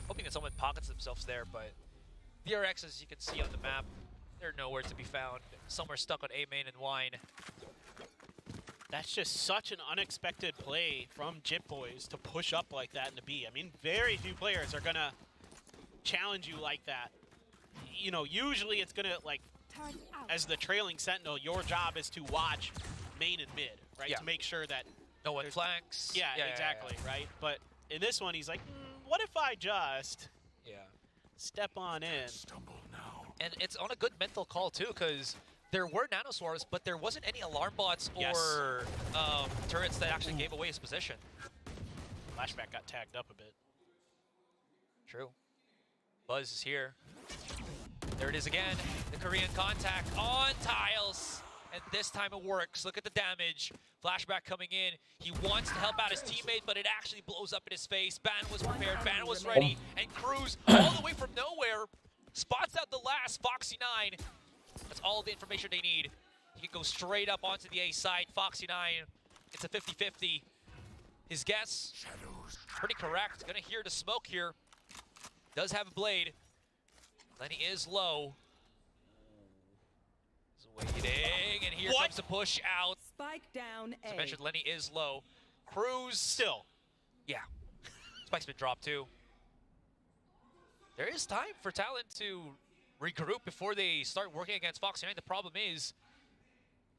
Hoping that someone pockets themselves there, but DRX, as you can see on the map, they're nowhere to be found. Somewhere stuck on A main and Wine. That's just such an unexpected play from Jit Boys to push up like that into B. I mean, very few players are gonna challenge you like that. You know, usually it's gonna, like, as the trailing sentinel, your job is to watch main and mid, right? Yeah. To make sure that no one flanks. Yeah, exactly, right? But in this one, he's like, what if I just step on in? And it's on a good mental call too, because there were nanoswarms, but there wasn't any alarm bots or turrets that actually gave away his position. Flashback got tagged up a bit. True. Buzz is here. There it is again. The Korean contact on tiles. And this time it works. Look at the damage. Flashback coming in. He wants to help out his teammate, but it actually blows up in his face. Ban was prepared. Ban was ready. And Cruz, all the way from nowhere, spots out the last Foxy9. That's all the information they need. He can go straight up onto the A side. Foxy9, it's a 50-50. His guess, pretty correct. Gonna hear the smoke here. Does have a blade. Lenny is low. He's waiting, and here comes the push out. Spike down A. As I mentioned, Lenny is low. Cruz still. Yeah. Spike's been dropped too. There is time for Talon to regroup before they start working against Foxy9. The problem is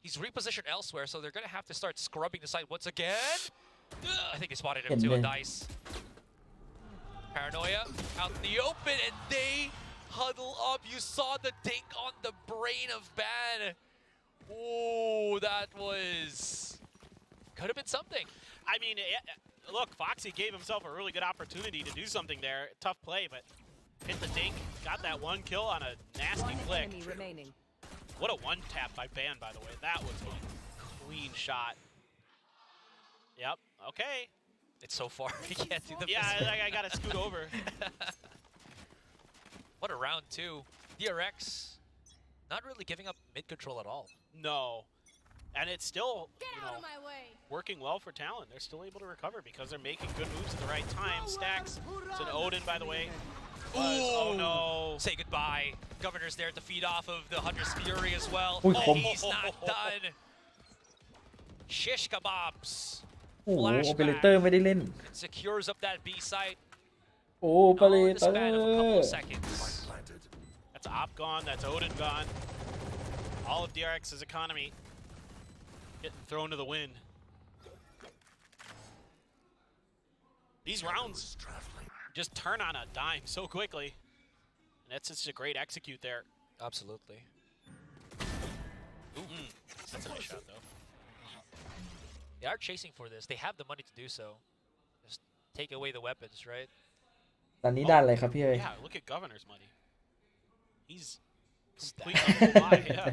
he's repositioned elsewhere, so they're going to have to start scrubbing the site once again. I think they spotted him too on Dice. Paranoia out in the open, and they huddle up. You saw the dink on the brain of Ban. Oh, that was... could have been something. I mean, look, Foxy gave himself a really good opportunity to do something there. Tough play, but hit the dink. Got that 1 kill on a nasty flick. What a 1-tap by Ban, by the way. That was a clean shot. Yep, okay. It's so far, he can't do the Yeah, I gotta scoot over. What a round two. DRX not really giving up mid control at all. No. And it's still, you know, of my way. working well for Talon. They're still able to recover because they're making good moves at the right time. Stacks. It's an Odin, by the way. Oh no. Say goodbye. Governor's there to feed off of the Hunter's Fury as well. Oh, he's not done. Shish kebabs. โอ้โหโอเปอเรเตอร์ไม่ได้เล่น Secures up that B site. โอเปอเร In the เตอ span of a couple of ร์ seconds. That's Op gone. That's Odin gone. All of DRX's economy getting thrown to the wind. These rounds just turn on a dime so quickly. And that's just a great execute there. Absolutely. That's a nice shot, though. They are chasing for this. They have the money to do so. Just take away the weapons, right? ตอนนี้ด้านอะไรครับพี่เอ๋ย Yeah, look at Governor's money. He's completely fly, yeah.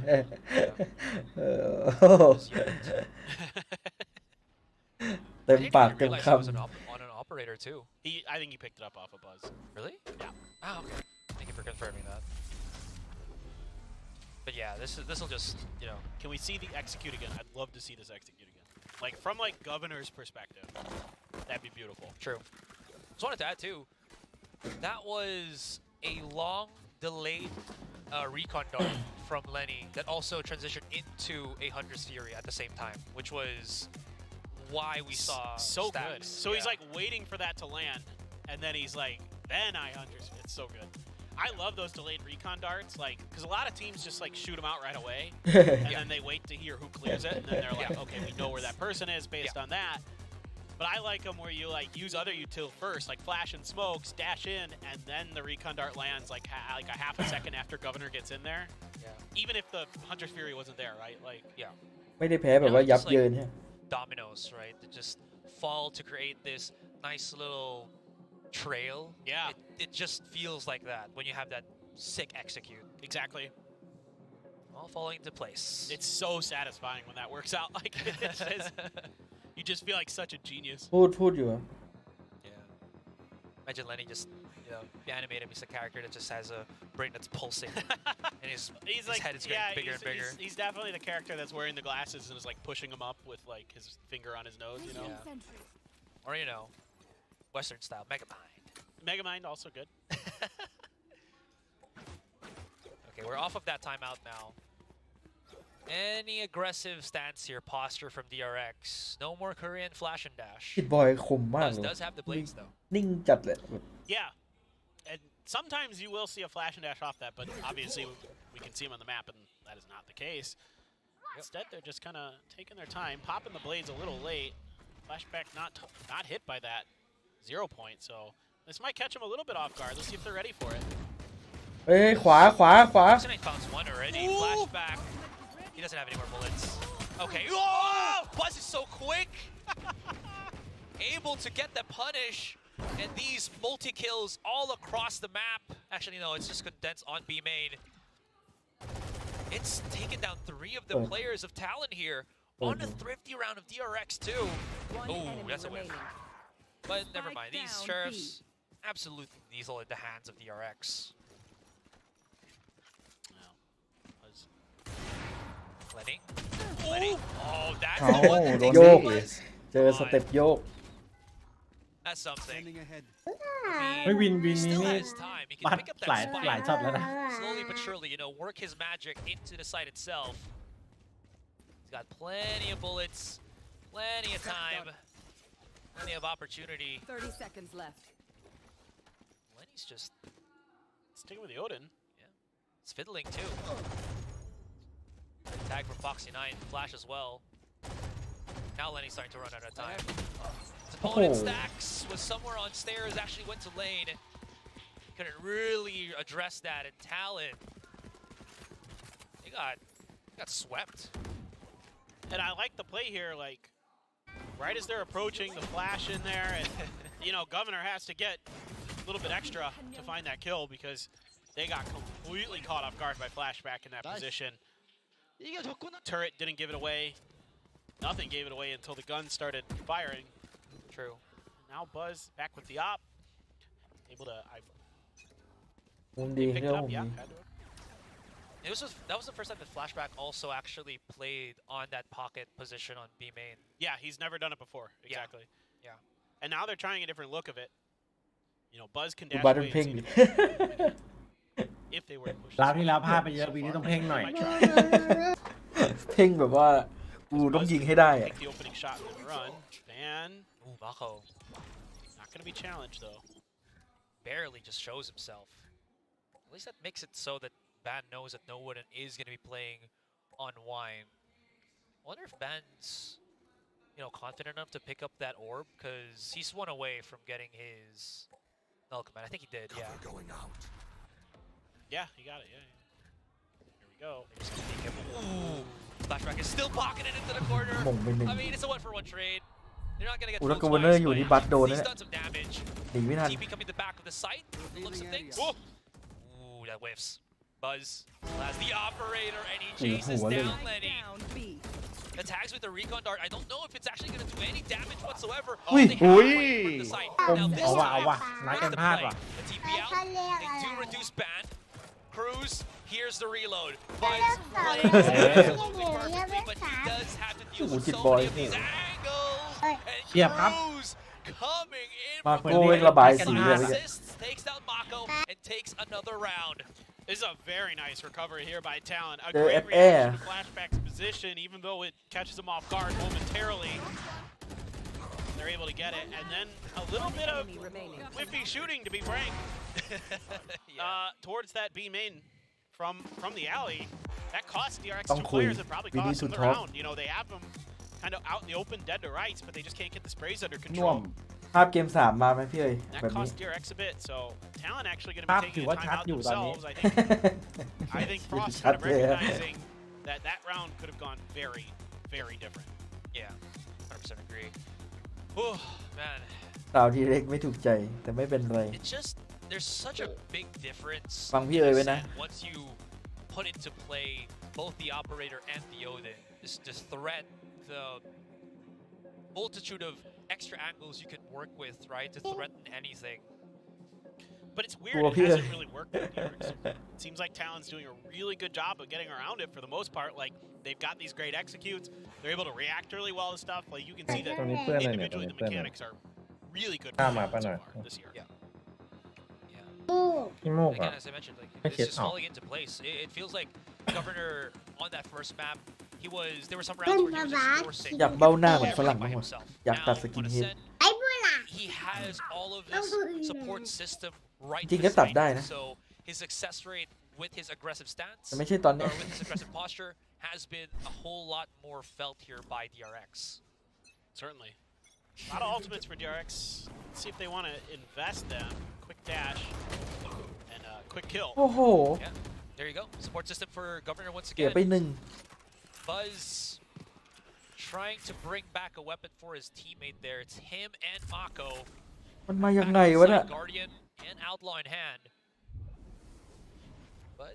เต็มปากเต็มค I didn't even realize it was on an operator too. I think he picked it up off of Buzz. Really? Yeah. Oh, okay. Thank you for confirming that. But yeah, this will just, you know. Can we see the execute again? I'd love to see this execute again. Like from like Governor's perspective, that'd be beautiful. True. Just wanted to add too. That was a long delayed recon dart from Lenny that also transitioned into a Hunter's Fury at the same time, which was why we saw so stacks. good. So he's like waiting for that to land, and then he's like, then I understand. It's so good. I love those delayed recon darts, like, because a lot of teams just like shoot them out right away, and then they wait to hear who clears it, and then they're like, okay, we know where that person is based on that. But I like them where you like use other util first, like flash and smokes, dash in, and then the recon dart lands like a half a second after Governor gets in there. Yeah. Even if the Hunter's Fury wasn't there, right? Like, yeah. ไม่ได้แพ้แบบว่ายับเยินใช่ Dominoes, right? That just fall to create this nice little trail. Yeah. It just feels like that when you have that sick execute. Exactly. All falling into place. It's so satisfying when that works out. Like, it's just, you just feel like such a genius. พูดอยู่ Yeah. Imagine Lenny just, you know, animate him. He's a character that just has a brain that's pulsing, and his like, head is getting bigger and bigger. He's definitely the character that's wearing the glasses and is like pushing him up with like his finger on his nose, you know? Or, you know, Western style, Megamind. Megamind also good. Okay, we're off of that timeout now. Any aggressive stance here, posture from DRX. No more Korean flash and dash. คิดบอยคมมาก Buzz เลย does have the blades though. นิ่งจัดเลย Yeah. And sometimes you will see a flash and dash off that, but obviously we can see them on the map, and that is not the case. Instead, they're just kind of taking their time, popping the blades a little late. Flashback not hit by that 0 point, so this might catch him a little bit off guard. Let's see if they're ready for it. เอ้ยขวา Tonight found one already. Flashback. He doesn't have any more bullets. Okay. Oh! Buzz is so quick. Able to get the punish. And these multi-kills all across the map. Actually, no, it's just condensed on B main. It's taken down 3 of the players of Talon here. On a thrifty round of DRX too. Oh, that's a win. But never mind. These sheriffs absolutely lethal in the hands of DRX. Lenny. Lenny. Oh, that's เอา the one that โดน takes โย the ก Buzz. เจอสเต็ปโยก That's something. I ไม่ mean, วิน he นี้ still นี่ has time. He ปั can ด pick up หลาย that หลาย spike. ช็อตแล้วนะ Slowly but surely, you know, work his magic into the site itself. He's got plenty of bullets, plenty of time, plenty of opportunity. 30 seconds left. Lenny's just Sticking with the Odin. it's fiddling too. Tag from Foxy9, flash as well. Now Lenny's starting to run out of time. His opponent Stacks was somewhere on stairs, actually went to lane. Couldn't really address that, and Talon, he got swept. And I like the play here, like, right as they're approaching, the flash in there, and, you know, Governor has to get a little bit extra to find that kill because they got completely caught off guard by Flashback in that position. Turret didn't give it away. Nothing gave it away until the gun started firing. True. Now Buzz back with the op. Able to... มุมดี picked เรื่อ it ง up, มุม yeah. ดี had to. That was the first time that Flashback also actually played on that pocket position on B main. Yeah, he's never done it before. Exactly. Yeah. And now they're trying a different look of it. You know, Buzz can ดู dash บัตร away เพ่ง and ดิ see if they were to push. ราวที่แล้วพลาดไปเยอะปีนี้ต้องเพ่งหน่อย Might try. เพ่งแบบว่ากูต้องยิงให้ได้อะ Take the opening shot and then run. Van. Ooh, Mako Not going to be challenged, though. barely just shows himself. At least that makes it so that Ban knows that no one is going to be playing on Wine. I wonder if Ban's, you know, confident enough to pick up that orb, because he's one away from getting his null command. I think he did, yeah. Yeah, he got it. Yeah. Here we go. Ooh, Flashback is still pocketing into the corner. มงไปหนึ่ง I mean, it's a 1-for-1 trade. They're not going to get โอ้แล้ว full กวนเนอร์ twice, อยู่ but ที่บัตรโดน he's นั่นแหละ done some damage. หนีไม่ทัน TP coming the back of the site. The looks of things. Ooh, that whiffs. Buzz has the operator, and he chases Ooh, down Spike Lenny. down B. Attacks with the recon dart. I don't know if it's actually going to do any damage whatsoever. Ui. They have Ui. to wait for the site. Now this เอาว่ะ time, นัดกัน the พลาด play. ว่ะ The TP out. They do reduce ban. Cruz, here's the reload. Buzz playing absolutely perfectly, but he does have to deal with so many of these angles. And เทียบครับ Cruz coming in มา from โก้เองระบายสีเลย assists, takes down Mako, and takes another round. This is a very nice recovery here by Talon. A The great FA. reaction to Flashback's position, even though it catches him off guard momentarily. They're able to get it, and then a little bit of Enemy remaining. whiffy shooting, to be frank, towards that B main from the alley. That cost DRX Don't two quit. players and probably We need cost to them the talk. round. You know, they have them kind of out in the open, dead to rights, but they just can't get the sprays under น่วม control. ภาพเกม 3 มาไหมพี่เอ๋ย That แบบนี้ cost DRX a bit, so Talon actually going to ภาพ be ถือ taking a ว่าชัด timeout อยู่ตอนนี้ themselves. I think Frost kind of ชัดเลยอะ recognizing that that round could have gone very, very different. Yeah, 100% agree. Oh, man. สาวทีเล็กไม่ถูกใจแต่ไม่เป็นไร It's just, there's such a big difference ฟังพี่เอ๋ยไว้นะ once you put into play both the operator and the Odin. This threat, the multitude of extra angles you can work with, right, to threaten anything. But it's weird, Well, it hasn't yeah. really worked with DRX. It seems like Talon's doing a really good job of getting around it for the most part. Like, they've got these great executes, they're able to react really well to stuff. Like, you can see that ตรงนี้เพื่อนอะไรเนี่ย individually the ตรงนี้เพื่อนอะไร mechanics are really good ข้าม for มา Talon ป่ะห so น่อย far this year. Yeah. พี่โมก And อ่ะ again, as I mentioned, like, I it's get just out. falling into place. It feels like Governor on that first map, there were some rounds where he was just forcing อยากเบ้าหน้าเหมือนฝ everything รั่ง by บ้างวะ himself. อยากตัด Now, สกิน on เฮด Ascent, he has all of this support system right จริงก็ตัด beside ได้ him. นะ So his success rate with his aggressive stance แต่ไม่ใช่ตอน or นี้ with his aggressive posture has been a whole lot more felt here by DRX. Certainly. A lot of ultimates for DRX. Let's see if they want to invest them. Quick dash and quick kill. โอ้โห Yeah, there you go. Support system for Governor once เสีย again. ไปหนึ่ง Buzz trying to bring back a weapon for his teammate there. It's him and Mako. มันมายัง Back ไงวะ inside น่ะ Guardian and Outlaw in hand. But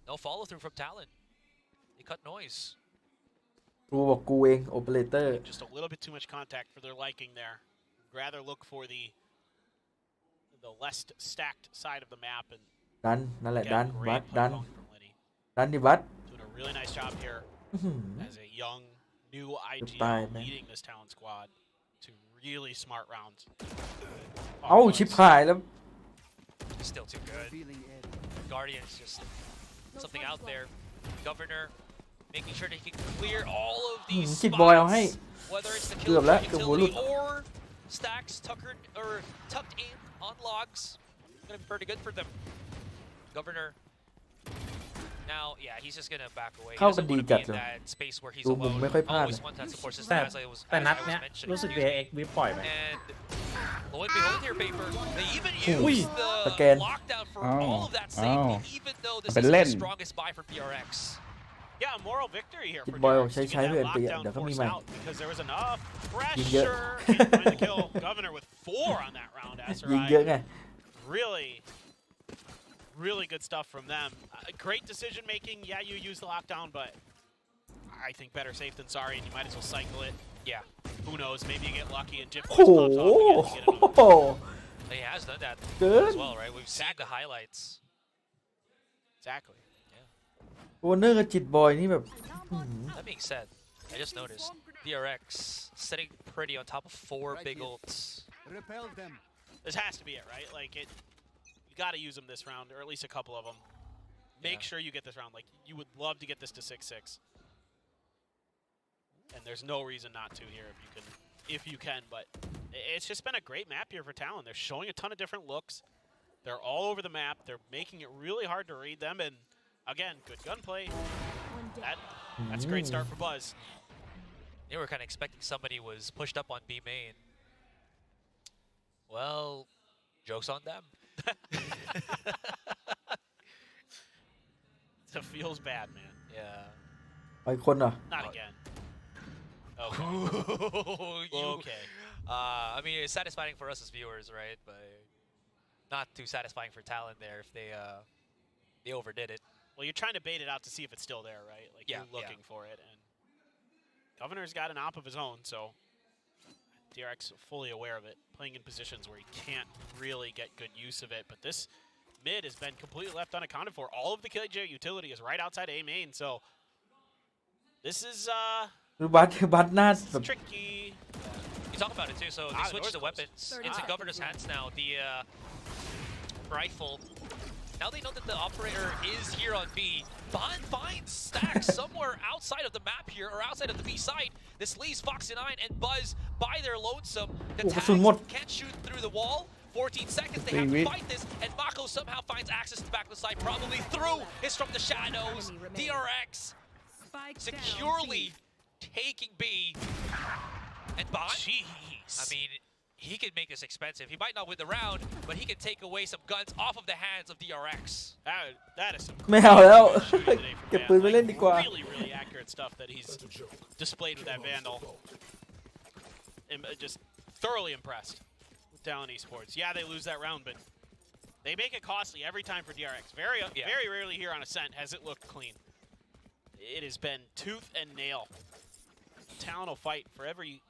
no follow through from Talon. They cut noise. กูบอกกูเองโอเปอเรเตอร์ Just a little bit too much contact for their liking there. Rather look for the less stacked side of the map and ดันนั่นแหละดัน again, วัด great ดัน play from Lenny. ดันดิวัด Doing a really nice job here อื้อหือ as a young new IGL Goodbye, man. leading this Talon squad to really smart rounds. เอ้า Buzz. ชิบหายแล้ว Still too good. Guardian's just something out there. Governor making sure that he can clear all of these จิตบอยเอาให้ spots, whether it's the เกือบ kill แล้ว for เกือบหัวหลุด utility or stacks tucked in on logs. Gonna be pretty good for them. Governor. Now, yeah, he's just gonna back away. He เข้ากัน doesn't ดี want to จั be ด in เลย that space where he's ดูมุม alone. ไม่ค่อยพลาด Always เลย wants that support system แต่ as I was แต่นัด as I เนี้ย was mentioning. รู้สึก DRX วิปปล่อยไป And lo and behold here, Paper, they even Ui. used the Again. lockdown for Oh. all of that safety, Oh. even though this But is the Len. strongest buy for DRX. Yeah, a moral victory here Kid for Boy DRX ใช้ to ใช้ get เพื่อน that ไป lockdown เดี๋ยวก็มี forced ใหม่ out because there was enough ยิงเยอะ pressure. Can't find the kill. Governor with 4 on that round. ยิงเยอะ Asarai. ไง Really good stuff from them. Great decision making. Yeah, you use the lockdown, but I think better safe than sorry, and you might as well cycle it. Yeah, Who knows? Maybe you get lucky and Jip โอ้โห pops off again to get another. he has done that เกิน as well, right? We've seen the highlights. Exactly. โอเนอร์กับจิตบอยนี่แบบอื้อหือ That being said, I just noticed DRX sitting pretty on top of 4 big ults. This has to be it, right? Like it. You got to use them this round, or at least a couple of them. Make Yeah. sure you get this round. Like you would love to get this to 6-6. And there's no reason not to here if you can. But it's just been a great map here for Talon. They're showing a ton of different looks. They're all over the map. They're making it really hard to read them. And again, good gunplay. That's a great start for Buzz. They were kind of expecting somebody was pushed up on B main. Well, joke's on them. It feels bad, man. Yeah. ไปคนเหรอ Not again. Okay. I mean, it's satisfying for us as viewers, right? But not too satisfying for Talon there if they overdid it. Well, you're trying to bait it out to see if it's still there, right? Like Yeah, you're looking for it, and Governor's got an op of his own, so DRX fully aware of it, playing in positions where he can't really get good use of it. But this mid has been completely left unaccounted for. All of the KJ utility is right outside A main, so this is บัตหน้าแบบ tricky. You talk about it too, so they switched the weapons. It's in Governor's hands now. The rifle. Now they know that the operator is here on B. Ban finds Stacks somewhere outside of the map here, or outside of the B site. This leaves Foxy 9 and Buzz by their lonesome. The tags can't shoot through the wall. 14 seconds, they have to fight this, and Mako somehow finds access to the back of the site, probably through. It's from the shadows. DRX securely taking B. And Ban, I mean, he could make this expensive. He might not win the round, but he can take away some guns off of the hands of DRX. That is some ไม่เอาแล้ว shooting today from เก็บ Van. ปืนไปเล่นดีกว่า Really accurate stuff that he's displayed with that Vandal. Just thoroughly impressed with Talon Esports. Yeah, they lose that round, but they make it costly every time for DRX. Very rarely here on Ascent has it looked clean. It has been tooth and nail. Talon will fight for every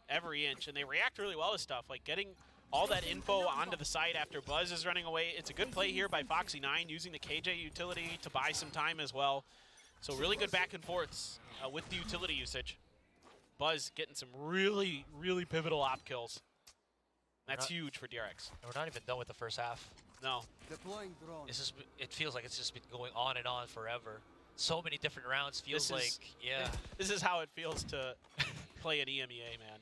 inch, and they react really well to stuff, like getting all that info onto the site after Buzz is running away. It's a good play here by Foxy 9, using the KJ utility to buy some time as well. So really good back and forths with the utility usage. Buzz getting some really pivotal op kills. That's huge for DRX. We're not even done with the first half. No. It feels like it's just been going on and on forever. So many different rounds. Feels like, yeah. This is how it feels to play an EMEA, man.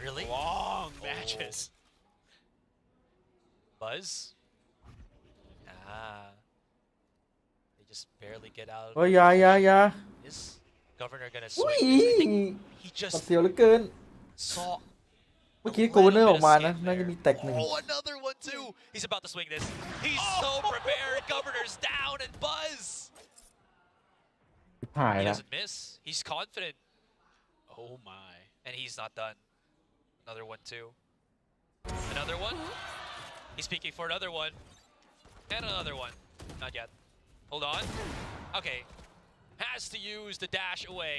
Really? Long matches. Buzz? They just barely get out. โอ้ยยา Is Governor gonna อุ้ย swing this? I think he ปัด just เสียวเหลือเกิน saw. เมื่อกี้โกเนอร์ออกมานะน่าจะมีแตกหนึ่ง Oh, another one too. He's about to swing this. He's so prepared. Governor's down, and Buzz. หาย He แล้ว doesn't miss. He's confident. Oh my. And he's not done. Another one too. Another one. He's peeking for another one. And another one. Not yet. Hold on. Okay. Has to use the dash away.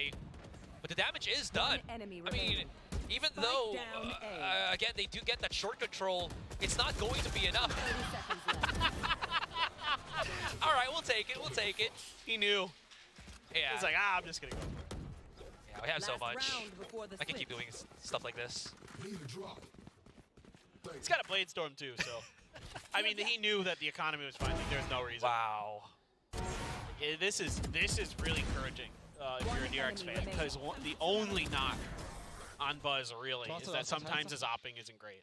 But the damage is done. I mean, even though, again, they do get that short control, it's not going to be enough. All right, we'll take it. We'll take it. He knew. Yeah. He's like, we just gonna go. Yeah, we have so much. I can keep doing stuff like this. He's got a Blade Storm too, so. I mean, he knew that the economy was fine. Like, there's no reason. Wow. This is really encouraging if you're a DRX fan, because the only knock on Buzz really is that sometimes his opping isn't great.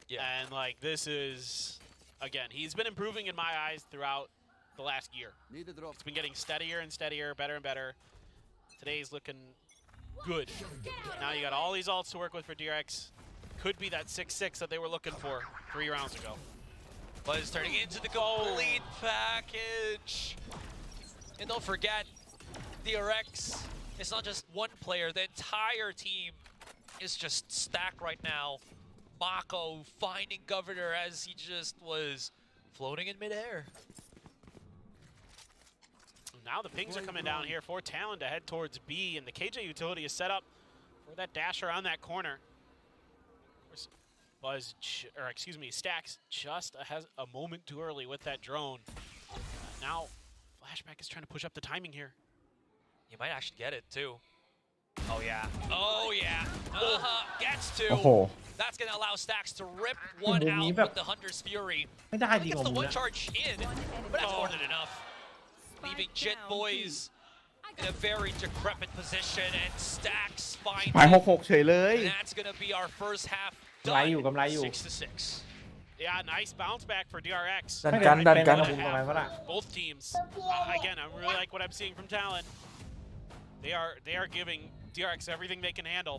Yeah. And like this is, again, he's been improving in my eyes throughout the last year. It's been getting steadier and steadier, better and better. Today's looking good. Now you got all these ults to work with for DRX. Could be that 6-6 that they were looking for 3 rounds ago. Buzz turning into the complete package. And don't forget, DRX, it's not just one player. The entire team is just stacked right now. Mako finding Governor as he just was floating in midair. Now the pings are coming down here for Talon to head towards B, and the KJ utility is set up for that dash around that corner. Buzz, or excuse me, Stacks just has a moment too early with that drone. Now, Flashback is trying to push up the timing here. You might actually get it too. Oh yeah. Oh yeah. Gets to. โอ้โห That's gonna allow Stacks to rip one Boom, out niแบบ with the Hunter's Fury. ไม่ได้จริง Gets ของ the มึง one นะ charge in, but that's more than enough. Leaving Jit Boys in a very decrepit position, and Stacks finds หาย it. 6-6 เฉยเลย And that's gonna be our first half กำไรอยู่ done. กำไรอยู่ 6-6. Yeah, nice bounce back for DRX. ดันกันดันกัน เป็นอะไรวะล่ะ Both teams. Again, I really like what I'm seeing from Talon. They are giving DRX everything they can handle.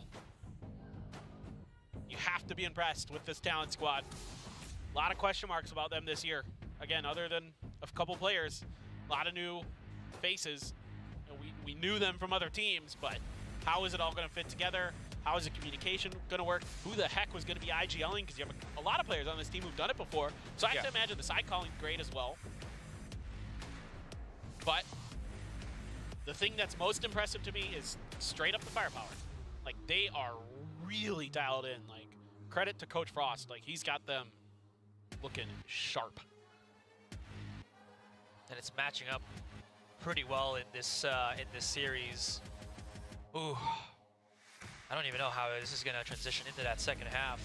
You have to be impressed with this Talon squad. A lot of question marks about them this year. Again, other than a couple players, a lot of new faces. We knew them from other teams, but how is it all going to fit together? How is the communication going to work? Who the heck was going to be IGLing? Because you have a lot of players on this team who've done it before. So I have to imagine the side calling great as well. But the thing that's most impressive to me is straight up the firepower. Like, they are really dialed in. Like, credit to Coach Frost. Like, he's got them looking sharp. And it's matching up pretty well in this series. Ooh, I don't even know how this is gonna transition into that second half.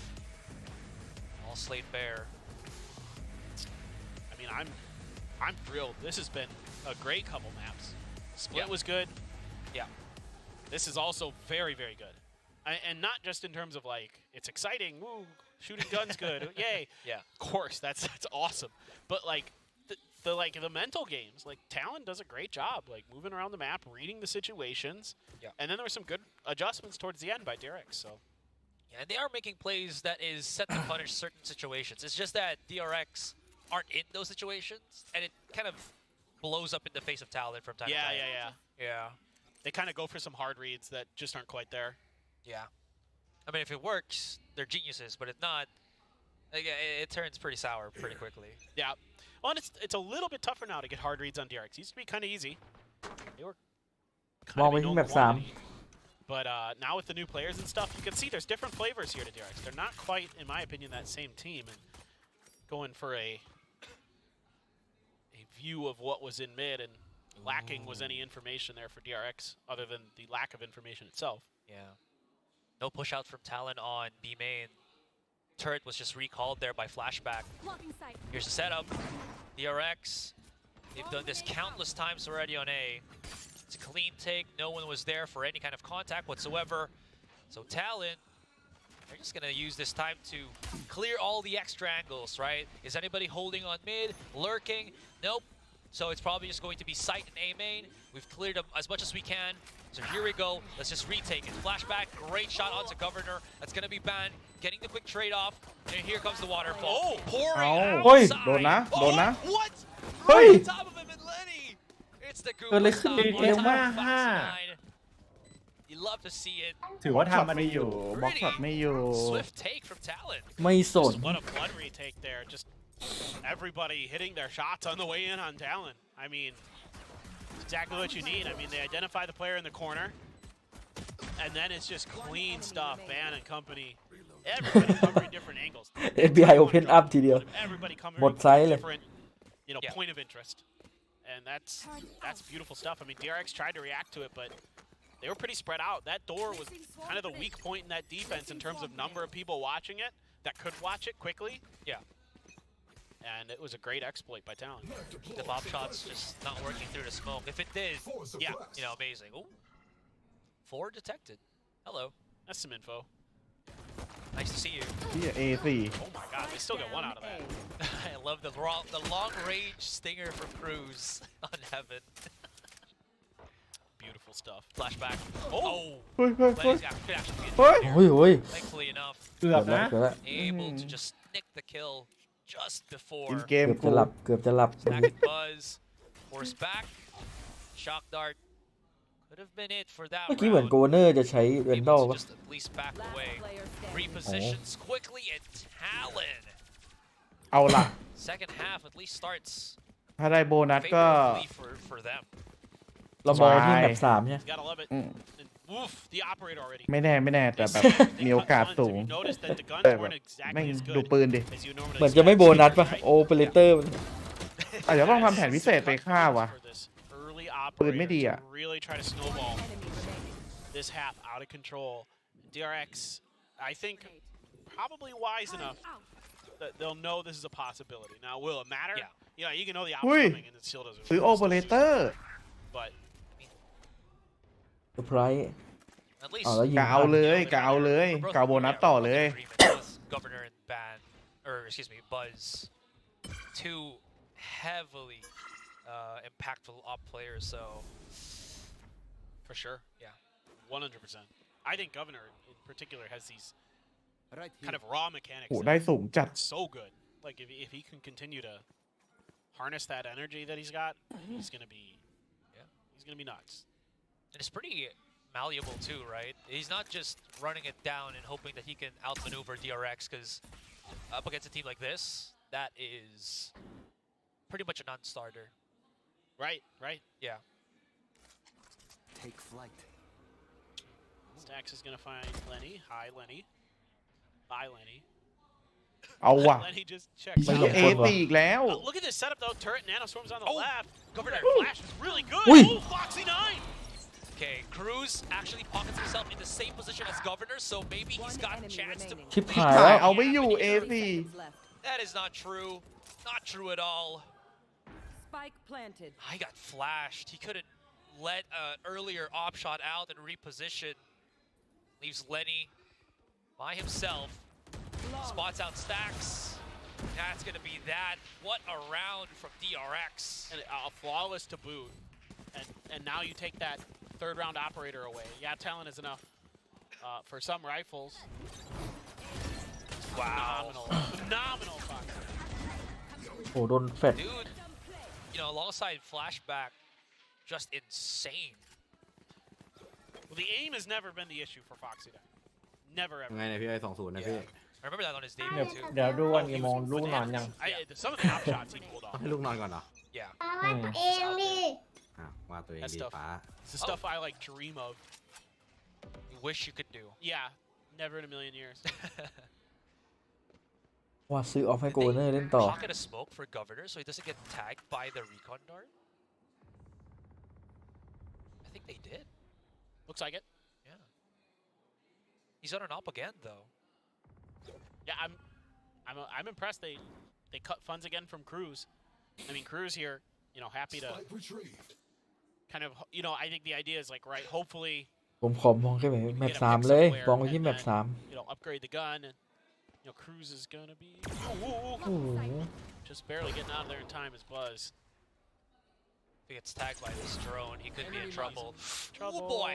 All slate bare. I mean, I'm thrilled. This has been a great couple maps. Split was good. Yeah. This is also very, very good. And not just in terms of like, it's exciting, woo, shooting guns good, yay. Yeah. Of course, that's awesome. But like the mental games, like Talon does a great job, like moving around the map, reading the situations. Yeah. And then there were some good adjustments towards the end by DRX. So Yeah, and they are making plays that is set to punish certain situations. It's just that DRX aren't in those situations, and it kind of blows up in the face of Talon from time to time. Yeah. They kind of go for some hard reads that just aren't quite there. Yeah. I mean, if it works, they're geniuses, but if not, like, it turns pretty sour pretty quickly. Yeah. Well, and it's a little bit tougher now to get hard reads on DRX. Used to be kind of easy. They were มอง kind ไป of ที่ known แบบ quantity. 3 But now with the new players and stuff, you can see there's different flavors here to DRX. They're not quite, in my opinion, that same team. And going for a view of what was in mid, and lacking was any information there for DRX other than the lack of information itself. Yeah. No push out from Talon on B main. Turret was just recalled there by flashback. Here's the setup. DRX, they've done this countless times already on A. It's a clean take. No one was there for any kind of contact whatsoever. So Talon, they're just going to use this time to clear all the extra angles, right? Is anybody holding on mid, lurking? Nope. So it's probably just going to be sight and A main. We've cleared them as much as we can. So here we go. Let's just retake it. Flashback, great shot onto Governor. That's going to be banned. Getting the quick trade off. And here comes the waterfall. Pouring เฮ้ย outside. โดนนะโดนนะ What? เฮ้ย Right on top of him and Lenny. It's the เกิดอะไร Google ขึ้น stop เร็ on วมาก top of Fox 9. You love to see it. ถือว่า ช็อต ทำมัน ไม่อยู่บล็อกช็อตไม่อยู่ Swift take from Talon. ไม่สน What a blood retake there. Just everybody hitting their shots on the way in on Talon. I mean, it's exactly what you need. I mean, they identify the player in the corner, and then it's just clean stuff. Ban and company. Everybody covering different angles. FBI open up ทีเดียว Everybody หมด covering ไซส์เลย different, point of interest. And that's beautiful stuff. I mean, DRX tried to react to it, but they were pretty spread out. That door was kind of the weak point in that defense in terms of number of people watching it that could watch it quickly. Yeah. And it was a great exploit by Talon. The pop shot's just not working through the smoke. If it did, Yeah, amazing. Ooh. 4 detected. Hello. that's some info. Nice to see you. ที่ A4 Oh my god, they still got one out of that. I love the long range stinger from Cruz on Heaven. Beautiful stuff. Flashback. Oh! เฮ้ยเฮ้ยเฮ้ย Lenny's could actually be in เฮ้ย here. โอ้ยโอ้ย Thankfully enough, เกือบ เกือบแล้ว นะ เกือบแล้ว able to just nick the kill just อิ before. นเกม เกือบจะหลับเกือบจะหลับ Stack and Buzz. Force back. Shock dart. Could have been it for that เมื่อกี้เหมือน round. โกเนอร์จะใช้เรนดอ Able ล to ปะ just at least back Last away. player standing. Repositions quickly and Talon. เอาล่ะ Second half at least starts ถ้าได้โบนัสก็ favorably for them. เรามองที่แบบ3ใช่ไหม Gotta love it. Mm. And woof, the operator already. ไม่แน่ไม่แน่แต่แบบ มีโอกาสสูง You noticed that the guns แต่แบบ weren't แม่ง exactly as ดู good ปืนดิ as you normally เหมือนจะไม่โบนัสปะ right? โอเปอเรเตอร์ อาจจะต้องทำแผนพิเศษไปฆ่าวะ For this early ปืนไม่ operator ดี to อ่ะ really try to snowball Enemy remaining. this half out of control. DRX, I think, probably wise enough that they'll know this is a possibility. Now, will it matter? Yeah. You can know the เฮ้ย outcoming and it still doesn't. ซื้อโอเปอเรเตอร์ But เซอร์ไพรส์ At least อ๋อแล้วยิง กะเอาเลยกะเอาเลยกะเอาโบนัสต่อเลย Governor and Ban, or excuse me, Buzz, 2 heavily impactful op players. So for sure, yeah, 100%. I think Governor in particular has these kind of raw mechanics. โห that ได้สูงจัด so good. Like if he can continue to harness that energy that he's got, he's gonna be nuts. and it's pretty malleable too, right? He's not just running it down and hoping that he can outmaneuver DRX, because up against a team like this, that is pretty much a non-starter. Right. Yeah. Stax is gonna find Lenny. Hi, Lenny. Bye, Lenny. เอาว่ะ Lenny just checks ไม่ out. หลง เอ คนวะ ตีอีกแล้ว Look at this setup though. Turret nanoswarms on the Oh, left. Governor. Flash is really good. Ui. Oh, Foxy 9. Okay, Cruz actually pockets himself in the same position as Governor, so maybe he's One got a enemy chance to. remaining. ชิบหาย หา แล้ ยว เอาไม่อยู่เอ 30 ตี seconds left. That is not true. Not true at all. Spike planted. He got flashed. He couldn't let an earlier op shot out and reposition. Leaves Lenny by himself. Spots out Stacks. That's gonna be that. What a round from DRX. And flawless to boot. And now you take that third round operator away. Yeah, talent is enough for some rifles. Wow. Phenomenal. Phenomenal, Fox. โอ้โดนแฟด Dude, you know, alongside flashback, just insane. Well, the aim has never been the issue for Foxy. Never ever. ไงเนี่ยพี่ไอ้20นะพี่ I remember that on his เดี๋ยว debut too. เดี๋ยวดูวันกี่โมงลูกนอนยัง Some of the op shots he pulled ต้อง off. ให้ลูกนอนก่อนเหรอ Yeah. ว่าตัวเองดีป้า It's the stuff I like dream of. You wish you could do. Yeah, never in a million years. ว่าซื้อออฟให้ Did โกเนอร์เล่นต่อ pocket a smoke for Governor so he doesn't get tagged by the recon dart? I think they did. Looks like it. Yeah. He's on an op again though. Yeah, I'm impressed. They cut funds again from Cruz. I mean, Cruz here, you know, happy to kind of, you know, I think the idea is like, right, hopefully, ผมขอมองแค่แบบแมป3เลยมองไปที่แมป you know, upgrade the gun and, you know, Cruz is gonna be 3โอ้โห just barely getting out of there in time as Buzz. If he gets tagged by this drone, he could be in trouble. Trouble. Oh boy.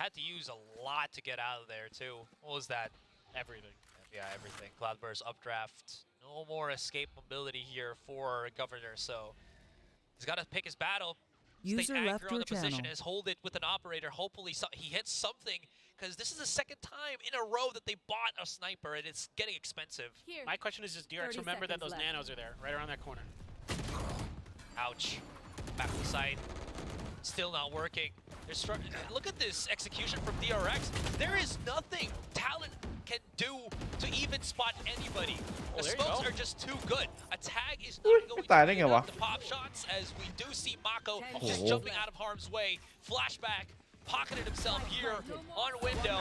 Had to use a lot to get out of there too. What was that? Everything. Yeah, everything. Cloudburst updraft. No more escape mobility here for Governor, so he's got to pick his battle. Stay anchor on the position is hold it with an operator. Hopefully he hits something, because this is the second time in a row that they bought a sniper and it's getting expensive. My question is, does DRX remember that those nanos are there, right around that corner? Ouch. Back to the side. Still not working. Look at this execution from DRX. There is nothing Talon can do to even spot anybody. The smokes are just too good. A tag is not going to be enough to pop shots, as we do see Mako just jumping out of harm's way. Flashback, pocketed himself here on window,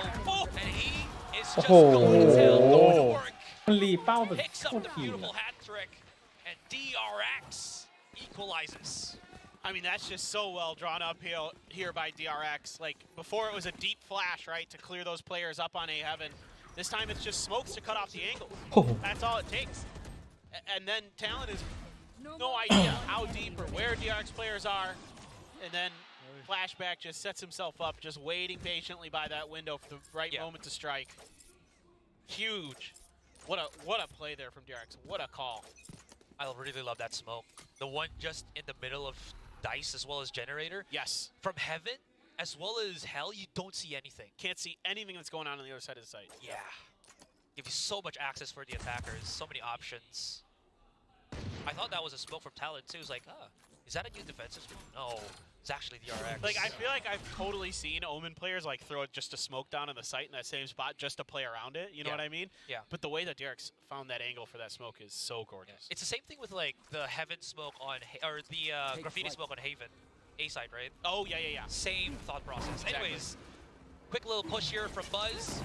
and he is just going to work. มันรีเป้าแบบ Picks โค up ตร the ถี่ beautiful hat trick, and DRX equalizes. I mean, that's just so well drawn up here by DRX. Like, before it was a deep flash, right, to clear those players up on A Heaven. This time it's just smokes to cut off the angle. That's all it takes. And then Talon is no idea how deep or where DRX players are. And then Flashback just sets himself up, just waiting patiently by that window for the right moment to strike. Huge. What a play there from DRX. What a call. I really love that smoke. The one just in the middle of Dice as well as Generator. Yes. From Heaven as well as Hell, you don't see anything. Can't see anything that's going on the other side of the site. Yeah. Give you so much access for the attackers, so many options. I thought that was a smoke from Talon too. It was like, is that a new defensive smoke? No, it's actually DRX. Like, I feel like I've totally seen Omen players like throw just a smoke down in the site in that same spot just to play around it. You know what I mean? Yeah. But the way that DRX found that angle for that smoke is so gorgeous. It's the same thing with like the Heaven smoke on, or the Graffiti smoke on Haven. A side, right? Oh, yeah. Same thought process. Anyways, quick little push here from Buzz.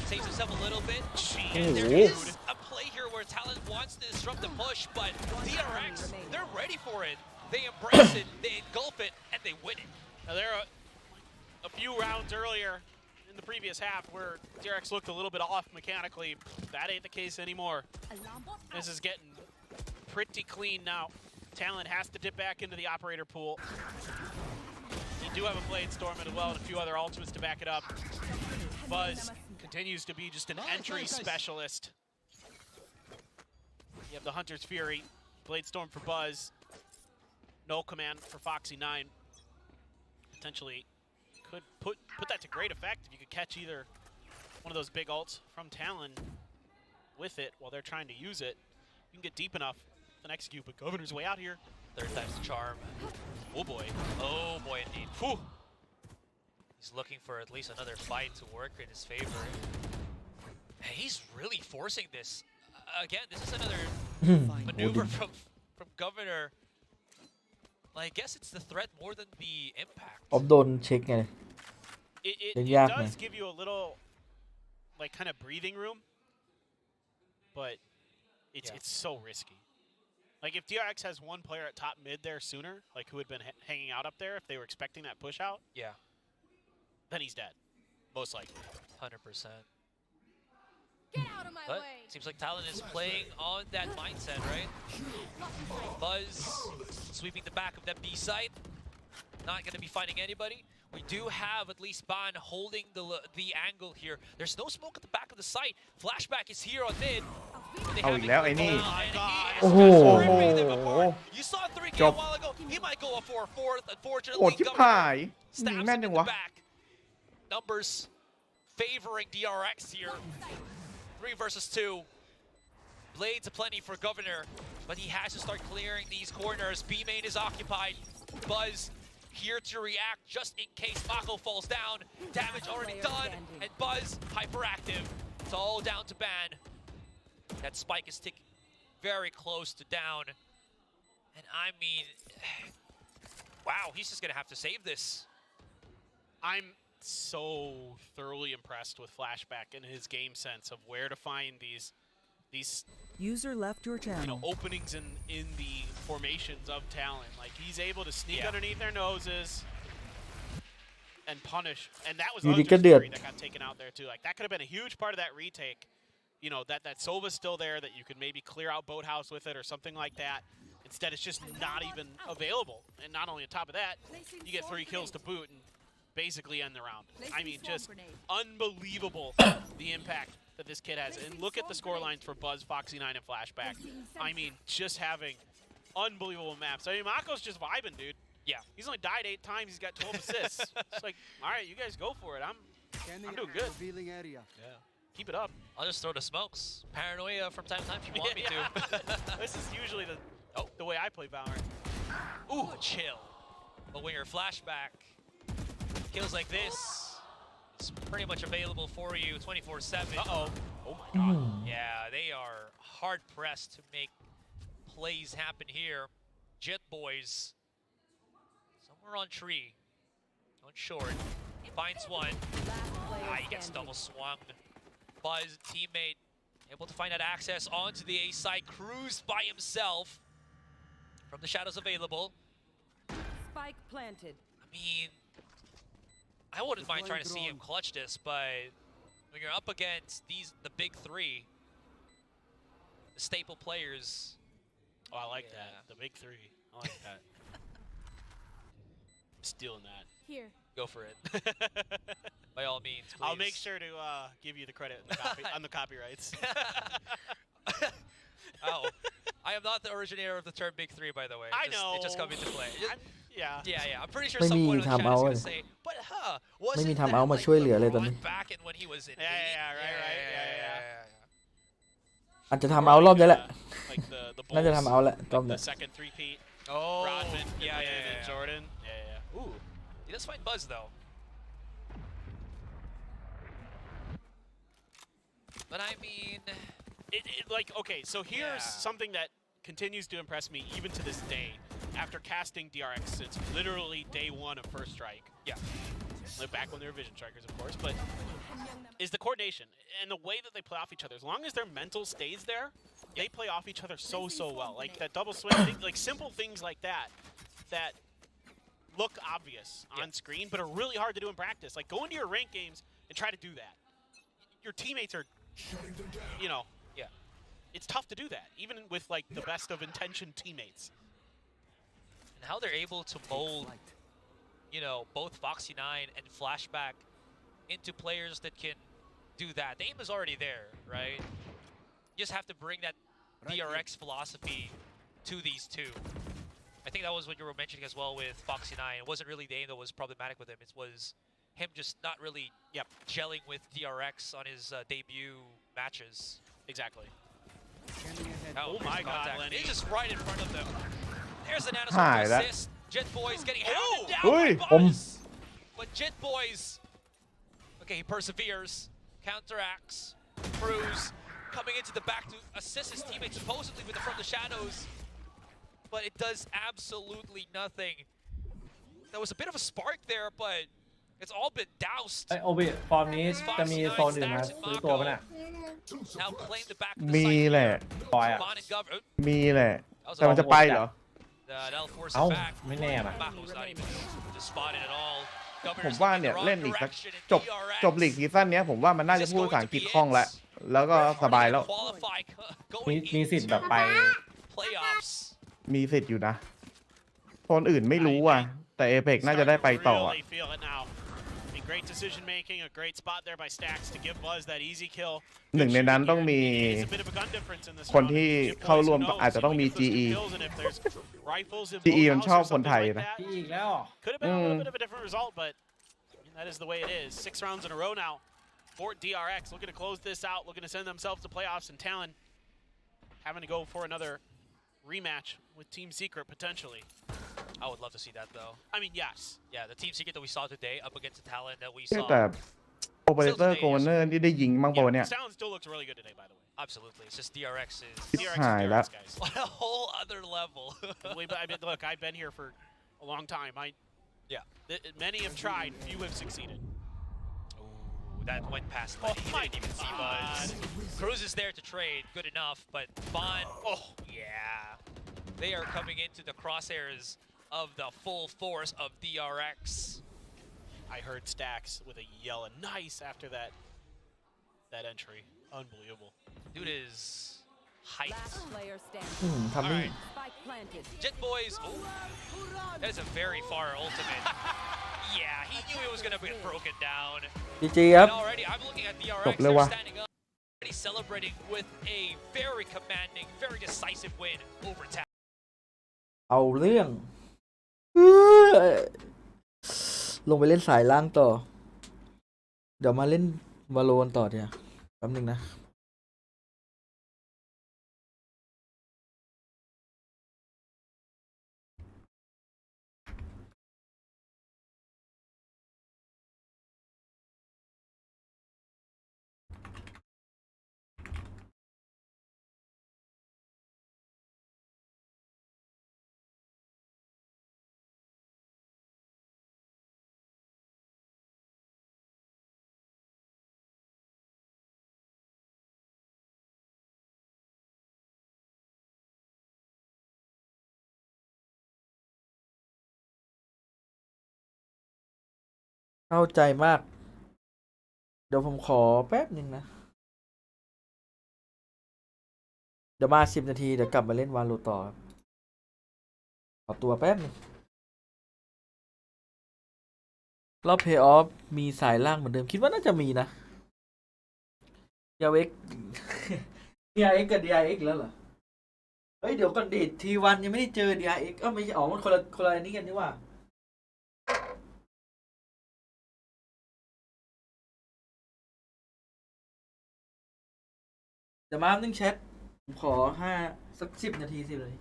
Saves himself a little bit. And there is a play here where Talon wants to disrupt the push, but DRX, they're ready for it. They embrace it, they engulf it, and they win it. Now, there are a few rounds earlier in the previous half where DRX looked a little bit off mechanically. That ain't the case anymore. This is getting pretty clean now. Talon has to dip back into the operator pool. You do have a Blade Storm as well and a few other ultimates to back it up. Buzz continues to be just an entry specialist. You have the Hunter's Fury, Blade Storm for Buzz, no command for Foxy 9. Potentially could put that to great effect if you could catch either one of those big ults from Talon with it while they're trying to use it. You can get deep enough and execute, but Governor's way out here. Third time's the charm. Oh boy. Oh boy indeed. Whew. He's looking for at least another fight to work in his favor. And he's really forcing this. Again, this is another maneuver from Governor. I guess it's the threat more than the impact. ออฟโดนเช็คไง It Yeah, does man. give you a little, like, kind of breathing room, but it's so risky. Like, if DRX has one player at top mid there sooner, like who had been hanging out up there, if they were expecting that push out, Yeah, then he's dead, most likely. 100%. Get out of my But way. seems like Talon is playing on that mindset, right? Buzz sweeping the back of that B site. Not going to be finding anybody. We do have at least Ban holding the angle here. There's no smoke at the back of the site. Flashback is here on mid. They เอา have อีก it แล้วไอ้ going นี่ on, and he is โอ้โห just ripping them apart. You saw 3K a จบ while ago. He might go up for a fourth. โหด Unfortunately, ชิบ Governor หายยิง stabs แม่น him จั in ง the วะ back. Numbers favoring DRX here. 3 versus 2. Blades aplenty for Governor, but he has to start clearing these corners. B main is occupied. Buzz here to react just in case Mako falls down. Damage already done, and Buzz hyperactive. It's all down to Ban. That spike is ticking very close to down. And I mean, wow, he's just gonna have to save this. I'm so thoroughly impressed with Flashback and his game sense of where to find these User left your channel. openings in the formations of Talon. Like, he's able to sneak Yeah. underneath their noses and punish. And that was อยู่ดี other ก็เดือด story that got taken out there too. Like, that could have been a huge part of that retake. You know, that Sova's still there, that you could maybe clear out Boathouse with it or something like that. Instead, it's just not even available. And not only on top of that, you get 3 kills to boot and basically end the round. I mean, just unbelievable the impact that this kid has. And look at the score lines for Buzz, Foxy 9, and Flashback. I mean, just having unbelievable maps. I mean, Mako's just vibing, dude. Yeah. He's only died 8 times. He's got 12 assists. It's like, all right, you guys go for it. I'm doing good. Yeah. Keep it up. I'll just throw the smokes. Paranoia from time to time if you want me to. This is usually the way I play Valorant. Ooh, chill. But when you're Flashback, kills like this, it's pretty much available for you 24/7. Uh-oh. Oh my god. Yeah, they are hard pressed to make plays happen here. Jet Boys, somewhere on tree, on short, finds one. He gets double swung. Buzz, teammate, able to find that access onto the A side, cruised by himself from the shadows available. Spike planted. I mean, I wouldn't mind trying to see him clutch this, but when you're up against the big 3, the staple players. Oh, I like that. The big 3. I like that. Stealing that. Here. Go for it. By all means, please. I'll make sure to give you the credit on the copyrights. Oh, I am not the originator of the term Big 3, by the way. I know. It just come into play. Yeah. I'm pretty sure ไม่มี someone on ทำ chat เอา is เล going ย to say, but ไม่มี wasn't ทำเอา that มา like ช่วยเหลือเลยตอน LeBron นี้ back in when he was in Yeah, right. Yeah. อาจจะทำเอารอบนี้แหละ Like the น่าจะ Bulls, ทำเอาแหละรอบ the นี้ second 3-peat. Oh, Rodman, yeah. and Jordan. Yeah. Ooh, he does find Buzz though. But I mean, Like, okay, so here's something that continues to impress me even to this day after casting DRX since literally day 1 of First Strike. Yeah. Like back when they were Vision Strikers, of course, but is the coordination and the way that they play off each other. As long as their mental stays there, they play off each other so well. Like that double swing, like simple things like that look obvious on screen, but are really hard to do in practice. Like go into your ranked games and try to do that. Your teammates are, it's tough to do that, even with like the best of intention teammates. and how they're able to mold, both Foxy 9 and Flashback into players that can do that. The aim is already there, right? You just have to bring that DRX philosophy to these two. I think that was what you were mentioning as well with Foxy 9. It wasn't really the aim that was problematic with him. It was him just not really gelling with DRX on his debut matches. Exactly. Oh my God, Lenny. He's just right in front of them. There's an Hi, nanosword that- assist. Jet Boys getting hounded down Oi, by Buzz. But Jit Boys, okay, he perseveres, counteracts, Cruz coming into the back to assist his teammates supposedly with the from the shadows, but it does absolutely nothing. There was a bit of a spark there, but it's all been doused. ไอโอบิฟอร์มนี้จะมีโซนอื่นมาซื้อตัวปะเนี่ย Now claim the back of มี the site แหละ here. ปล่อยอ่ะ Bond and Gov. มีแหละ แต่มันจะไปเหรอ That'll force เอ้า it back. ไม่แน่นะ Mako's not even just spotted at all. ผม Governor's ว่า looking เนี่ย the wrong เล่นอีกสัก direction in จบ DRX. จบลีกซีซั่นเนี้ยผมว่ามันน่าจะพูดภาษาอังกฤษคล่องแล้วแล้วก็สบายแล้ว Qualify มี going สิทธิ์แบบไป playoffs. มีสิทธิ์อยู่นะคนอื่นไม่รู้อ่ะแต่เอเ c น่าจะได้ไปต่ออะ Really feel it now. I mean, great decision making, a great spot there by Stacks to give Buzz that easy kill. หนึ่งในนั้นต้องมี It's a bit of a gun difference in this คน round. ที่ Jip เข้า Boys ร่วม who knows, อาจจะต้องมี he might get those GE kills, and if there's rifles in GE both มัน houses ชอบ or คนไทย something นะ like that, อีกแล้ว could have been a little bit of a different result, but I mean, that is the way it is. 6 rounds in a row now for DRX, looking to close this out, looking to send themselves to playoffs, and Talon having to go for another rematch with Team Secret potentially. I would love to see that though. I mean, yes. Yeah, the team secret that we saw today up against the talent that we แต่ saw. โอเปอเรเตอร์โกเนอร์ที่ได้ยิงบ้างปะวะเนี่ย Talon still looks really good today, by the way. Absolutely. It's just DRX is DRX Hi, is that- DRX, guys. on a whole other level. I mean, look, I've been here for a long time. Yeah. Many have tried, few have succeeded. Ooh, that went past Oh Lenny. He my didn't even see God. Buzz. Cruz is there to trade, good enough, but Bond, oh yeah. They are coming into the crosshairs of the full force of DRX. I heard Stacks with a yell and nice after that entry. Unbelievable. Dude is hyped. Last player อืม standing. ทำนี่ Alright. Spike planted. Jet Boys, ooh, that is a very far ultimate. Yeah, he knew it was gonna get broken down. จีจีครับ And already, I'm looking at จ DRX, บเลย they're วะ standing up. Already celebrating with a very commanding, very decisive win over Tap. เอาเรื่องลงไปเล่นสายล่างต่อ เดี๋ยวมาเล่นวาโลนต่อเดี๋ยวแป๊บนึงนะเข้าใจมาก เดี๋ยวผมขอแป๊บนึงนะ เดี๋ยวมา10 นาที เดี๋ยวกลับมาเล่นวาโลต่อครับขอตัวแป๊บนึงรอบเพย์ออฟมีสายล่างเหมือนเดิม คิดว่าน่าจะมีนะ DRX DRX กับ DRX แล้วเหรอ เฮ้ย เดี๋ยวก่อนดิทีวันยังไม่ได้เจอ DRX ไม่ใช่อ๋อมันคนละอันนี้กันนี่หว่า เดี๋ยวมานึ่งแชทผมขอสัก10 นาที10 นาที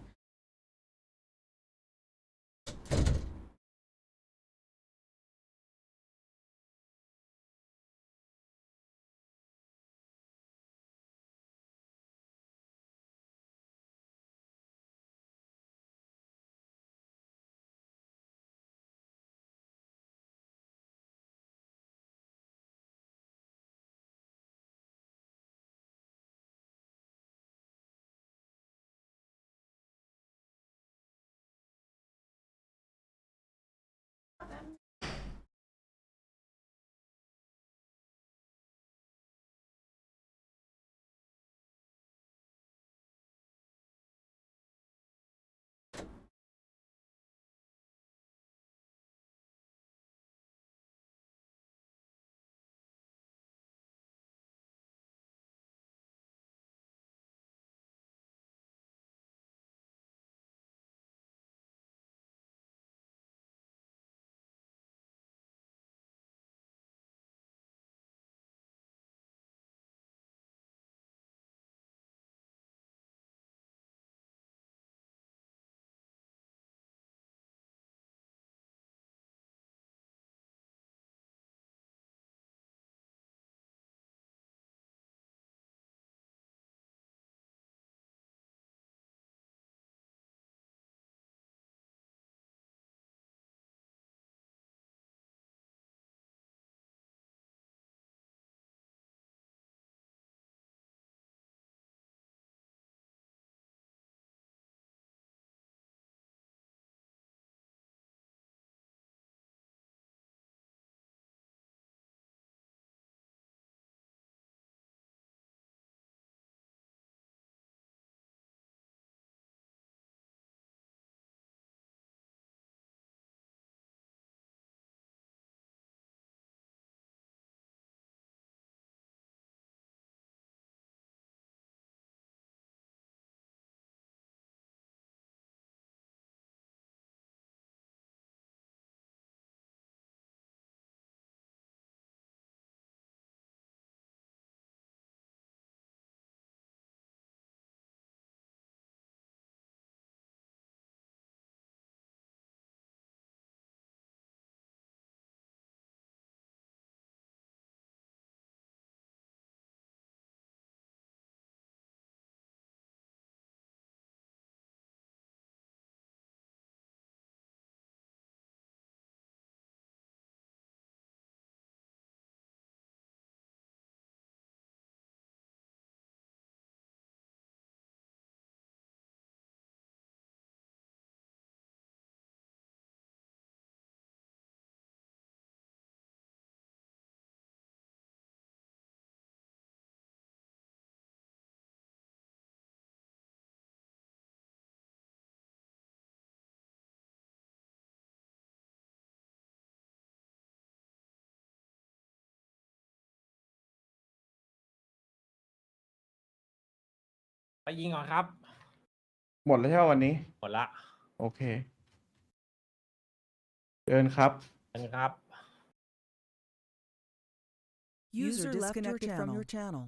ไปยิงก่อนครับ หมดแล้วใช่ไหมวันนี้ หมดละ โอเคเชิญครับ เป็นครับ User disconnected from your channel.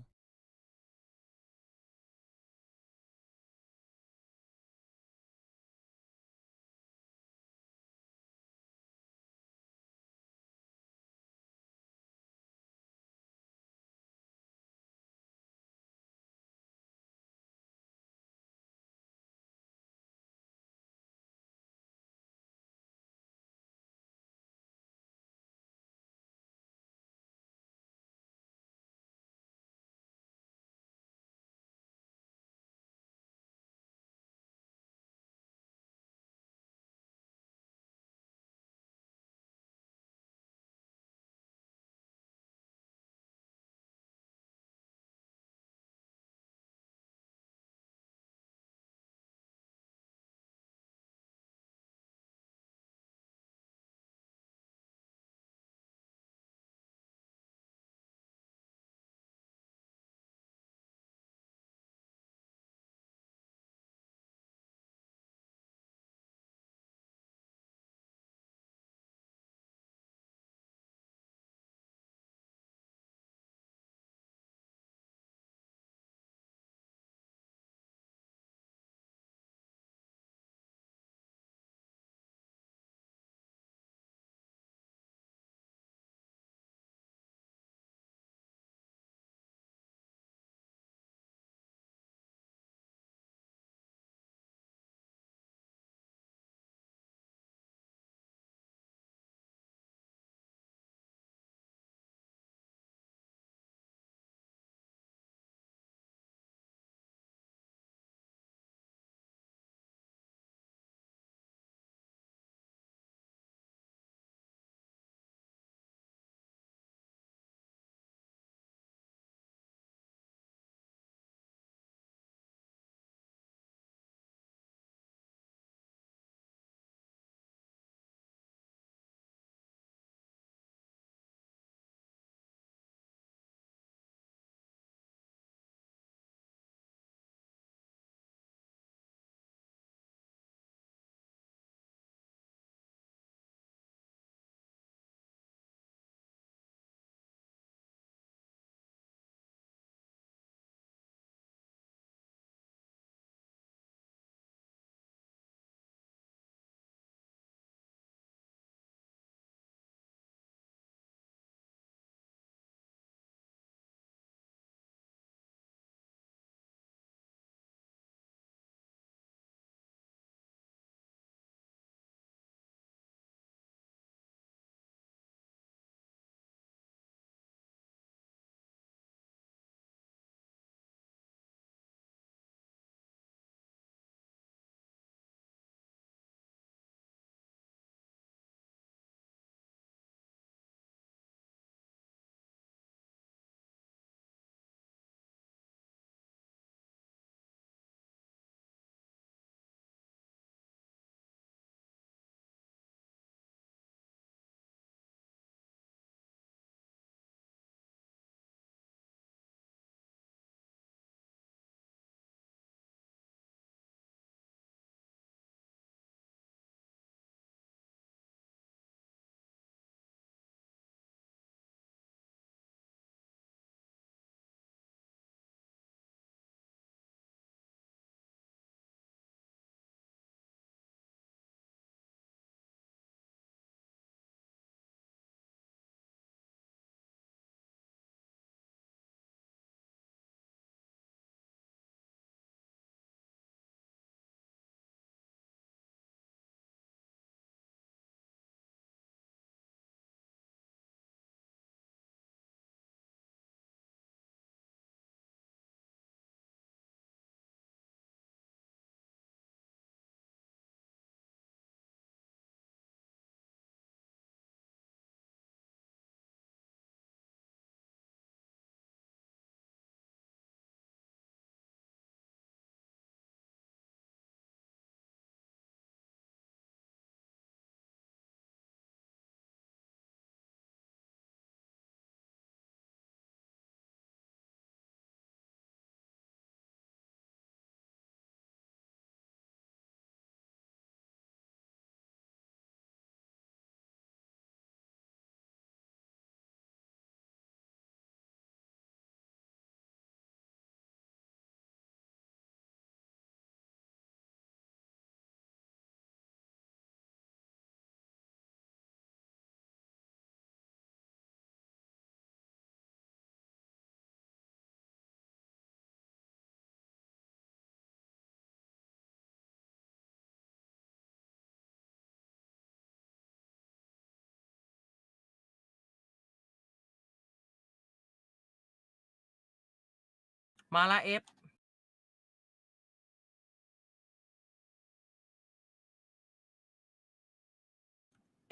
มาละเอฟ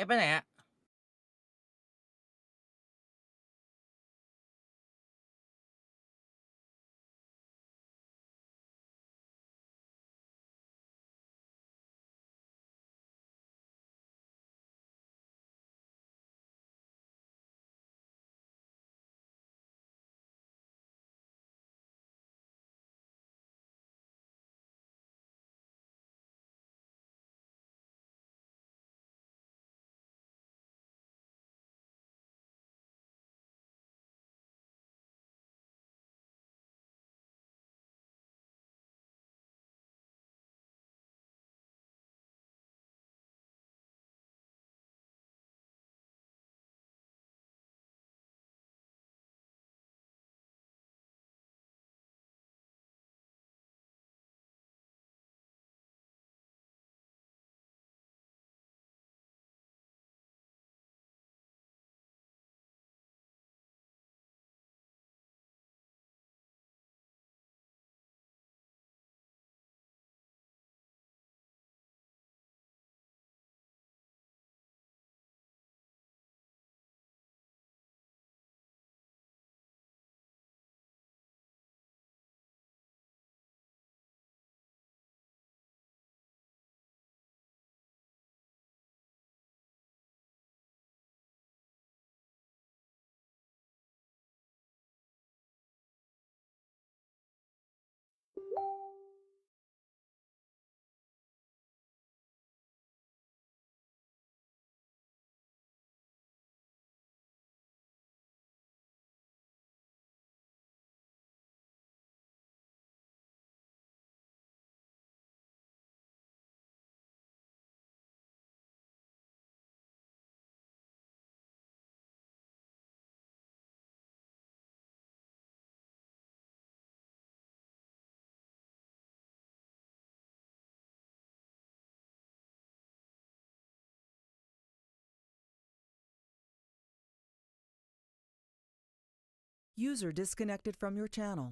ไปไหนอะUser disconnected from your channel.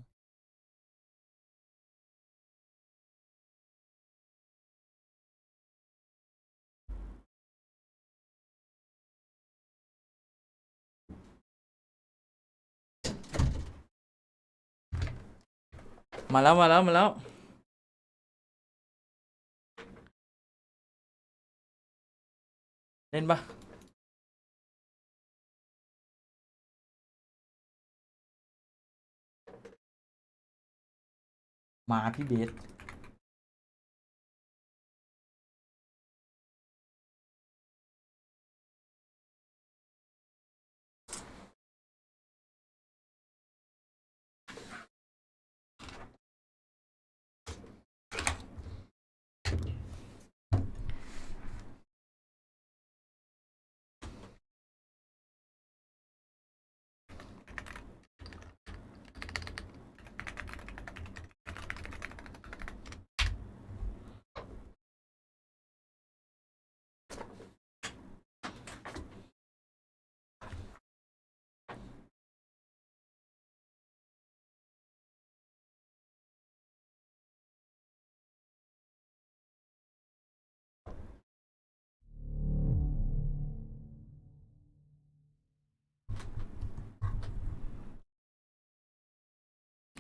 มาแล้วมาแล้วเล่นปะมาพี่เบส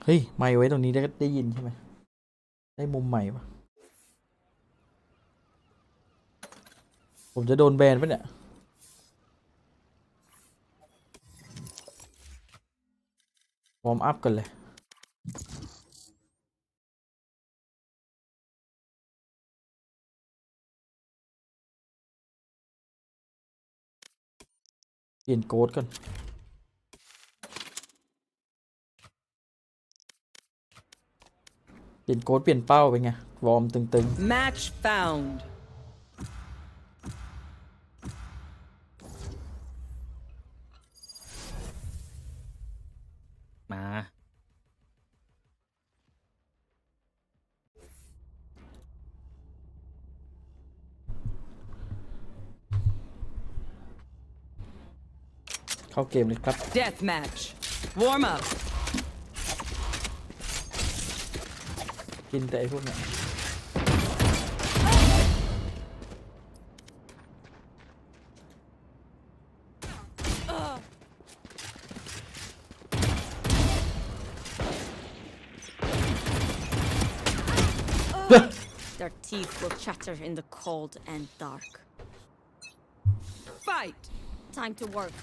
เฮ้ยไมค์ไว้ตรงนี้ได้ยินใช่ไหมได้มุมใหม่ปะผมจะโดนแบนปะเนี่ยวอร์มอัพกันเลยเปลี่ยนโค้ดก่อนเปลี่ยนโค้ดเปลี่ยนเป้าเป็นไงวอร์มตึง Match found. มา เข้าเกมเลยครับ Death match. Warm up. กินแต่ไอ้พวกเนี้ย Their teeth will chatter in the cold and dark. Fight! Time to work.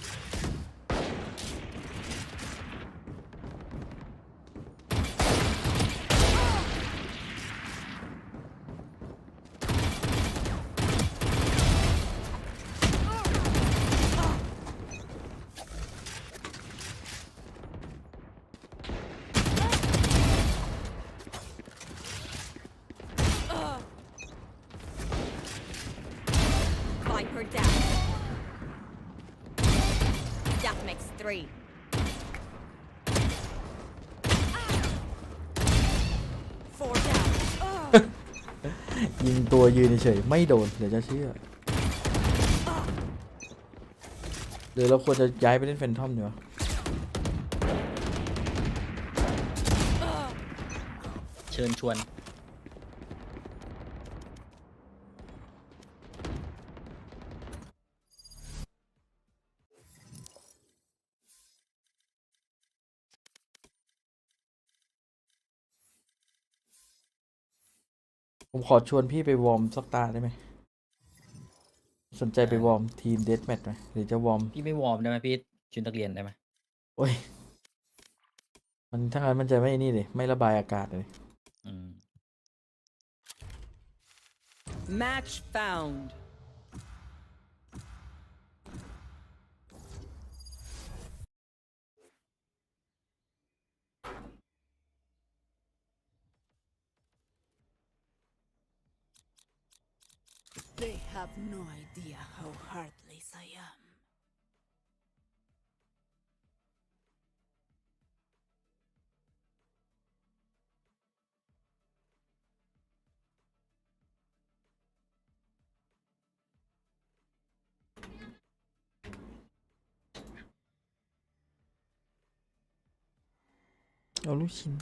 Viper down. That makes 3. 4 down. ยิงตัวยืนเฉยๆไม่โดนเดี๋ยวจะเชื่อหรือเราควรจะย้ายไปเล่นแฟนทอมดีวะเชิญชวนผมขอชวนพี่ไปวอร์มสักตาได้ไหมสนใจไปวอร์มทีมเดธแมทไหมหรือจะวอร์ม พี่ไม่วอร์มได้ไหมพี่ชุดนักเรียนได้ไหม โอ้ยมันถ้างั้นมันจะไม่นี่เลยไม่ระบายอากาศเลย Match found. They have no idea how heartless I am.เอาลูกชิ้น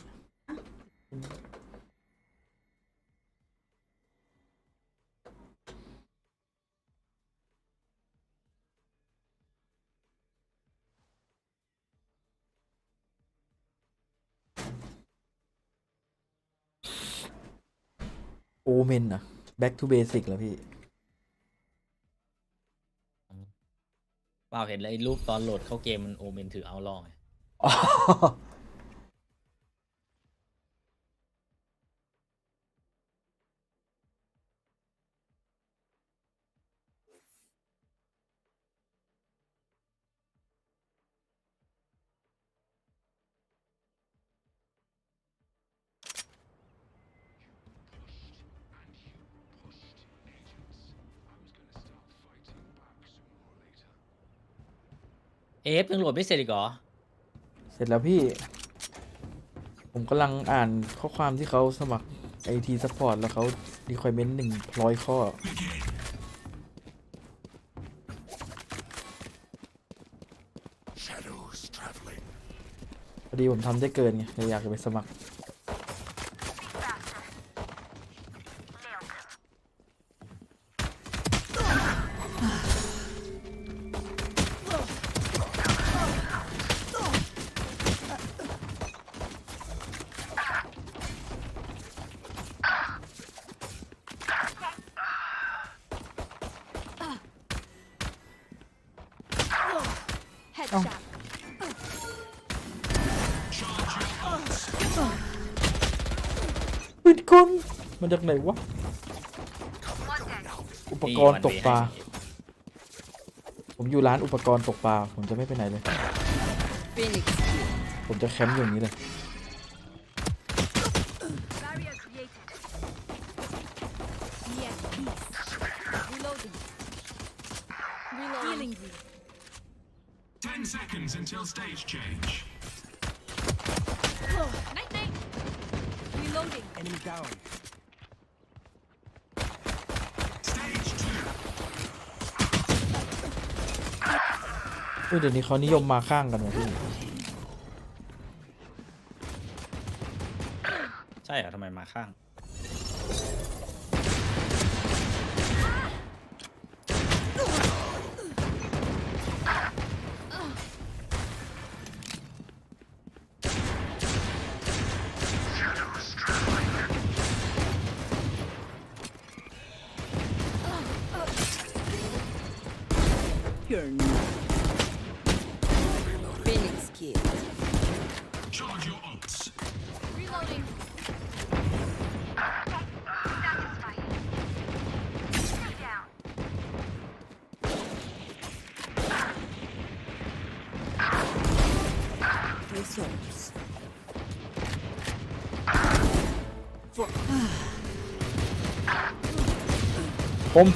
โอเมนอะ back to basic เหรอพี่ เปล่าเห็นเลยรูปตอนโหลดเข้าเกมมันโอเมนถือเอาล่อไง ยังโหลดไม่เสร็จอีกเหรอ เสร็จแล้วพี่ ผมกำลังอ่านข้อความที่เขาสมัคร IT Support แล้วเขา requirement 100 ข้อ พอดีผมทำได้เกินไงเลยอยากจะไปสมัคร Headshot. ปิดคนมาจากไหนวะ อุปกรณ์ตกปลา ผมอยู่ร้านอุปกรณ์ตกปลา ผมจะไม่ไปไหนเลย Phoenix. ผมจะแคมป์อยู่อย่างนี้เลย Barrier created. Yes, peace. Reloading. Healing you. 10 seconds until stage change. Night night. Reloading. Enemy down. Stage เดี๋ยวนี้เขานิยมมาข้างกันว่ะพี่ ใช่ เหรอทำไมมาข้าง You're not. Phoenix killed. Charge your ults. Reloading. Resource. ผม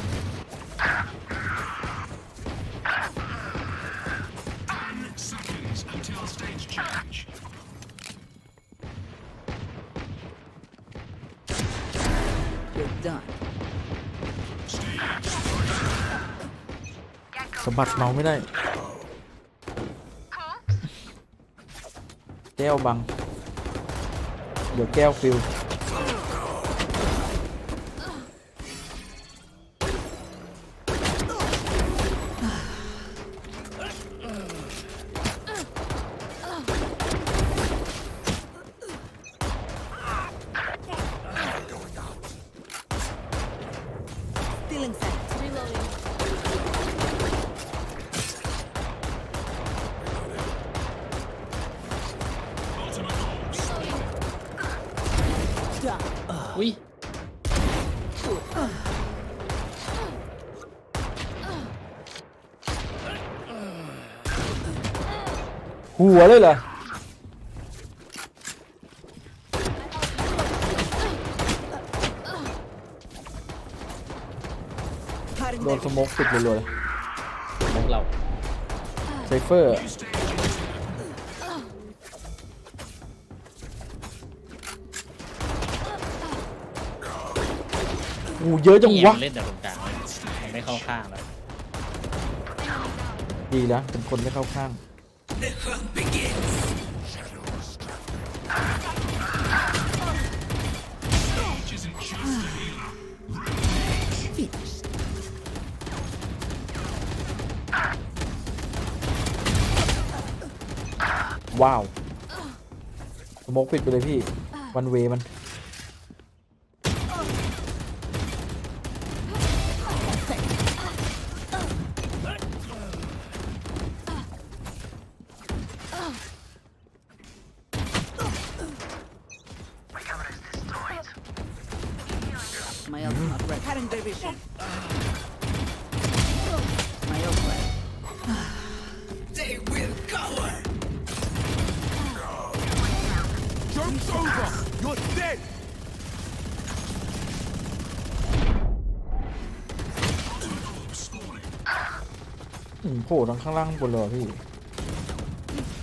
10 seconds until stage change. You're done. สะบัดเมาส์ไม่ได้ แก้วบัง เดี๋ยวแก้วฟิว Stealing sight. Reloading. Ultimate orb. Done. อุ้ย หัวเลยเหรอ Cutting โดน their สโมกติดรัวๆเลย พวกเรา ไซเฟอร์ New stage is begun. โอ้เยอะจัง นี่ วะ มันเล่นแต่ตรงกลางเลยมันไม่เข้าข้างแล้ว ดีแล้วเป็นคนไม่เข้าข้าง Stage isn't just a healer. finished. ว้าว สโมกปิดไปเลยพี่ วันเวมัน My ult not ready. Cutting their vision. My ult ready. They will cover. Joke's over. You're dead. Orb spawning. โผล่ทั้งข้างล่างข้างบนเลยเหรอพี่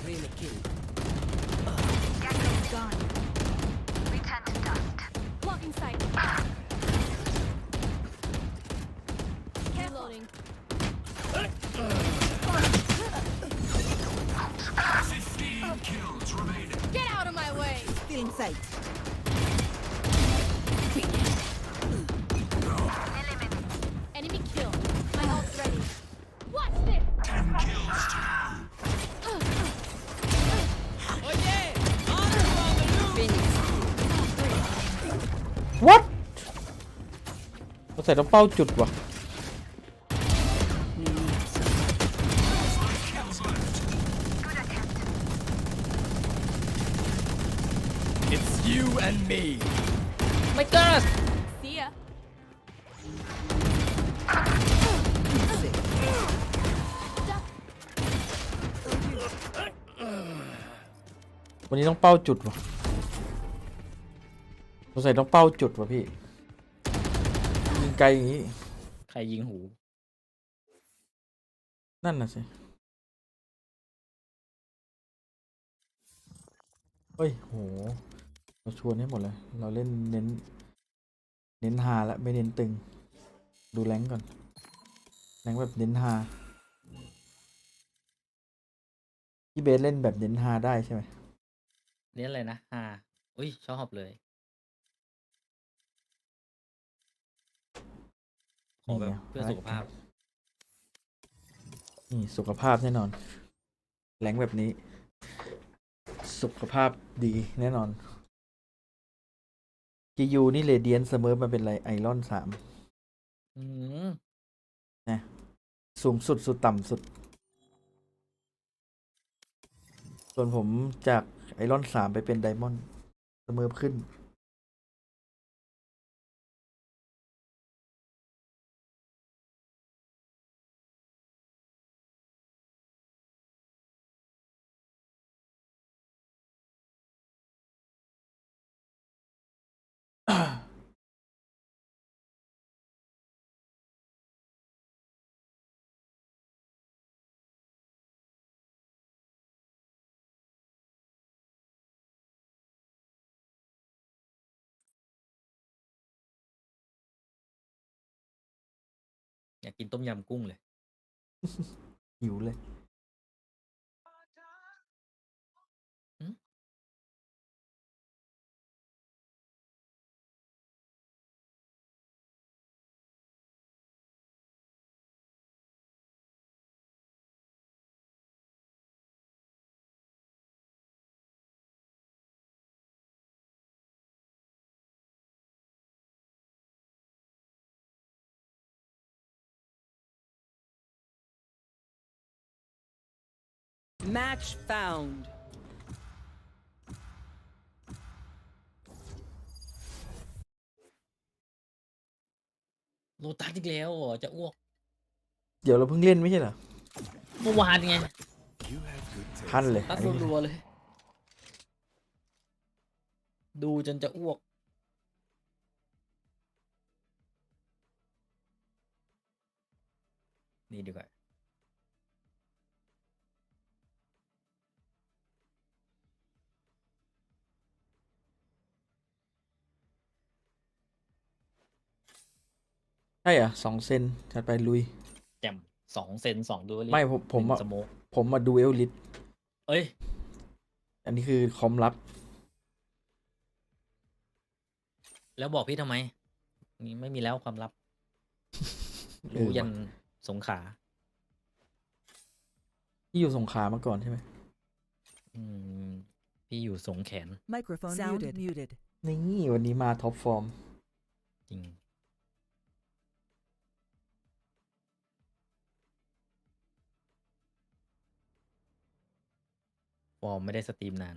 Really killed. Gone. Blocking sight. Reloading. 15 kills remaining. Get out of my way. Stealing sight. Enemy kill. My ult's ready. Watch this. 10 kills to go. Phoenix. what เราใส่ต้องเป้าจุดว่ะ Kills left. It's you and me my god See ya. วันนี้ต้องเป้าจุดว่ะเราใส่ต้องเป้าจุดว่ะพี่ ยิงไกลอย่างนี้ ใครยิงหู นั่นน่ะสิ เฮ้ย โห เราชวนให้หมดเลย เราเล่นเน้นฮาละไม่เน้นตึง ดูแรงก่อน แรงแบบเน้นฮาพี่เบสเล่นแบบเน้นฮาได้ใช่ไหม เนี้ยอะไรนะอุ้ยชอบเลย ขอแบบ นี่ไง เพื่อสุขภาพ นี่สุขภาพแน่นอนแหลงแบบนี้ สุขภาพดีแน่นอนกียูนี่เรเดียนเสมอมาเป็นไรไอรอน3 อืม นะสูงสุดสุดต่ำสุด ส่วนผมจากไอรอน3ไปเป็นไดมอนด์เสมอขึ้น อยากกินต้มยำกุ้งเลย หิวเลย Match found. โลตัสอีกแล้วเหรอจะอ้วก เดี๋ยวเราเพิ่งเล่นไม่ใช่เหรอ เมื่อวานไง พันเลย ตัด อันนี้ รัวๆเลย ดูจนจะอ้วก นี่ดีกว่า ใช่เหรอ2 เซนจัดไปลุย แจ่ม2 เซน2ดูลิ ไม่ผม หนึ่ อะ งสโมก ผมมาดูเอลลิท เอ้ย อันนี้คือคอมลับ แล้วบอกพี่ทำไม นี่ไม่มีแล้วความลับ เอ รู้ อ ยั ว่ะ นสงขลา ที่อยู่สงขลามาก่อนใช่ไหม อืม พี่อยู่สงแขน Microphone muted. นี่วันนี้มาท็อปฟอร์ม จริง ฟอร์มไม่ได้สตรีมนาน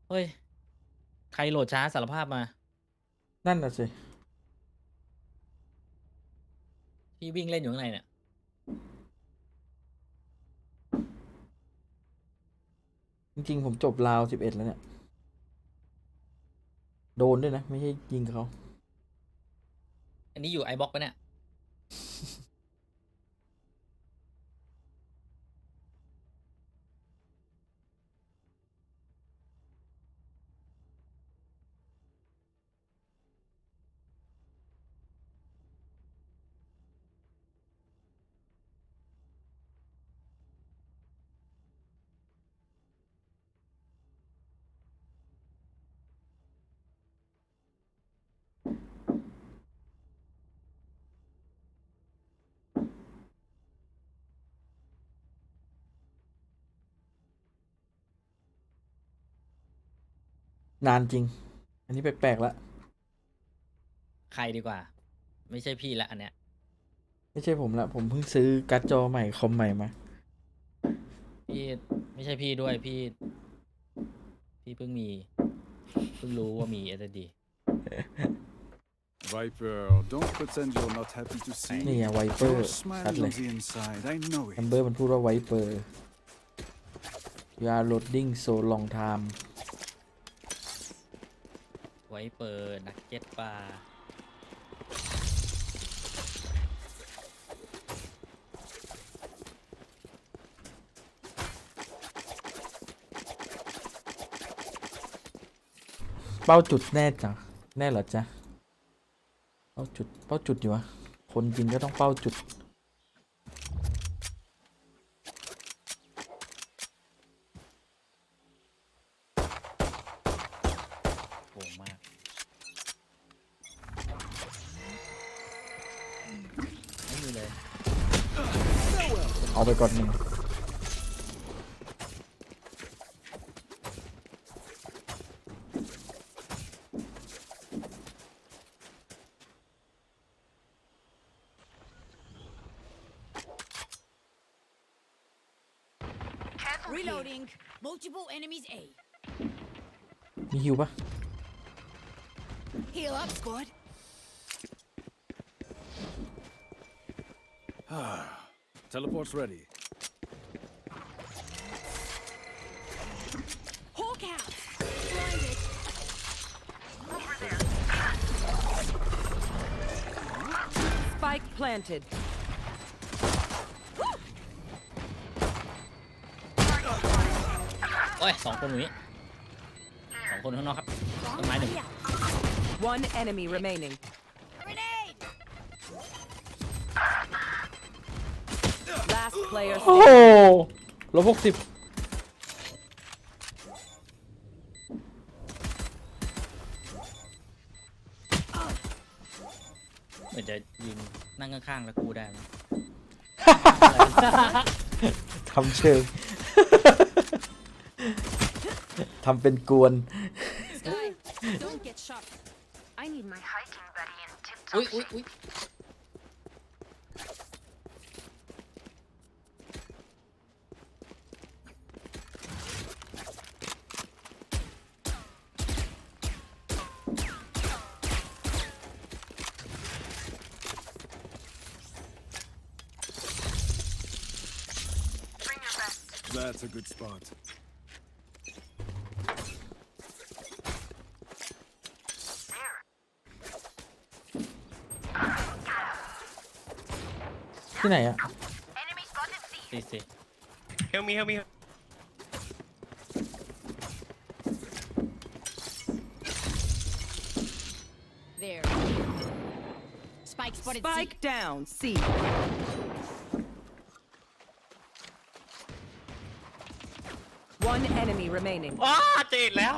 เฮ้ย ใครโหลดช้าสารภาพมา นั่นน่ะสิ พี่วิ่งเล่นอยู่ข้างในเนี่ย จริงๆผมจบราว11แล้วเนี่ย โดนด้วยนะ ไม่ใช่ยิงเขา อันนี้อยู่ไอบ็อกปะเนี่ย นานจริง อันนี้แปลกๆละ ใครดีกว่า ไม่ใช่พี่ละอันเนี้ย ไม่ใช่ผมละ ผมเพิ่งซื้อการ์ดจอใหม่คอมใหม่มา พี่ไม่ใช่พี่ด้วยพี่เพิ่งรู้ว่ามี SSD Viper, don't pretend you're not happy to see นี่ me. ไงไวเปอร์ You're ชัด smiling เล on ย the inside. I know แอ it. มเบอร์มันพูดว่าไวเปอร์ You are loading so long time ไว้เปิดนักเก็ตปลา เป้าจุดแน่จ้ะแน่เหรอจ๊ะ เป้าจุดอยู่วะ คนจริงก็ต้องเป้าจุด โหมากไม่มีเลย เอาไปก่อนหนึ่ง Reloading. Multiple enemies A. มีฮิวปะ Heal up, squad. Teleport's ready. Hawk out. Blinded. Spike planted. โอ้ย2 คนอยู่นี้2 คนข้างนอกครับต้นไม้ 1 One enemy remaining. Grenade. Last player โอ้โห standing. -60 เหมือนจะยืนนั่งข้างๆแล้วกูได้ไหม ทำเชิง ทำเป็นกวน Sky. Don't get shot. I need my hiking buddy in tip-top อุ๊ย That's a good spot. ที่ไหนอะ สิ Help me, help me. there. Spike spotted. Spike down. C. One enemy remaining. ว้าเจ็ดแล้ว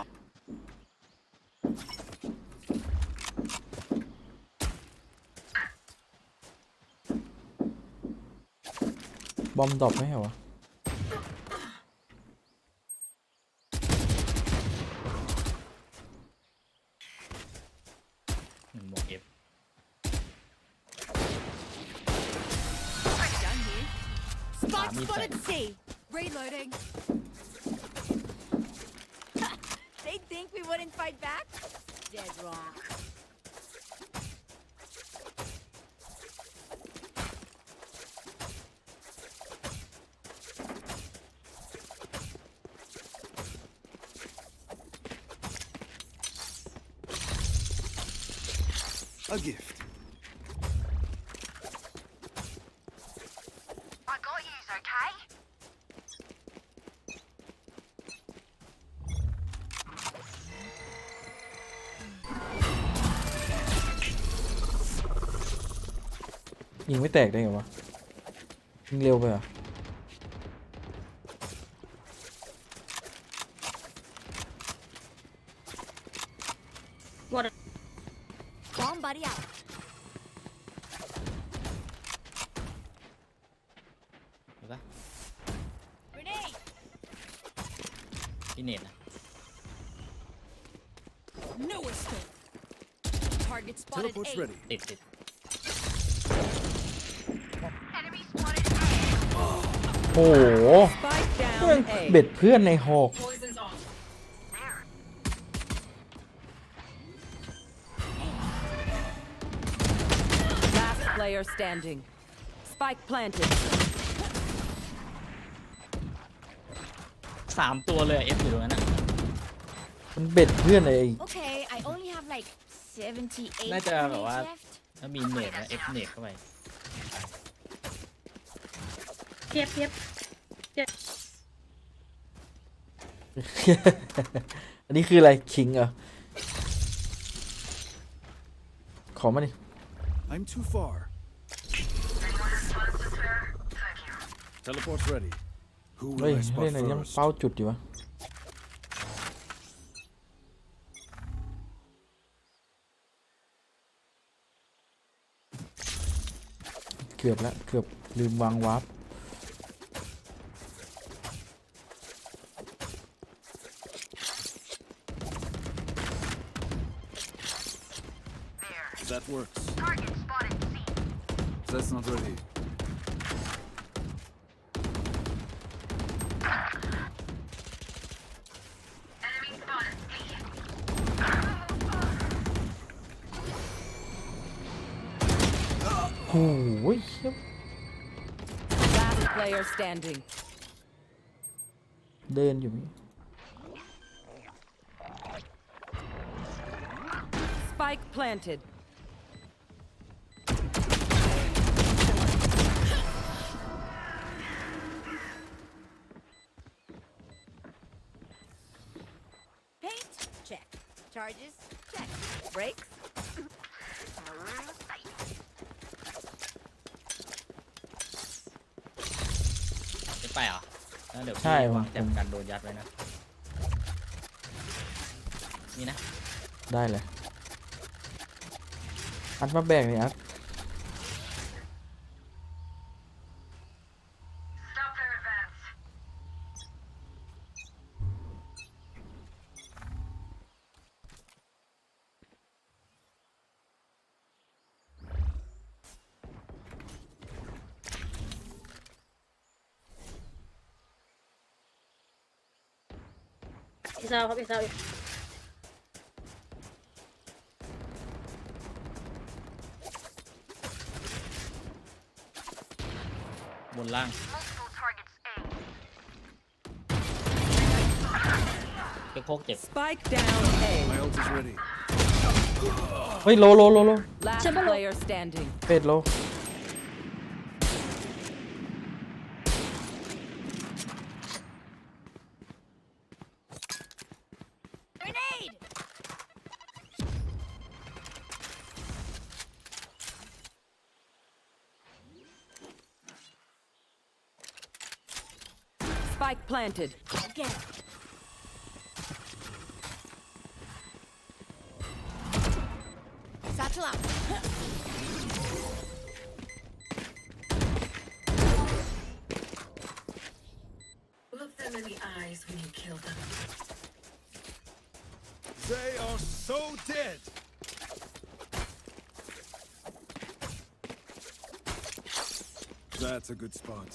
บอมดรอปไหมเหรอวะ 1 บวก F Done here. Spike me spotted back. C. Reloading. They think we wouldn't fight back? Dead wrong. A gift. I got yous, okay? ยิงไม่แตกได้ไงวะ ยิงเร็วไปเหรอ Bomb buddy out. เห็นปะ Grenade. พี่เนตนะ No escape. Target spotted Teleport's A. ready. ติด โอ้โห Spike แม่ง down A. เบ็ดเพื่อนในหอก Poison's off. Last player standing. Spike planted. 3 ตัวเลยเอฟอยู่ตรงนั้นอ่ะ มันเบ็ดเพื่อนไอ้ Okay, I only have like 78 น่าจะแบบว่า left. ถ้ามีเนตนะเอฟเนตเข้าไป เทียบ อันนี้คืออะไรคิงเหรอขอมาดิ I'm too far. Teleport's ready. Who เฮ้ย will I spot เล่นอะไรยัง first? เป้าจุดอยู่วะเกือบแล้วเกือบลืมวางวาร์ป That works. That's not ready. Ui, Last player standing. เดินอยู่นี่ Spike planted. Paint, check. Charges, check. Brakes. ไม่ไปเหรอแล้วเดี๋ยว ใช่ พี่ ผม วางแจมกันโดนยัดไว้นะ นี่นะ ได้เลยอัดมาแบกเลยอัดพี่ซาวครับพี่ซาว บนล่างก็โคกเจ็บ Spike down A. My ult is ready. เฮ้ยโล Last player standing. เป็ดโล Grenade! Spike planted. Again. Satchel out. Look them in the eyes when you kill them. They are so dead. That's a good spot.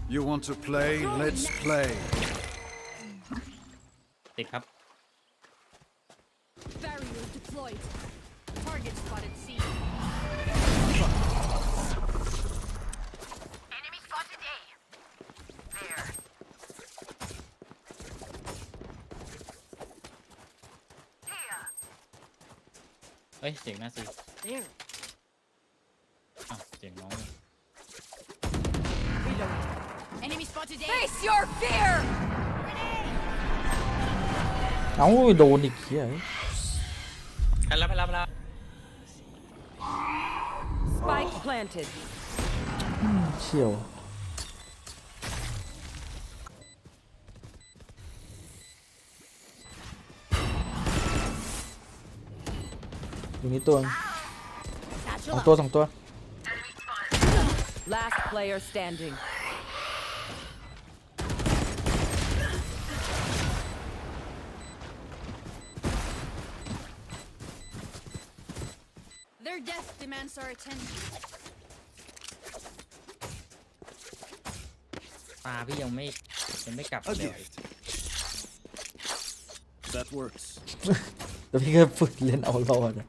You want to play? Let's play. ติดครับ Barrier deployed. Target spotted C. Enemy spotted A. There. เฮ้ย เสียงหน้าซี There. อ้าวเสียงน้องเลย Enemy spotted A. Face your fear. เอ้าโดนอีกเหี้ย ไปแล้ว Spike planted. เชี่ยว Spike อยู่นี่ตัว Satchel สอง up. ตัวสองตัว Last player standing. Their death demands our attention. ตาพี่ยังไม่กลับ A เลย gift. That works. แล้วพี่ก็ฝึกเล่นเอารอดอะ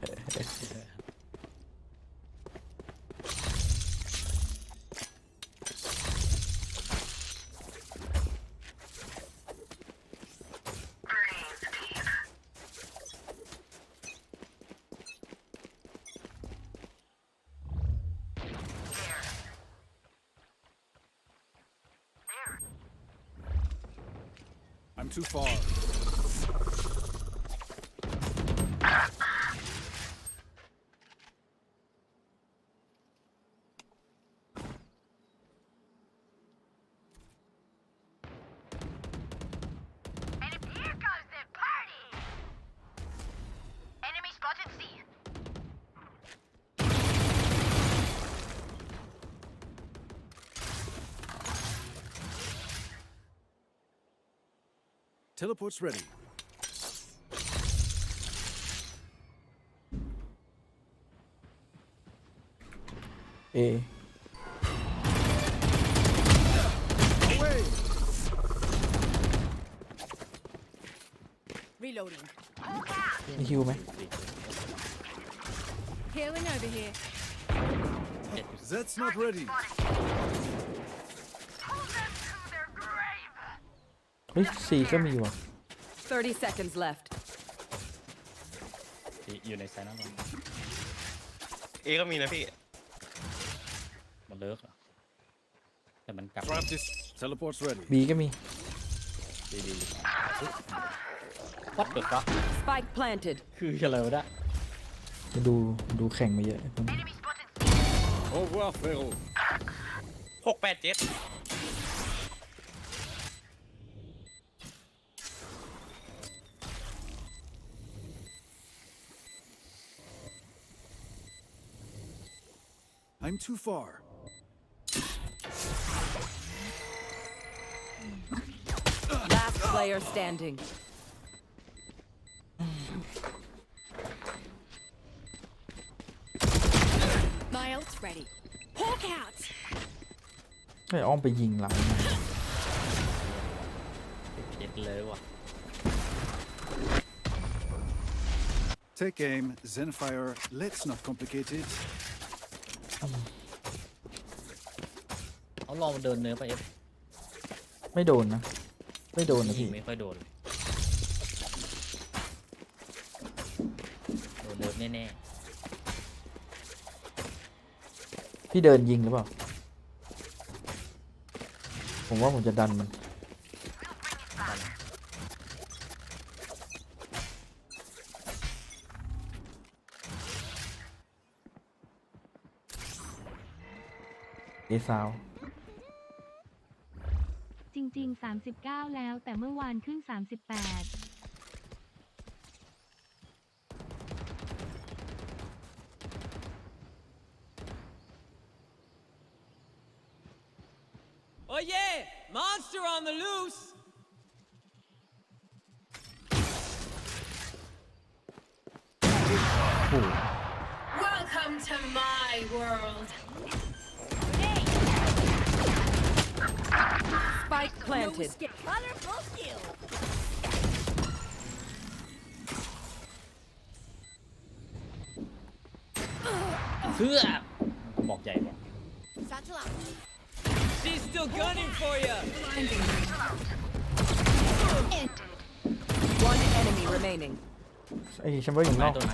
I'm too far. Teleport's ready. A Away. Reloading. มีฮิวไหม Healing over here. That's not ready. เฮ้ยสี่ก็มีว่ะ 30 seconds left. อยู่ในไซน์นั่นเลย เอก็มีนะพี่ มันเลิกเหรอแต่มันกลับ Practice. Teleport's ready. B ก็มี ดีวัดเปิดก็ Spike planted. คืออะไรวะเนี่ย จะดูแข่งมาเยอะ Au revoir, frérot. 687 I'm too far. Last player standing. My ult's ready. Hawk out. ให้อ้อมไปยิงหลัง เด็ดเลยว่ะ Take aim, Zenfire. Let's not complicate it. เอาลองเดินเนื้อไปเอฟ ไม่โดนนะ ไม่โดนนะพี่ ไม่ค่อยโดนเลยโดนเดินแน่ พี่เดินยิงหรือเปล่า ผมว่าผมจะดันมัน เอซาว จริงๆ 39 แล้วแต่เมื่อวานขึ้น 38 Oh yeah! Monster on the loose! Welcome to my world! Spike planted. Colorful skill. เพื่อบอกใหญ่กว่า Satchel out. She's still gunning for you! One enemy remaining. ไอ้แชมเบอร์อยู่นอก ตัวไหน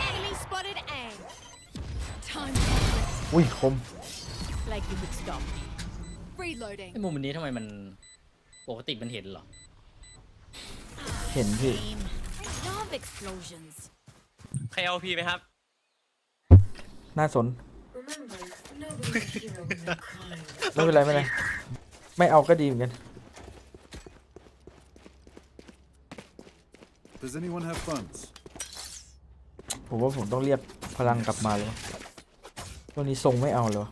Enemy spotted A. Time อุ้ยคม like you would stop. Reloading. ไอ้มุมนี้ทำไมมันปกติมันเห็นเหรอ เห็นพี่ I love explosions. ใครเอาพีไหมครับ น่าสน ไม่เป็นไรไม่เป็นไร ไม่เอาก็ดีเหมือนกัน Does anyone have funds? ผมว่าผมต้องเรียกพลังกลับมาเลยตัวนี้ทรงไม่เอาเลย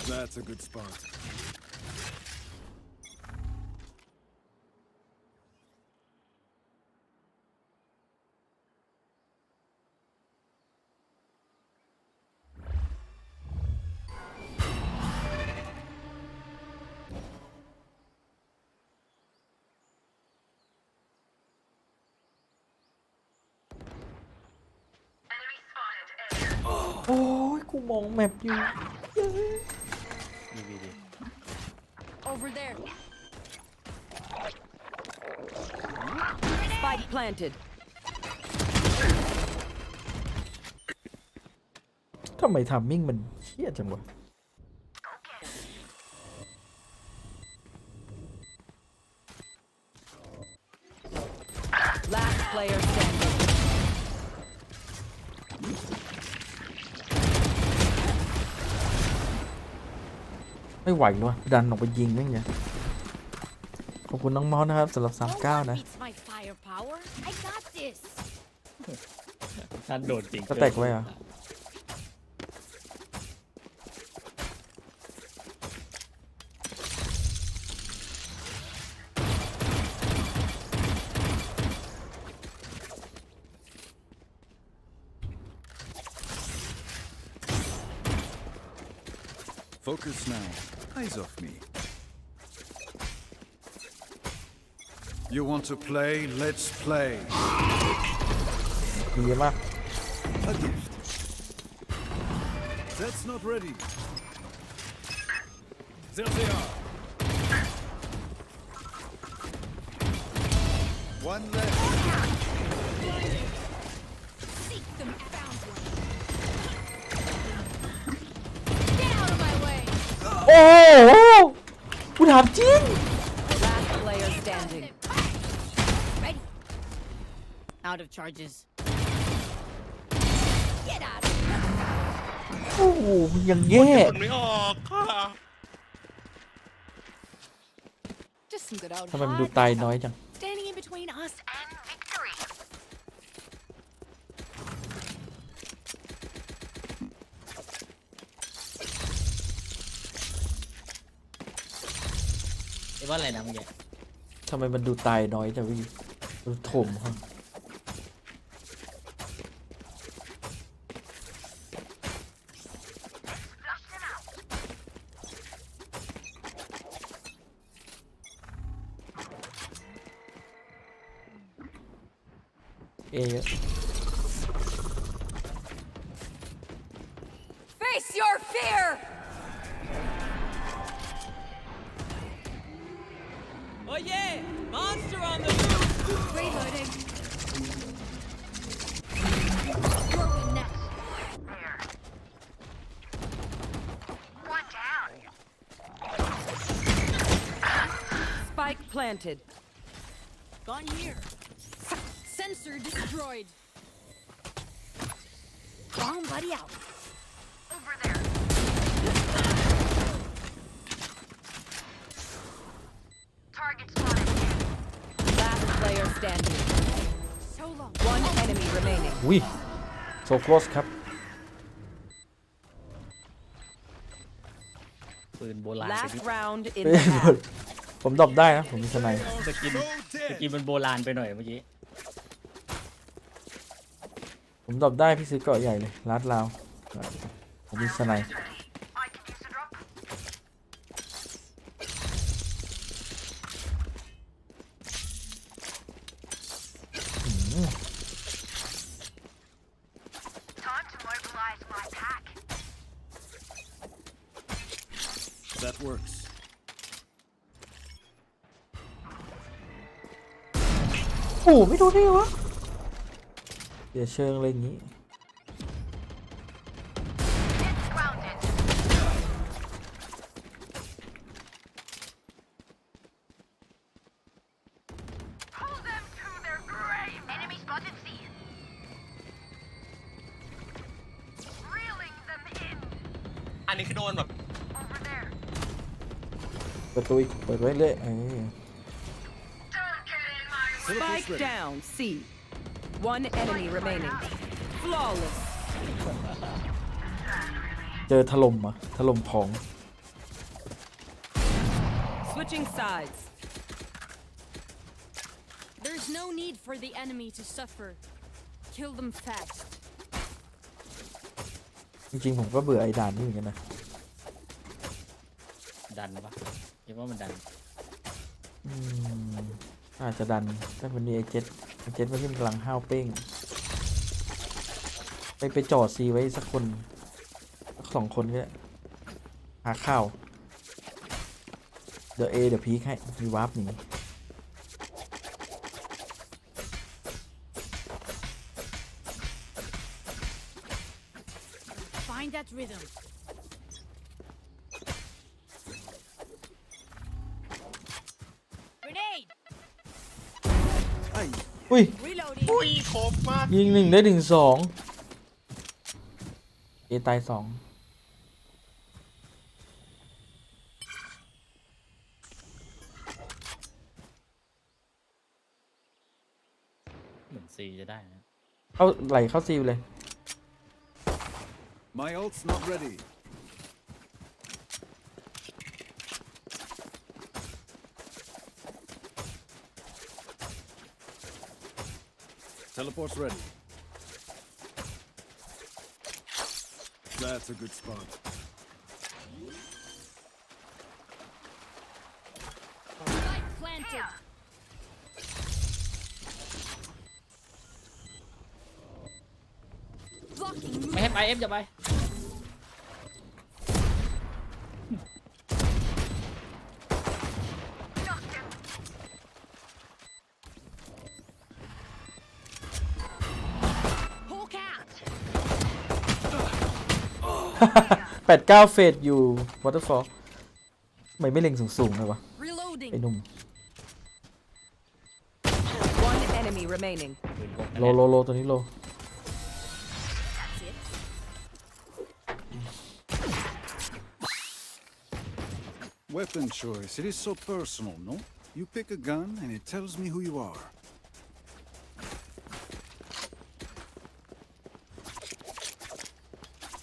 That's a good spot.โอ้ยกูมองแมปอยู่ Over there. Spike planted. ทำไมทัมมิ่งมันเชี่ยจังวะ Last player standing. ไม่ไหวเลยดันออกไปยิงไม่เนี่ยขอบคุณน้องมอสนะครับสำหรับ39นะ Beats my firepower. I got this. ท่านโดดจริง สแต็กไว้เหรอ Focus now. Eyes off me. You want to play? Let's play. ดีมาก A gift. That's not ready. There they are. One left. Seek them found one. Get out of my way. โอ้โหกูถามจริง Last player standing. Ready. Out of charges. Get out of here. โอ้โหยังแย่ ไม่ออกค่ะ Just some good old ทำไมมันดูตายน้อยจัง standing in between us and victory. ไอ้ว่าอะไรนะเมื่อกี้ ทำไมมันดูตายน้อยจังพี่ดูถมครับเอะ Face your fear. Oh yeah monster on the roof Reloading. Broken net. One down. Spike planted. Gone here. Sensor destroyed. Bomb buddy out. Over there. Target spotted. Last player standing. So long. One enemy remaining. อุ้ยโซโคลสครับ ปืนโบราณ Last round in เอ้ the ย half. ผมดรอปได้นะผมมีสไนป์ สกินมันโบราณไปหน่อยเมื่อกี้ ผมดรอปได้พี่ซื้อเกาะใหญ่เลยลาดลาวผมมีสไนป์That works. โอ้ไม่โดนได้ไงวะเดี๋ยวเชิงอะไรอย่างงี้ อันนี้คือโดนแบบ เปิดตัวอีกเปิดไว้เลยSpike down. C. One enemy remaining. Flawless. เจอถล่มอ่ะถล่มของ Switching sides. There's no need for the enemy to suffer. Kill them fast. จริงๆผมก็เบื่อไอ้ด่านนี้เหมือนกันนะ ดันปะคิดว่ามันดัน อาจจะดันถ้าวันนี้ไอ้เจ็ดมันที่มันกำลังห้าวเป้งไปจอดซีไว้สักคนสองคนก็ได้หาข้าวเดี๋ยวพีคให้มีวาร์ปหนี Find that rhythm. Grenade. อุ้ย Reloading. ครบมาก ยิง1ได้ถึง2ตาย2เหมือนซีจะได้นะ เข้าไหลเข้าซีเลย My ult's not ready. Teleport's ready. That's a good spot. Spike planted. Blocking. ไม่ให้ไปเอฟอย่าไป Hawk out. 89 เฟสอยู่วอเตอร์ฟอลไม่เล็งสูงๆเลยวะ Reloading. ไอ้หนุ่ม One enemy remaining. โลตัวนี้โล That's it. Weapon choice. It is so personal, no? You pick a gun and it tells me who you are.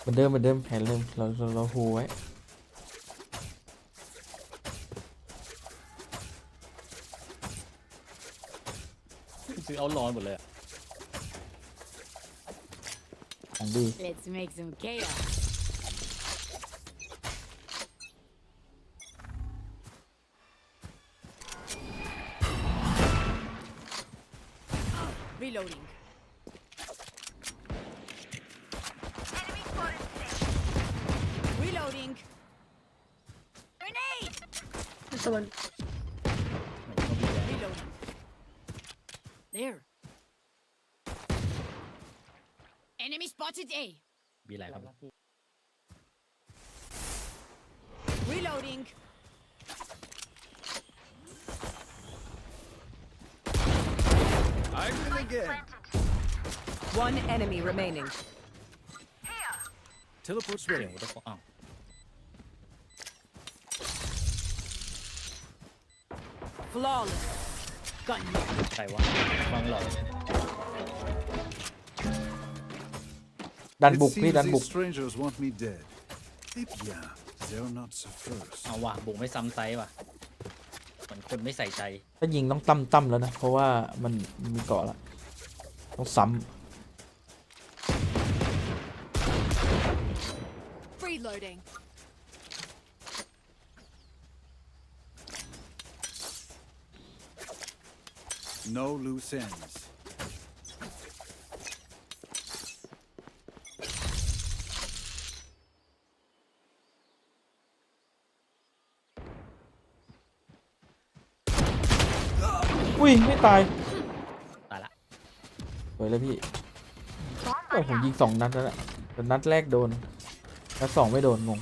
เหมือนเดิมแผนเริ่มเราโฮไว้ ซื้อเอาร้อนหมดเลยอะ ของดี Let's make some chaos. Reloading. Reloading. Grenade. Reloading. There. Enemy spotted A. มีอะไรครับ Reloading. I'm in again. One enemy remaining. Teleport's เดี๋ยว ready. ต้องอ้าว Flawless. Gun here. ใครวะฟังหลอก ดัน It บุกพี่ seems ดันบุก these strangers want me dead. Eh bien, they're not so first. เอาว่ะบุกไม่ซ้ำไซส์ว่ะเหมือนคนไม่ใส่ใจ ถ้ายิงต้องตั้มแล้วนะ เพราะว่ามันมีเกาะละต้องซ้ Reloading. No loose ends. ำอุ้ยไม่ตาย ตายละ สวยเลยพี่โอ้ผมยิง2 นัดแล้วนะแต่นัดแรกโดนนัด2ไม่โดนงง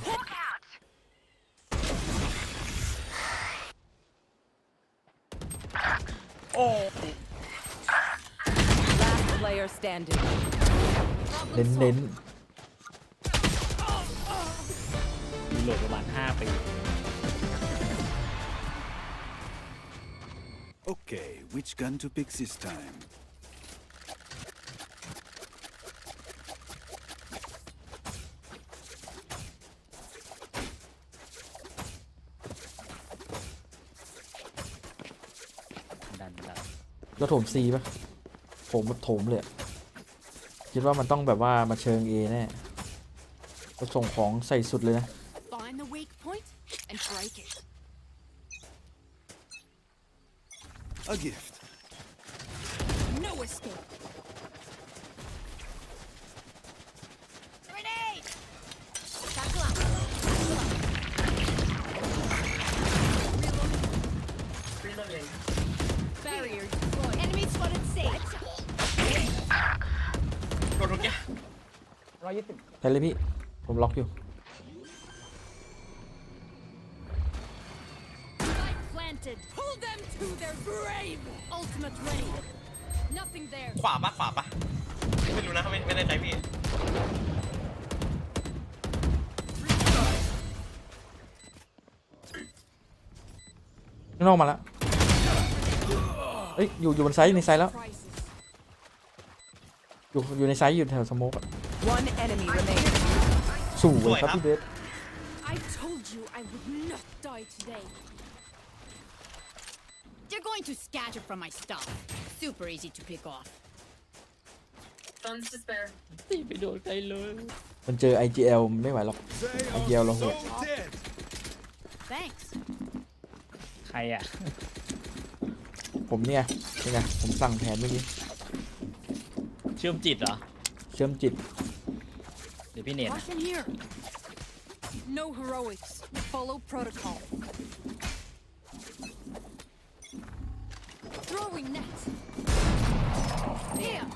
Last player standing. เน้น มีโหลดประมาณ5 ปี Okay, which gun to pick this time? ดัน แล้วโถม C ป่ะโถมแบบโถมเลยอะคิดว่ามันต้องแบบว่ามาเชิง A แน่ก็ส่งของใส่สุดเลยนะ Find the weak point and break it. A gift. No escape. Grenade! Tackle up. Reloading. Barrier deployed. Enemy spotted C. ไปเลยพี่ ผมล็อกอยู่ Light planted. Pull them to their grave. Ultimate ready. Nothing there. ขวาปะไม่รู้นะไม่ได้ใจพี่ นอกมาแล้วเอ้ยอยู่บนไซส์ในไซส์แล้ว อยู่ในไซส์อยู่แถวสโมกอะ One enemy remaining. สวยครับพี่เบส I told you I would not die today. You're going to scatter from my stuff. Super easy to pick off. Funds to spare. ตีไปโดนใครเลย มันเจอ IGL มันไม่ไหวหรอก IGL เราโหด Thanks. ใครอ่ะ ผมเนี่ยเป็นไงผมสั่งแผนเมื่อกี้ เชื่อมจิตเหรอ เชื่อมจิต เดี๋ยวพี่เนท Caution here. No heroics. Follow protocol. Throwing net. Here.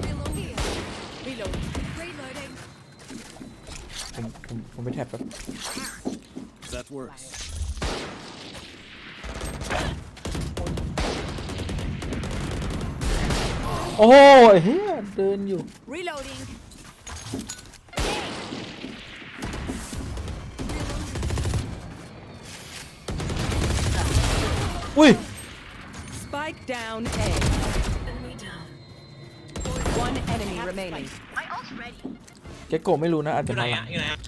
Reloading. Reloading. Reloading. ผมไปแท็บแป๊บ That works. โอ้ยเฮ้ยเดินอยู่ Reloading. อุ้ย Spike down A. One enemy remaining. My ult's ready. เจ๊โกะไม่รู้นะอาจจะมาหลัง อยู่ไหนอะ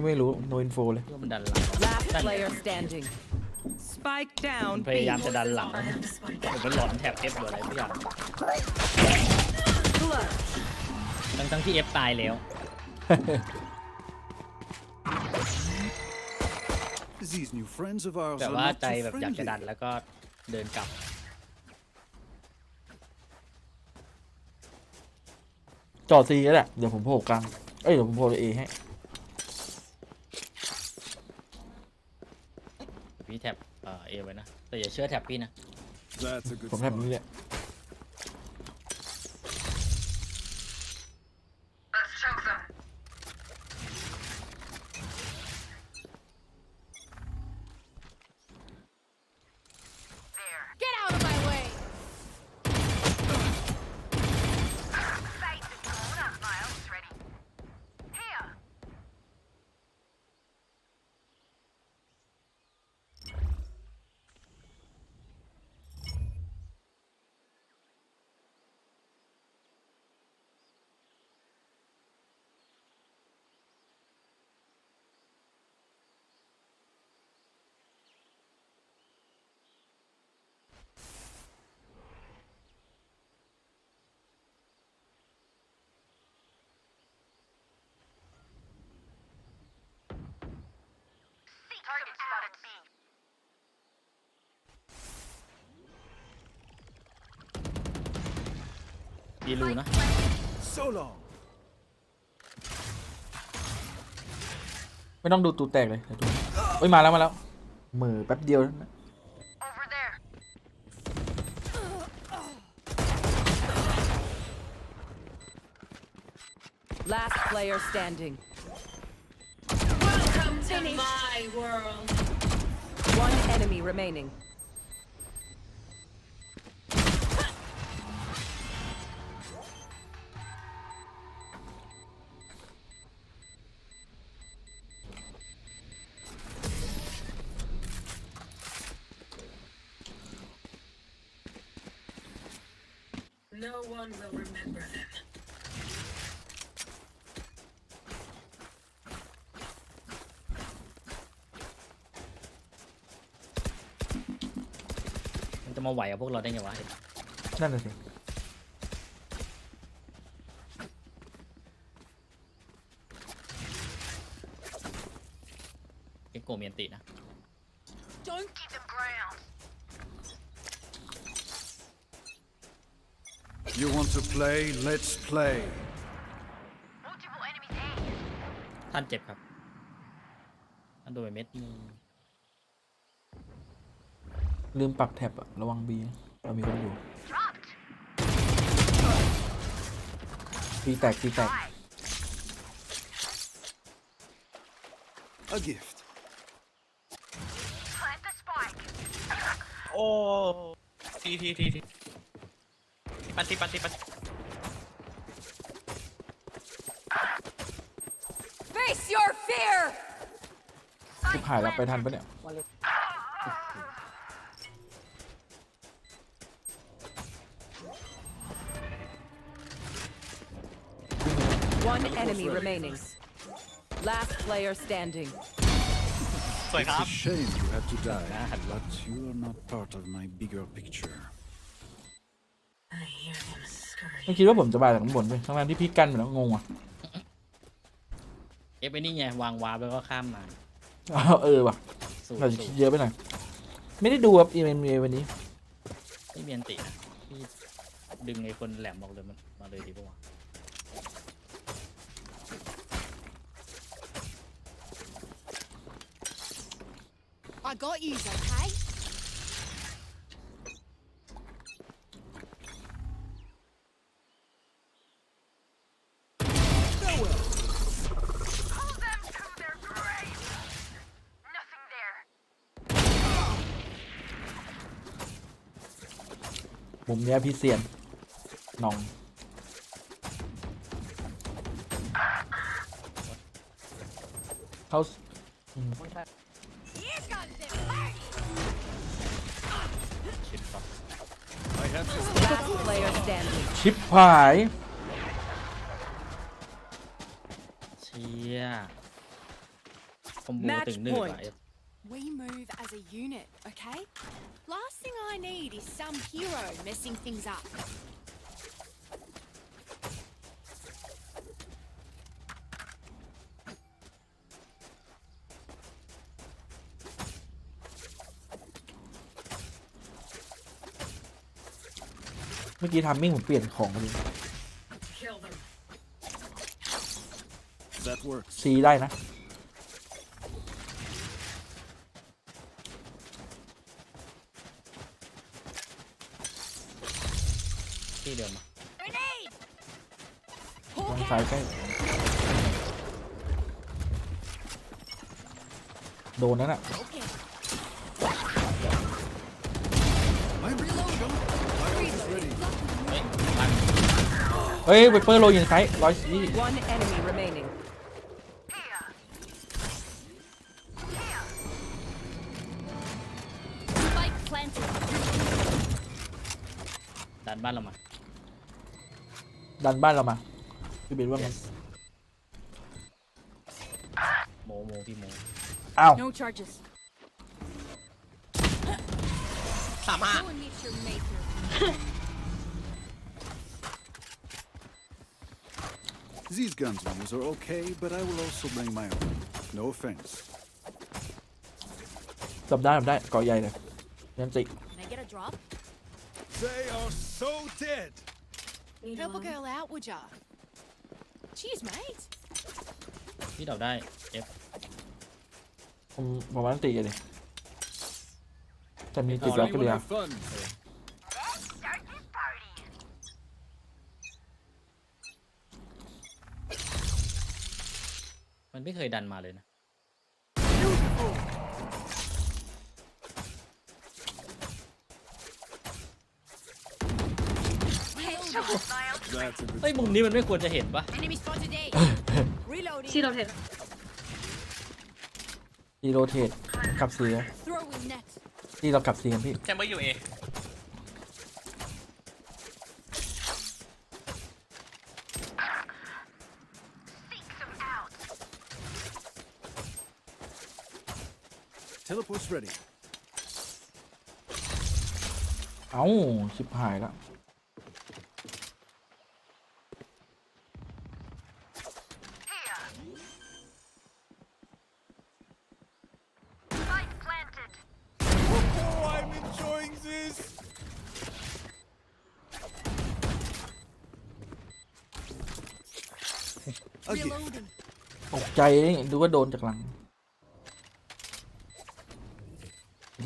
ไม่รู้ no info เลย เพื่อมันดันหลัง Last player standing. Spike down พยายาม B. จะดันหลังผมเป็นหลอนแถบ F หรืออะไรทุกอย่าง Clutch. ทั้งที่ F ตายแล้ว These new friends of ours แต่ are ว่า not ใจ too แบบอยากจะดัน friendly. แล้วก็เดินกลับ จอด C ก็ได้เดี๋ยวผมโผล่กลางเอ้ยเดี๋ยวผมโผล่ A ให้ พี่แท็บA ไว้นะ แต่อย่าเชื่อแท็บพี่นะ That's a good ผมแท็บ spot. นี้แหละ Get out of my way. Target spotted B. ดีรูนะ So long. ไม่ต้องดูตูแตกเลยเดี๋ยวดูเอ้ยมาแล้วเหมือแป๊บเดียวนะ Over there. Last player standing. Welcome to my world. One enemy remaining. No one will remember them. มันจะมาไหวกับพวกเราได้ไงวะ นั่นน่ะสิ เอ็กโกเมียนตินะ Don't keep them ground. You want to play? Let's play. Multiple enemies A. ท่านเจ็บครับท่านโดนไปเม็ดนึง ลืมปักแท็บอะระวังบีเรามีคนอยู่ตีแตก A gift. Plant the spike. โอ้ทีปัน Face your fear. ชิบหายแล้วไปทันปะเนี่ย One enemy remaining. Last player standing. สวยค It's รับ a shame you had to die, but you are not part of my bigger picture. I hear them scurry. ไม่คิดว่าผมจะบายจากข้างบนไปทั้งที่พี่กันอยู่แล้วงงอ่ะ เอฟไอ้นี่ไงวางวาร์ปแล้วก็ข้ามมา เออว่ะ สู เราจะคิดเยอะไปหน่อยไม่ได้ดูครับอีเมลวันนี้ ไม่เมียนตินะพี่ดึงไอ้คนแหลมบอกเลยมันมาเลยดีป่าวะ I got you, okay? Pull them to their grave. Nothing there. มุมเนี้ยพี่เซียนนองเขาอืม Here comes the party. ชิปต่อ I have to. Last player standing. ชิปหาย เชี่ยคอมโบ Match ถึงหนึ่ง point ว่ะ F We move as a unit, okay? Last thing I need is some hero messing things up. เมื่อกี้ทามมิ่งผมเปลี่ยนของมาเลย Kill them. That works. ซีได้นะ ที่เดิมมา Grenade! วางซ้ายใกล้โดนนั่นอะ Okay. I'm reloading. My ult is ready. เฮ้ยมัน เฮ้ยไวเปอร์โรยิงซ้าย120 One enemy remaining. Spike planted. ดันบ้านเรามา ดันบ้านเรามาพี่เบนว่าไง โมพี่โม อ้าว No charges. 35 Go and meet your maker. These guns we use are okay, but I will also bring my own. No offense. จับได้เกาะใหญ่เลยยันติ Can I get a drop? They are so dead. Help a girl out, would ya? Cheers, mate. พี่เดาได้ F ผมว่ายันติเลยแต่มีติดแล้วก็ Anyone เดียว have fun? Start this party. มันไม่เคยดันมาเลยนะ That's a good. เฮ้ยมุมนี้มันไม่ควรจะเห็นปะ Enemy spotted A. Reloading. ซีโรเทตกลับซีนะ Throwing net. ที่เรากลับซีกันพี่ แชมเบอร์อยู่เอ Teleport's ready. เอ้าชิบหายแล้วตกใจนี่ดูว่าโดนจากหลัง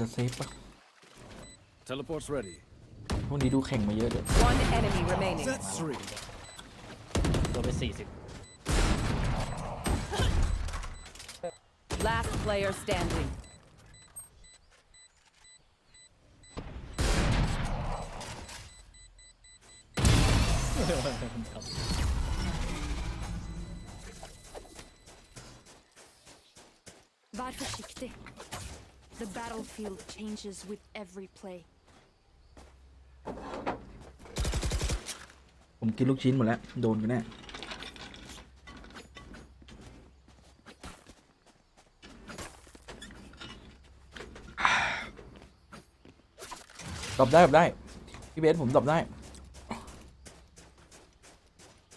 จะเซฟปะ Teleport's ready. พวกนี้ดูแข่งมาเยอะเดี๋ยว One enemy remaining. That's 3. โดนไป40 Last player standing. Var försiktig. The battlefield changes with every play. ผมกินลูกชิ้นหมดแล้วโดนกันแน่ตอบได้พี่เบสผมตอบได้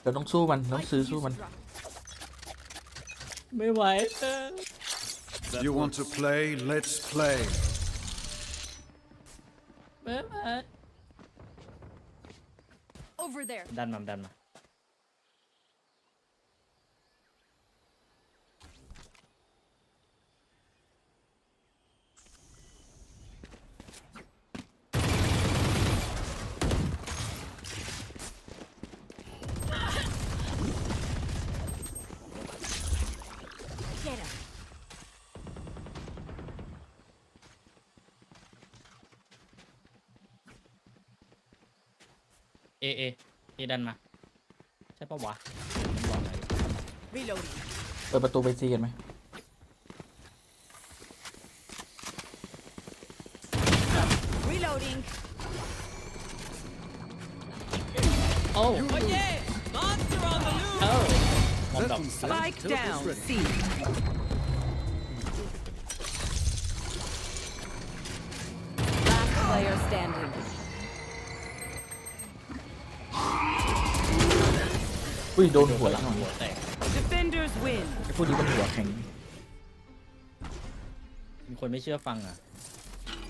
แต่ต้องสู้มันต้องซื้อสู้มัน ไม่ไหว You want to play? Let's play. ไม่ไหว Over there. ดันมา Get him. เอดันมา ใช่ปะวะมันบอกอะไร Reloading. เปิดประตูไปซีกันไหม Reloading. โอ้ Oh yeah! Monster on the loose. เอ้ามอมดอก Spike down. C. Last player standing. อุ้ยโดนหัวหลัง หัวแตก Defenders win. ไอ้พวกนี้มันหัวแข็ง มีคนไม่เชื่อฟังอ่ะ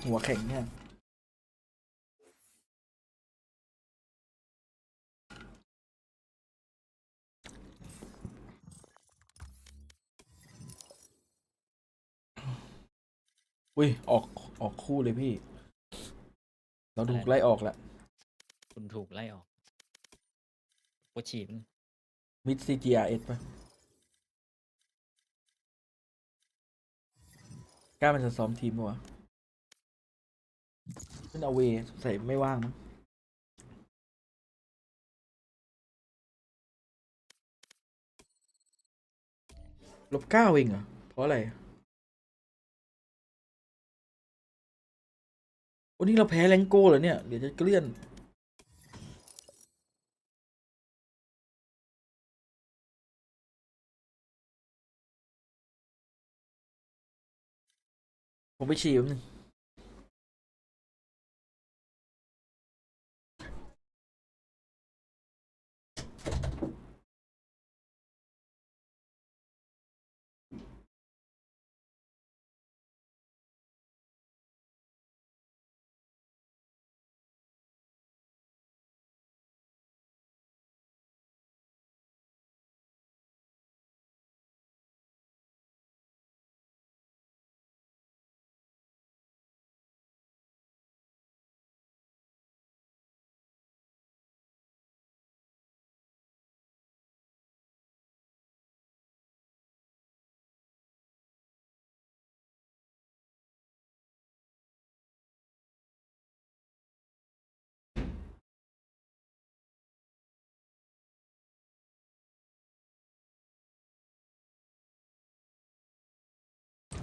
หัวแข็งเนี่ยอุ้ยออกคู่เลยพี่ เราถูกไล่ออกแล้ว คุณถูกไล่ออกปวดฉีบ มิด CGRS ป่ะกล้ามันจะซ้อมทีมปะวะเป็นเอาเวใส่ไม่ว่างมั้ง-9เองเหรอเพราะอะไรวันนี้เราแพ้แรงโก้เหรอเนี่ยเดี๋ยวจะเกลื่อนผมไปฉี่แป๊บนึง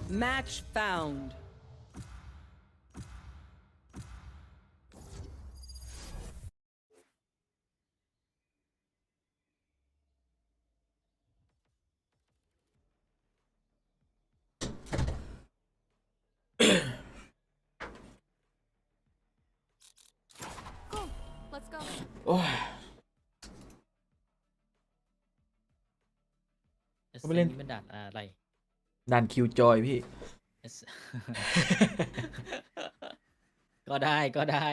Match found. go. โอ้ย SC ไม่เล่น นี่มันด่านอะไร ดันคิวจอยพี่ S ก็ได้ก็ได้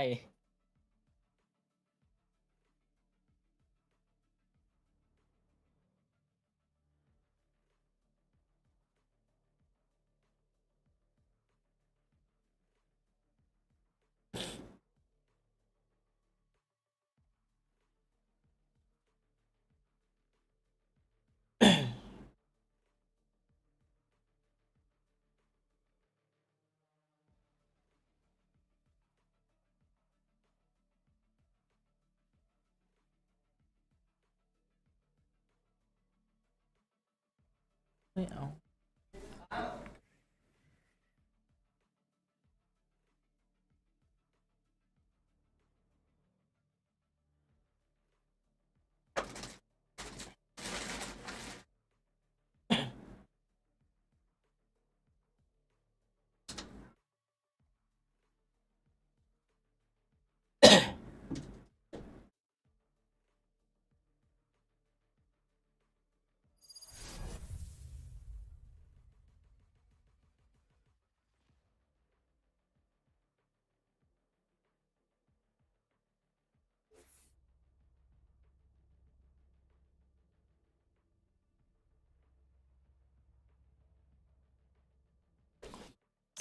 ไม่เอา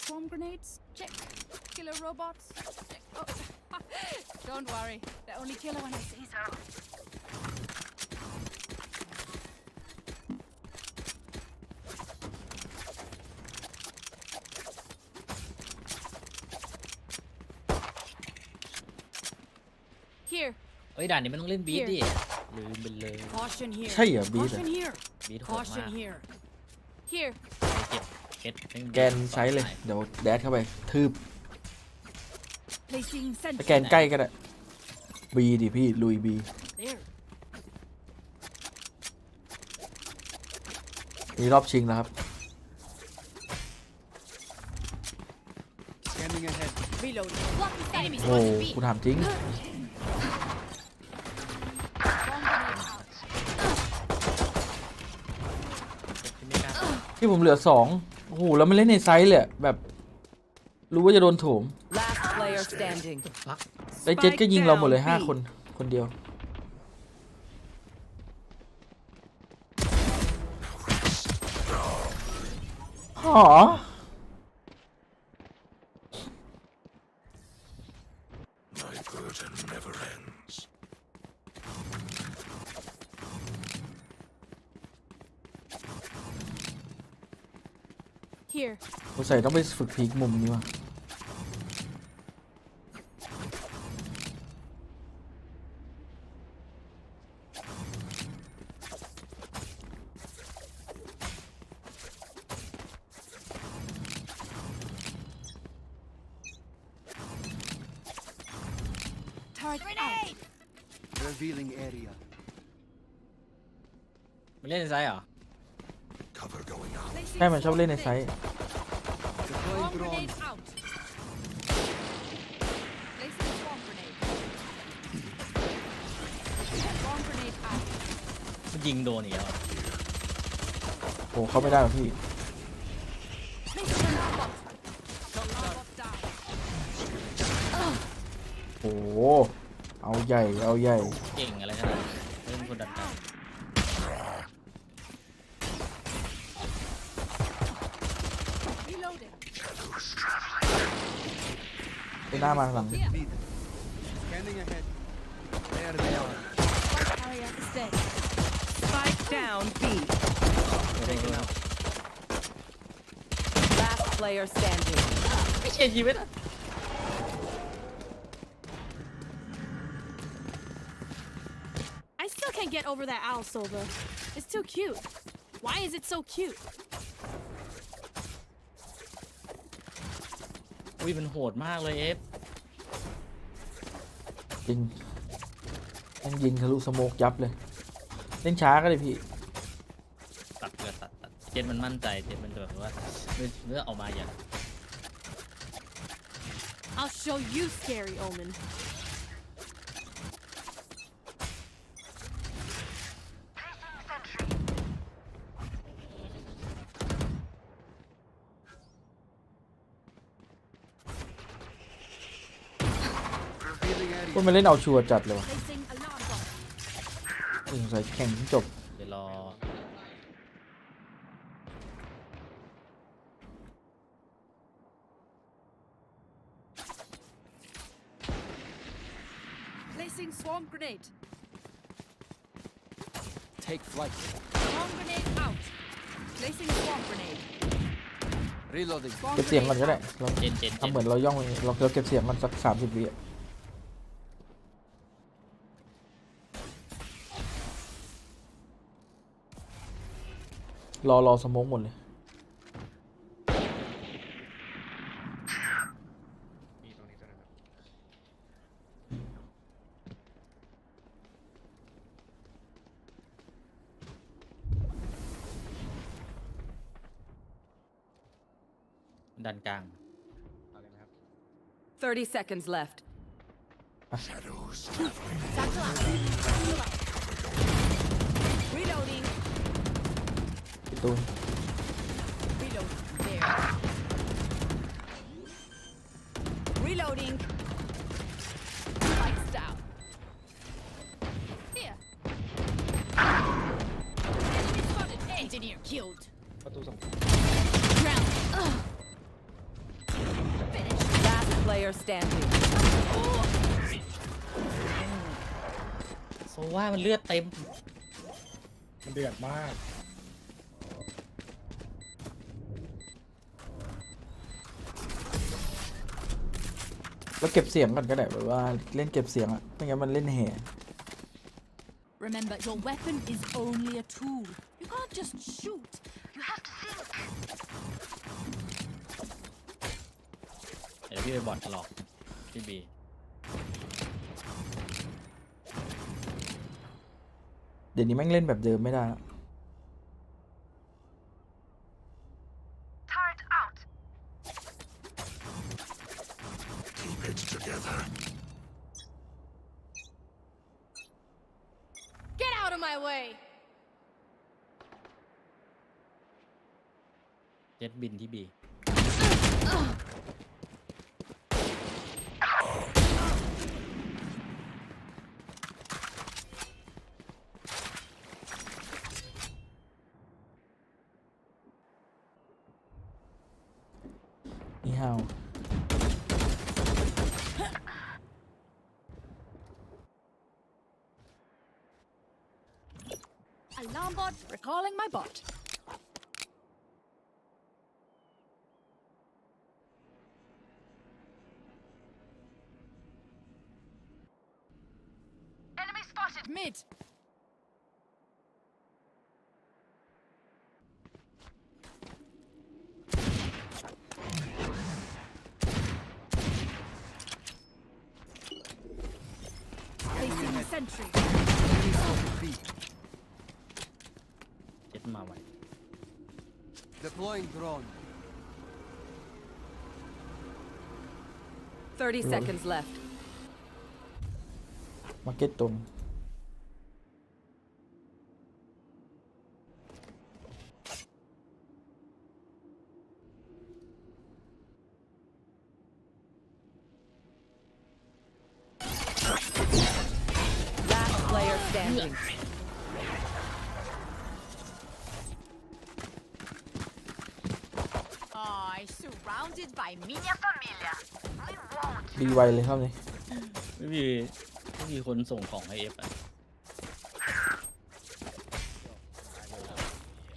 Swarm grenades? Check. Killer robots? Check. Oh, don't worry. They're only killer when I say so. Here. เอ้ยด่านนี้มันต้องเล่นบีทดิลืมไปเลย Caution here. ใช่เหรอบีท Caution here. บีทโหดมาก Caution here. Here. เก็ตแม่ง แกนไซส์เลย เดี๋ยวแดดเข้าไป ทืบ Placing ส sentry. แกนใกล้ก็ได้บีดิพี่ ลุยบี There. มีรอบชิงแล้วครับ Scanning ahead. Reload. Block the enemies. โอ้ Watch B. กูถามจริง ที่ผมเหลือ2โอ้โห แล้วไม่เล่นในไซส์เลยอะแบบ รู้ว่าจะโดนโถม Last player standing. ไอ้เจ็ดก็ยิงเราหมดเลย5 คน คนเดียว หอ My burden never ends. Here. ผมใส่ต้องไปฝึกพีกมุมนี้ว่ะ Turret grenade. Revealing area. มันเล่นในไซส์เหรอ Cover going out. ใช่มันชอบเล่นในไซส์ Deploying Swarm drone. grenade out. Placing swarm grenade. Swarm grenade out. มันยิงโดนอีกแล้วอะ โอ้เข้าไม่ได้หรอกพี่ Placing a robot. Robot down. โอ้โหเอาใหญ่ เอาใหญ่ เก่งอะไรขนาดนั้นเล่นคนดัน Reloading. ไปหน้ามาหลัง Scanning ahead. There they are. Spike area is dead. Spike down B. Taken out. Last player standing. ไม่ใช่ชีวิตอะ I still can't get over that owl silver. It's too cute. Why is it so cute? อุ้ยมันโหดมากเลยเอฟ จริงยังยิงทะลุสโมกยับเลย เล่นช้าก็ได้พี่ ตัดเจ็ดมันมั่นใจเจ็ดมันแบบว่าเนื้อออกมาอย่าง I'll show you, scary omen. ว่ามันเล่นเอาชัวร์จัดเลยวะ Placing alarm bot. สงสัยแข่งจบ เดี๋ยวรอ Placing swarm grenade. Take flight. Swarm grenade out. Placing swarm grenade. Reloading. เก็บเสียงก่อนก็ได้เรา เจน ทำเหมือนเราย่องเราเก็บเสียงมันสัก30 วิรอสโมองหมดเลย ดันกลาง 30 seconds left. Reloading. พี่ตูน Reload. There. Reloading. Lights down. Here. Enemy spotted. Engineer killed. ประตูสอง Ground. Finish. Last player standing. โซว่ามันเลือดเต็ม มันเดือดมาก แล้วเก็บเสียงก่อนก็ได้แบบว่าเล่นเก็บเสียงอะไม่งั้นมันเล่นแห่ Remember, your weapon is only a tool. You can't just shoot. You have to think. เดี๋ยวพี่ไปบอดหลอกพี่บี เดี๋ยวนี้แม่งเล่นแบบเดิมไม่ได้ละ Turret out. Keep it together. Get out of my way. เจ็ตบินที่บี นี่ฮาว Alarm bot recalling my bot. Enemy spotted mid. Placing sentry. เจ็ตมาไว Deploying drone. 30 seconds left. มาร์เก็ตตรง Last player standing. I surrounded by minha família. We won't. ดีไวเลยครับนี่ ไม่มีคนส่งของให้เอฟอ่ะ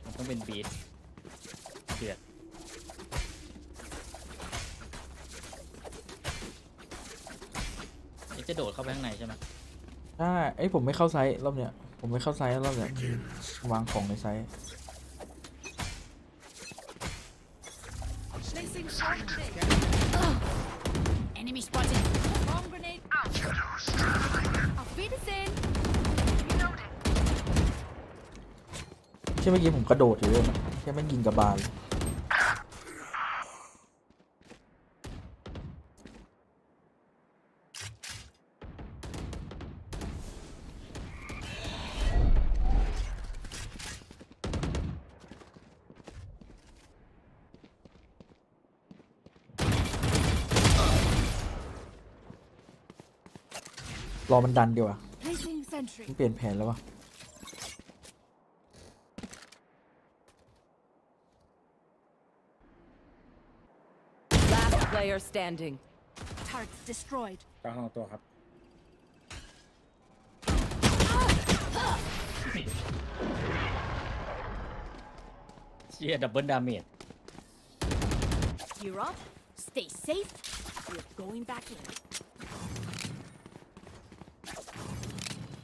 มันต้องเป็นบีทเดือดเอฟจะโดดเข้าไปข้างในใช่ไหม ใช่ไอ้ยผมไม่เข้าไซส์รอบเนี้ยผมไม่เข้าไซส์รอบเนี้ยวางของในไซส์ Placing swarm grenade. Enemy spotted. Swarm grenade out. Auf Wiedersehen. Reloading. ใช่เมื่อกี้ผมกระโดดอยู่ด้วยนะแค่ไม่ยิงกระบาลเลย Placing รอมันดันดีกว่า Placing sentry. ต้องเปลี่ยนแผนแล้ววะ Last player standing. Turrets destroyed. กลางตัวครับ เชียดับเบิลดาเมจ Gear up. Stay safe. We're going back in.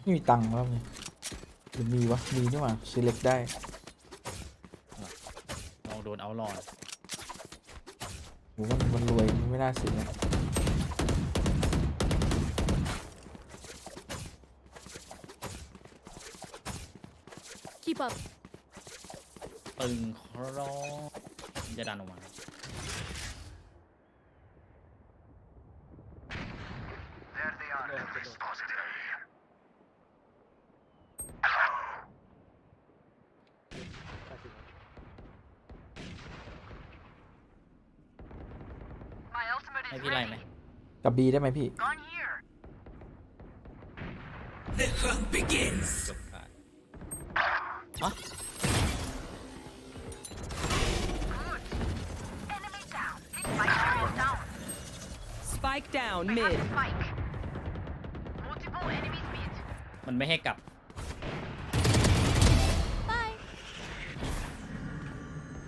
ไม่มีตังค์แล้วไงหรือมีวะ มีนี่หว่าซื้อเล็กได้ ลองโดนเอาหลอด โหมันรวยมันไม่น่าซื้อนะ Keep up. ตึงครอจะดันออกมา ให้พี่ไล่ไหม กับบีได้ไหมพี่ จบขาดฮะ Spike down mid. มันไม่ให้กลับ Bye.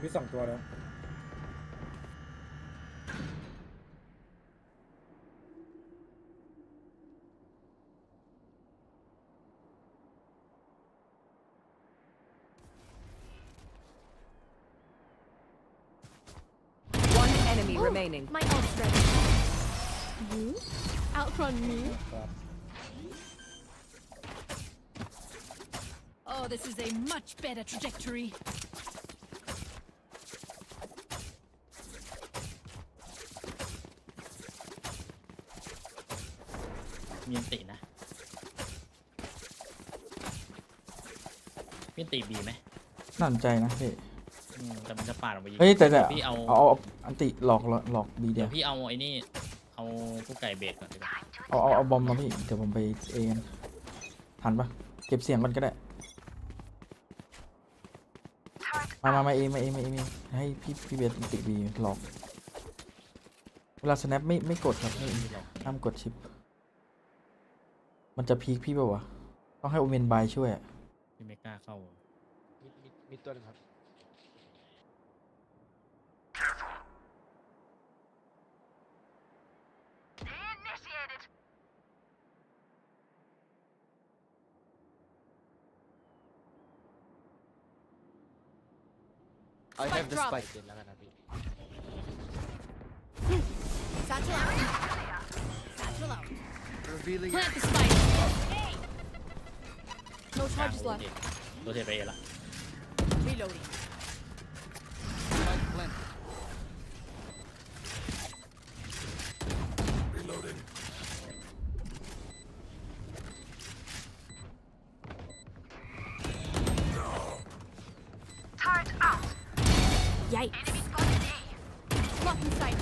มี2 ตัวแล้ว One enemy remaining. My ult's ready. You outrun me. Oh, this is a much better trajectory. มีอันตินะมีอันติบีไหม น่าสนใจนะพี่ แต่มันจะปาดออกไปยิง เฮ้ยแต่ พี่เอา เอาอันติหลอกบีเดี เดี๋ ย ยว วพี่เอาไอ้นี่ เอาผู้ไก่เบรกก่อนดีกว่า เอาบอมมาพี่ เดี๋ยวผมไปเองทันปะเก็บเสียงก่อนก็ได้ มาเอให้พี่เบสอันติบีหลอก เวลา snap ไม่กดครับห้ามกดชิป มันจะพีคพี่ป่าวะ ต้องให้โอเมนบายช่วยอะ พี่ไม่กล้าเข้า มีตัวนึงครับ I have the spike. Satchel out. Satchel out. Revealing. Plant the spike. No charges left. โรเทตไปเอละ Reloading. Reloading. Yikes. Blocking sight.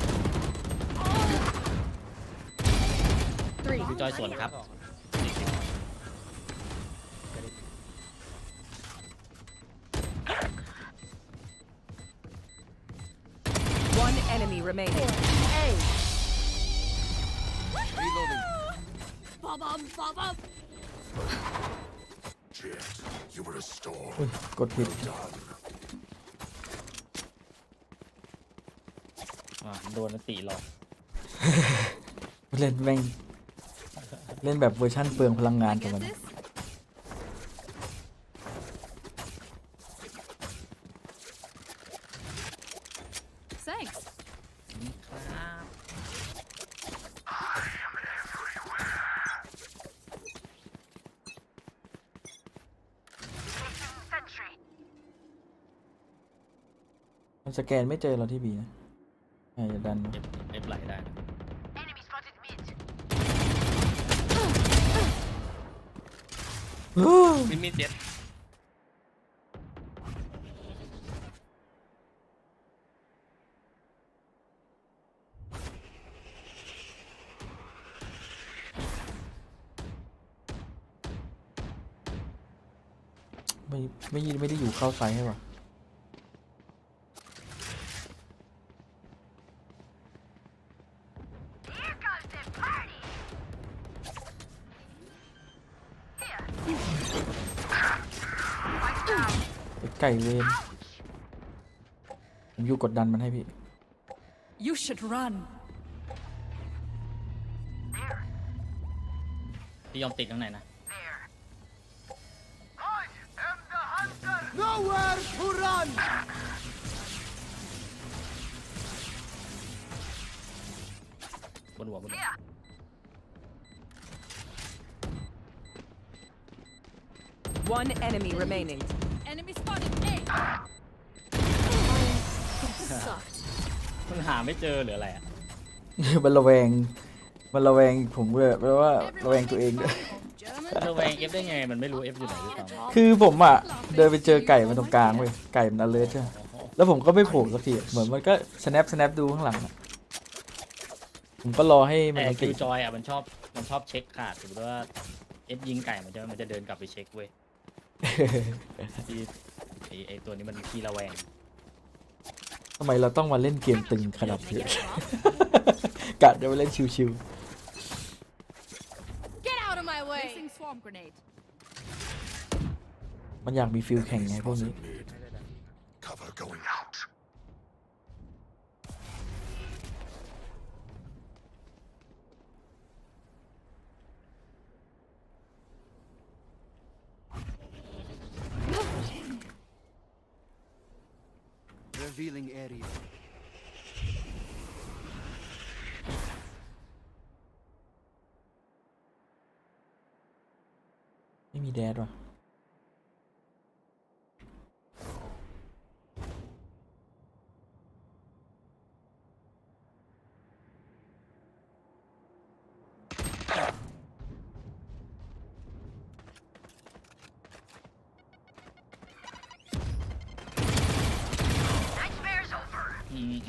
3. พี่จอยสวนครับ One enemy remaining. A. Reloading. Bob. Jet, you were restored. อุ้ยกดผิด โดนอันติหลอก เล่นแม่งเล่นแบบเวอร์ชั่นเปลืองพลังงานกันมัน This? Thanks. ครับ มันสแกนไม่เจอเราที่บีนะอย่าดัน เอฟไหลได้นะ มีเจ็ด 1 ไม่ได้อยู่เข้าไซส์ให้ว่ะไก่เวนผมอยู่กดดันมันให้พี่ You should run. พี่ยอมติดข้างในนะ Nowhere to run. บนหัว One enemy remaining. Enemy spotted. A. Sucked. มันหาไม่เจอหรืออะไรอ่ะ มันระแวงผมเลยแปลว่าระแวงตัวเองด้วย ระแวง F ได้ไงมันไม่รู้ F อยู่ไหนด้วยซ้ำ คือผมอ่ะเดินไปเจอไก่มันตรงกลางเว้ยไก่มัน alert ใช่ไหมแล้วผมก็ไม่โผล่สักทีเหมือนมันก็ snap ดูข้างหลังอะผมก็รอให้มัน แต่ ติ คิวจอยอ่ะมันชอบเช็คขาดสมมติว่า F ยิงไก่มันจะเดินกลับไปเช็คเว้ย ที่ไอตัวนี้มันขี้ระแวง ทำไมเราต้องมาเล่นเกมตึงขนาดนี้ กะจะไปเล่นชิว Get out of my way. Placing swarm grenade. ๆมันอยากมีฟิลแข่งไงพวกนี้ Cover going out. Revealing area. ไม่มีแดดว่ะ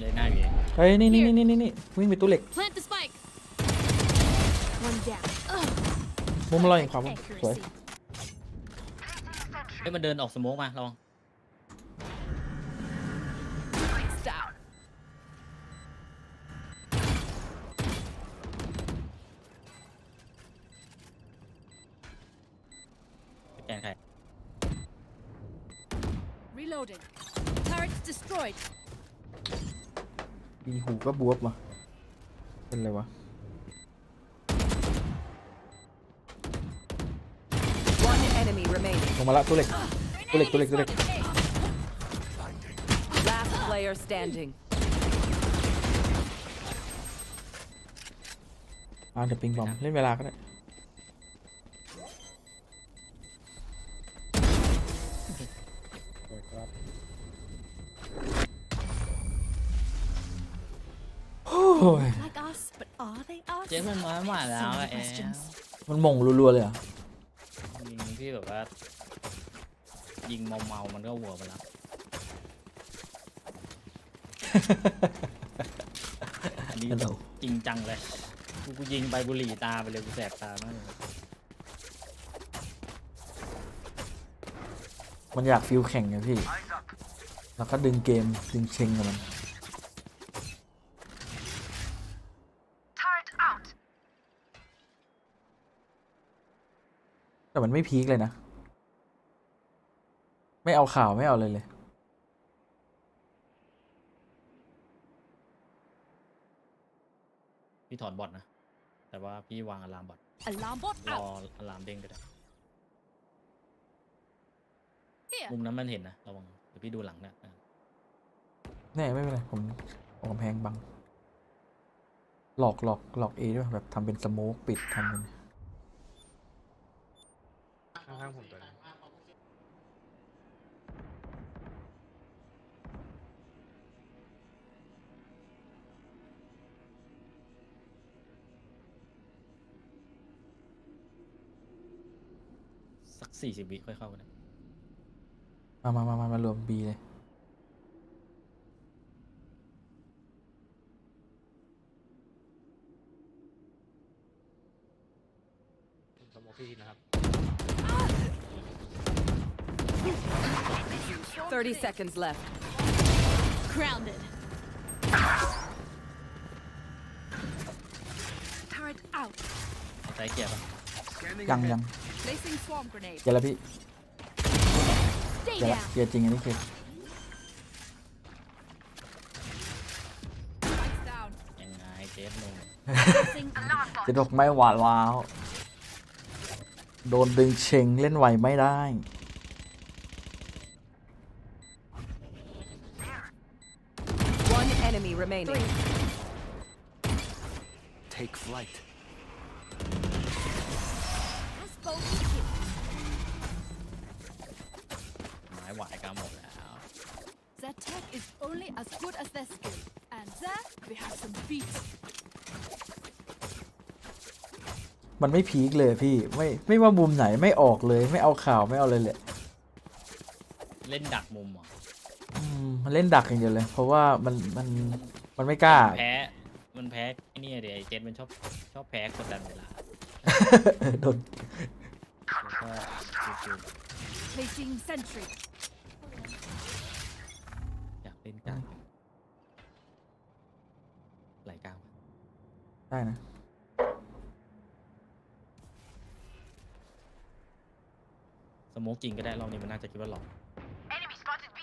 เลยหน้าอยู่ เฮ้ยนี่วิ่งไปตู้เหล็ก Plant the spike. One down. มุมลอยอย่างความสวย เฮ้ยมันเดินออกสโมกมาลอง Lights down. แกนใคร Reloading. Turrets destroyed. มีหูก็บวบมาเป็นไรวะ One enemy remaining. ลงมาละตู้เหล็ก Last player standing. เดี๋ยวปิงบอมเล่นเวลาก็ได้โอ้ย Like us, but are they us? เจ๊มันมาแล้วอะ มันมงรัวๆเลยอ่ะ ยิงที่แบบว่า ยิงเมามันก็หัวไปแล้ว อันนี้จริงจังเลยกูยิงไปบุหรี่ตาไปเลยกูแสบตามากเลย มันอยากฟิลแข่งไงพี่แล้วก็ดึงเกมดึงเชงกับมันแต่มันไม่พีคเลยนะ ไม่เอาข่าวไม่เอาเลย พี่ถอดบอทนะ แต่ว่าพี่วางอะลามบอท Alarm bot รอ out. อะลามเด้งก็ได้ Here. มุมนั้นมันเห็นนะระวังเดี๋ยวพี่ดูหลังนะ แน่ไม่เป็นไรผมเอากำแพงบังหลอกเอด้วยแบบทำเป็นสโมกปิดทำเป็น ข้างๆผมตัวนี้ สัก40 วิค่อยเข้านะ มารวมบีเลย สมมติพี่นะครับ 30 seconds left. Grounded. Turret out. ใจเกียร์ป่ะ ยัง Placing swarm grenade. เกียร์แล้วพี่ Stay เกียร์แล้ว down. เกียร์จริงอันนี้เกียร์ Spikes down. ยังไงเจฟหนุ่ม Placing alarm bot. จะดอกไม้หวานว้าวโดนดึงเชงเล่นไหวไม่ได้ One enemy remaining. Take flight. Has both killed. ไม้หวายกาหมดแล้ว Their tech is only as good as their skill. And there we have some beats. มันไม่พีคเลยพี่ไม่ว่ามุมไหนไม่ออกเลยไม่เอาข่าวไม่เอาเลยเลย เล่นดักมุมเหรอ มันเล่นดักอย่างเดียวเลย เพราะว่ามันไม่กล้า มันแพ้ไอ้นี่เดี๋ยวไอ้เจฟมันชอบแพ้กดดันเวลา โดน แล้วก็จู่ Placing sentry. ๆอยากเล่นกลางไหลกลาง ได้นะ สโมกจริงก็ได้รอบนี้มันน่าจะคิดว่าหลอก Enemy spotted B.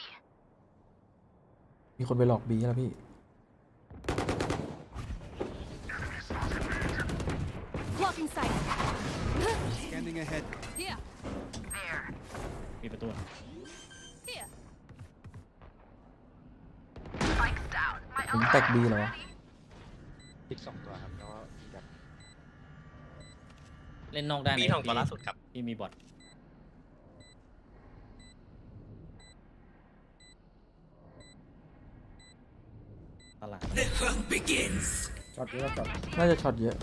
มีคนไปหลอกบีแล้วพี่ Blocking sight. Scanning ahead. Here. There. มีประตู Here. ถึงแตกบีเหรอวะ ติด2 ตัวครับแล้วก็แบบ เล่นนอกได้ไหม มีของตัวล่าสุดครับ พี่มีบอทตลาด ช็อตเยอะช็อตน่าจะช็อตเยอะ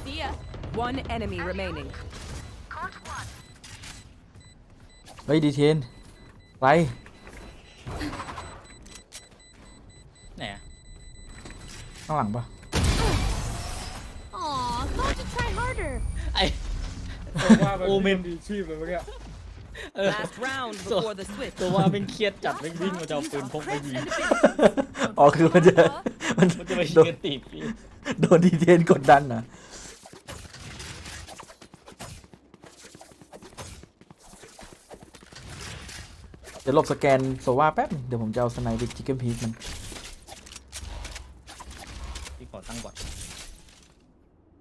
See ya. One enemy remaining. เฮ้ยดีเทนไป ไหนอะ ข้างหลังปะ Aw, thought to try harder. ไอ้ โอเมน ดีชีพเลยเมื่อกี้ Last round before the switch. ตัวว่าเป็นเครียดจัดไม่วิ่งมาจะเอาปืนพกไปยิง อ๋อคือมันจะ มันจะไปยิงกันตีพี่ โดนดีเทนกดดันนะเดี๋ยวหลบสแกนโซว่าแป๊บนึงเดี๋ยวผมจะเอาสไนป์ไปจิกเกิลพีซมัน พี่ขอตั้งบอท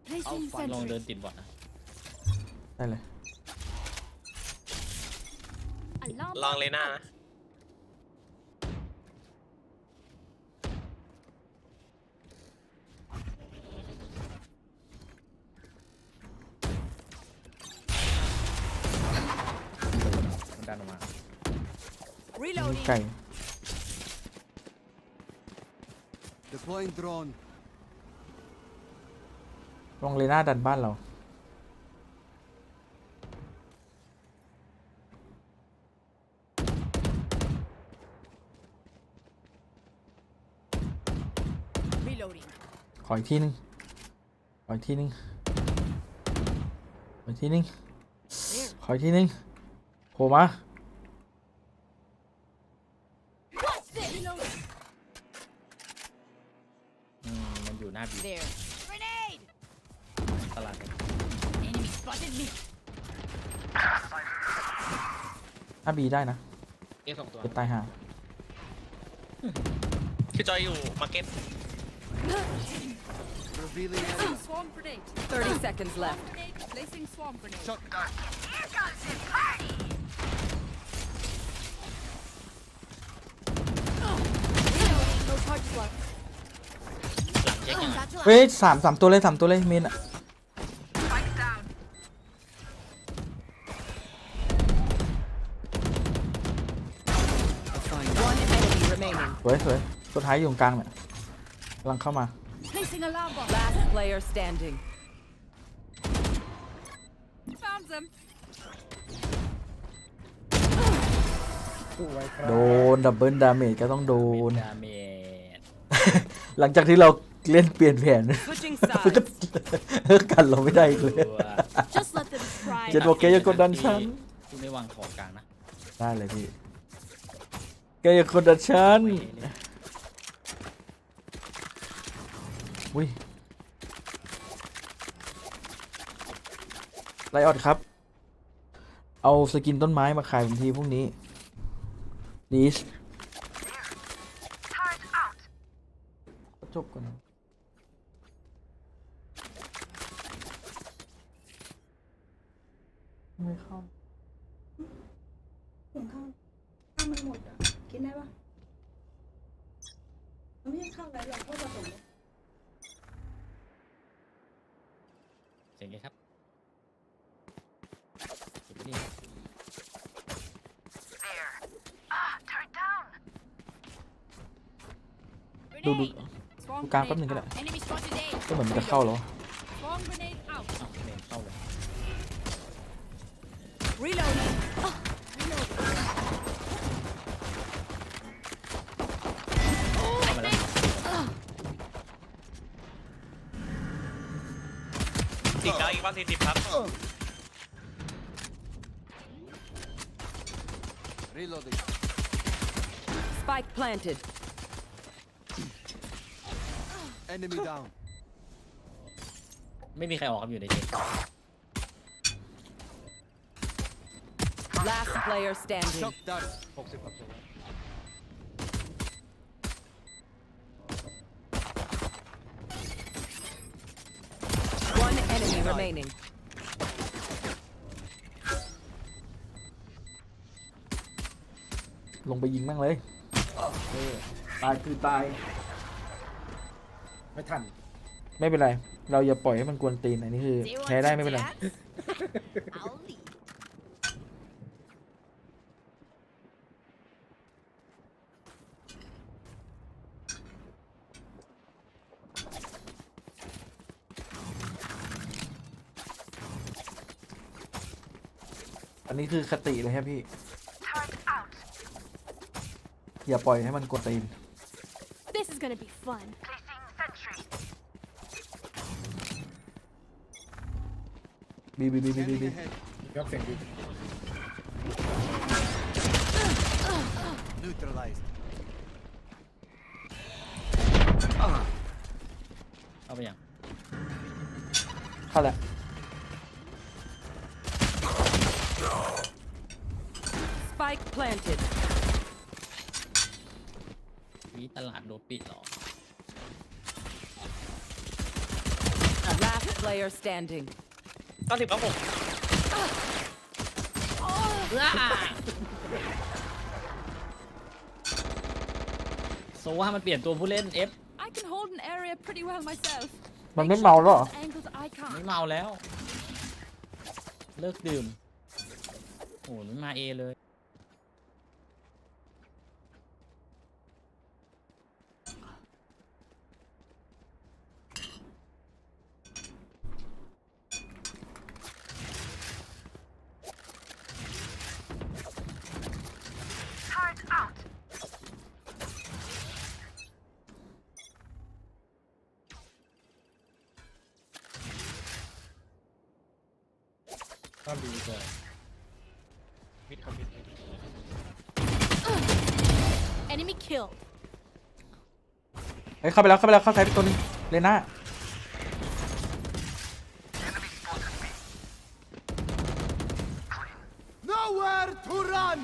Placing ลองเดิ sentry. นติดบอทนะ ได้เลย Alarm ลองเลยหน้า bot นะ มันดันออกมา Reloading. ไก่ Deploying drone. ลองเลน่าดันบ้านเรา Reloading. ขออีกทีนึงขออีกทีนึงขออีกทีนึงขออีกทีนึงโผล่มา What's this? Reloading. มันอยู่หน้าบี There. Grenade. ตลาดเลย Enemy spotted me. ถ้าบีได้นะ เอสองตัว เก็บตายห่า คือจอยอยู่มาร์เก็ต Revealing Placing area. swarm grenade. 30 seconds left. Grenade. Placing swarm grenade. Shotgun. Here comes the party. Reloading. No charges left. หลังเช็คยังไง Satchel เฮ้ย out. สามตัวเลยเมนอะ Spike down. One enemy remaining. สวยตัวท้ายอยู่ตรงกลางเนี่ยกำลังเข้ามา Placing alarm bot. Last player standing. Found them. โดนดับเบิลดาเมจก็ต้องโดน ดาเมจ หลังจากที่เราเล่นเปลี่ยนแผน Switching มันก็ sides. กันเราไม่ได้อีกเลย Just let them try. เจนบอกแกอย่ากดดันฉัน คุณไม่วางของกลางนะ ได้เลยพี่แกอย่ากดดันฉันอุ้ยไลออดครับ เอาสกินต้นไม้มาขายผมทีพรุ่งนี้ดีชจบก่อนไม่เข้า ผมข้าวมันหมดอ่ะ กินได้ปะมันไม่ใช่ข้าวไรหรอกข้าวผสม เสียงไงครับเก็บไว้นี่ ดูกลางแป๊บหนึงก็ได้ก็เหมือนมันจะเข้าแล้ว Bomb grenade out. อ้าวเมนเข้าเลย Reloading. เข้ามาแล้ว ติดดาวอีกว่า40ครับ Reloading. Spike planted. Enemy down. ไม่มีใครออกครับอยู่ในเกม Last player standing. Shot down. 60ครับ One enemy remaining. ลงไปยิงแม่งเลยตายคือตาย ไม่ทัน ไม่เป็นไร เราอย่าปล่อยให้มันกวนตีนอันนี้คือแพ้ได้ไม่เป็นไร อันนี้คือคติเลยครับพี่ อย่าปล่อยให้มันกวนตีน This is gonna be fun. บีบีบีบีบีบี ยกเสียงดี Neutralized. เข้าไปยัง เข้าแล้ว Spike planted. มีตลาดโดนปิดเหรอ Last player standing. 90ครับผม โซว่ามันเปลี่ยนตัวผู้เล่น F I can hold an area pretty well myself. มันไม่เมาแล้วเหรอ Angles I ไม่ can't. เมาแล้ว เลิกดื่ม โอ้โหมันมาเอเลย ข้ามดีกว่า มิดครับมิด Enemy killed. เฮ้ยเข้าไปแล้วเข้าซ้ายไปตัวนึงเลน่า Nowhere to run.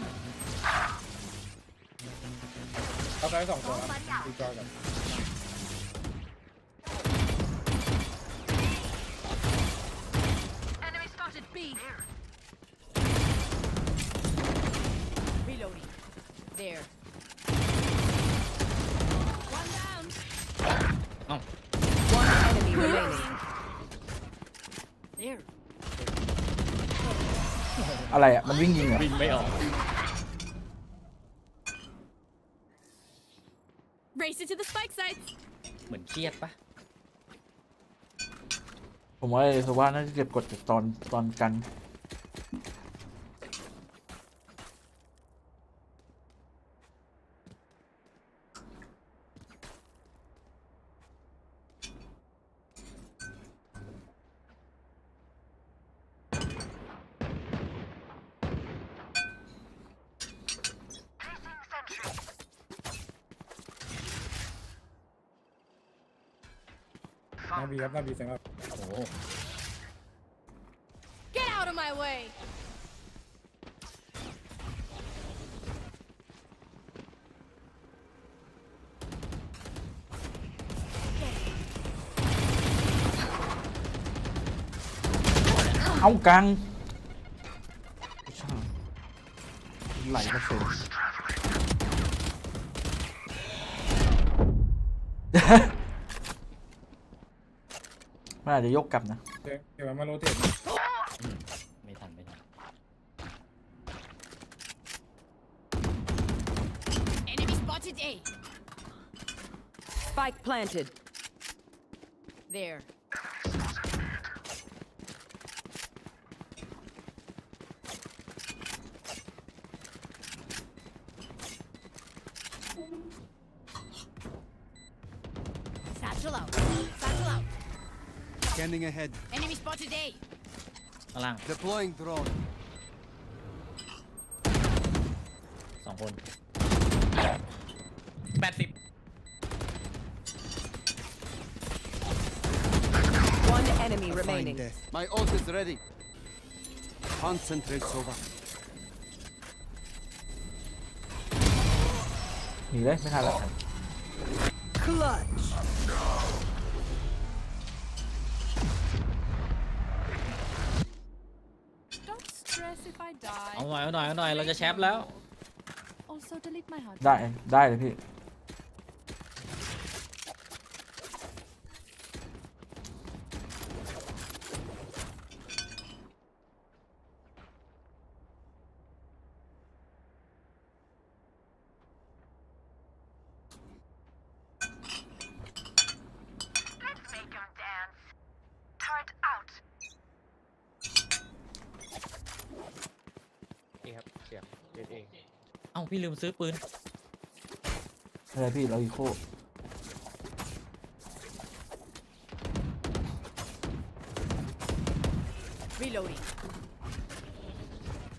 เข้าไป2 ตัวดีจอยกับ Enemy spotted B. Reloading. There. One down. เอ้า One enemy remaining. There. อะไรอ่ะ มันวิ่งยิงเหรอ วิ่งไม่ออก Race it to the spike sites. เหมือนเครียดปะ ผมว่าเลยว่าน่าจะเก็บกดจากตอนกัน นาบีครับนาบีเสียงแบบ โอ้โห Get out of my way. เอากลางไหลกระสุน มันอาจจะยกกลับนะ เดี๋ยวมันมาโรเตท ไม่ทันไม่ทัน Enemy spotted A. Spike planted. There. Satchel out. Satchel out. Scanning ahead. Enemy spotted A. ข้างล่าง Deploying drone. 2 คน 80 One enemy Find remaining. death. My ult is ready. Concentrate, Sova. หนีเลยไม่ทันแล้ว Clutch. Don't stress if I die. เอาหน่อยเอาหน่อยเอาหน่อยเราจะแชมป์แล้ว Also delete my hard ได้ได้เลยพี่ นี่ครับเสียงเล่นเอง เอ้าพี่ลืมซื้อปืน อะไรพี่เราอีโค Reloading.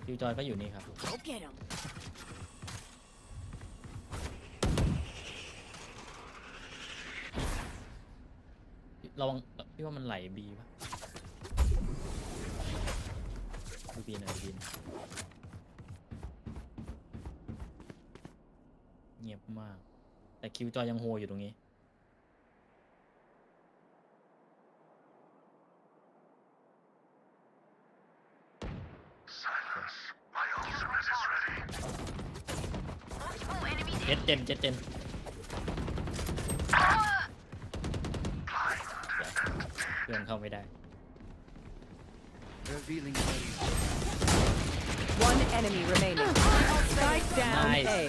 คิวจอยก็อยู่นี่ครับ Go get him. ระวังพี่ว่ามันไหลบีป่ะดูบีหน่อยบีเงียบมาก แต่คิวจอยยังโฮอยู่ตรงนี้ เจ็ดเจนเจ็ดเจนเพื่อนเข้าไม่ได้ Revealing area. One enemy remaining. Spike down Nice. A.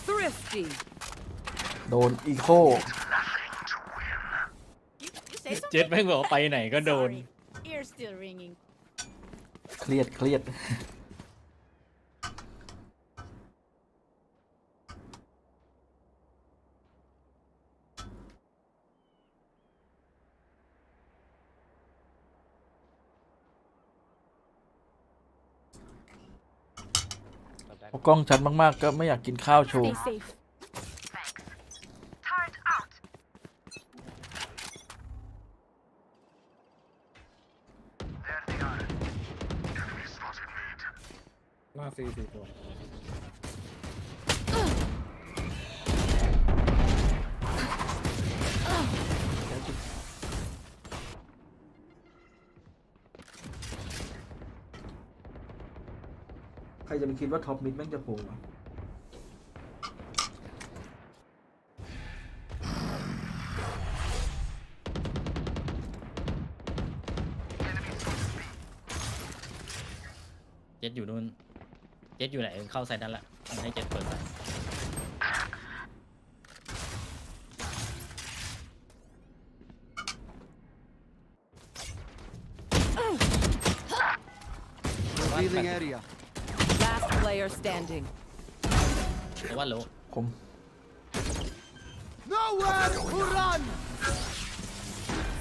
Thrifty. โดนอีโค You say เจ็ด something? แม่งบอกว่าไปไหนก็โดน Sorry. Ear's still ringing. เครียดเครียด พอกล้องชัดมากๆก็ไม่อยากกินข้าวโชว์ Stay safe.หน้า4 ตัว ใครจะไปคิดว่าท็อปมิดแม่งจะโผล่วะ เจ็ดอยู่นู่น เจ็ดอยู่ไหนเข้าใส่นั่นละมันให้เจ็ดเปิดไป Revealing area. Last player standing. แต่ว่าโล ผม Nowhere to run.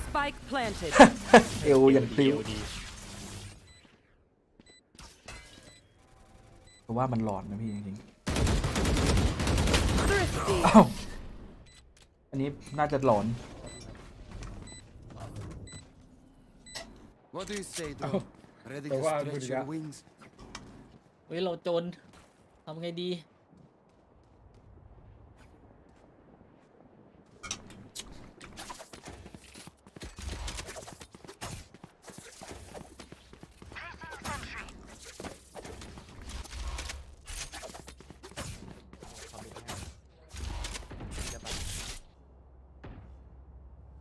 Spike planted. เอวอย่างติว ดี เพราะว่ามันหลอนนะพี่จริง Thrifty. ๆอ้าวอันนี้น่าจะหลอน What do you say, though? Ready to Wow, stretch good your guy. wings? เฮ้ยเราจนทำไงดี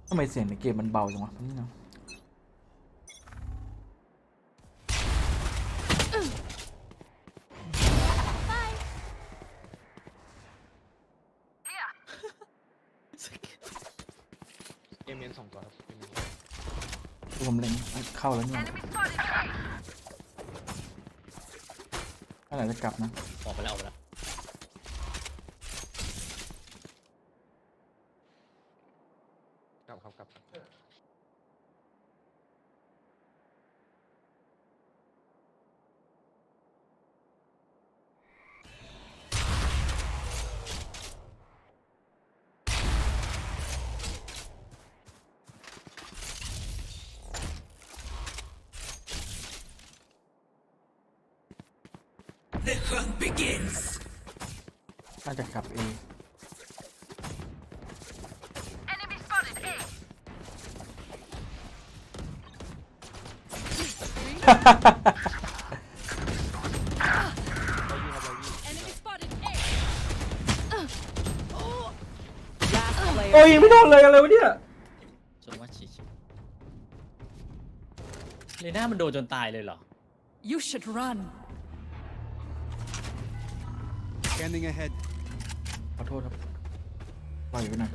ทำไมเสียงในเกมมันเบาจังวะนี่เนาะเอเมน2 ตัวครับเอเมน ผมเล็งเข้าแล้วนี่เมื่อไหร่จะกลับนะ ออกไปแล้วออกไปแล้ว กลับ The hunt begins. น่าจะกลับเอง Enemy spotted A. Enemy spotted A. โอ้ยยิงไม่โดนเลยอะไรวะเนี่ย จนว่าชิเลน่ามันโดนจนตายเลยเหรอ You should run. Scanning ahead. ขอโทษครับปล่อยไปหน่อย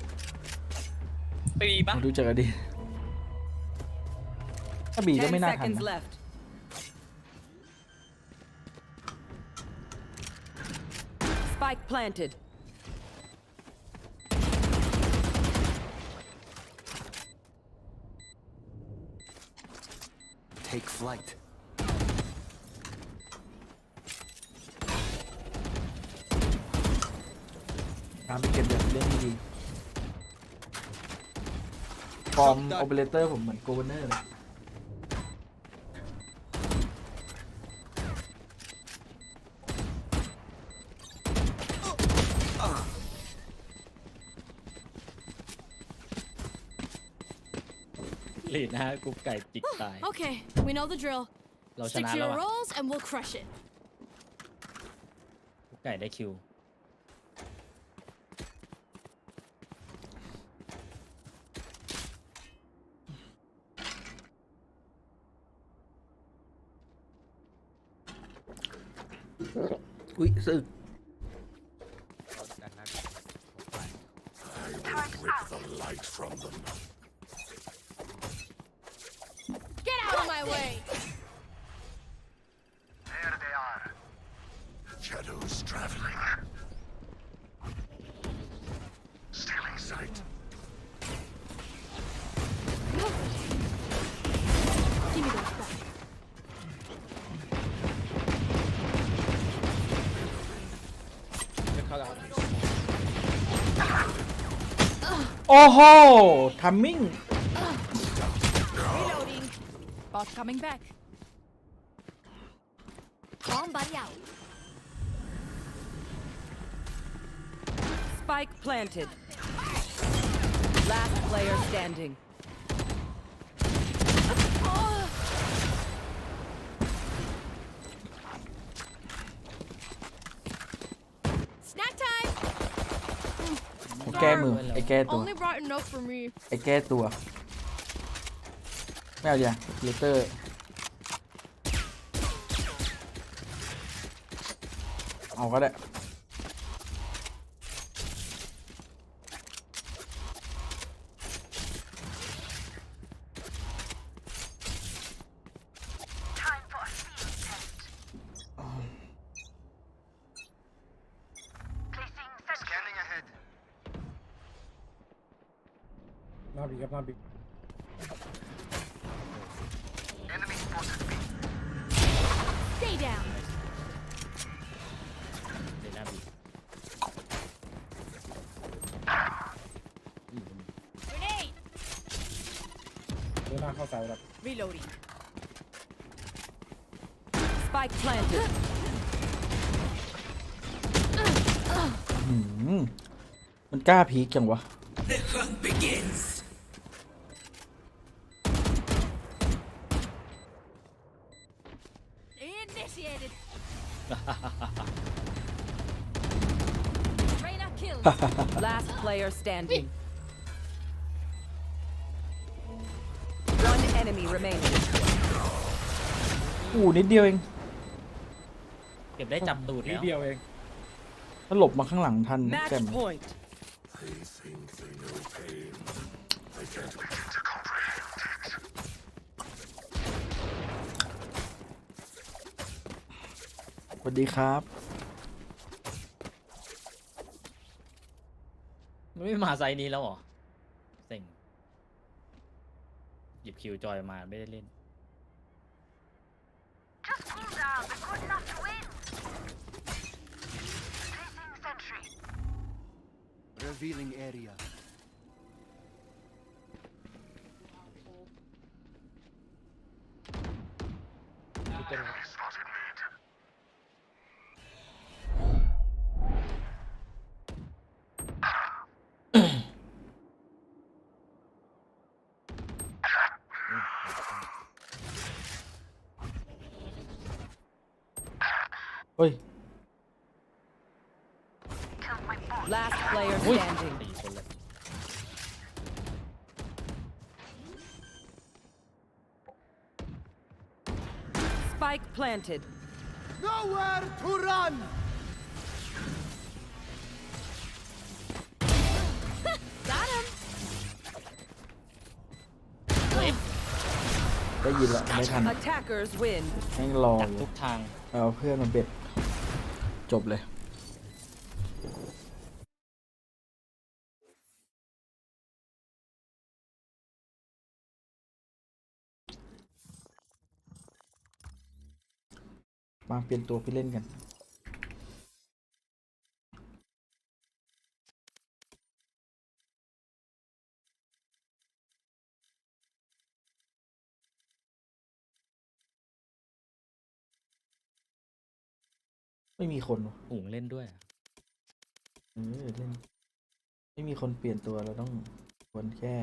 ปีปะ มาดูจากอดีตถ้าบีก็ไม่น่าทัน seconds นะ left. Spike planted. Take flight. ตามไปเก็บแบบเล่นดีฟอร์มโอเปอเรเตอร์ผมเหมือนโกเวเนอร์เลยเลน่ากุ๊กไก่จิกตาย Okay, we know the drill. เราช Stick นะ to แล้ว your อะ roles and we'll crush it. กุ๊กไก่ได้คิว อุ้ยสึก ด้านหน้า Get out of my way. Shadows traveling. Stealing sight. Give me those back. จะเข้าแล้ว โอ้โหทัมมิ่ง Reloading. Bot coming back. Bomb buddy out. Spike planted. Last player standing. Snack time. แก้มือไอ้แก้ตัว Only brought enough for me. ไอ้แก้ตัวไม่เอาอย่าเลเตอร์เอาก็ได้ Scanning ahead. หน้าบีครับหน้าบี Enemy spotted me. Stay down. เลน่าบี Grenade. เดินหน้าเข้าสายแบบ Reloading. Spike planted. มันกล้าพีกจังวะ The hunt begins. Initiated. Reyna killed. Last player standing. One enemy remaining. นิดเดียวเอง เก็บได้จับตูด นิ แล้ ด ว เดียวเอง ถ้าหลบมาข้างหลังทัน Match แจ่ม point. They think they know pain. They can't begin to comprehend it. สวัสดีครับ ไม่มาไซส์นี้แล้วเหรอเซ็งหยิบคิวจอยมาไม่ได้เล่น Just cool down. They're good enough to win. Placing sentry. Revealing area. Spotted mid. เฮ้ย Last player อุ้ย standing. 4 คนเลย Spike planted. Nowhere to run. Got him. ได้ยินแล้วไม่ทัน Attackers win. แม่งรอ จับ อยู่ ทุกทาง เอาเพื่อนมาเบ็ด จบเลย มาเปลี่ยนตัวไปเล่นกัน ไม่มีคนวะ หุงเล่นด้วยอะ เล่น ไม่มีคนเปลี่ยนตัวเราต้องควรแค่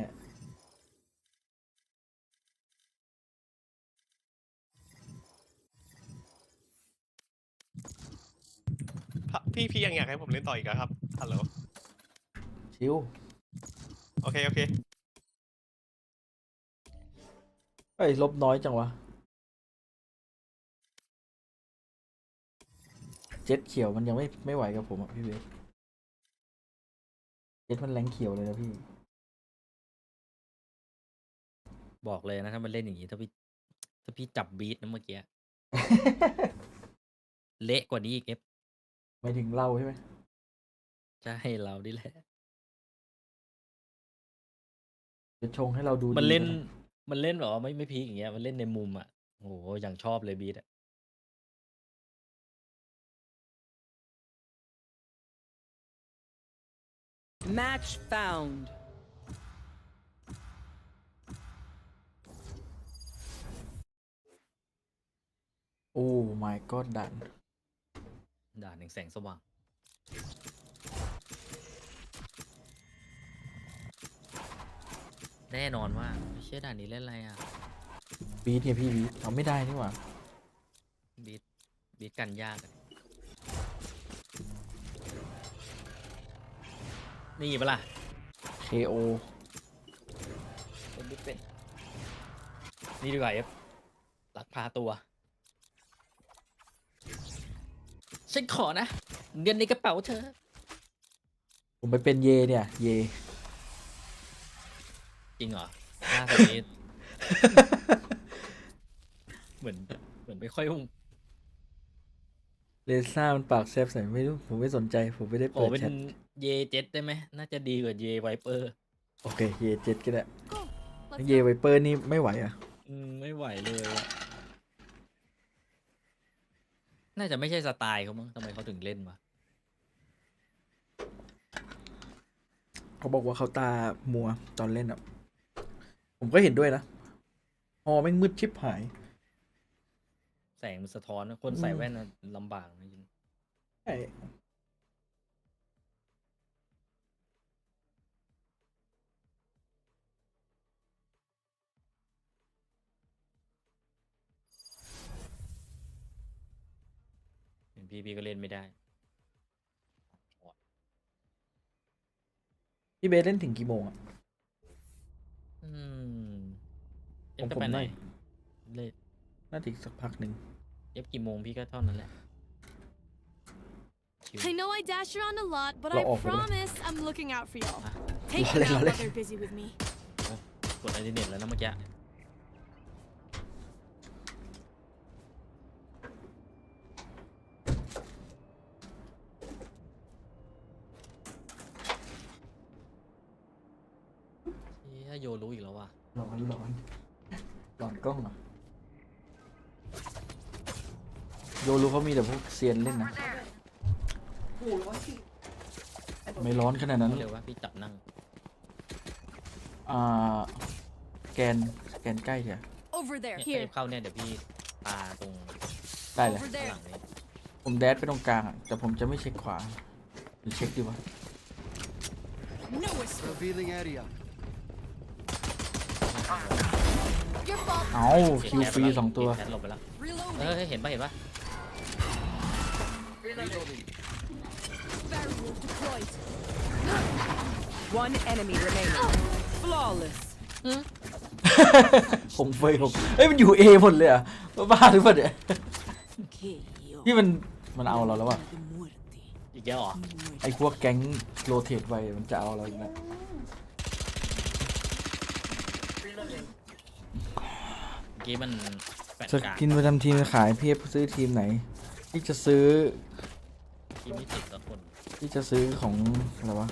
พี่ยังอยากให้ผมเล่นต่ออีกครับฮัลโหล ชิว โอเคโอเค ไอ้ยลบน้อยจังวะ เจ็ดเขียวมันยังไม่ไหวกับผมอ่ะพี่เวสเจ็ดมันแรงเขียวเลยนะพี่ บอกเลยนะถ้ามันเล่นอย่างนี้ถ้าพี่จับบีทนะเมื่อกี้ เละกว่านี้อีกเอฟ ไม่ถึงเราใช่ไหม ใช่เราดิแหละ จะชงให้เราดู มัน ดี เล่น ก็ได้ มันเล่นแบบว่าไม่พีคอย่างเงี้ยมันเล่นในมุมอ่ะโอ้โหอย่างชอบเลยบีทอ่ะ Match found. โอ้ my god ดัน ด่านแห่งแสงสว่างแน่นอนว่าไม่เชื่อด่านนี้เล่นอะไรอ่ะ บีทเนี่ยพี่บีททำไม่ได้นี่หว่า บีทกันยากอะนี่ปะล่ะ KO เป็นไม่เป็นนี่ดีกว่าเอฟลักพาตัวฉันขอนะเงินในกระเป๋าเธอ ผมไปเป็นเยเนี่ย เย จริงเหรอหน้าแบบนี้ เหมือนไม่ค่อย เลซ่ามันปากแซบใส่ไม่รู้ ผมไม่สนใจ ผมไม่ได้ โอ้ เปิด เป็น แชท เยเจ็ดได้ไหมน่าจะดีกว่าเยไวเปอร์ โอเค เยเจ็ดก็ได้ Let's เยไวเปอร์นี่ไม่ไหวอ่ะ ไม่ไหวเลยอะน่าจะไม่ใช่สไตล์เขามั้งทำไมเขาถึงเล่นวะ เขาบอกว่าเขาตามัวตอนเล่นอ่ะ ผมก็เห็นด้วยนะฮอแม่งมืดชิบหาย แส งมันสะท้อนนะคนใส่แว่นน่ะลำบากนะจริง ใช่ เป็นพี่ก็เล่นไม่ได้ พี่เบสเล่นถึงกี่โมงอ่ะ อืมเอ ขอ ฟ ง จะ ผม ไปไหน หน่อย เล่น น่าจะอีกสักพักหนึ่ง เอฟกี่โมงพี่ก็เท่านั้นแหละ I know I dash around a lot, but I เราออกไปเลย promise I'm looking out for y'all. Take ล้อ them เล่น out ล้อเล่น while they're busy with me. กดอินเทอร์เน็ตแล้วนะเมื่อกี้ถ้าโยรู้อีกแล้วว่ะ ร้อนร้อนกล้องเหรอโยรู้เขามีแต่พวกเซียนเล่นนะไม่ร้อนขนาดนั้น เร็วว่าพี่จับนั่ง แกนใกล้เถอะ Over there. เนี่ยถ้าเอฟเข้าเนี่ยเดี๋ยวพี่ปาตรง ได้เลย Over ข้าง there. หลังนี้ ผมแดดไปตรงกลางอ่ะ แต่ผมจะไม่เช็คขวาหรือเช็คดีวะ No escape. Revealing area. Your fault. เอาคิวฟรีสองตัว แคทหลบไปแล้ว Reloading. เห็นปะReloading. Barrier deployed. One enemy remaining. Flawless. ผมเฟยผมเอ้ยมันอยู่เอหมดเลยอ่ะบ้าหรือเปล่าเนี่ยพี่มันเอาเราแล้วอ่ะ อีกแล้วเหรอ ไอ้พวกแก๊งโรเทตไวมันจะเอาเราอีกแล้ว เมื่อกี้มันแปด จะ กลาง กินไปทำทีมขายพี่ซื้อทีมไหนพี่จะซื้อ ทีมไม่ติดสักคน พี่จะซื้อของอะไรวะ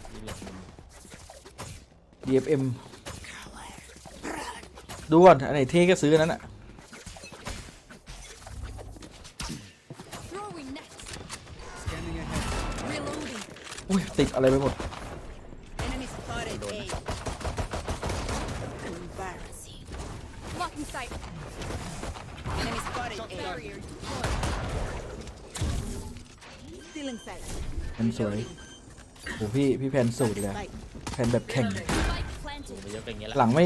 ที่เหลือมัน DFM ดูก่อนอันไหนเท่ก็ซื้ออันนั้นอ่ะ Throwing nets. Scanning ahead. Reloading. อุ้ยติดอะไรไปหมด Enemy spotted A. Embarrassing. Blocking sight. Enemy spotted A. Barrier deployed. Stealing sight. แผ่นสวยโอ้พี่แผ่นสูตรเลยอะแผ่นแบบแข่ง Spike ดู planted. ไปเยอะเป็นอย่างเงี้ยแหละ หลังไ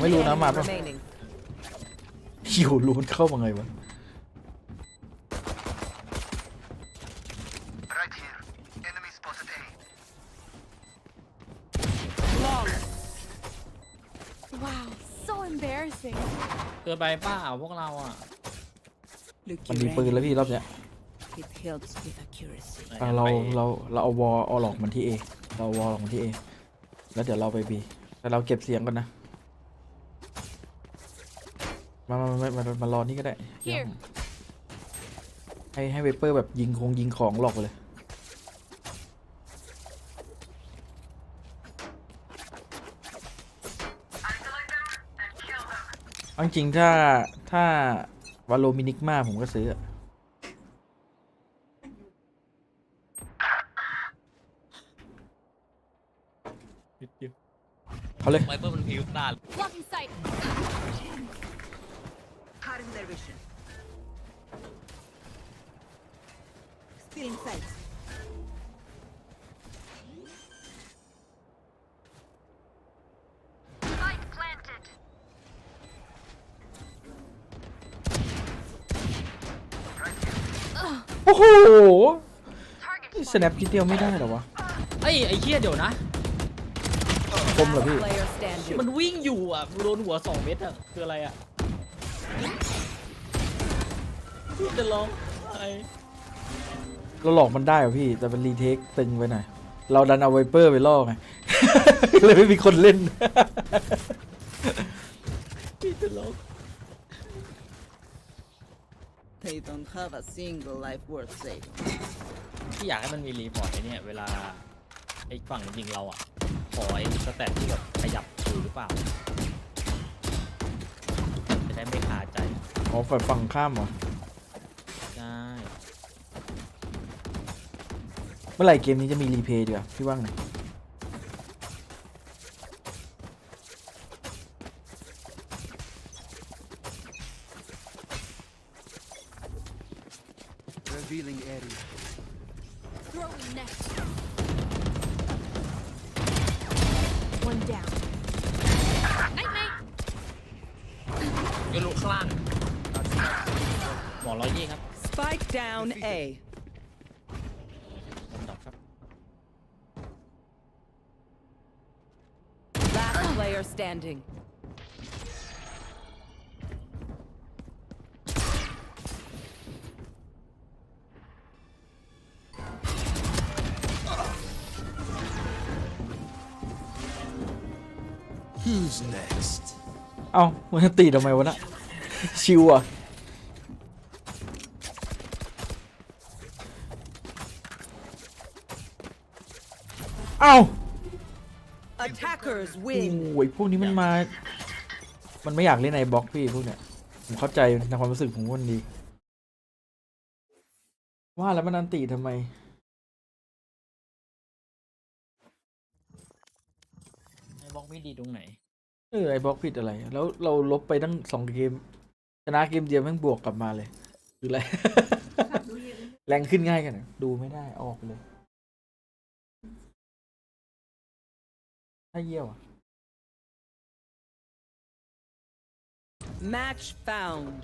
ม่รู้นะมาป่ะ Remaining. หิวรู้มันเข้ามาไงวะ Right here. Enemy spotted A. Flawless. Wow, so embarrassing. เกินไปเปล่าพวกเราอ่ะ มันมีปืนแล้วพี่รอบเนี้ย It helps with accuracy. เราเอาวอลเอาหลอกมันที่เอเราเอาวอลหลอกมันที่เอแล้วเดี๋ยวเราไปบีแต่เราเก็บเสียงก่อนนะมารอนี่ก็ได้เดี๋ยว Here. ให้เวเปอร์แบบยิงของหลอกไปเลยเอาจริงๆถ้าวาโลมินิกมาผมก็ซื้ออะเขาเลย ไวเปอร์มันพิวตา Blocking sight. Cutting their vision. Stealing sight. Spike planted. โอ้โหนี่สแนปทีเดียวไม่ได้เหรอวะ ไอ้เหี้ยเดี๋ยวนะ คมเหรอพี่ Player standing. มันวิ่งอยู่อ่ะโดนหัว2 เม็ดอ่ะคืออะไรอ่ะพี่จะร้องไห้ เราหลอกมันได้เหรอพี่ แต่เป็นรีเทคตึงไปหน่อย เราดันเอาไวเปอร์ไปล่อไง เลยไม่มีคนเล่น พี่จะร้อง They don't have a single life worth saving. พี่อยากให้มันมีรีพอร์ตไอ้เนี่ยเวลาไอ้ฝั่งจริงเราอ่ะขอไอ้สแตทที่แบบขยับอยู่หรือเปล่าจะได้ไม่คาใจ อ๋อฝั่งข้ามเหรอ ใช่ เมื่อไหร่เกมนี้จะมีรีเพย์ดีกว่าพี่ว่างไง Revealing area. Throwing next. One down. Night night. โยนลูกข้างล่าง หมอ120ครับ Spike down A. ผมดับครับ Last player standing. Who's next? เอ้ามันจะตีทำไมวะน่ะ ชิวอ่ะ เอ้า Attackers โอ้ win. ยพวกนี้มันมา มันไม่อยากเล่นไอบล็อกพี่พวกเนี้ย ผมเข้าใจในความรู้สึกของคนดี ว่าแล้วมันอันตีทำไม ไอ้บล็อกไม่ดีตรงไหน ไอบล็อกผิดอะไร แล้วเราลบไปตั้ง2 เกม ชนะเกมเดียวแม่งบวกกลับมาเลยคืออะไร แรงขึ้นง่ายกันดูไม่ได้ออกไปเลย ถ้าเยี่ยวอ่ะ Match found.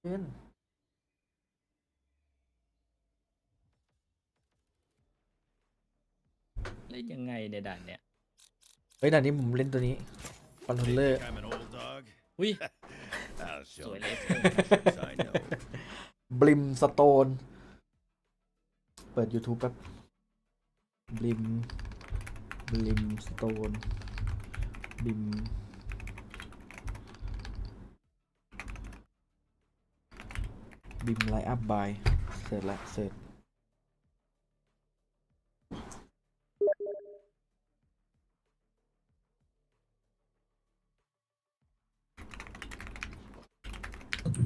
เล่น เล่นยังไงในด่านเนี่ย เฮ้ยด่านนี้ผมเล่นตัวนี้คอนโทรลเลอร์ I'm an old dog. อุ้ย I'll ส show วย you เลย actions I know. บลิมสโตน เปิด YouTube แป๊บบลิมสโตนบิมไลน์อัพบายเสร็จละเสร็จ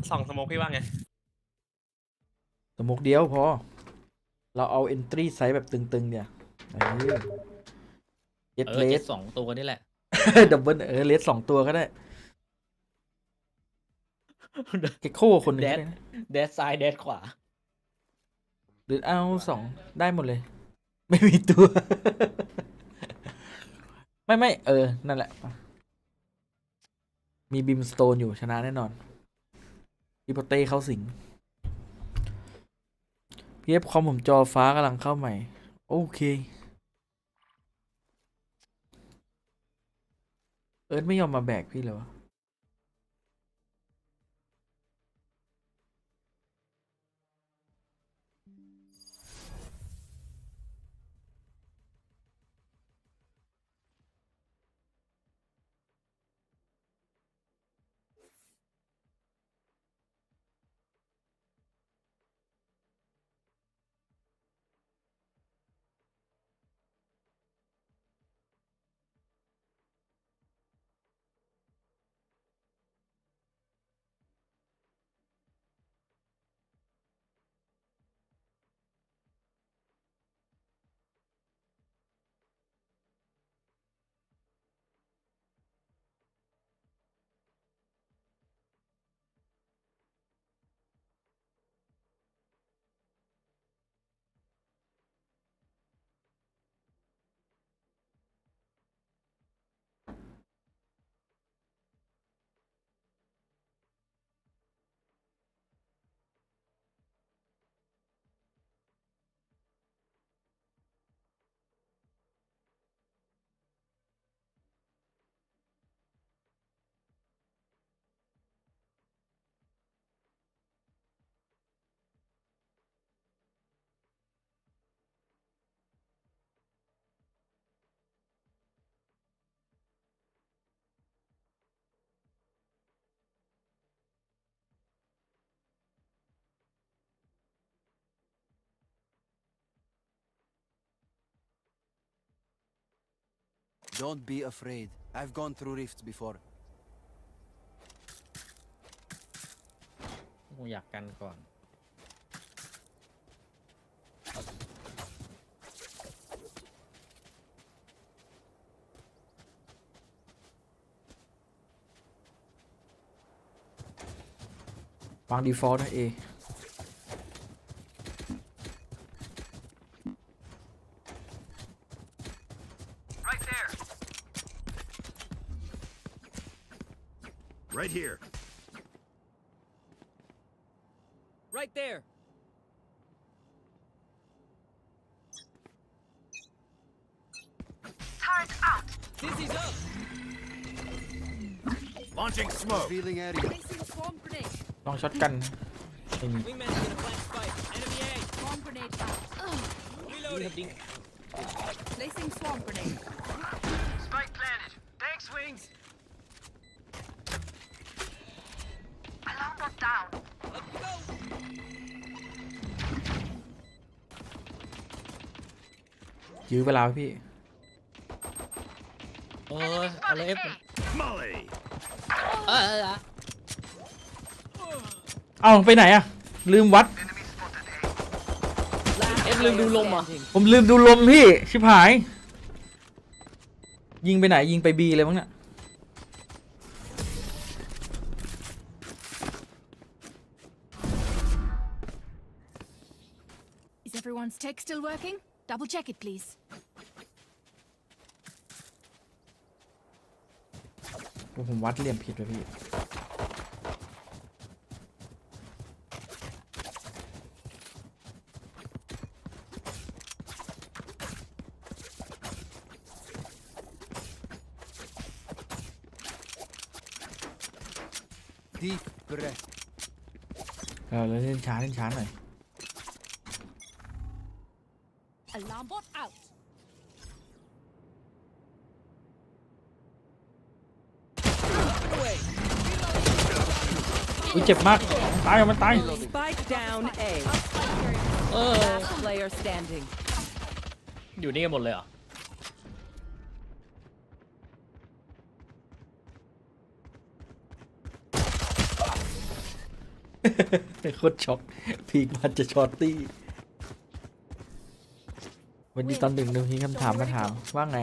ส่องสโมกพี่ว่าไง สมมุกเดียวพอ เราเอา entry size แบบตึงๆเนี่ยเจ็ดเล เจ็ ส ด2 ตัวนี่แหละ ดับเบิลเลส2 ตัวก็ได้เกโคคนหนึง แด ก็ ด ได้นะ แดดซ้ายแดดขวา หรือเอา2ได้หมดเลย ไม่มีตัว ไม่นั่นแหละ มีบิมสโตนอยู่ชนะแน่นอนอีโปเต้เข้าสิงพีเอฟคอมผมจอฟ้ากำลังเข้าใหม่ โอเค เอิร์ธไม่ยอมมาแบกพี่เลยวะDon't be afraid. I've gone through rifts before. อยากกันก่อน วาง default นะ A Right here. Right there. Turret out. Dizzy's up. Launching smoke. Revealing area. Placing swarm grenade. ลองช็อตกันไม่มี Wingman's gonna plant spike. Enemy A. Swarm grenade out. Reloading. Placing swarm grenade. Spike planted. Thanks, wings. Alarm bot down. Let's go. ยื้อเวลาไว้พี่ โอ้ยเอาเลยเอฟ Molly. เอาไปไหนอะลืมวัด เอฟลืมดูลมอ่ะ ผมลืมดูลมพี่ ชิบหาย ยิงไปไหนยิงไป B เลยมั้งเนี่ย Is everyone's tech still working? Double check it, please. ผมวัดเหลี่ยมผิดไปพี่ Deep breath. เราเล่นช้าหน่อย Alarm bot out. อุ้ยเจ็บมาก ตายมันตาย Spike down A. เออ Last player standing. อยู่นี่กันหมดเลยเหรอ โคตรช็อกพีกมันจะช็อตตี้ วันนี้ตอนหนึ่งมีคำถามมาถามว่าไง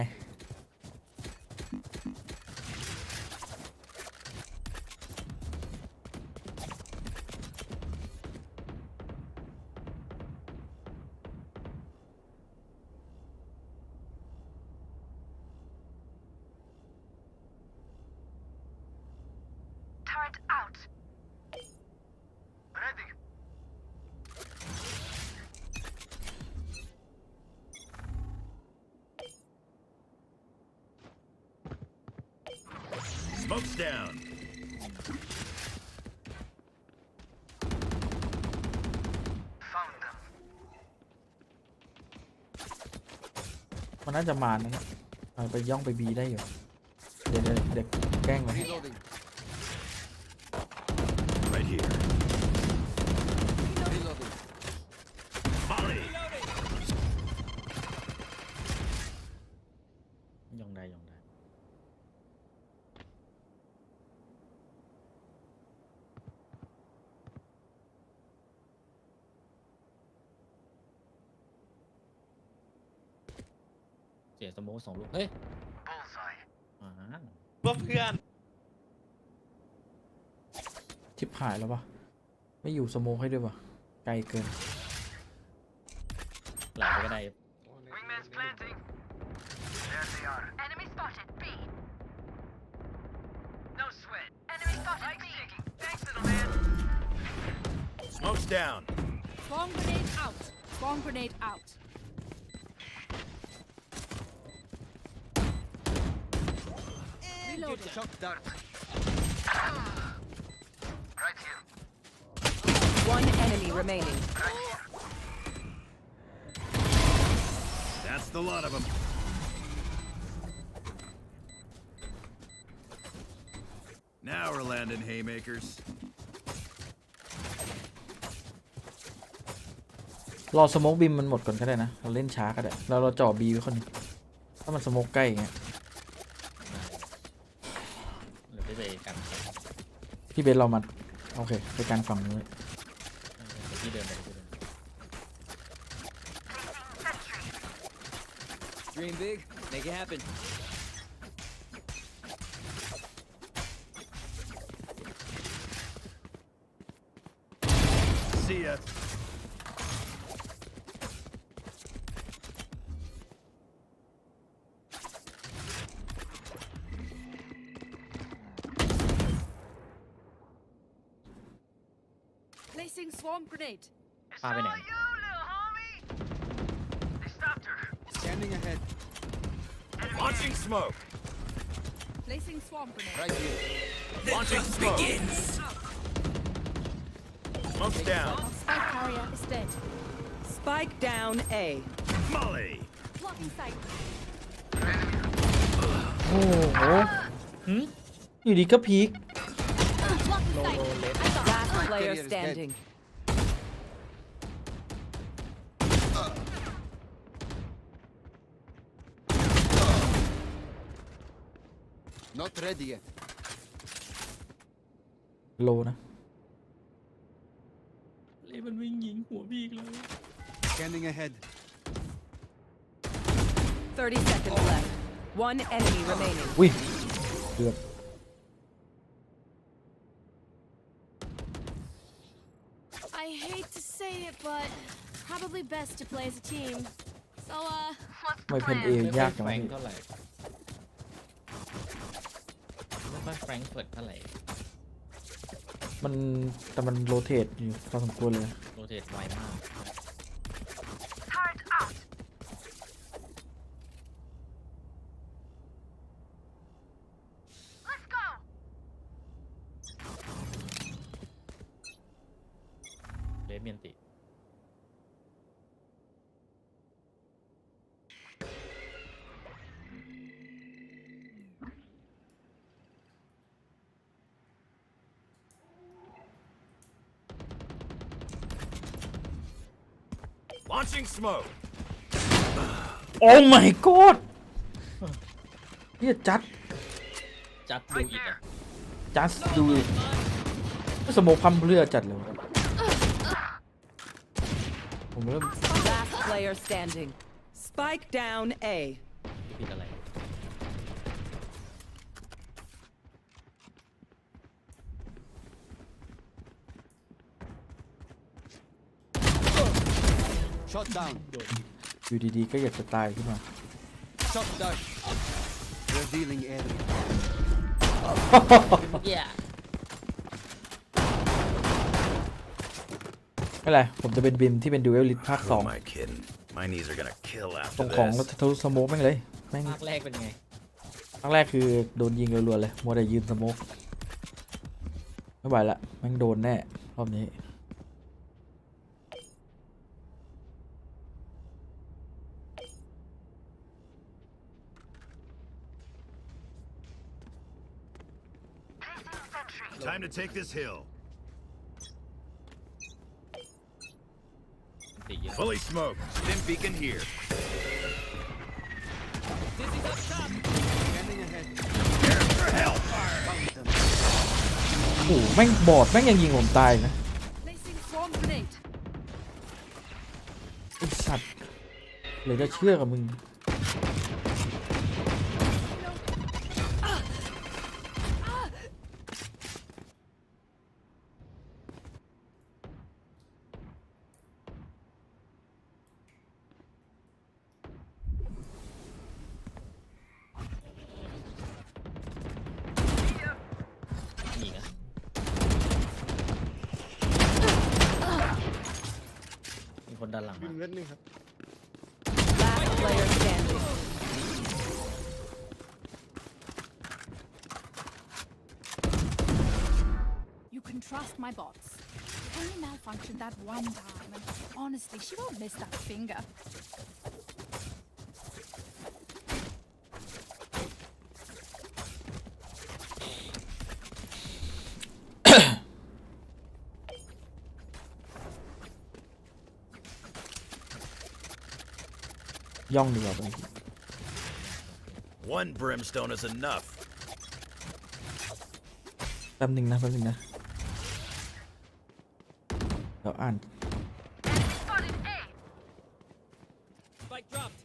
Turret out. Ready. Smoke's down. Found them. มันน่าจะมานะเนี่ยเอาไปย่องไป B ได้อยู่ เดี๋ยวแกล้งมัน Reloading. Right here. Reloading. Molly. ย่องได้ เสียสโมก2 ลูก เฮ้ย Bullseye. เพื่อน ชิบหายแล้วปะไม่อยู่สโมกให้ด้วยปะไกลเกิน หลายไปก็ได้ Wingman's planting. There they are. Enemy spotted. B. No sweat. Enemy spotted. B. Thanks, little man. Smoke's down. Swarm grenade out. Swarm grenade out. Reloading. Shock dart. Right here. One enemy remaining. That's the lot of them. Now we're landing haymakers. รอสโมกบิมมันหมดก่อนก็ได้นะ เราเล่นช้าก็ได้แล้วเราจ่อ B ไว้คนหนึงถ้ามันสโมกใกล้อย่างเงี้ย หรือไปกัน พี่เบสเรามาโอเคไปการฝั่งนู้น ที่เดินไป Dream big, make it happen. See ya. Placing swarm grenade. พาไปไหน Scanning ahead. Launching smoke. Placing swarm grenade. Right here. Launching smoke. Smoke's down. Spike carrier is dead. Spike down A. Molly. Blocking sight. โอ้โหอยู่ดีก็พีค Blocking sight. Last player standing. Not ready yet. โลนะ เลยมันวิ่งยิงหัวพี่เลย Scanning ahead. 30 seconds left. One enemy remaining. อุ้ยเกือบ I hate to say it, but probably best to play as a team. So, ไม่เพนเอยากจัง แฟ วะ รง พี่ ค์เท่าไหร่ไม่ค่อยแฟรงก์เฟิร์ตเท่าไหร่ มันแต่มันโรเทตอยู่พอสมควรเลย โรเทตไวมาก เลสเมียนติ Launching smoke. โอ้ my god เฮียจัด จัดดูอีกอ่ะ จัดดูอีกสโมกพัมเรือจัดเลยวะผมเริ่ม Last player standing. Spike down A. ผิดอะไร Shot down. อยู่ดีๆก็อยากจะตายขึ้นมา Shot down. Revealing area. ไม่เป็นไรผมจะเป็นบิมที่เป็นดูเอลลิทภาค Who 2 am I kidding? My knees are gonna kill ตร after งของแล้ว this. ทะลุสโมกแม่งเลยแม่ง ภาคแรกเป็นไง ภาคแรกคือโดนยิงรัวๆเลยมัวแต่ยืนสโมกไม่ไหวละแม่งโดนแน่รอบนี้ Time to take this hill. ติเยอะ Fully smoked. Stim beacon here. Scanning ahead. Prepare for hellfire. โอ้โหแม่งบอดแม่งยังยิงผมตายนะ placing swarm grenade. ไอสัตว์เหลยจะเชื่อกับมึง มีนะ มีคนด้านหลังมา Last player standing. You can trust my bots. Only malfunctioned that one time, and honestly, she won't miss that finger. ย่องดีกว่าไป One brimstone is enough. แป๊บนึงนะแป๊บนึงนะเดี๋ยวอ่าน Spike dropped.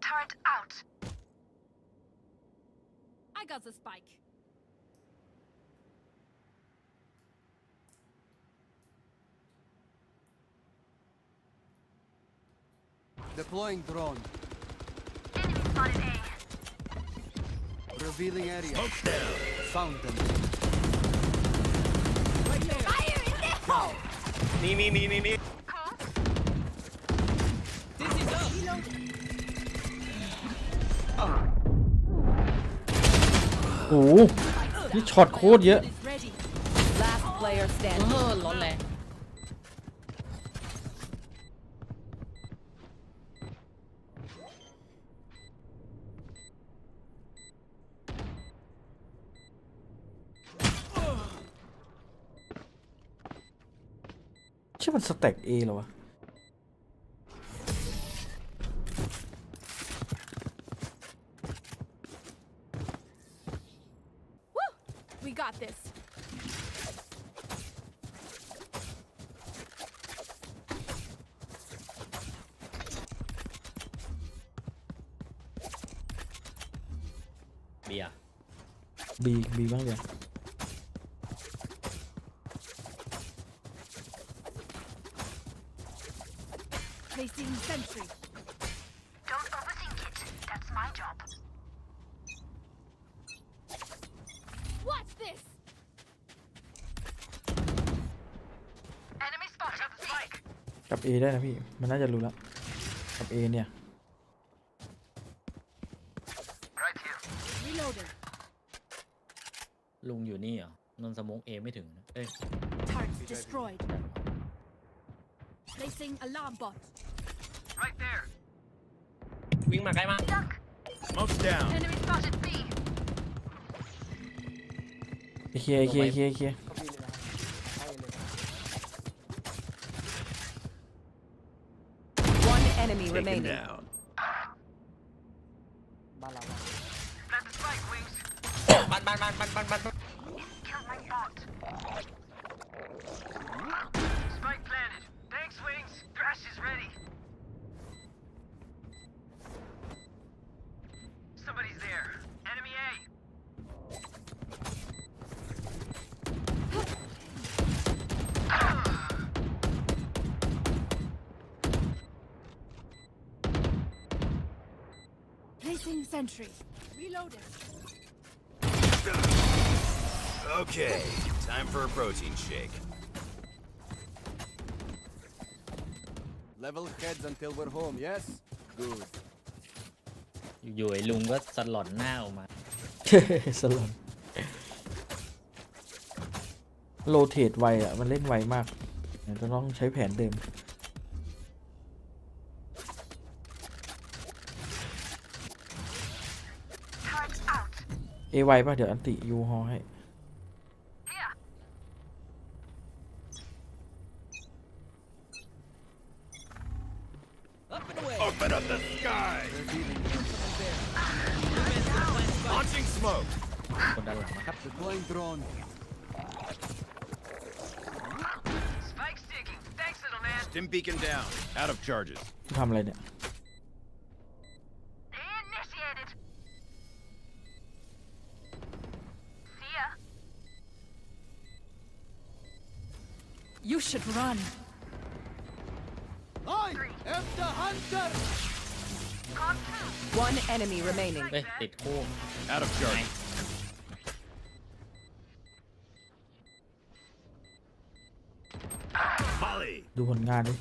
Turret out. I got the spike. Deploying drone. Enemy spotted A. Revealing area. Found them. Fire in the hole! นี่ This is up. โอ้โหนี่ช็อตโคตรเยอะ Ready. Last player standing. ร้อนแรง ใช่มันสแต็กเอเหรอวะ Woo! We got this.เบียร์ บีบ้างเดี๋ยว Placing sentry. Don't overthink it. That's my job. Watch this. Enemy spotted. Spike. กับเอได้นะพี่ มันน่าจะรู้แล้วกับเอเนี่ย Reloading. ลุงอยู่นี่เหรอนนสมกเอไม่ถึงนะเอ้ย Turret destroyed. Placing alarm bot. Right there. วิ่งมาใกล้มาก Smoke's down. Enemy spotted B. เคลียร์เคลียร์เคลียร์เคลียร์ One enemy remaining. down. Plant the spike, Wings. มัน Kill my bot. Spike planted. Thanks, Wings. Thrash is ready. Somebody's there. Enemy A. Placing sentry. Reloading. Okay, time for a protein shake. Level heads until we're home, yes? Good. อยู่ๆไอ้ลุงก็สลอนหน้าออกมา สลอนโรเทตไวอ่ะ มันเล่นไวมากจะต้องใช้แผนเดิม Turret's out. เอไวป่ะ เดี๋ยวอันติยูฮอให้ Here. Open up the sky. Launching smoke. คนด้านหลังนะครับ Deploying drone. Spike sticking. Thanks, little man. Stim beacon down. Out of charges. ทำอะไรเนี่ย Initiated. See ya. You should run. I am the hunter! Gone two. One enemy remaining. เฮ้ย ติดคู่ Out of charges. Molly. ดูผลงานดิ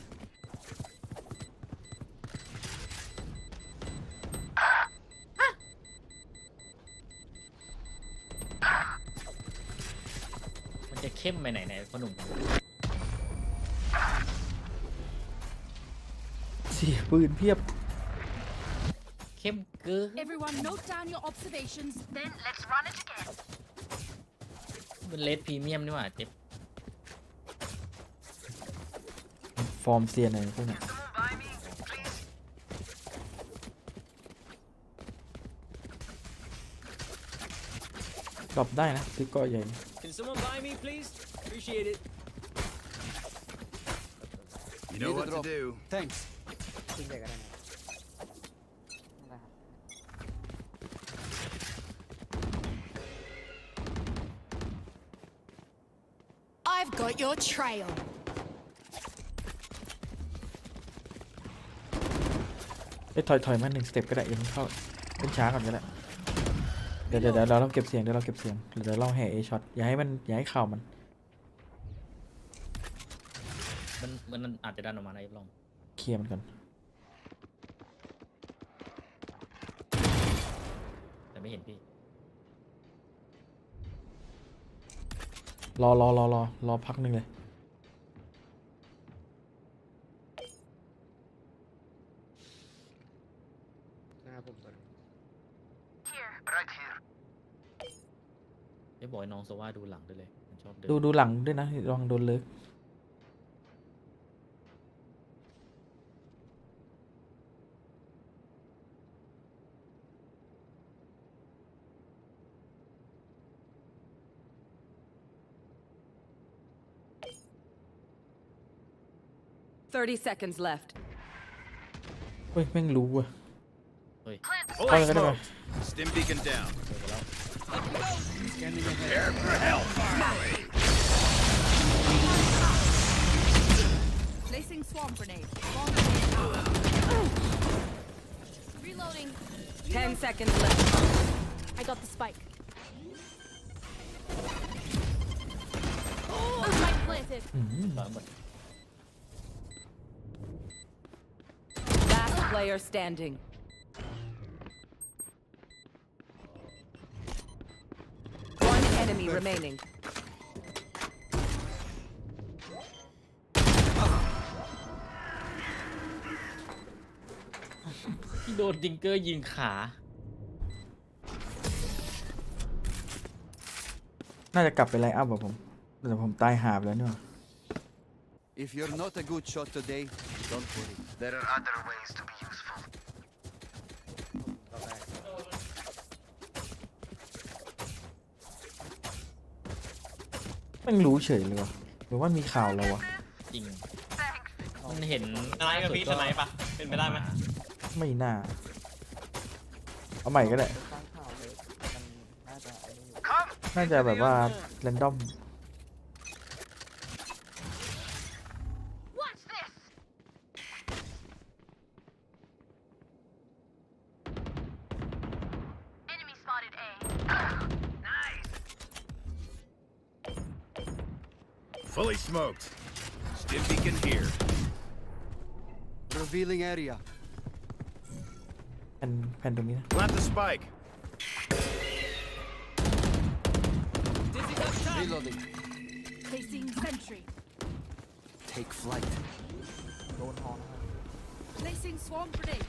มันจะเข้มไปไหนไหนพ่อหนุ่ม เสียปืนเพียบ เข้มเกิน Everyone note down your observations. Then let's run it again. เป็นเลดพรีเมียมนี่หว่าเจ็บ ฟอร์มเซียนอะไรพวกเนี้ย Someone buy me, please. กลับได้นะซื้อก้อใหญ่ Can someone buy me, please? Appreciate it. You know what to do. Thanks. I've got your trail. ถอยมา1 สเต็ปก็ได้ยังเข้าเล่นช้าก่อนก็ได้เดี๋ยวเราเก็บเสียงเดี๋ยวเราแห่ A ช็อตอย่าให้เข่ามัน มันอาจจะดันออกมาในลอง เคลียร์มันก่อน แต่ไม่เห็นพี่ รอพักหนึ่งเลย ได้บอกให้น้องโซว่าดูหลังด้วยเลยมันชอบเดิน ดูหลังด้วยนะระวังโดนเลิก30 seconds left. เฮ้ยแม่งรู้ว่ะ เฮ้ย เข้าเลยก็ได้ไหม Stim beacon down. Scanning ahead. Prepare for hellfire. Placing swarm grenade. Swarm grenade out. Reloading. 10 seconds left. I got the spike. Oh, spike planted. Last player standing. One enemy remaining. ที่โดนจิงเกอร์ยิงขา น่าจะกลับไปไลน์อัพแบบผมแต่ผมตายหาบแล้วเนี่ย If you're not a good shot today, don't worry. There are other ways to be useful. แม่งรู้เฉยเลยวะหรือว่ามีข่าวแล้ววะ จริง มันเห็น สไนป์กับพี่สไนป์ปะเป็นไปได้ไหม ไม่น่าเอาใหม่ก็ได้น่าจะแบบว่าแรนดอม Watch this. Enemy spotted A. Nice. Fully smoked. Stim beacon here. Revealing area. แผ่นตรงนี้นะ Plant the spike. Reloading. Placing sentry. Take flight. Placing swarm grenade.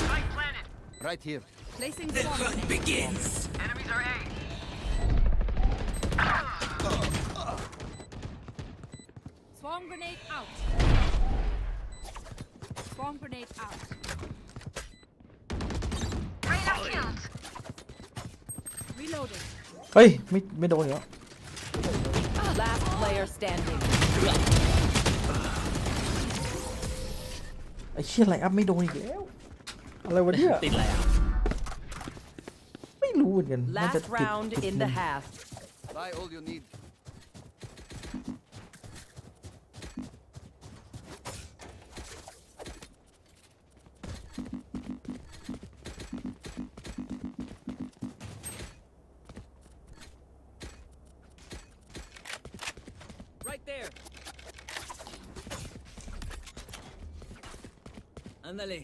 Spike planted. Right here. Placing swarm grenade. Begins. Enemies are A. Swarm grenade out. Swarm grenade out. Radar killed. Reloading. เฮ้ยไม่โดนเหรอ Last player standing. ไอ้เชี่ยไลน์อัพไม่โดนอีกแล้วอะไรวะเนี่ย ติดอะไรอ่ะ ไม่รู้เหมือนกันน่าจะ Last ติด round ติด in the half. Buy all you need. Right there. Ándale.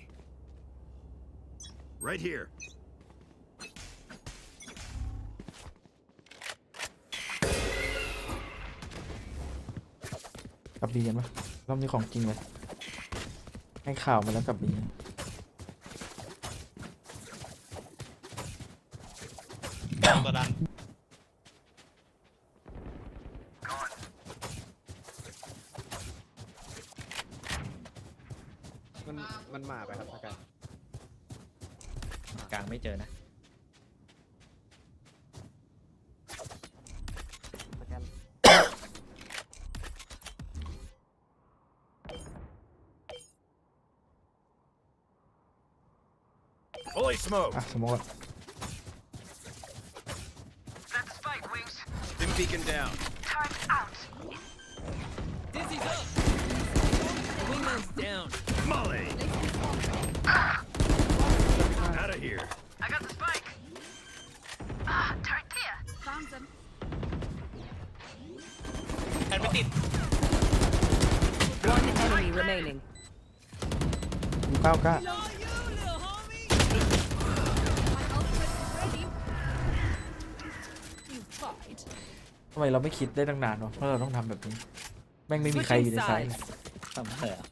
Right here. กลับดีกันปะรอบนี้ของจริงเลยให้ข่าวมาแล้วกลับดี ตัวดัน มันมาไปครับอาการ กลางไม่เจอนะ Fully smoked. อ่ะสมมติ That's spike wings. Stim beacon down. Turret out. Dizzy's up. Wingman's down. Molly! Out of here. I got the spike. Turret clear. Found them. แอนไม่ติด One enemy remaining. ก้าวก้า You tried. ทำไมเราไม่คิดได้ตั้งนานวะว่าเราต้องทำแบบนี้ แม่งไม่มีใครอยู่ในไซส์เลย ทำอะไรอ่ะ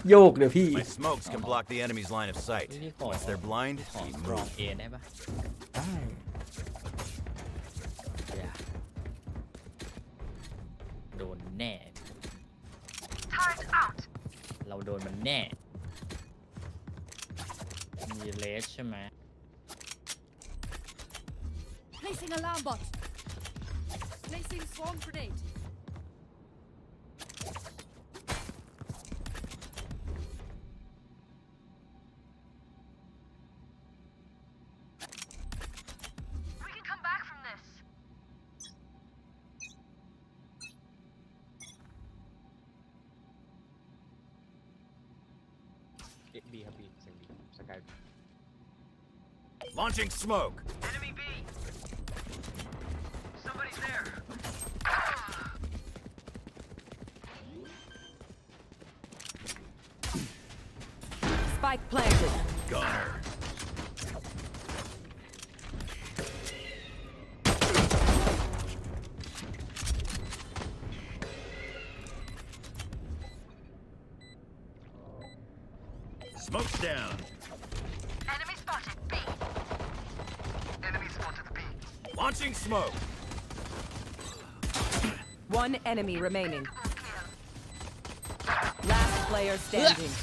โยกเดี๋ยวพี่ My smokes can block the enemy's line of sight. นี่ขอ Once they're blind, ขอ keep กรอง moving. เอได้ปะ ได้ อย่าโดนแน่ เราโดนมันแน่ มีเลสใช่ไหม Placing alarm bot. Placing swarm grenade. We can come back from this. บีครับบีเสียงบีสกาย Launching smoke. Enemy B. Somebody's there. Spike planted. Got her. Smoke's down. Enemy spotted. B. Enemy spotted B. Launching smoke. One enemy remaining. Last player standing.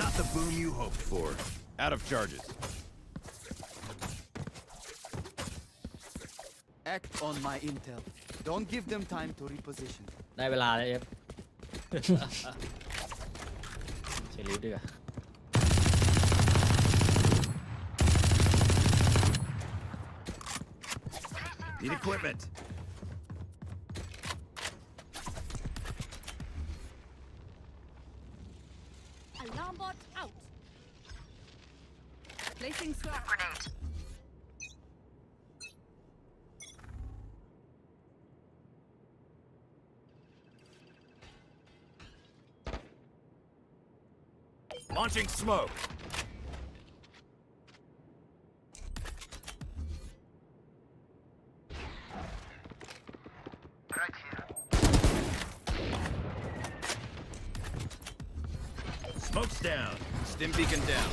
Not the boom you hoped for. Out of charges. Act on my intel. Don't give them time to reposition. ได้เวลาแล้วเอฟ เชลิฟดีกว่า Need equipment. Alarm bot out. Placing swarm grenade. Launching smoke. Right here. Smoke's down. Stim beacon down.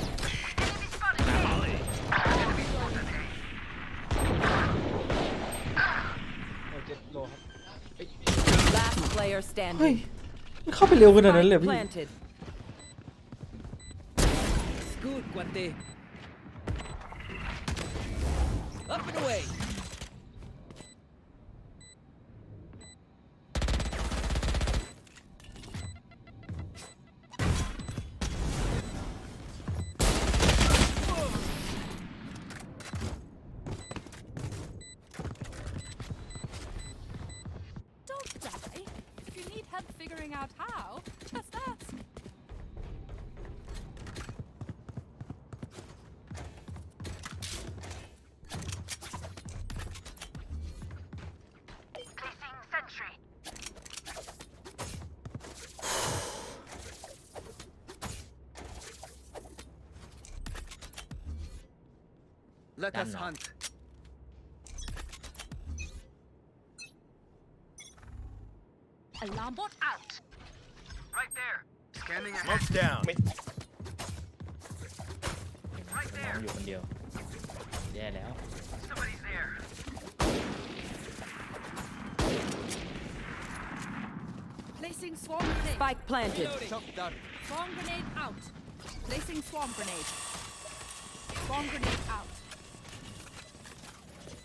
Enemy spotted. Molly. Enemy spotted. โอ้เจ็ดโลครับ Last player เฮ้ย standing. มันเข้าไปเร็วขนาดนั้นเลย Spike พี่ planted. Good, Guate. Up and away. Don't die. If you need help figuring out how, just ask. Placing sentry. Let Damn us no. hunt. Alarm bot out. Right there. Scanning ahead. Smoke's down. น้องอยู่คนเดียว แย่แล้ว Somebody's there. Placing swarm grenade. Spike planted. Shock dart. Swarm grenade out. Placing swarm grenade. Swarm grenade out.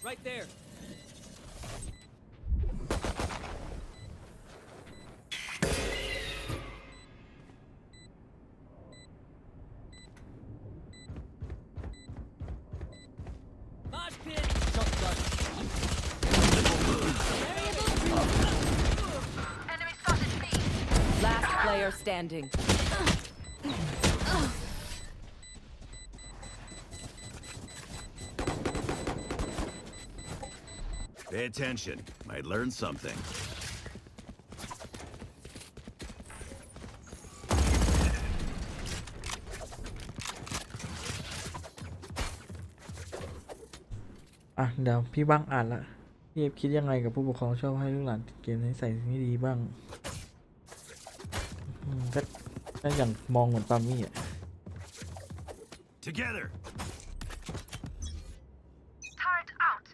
Right there. player standing. Pay attention. Might learn something. อ่ะเดี๋ยวพี่บ้างอ่านละพี่เอฟคิดยังไงกับผู้ปกครองชอบให้ลูกหลานติดเกมให้ใส่สิ่งที่ดีบ้างก็อย่างมองเหมือนปามี่อ่ะ Together. Turret out.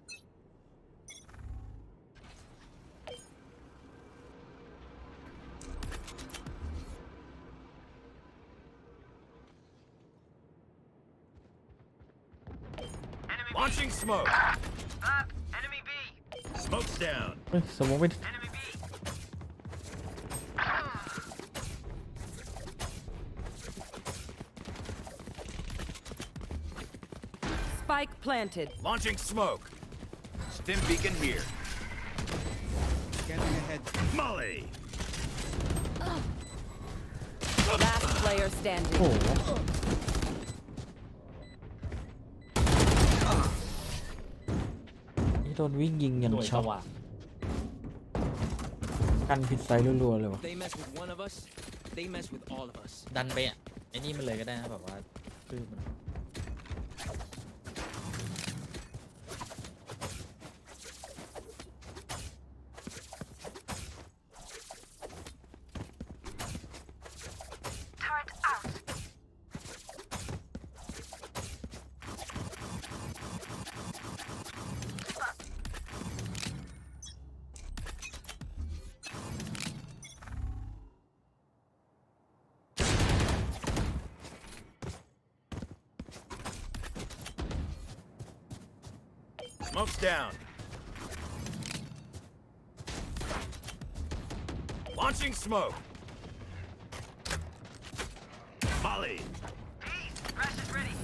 Launching smoke. Enemy B. Smoke's down. เฮ้ยสมมติไม่ Spike planted. Launching smoke. Stim beacon here. Scanning ahead. Molly. Last player standing. โอ้โหนี่โดนวิ่งยิงอย่าง หน่วย ช็ ส อต ว่าง กันผิดไซส์รัวๆเลยวะ They mess with one of us, they mess with all of us. ดันไปอ่ะไอ้นี่มันเลยก็ได้นะแบบว่าคือมัน Turret out. Smoke's down. Launching smoke. Molly. Crash is ready.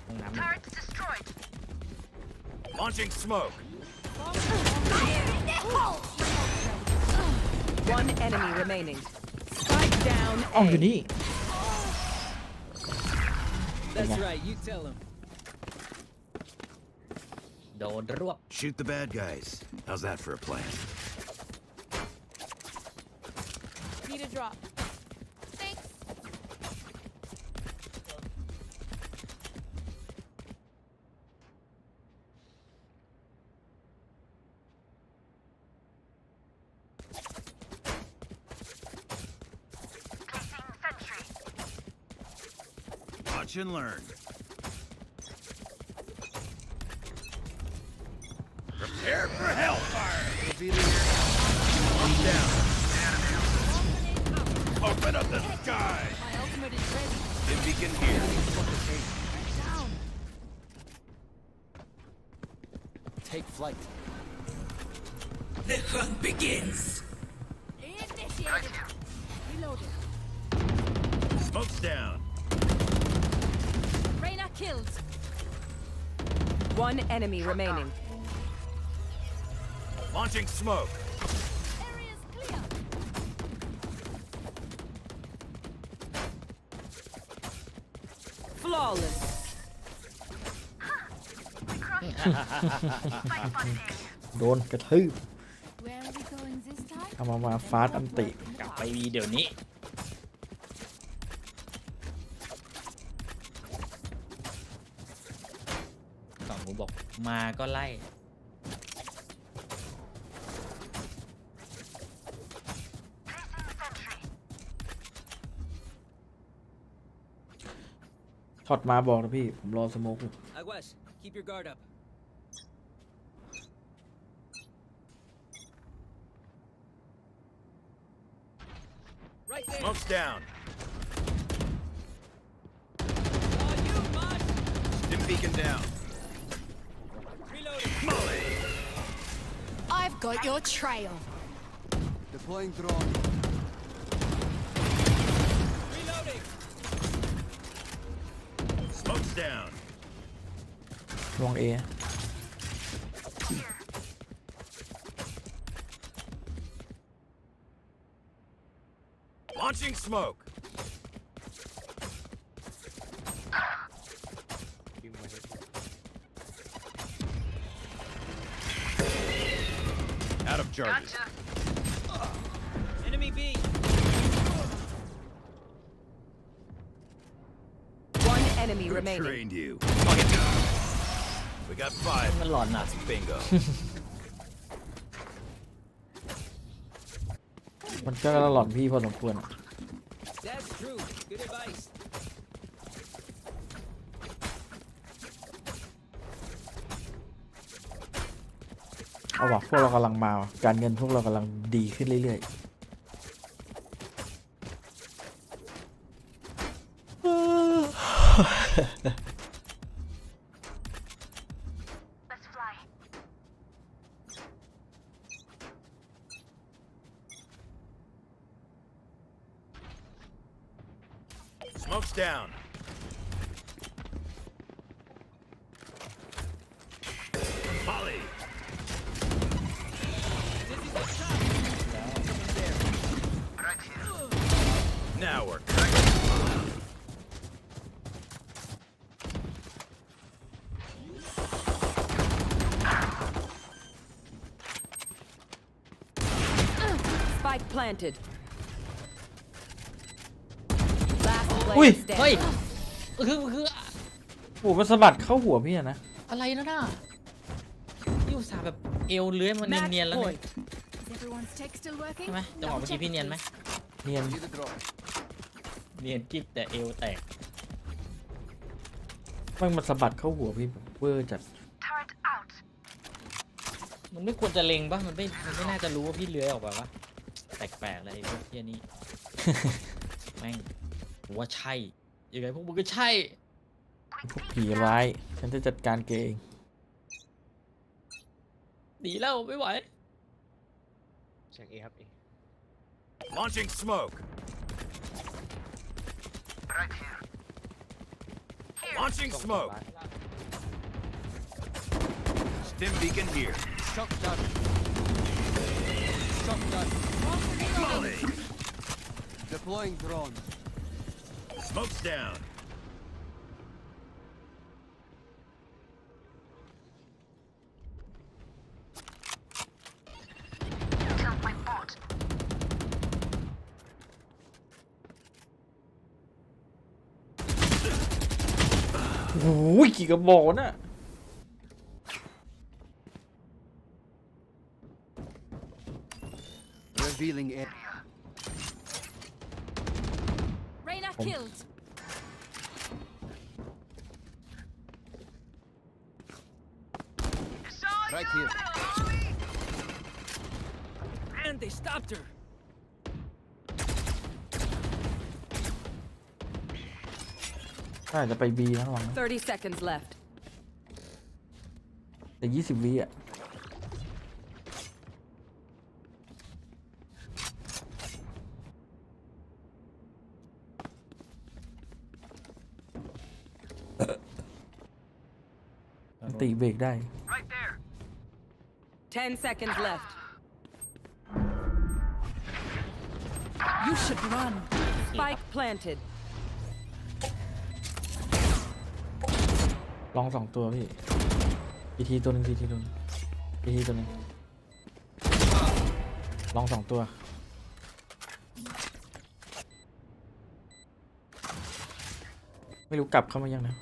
ห้องน้ำ Turret destroyed. Launching smoke. One enemy remaining. Spike down. อ๋ออยู่นี่ That's right, you tell him. โดนรวบ Shoot the bad guys. How's that for a plan? Need a drop. Thanks. Placing sentry. Watch and learn. Prepare for hellfire. One down. Open up the sky. My ultimate is ready. Stim beacon here. Down. Take flight. The hunt begins. Initiated. Reloaded. Smoke's down. Reyna killed. One enemy remaining. Launching smoke. Area's clear. Flawless. โดนกระทืบ Where are we going this time? เอามาฟาดอันติ กลับไปวีเดี๋ยวนี้ฝั่งกูบอกมาก็ไล่ ช็อตมาบอกนะพี่ ผมรอสโมกอยู่ Aguas, keep your guard up. Right there. Smoke's down. Stim beacon down. Reloading. Molly. I've got your trail. Deploying drone. Smoke's down. ลองเอ Launching smoke. Out of charges. Enemy B. One enemy Good remaining. trained you. We got 5. มันหลอนอ่ะ Bingo. มันก็หลอนพี่พอสมควรอะ That's true. Good advice. เอาว่ะพวกเรากำลังมาว่ะการเงินพวกเรากำลังดีขึ้นเรื่อยๆ Smoke's down. Molly. Now we're cooking. Spike planted. Last อุ้ย player เฮ้ย standing. คือ โอ้มันสะบัดเข้าหัวพี่อะนะ อะไรนะน่ะยูสาห์แบบเอวเลื้อยมันเนียนๆแล้วเนี่ย Is everyone's tech still working? ใช่ไหมจังหวะเมื่อกี้พี่เนียนไหม เนียน เนียนกิ๊บแต่เอวแตก มันสะบัดเข้าหัวพี่แบบเวอร์จัด มันไม่ควรจะเล็งปะมันไม่น่าจะรู้ว่าพี่เลื้อยออกไปวะแปลกๆเลยไอ้พวกเหี้ยนี่ แม่งผมว่าใช่ยังไงพวกมึงก็ใช่ พวกผีร้ายฉันจะจัดการเกย์เอง หนีแล้วไม่ไหว เช็คเอครับเอ Launching smoke. Launching smoke. Stim beacon here. Shock dart. Shock dart. Molly. Deploying drone. Smoke's down.โอ้ยกี่กระบอกน่ะ Revealing area. Reyna killed. Right here. And they stopped her. น่าจะไปบีนะระวังนะ 30 seconds left. แต่20 วิอ่ะ ตีเบรกได้ 10 seconds left. You should run. Spike planted. ลอง2 ตัวพี่ทีทีตัวหนึ่งทีทีตัวหนึ่งทีทีตัวหนึ่งลอง2 ตัว ไม่รู้กลับเข้ามายังนะ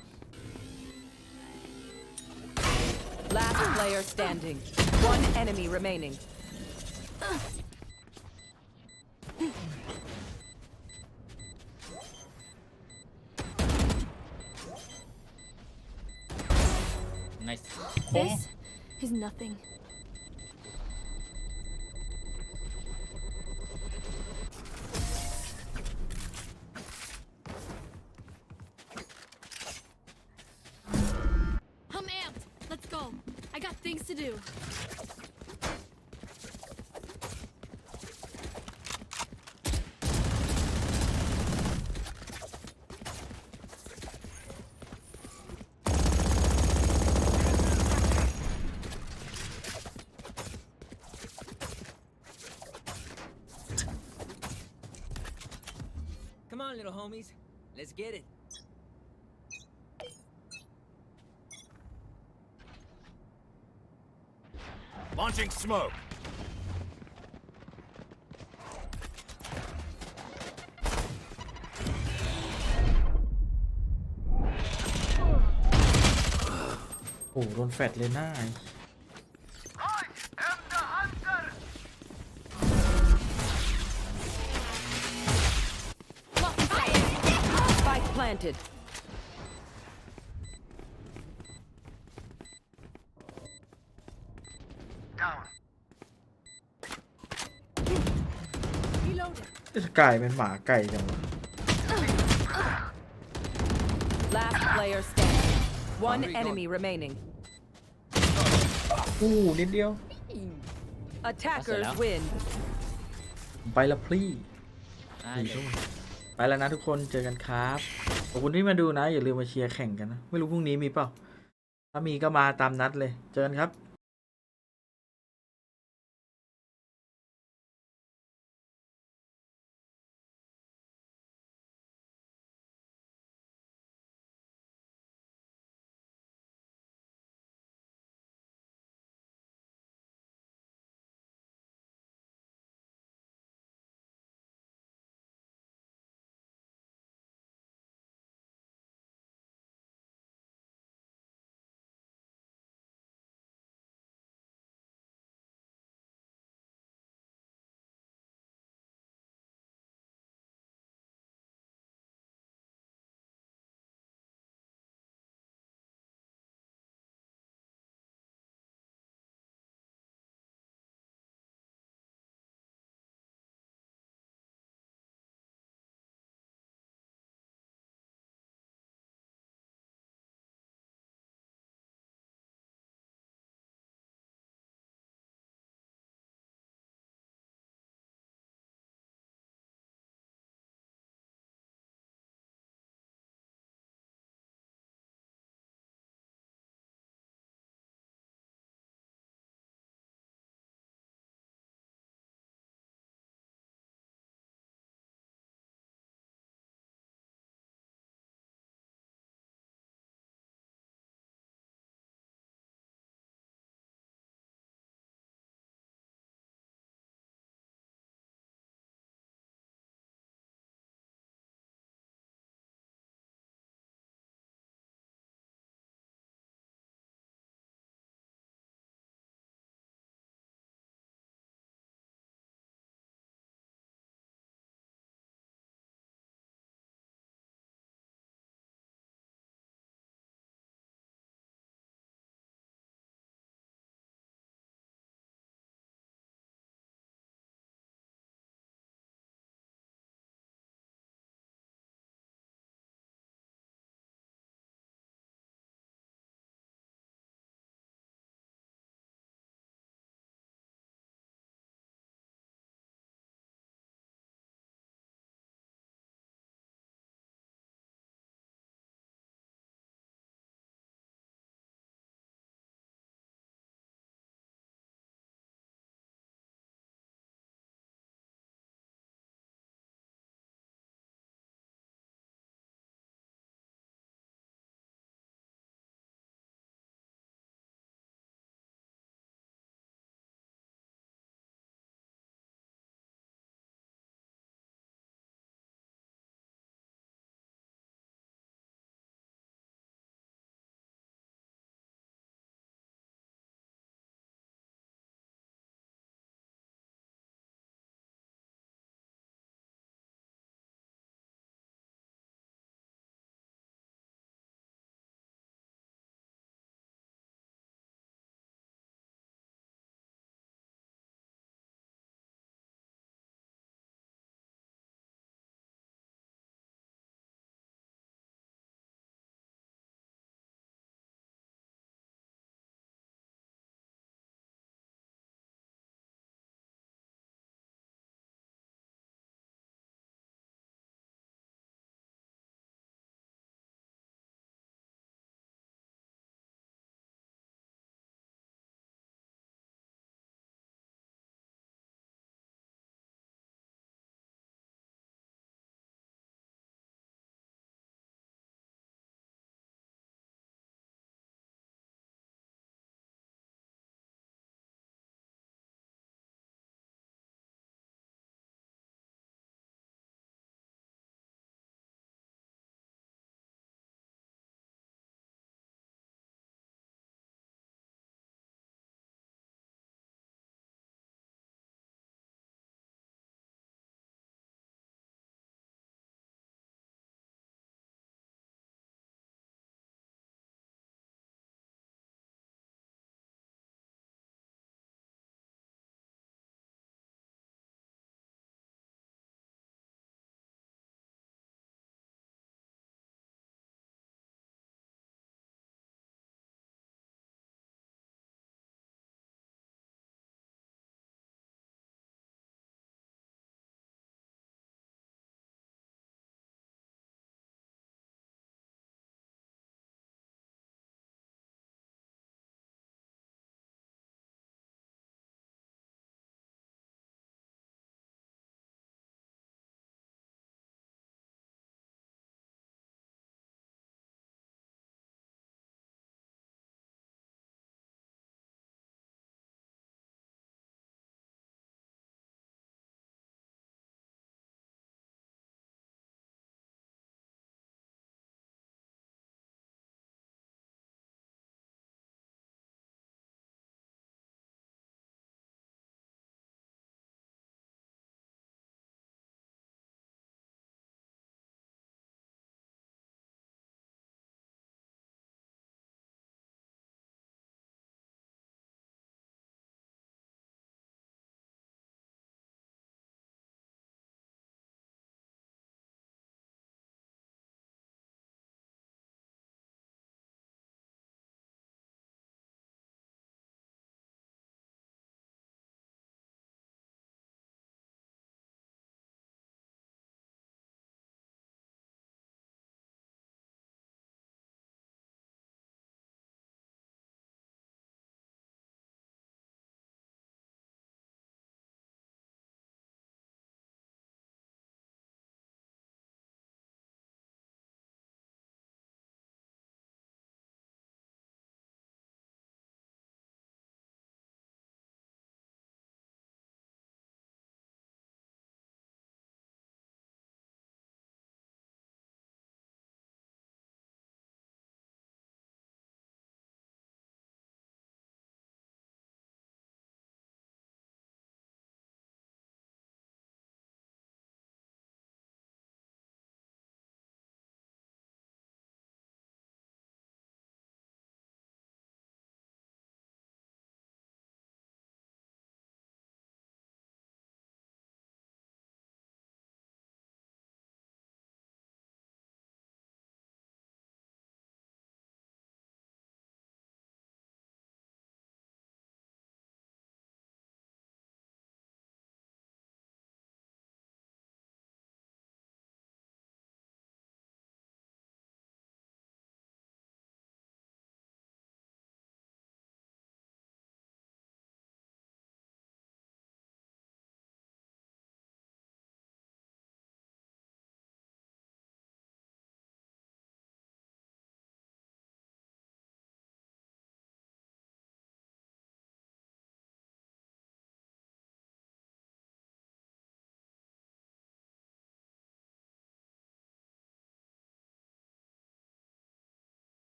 Last player standing. One enemy remaining. nice This is nothing. I'm amped. Let's go. I got things to do. little homies. Let's get it. Launching smoke. โอ้โหโดนแฟดเลยหน้า Spike planted. Reloading. จะกลายเป็นหมาไก่จังวะ Last player standing. One enemy remaining. อู้นิดเดียว Attackers win. ไปละพลี่ ได้เลย ไปแล้วนะทุกคนเจอกันครับขอบคุณที่มาดูนะ อย่าลืมมาเชียร์แข่งกันนะ ไม่รู้พรุ่งนี้มีเปล่า ถ้ามีก็มาตามนัดเลย เจอกันครับ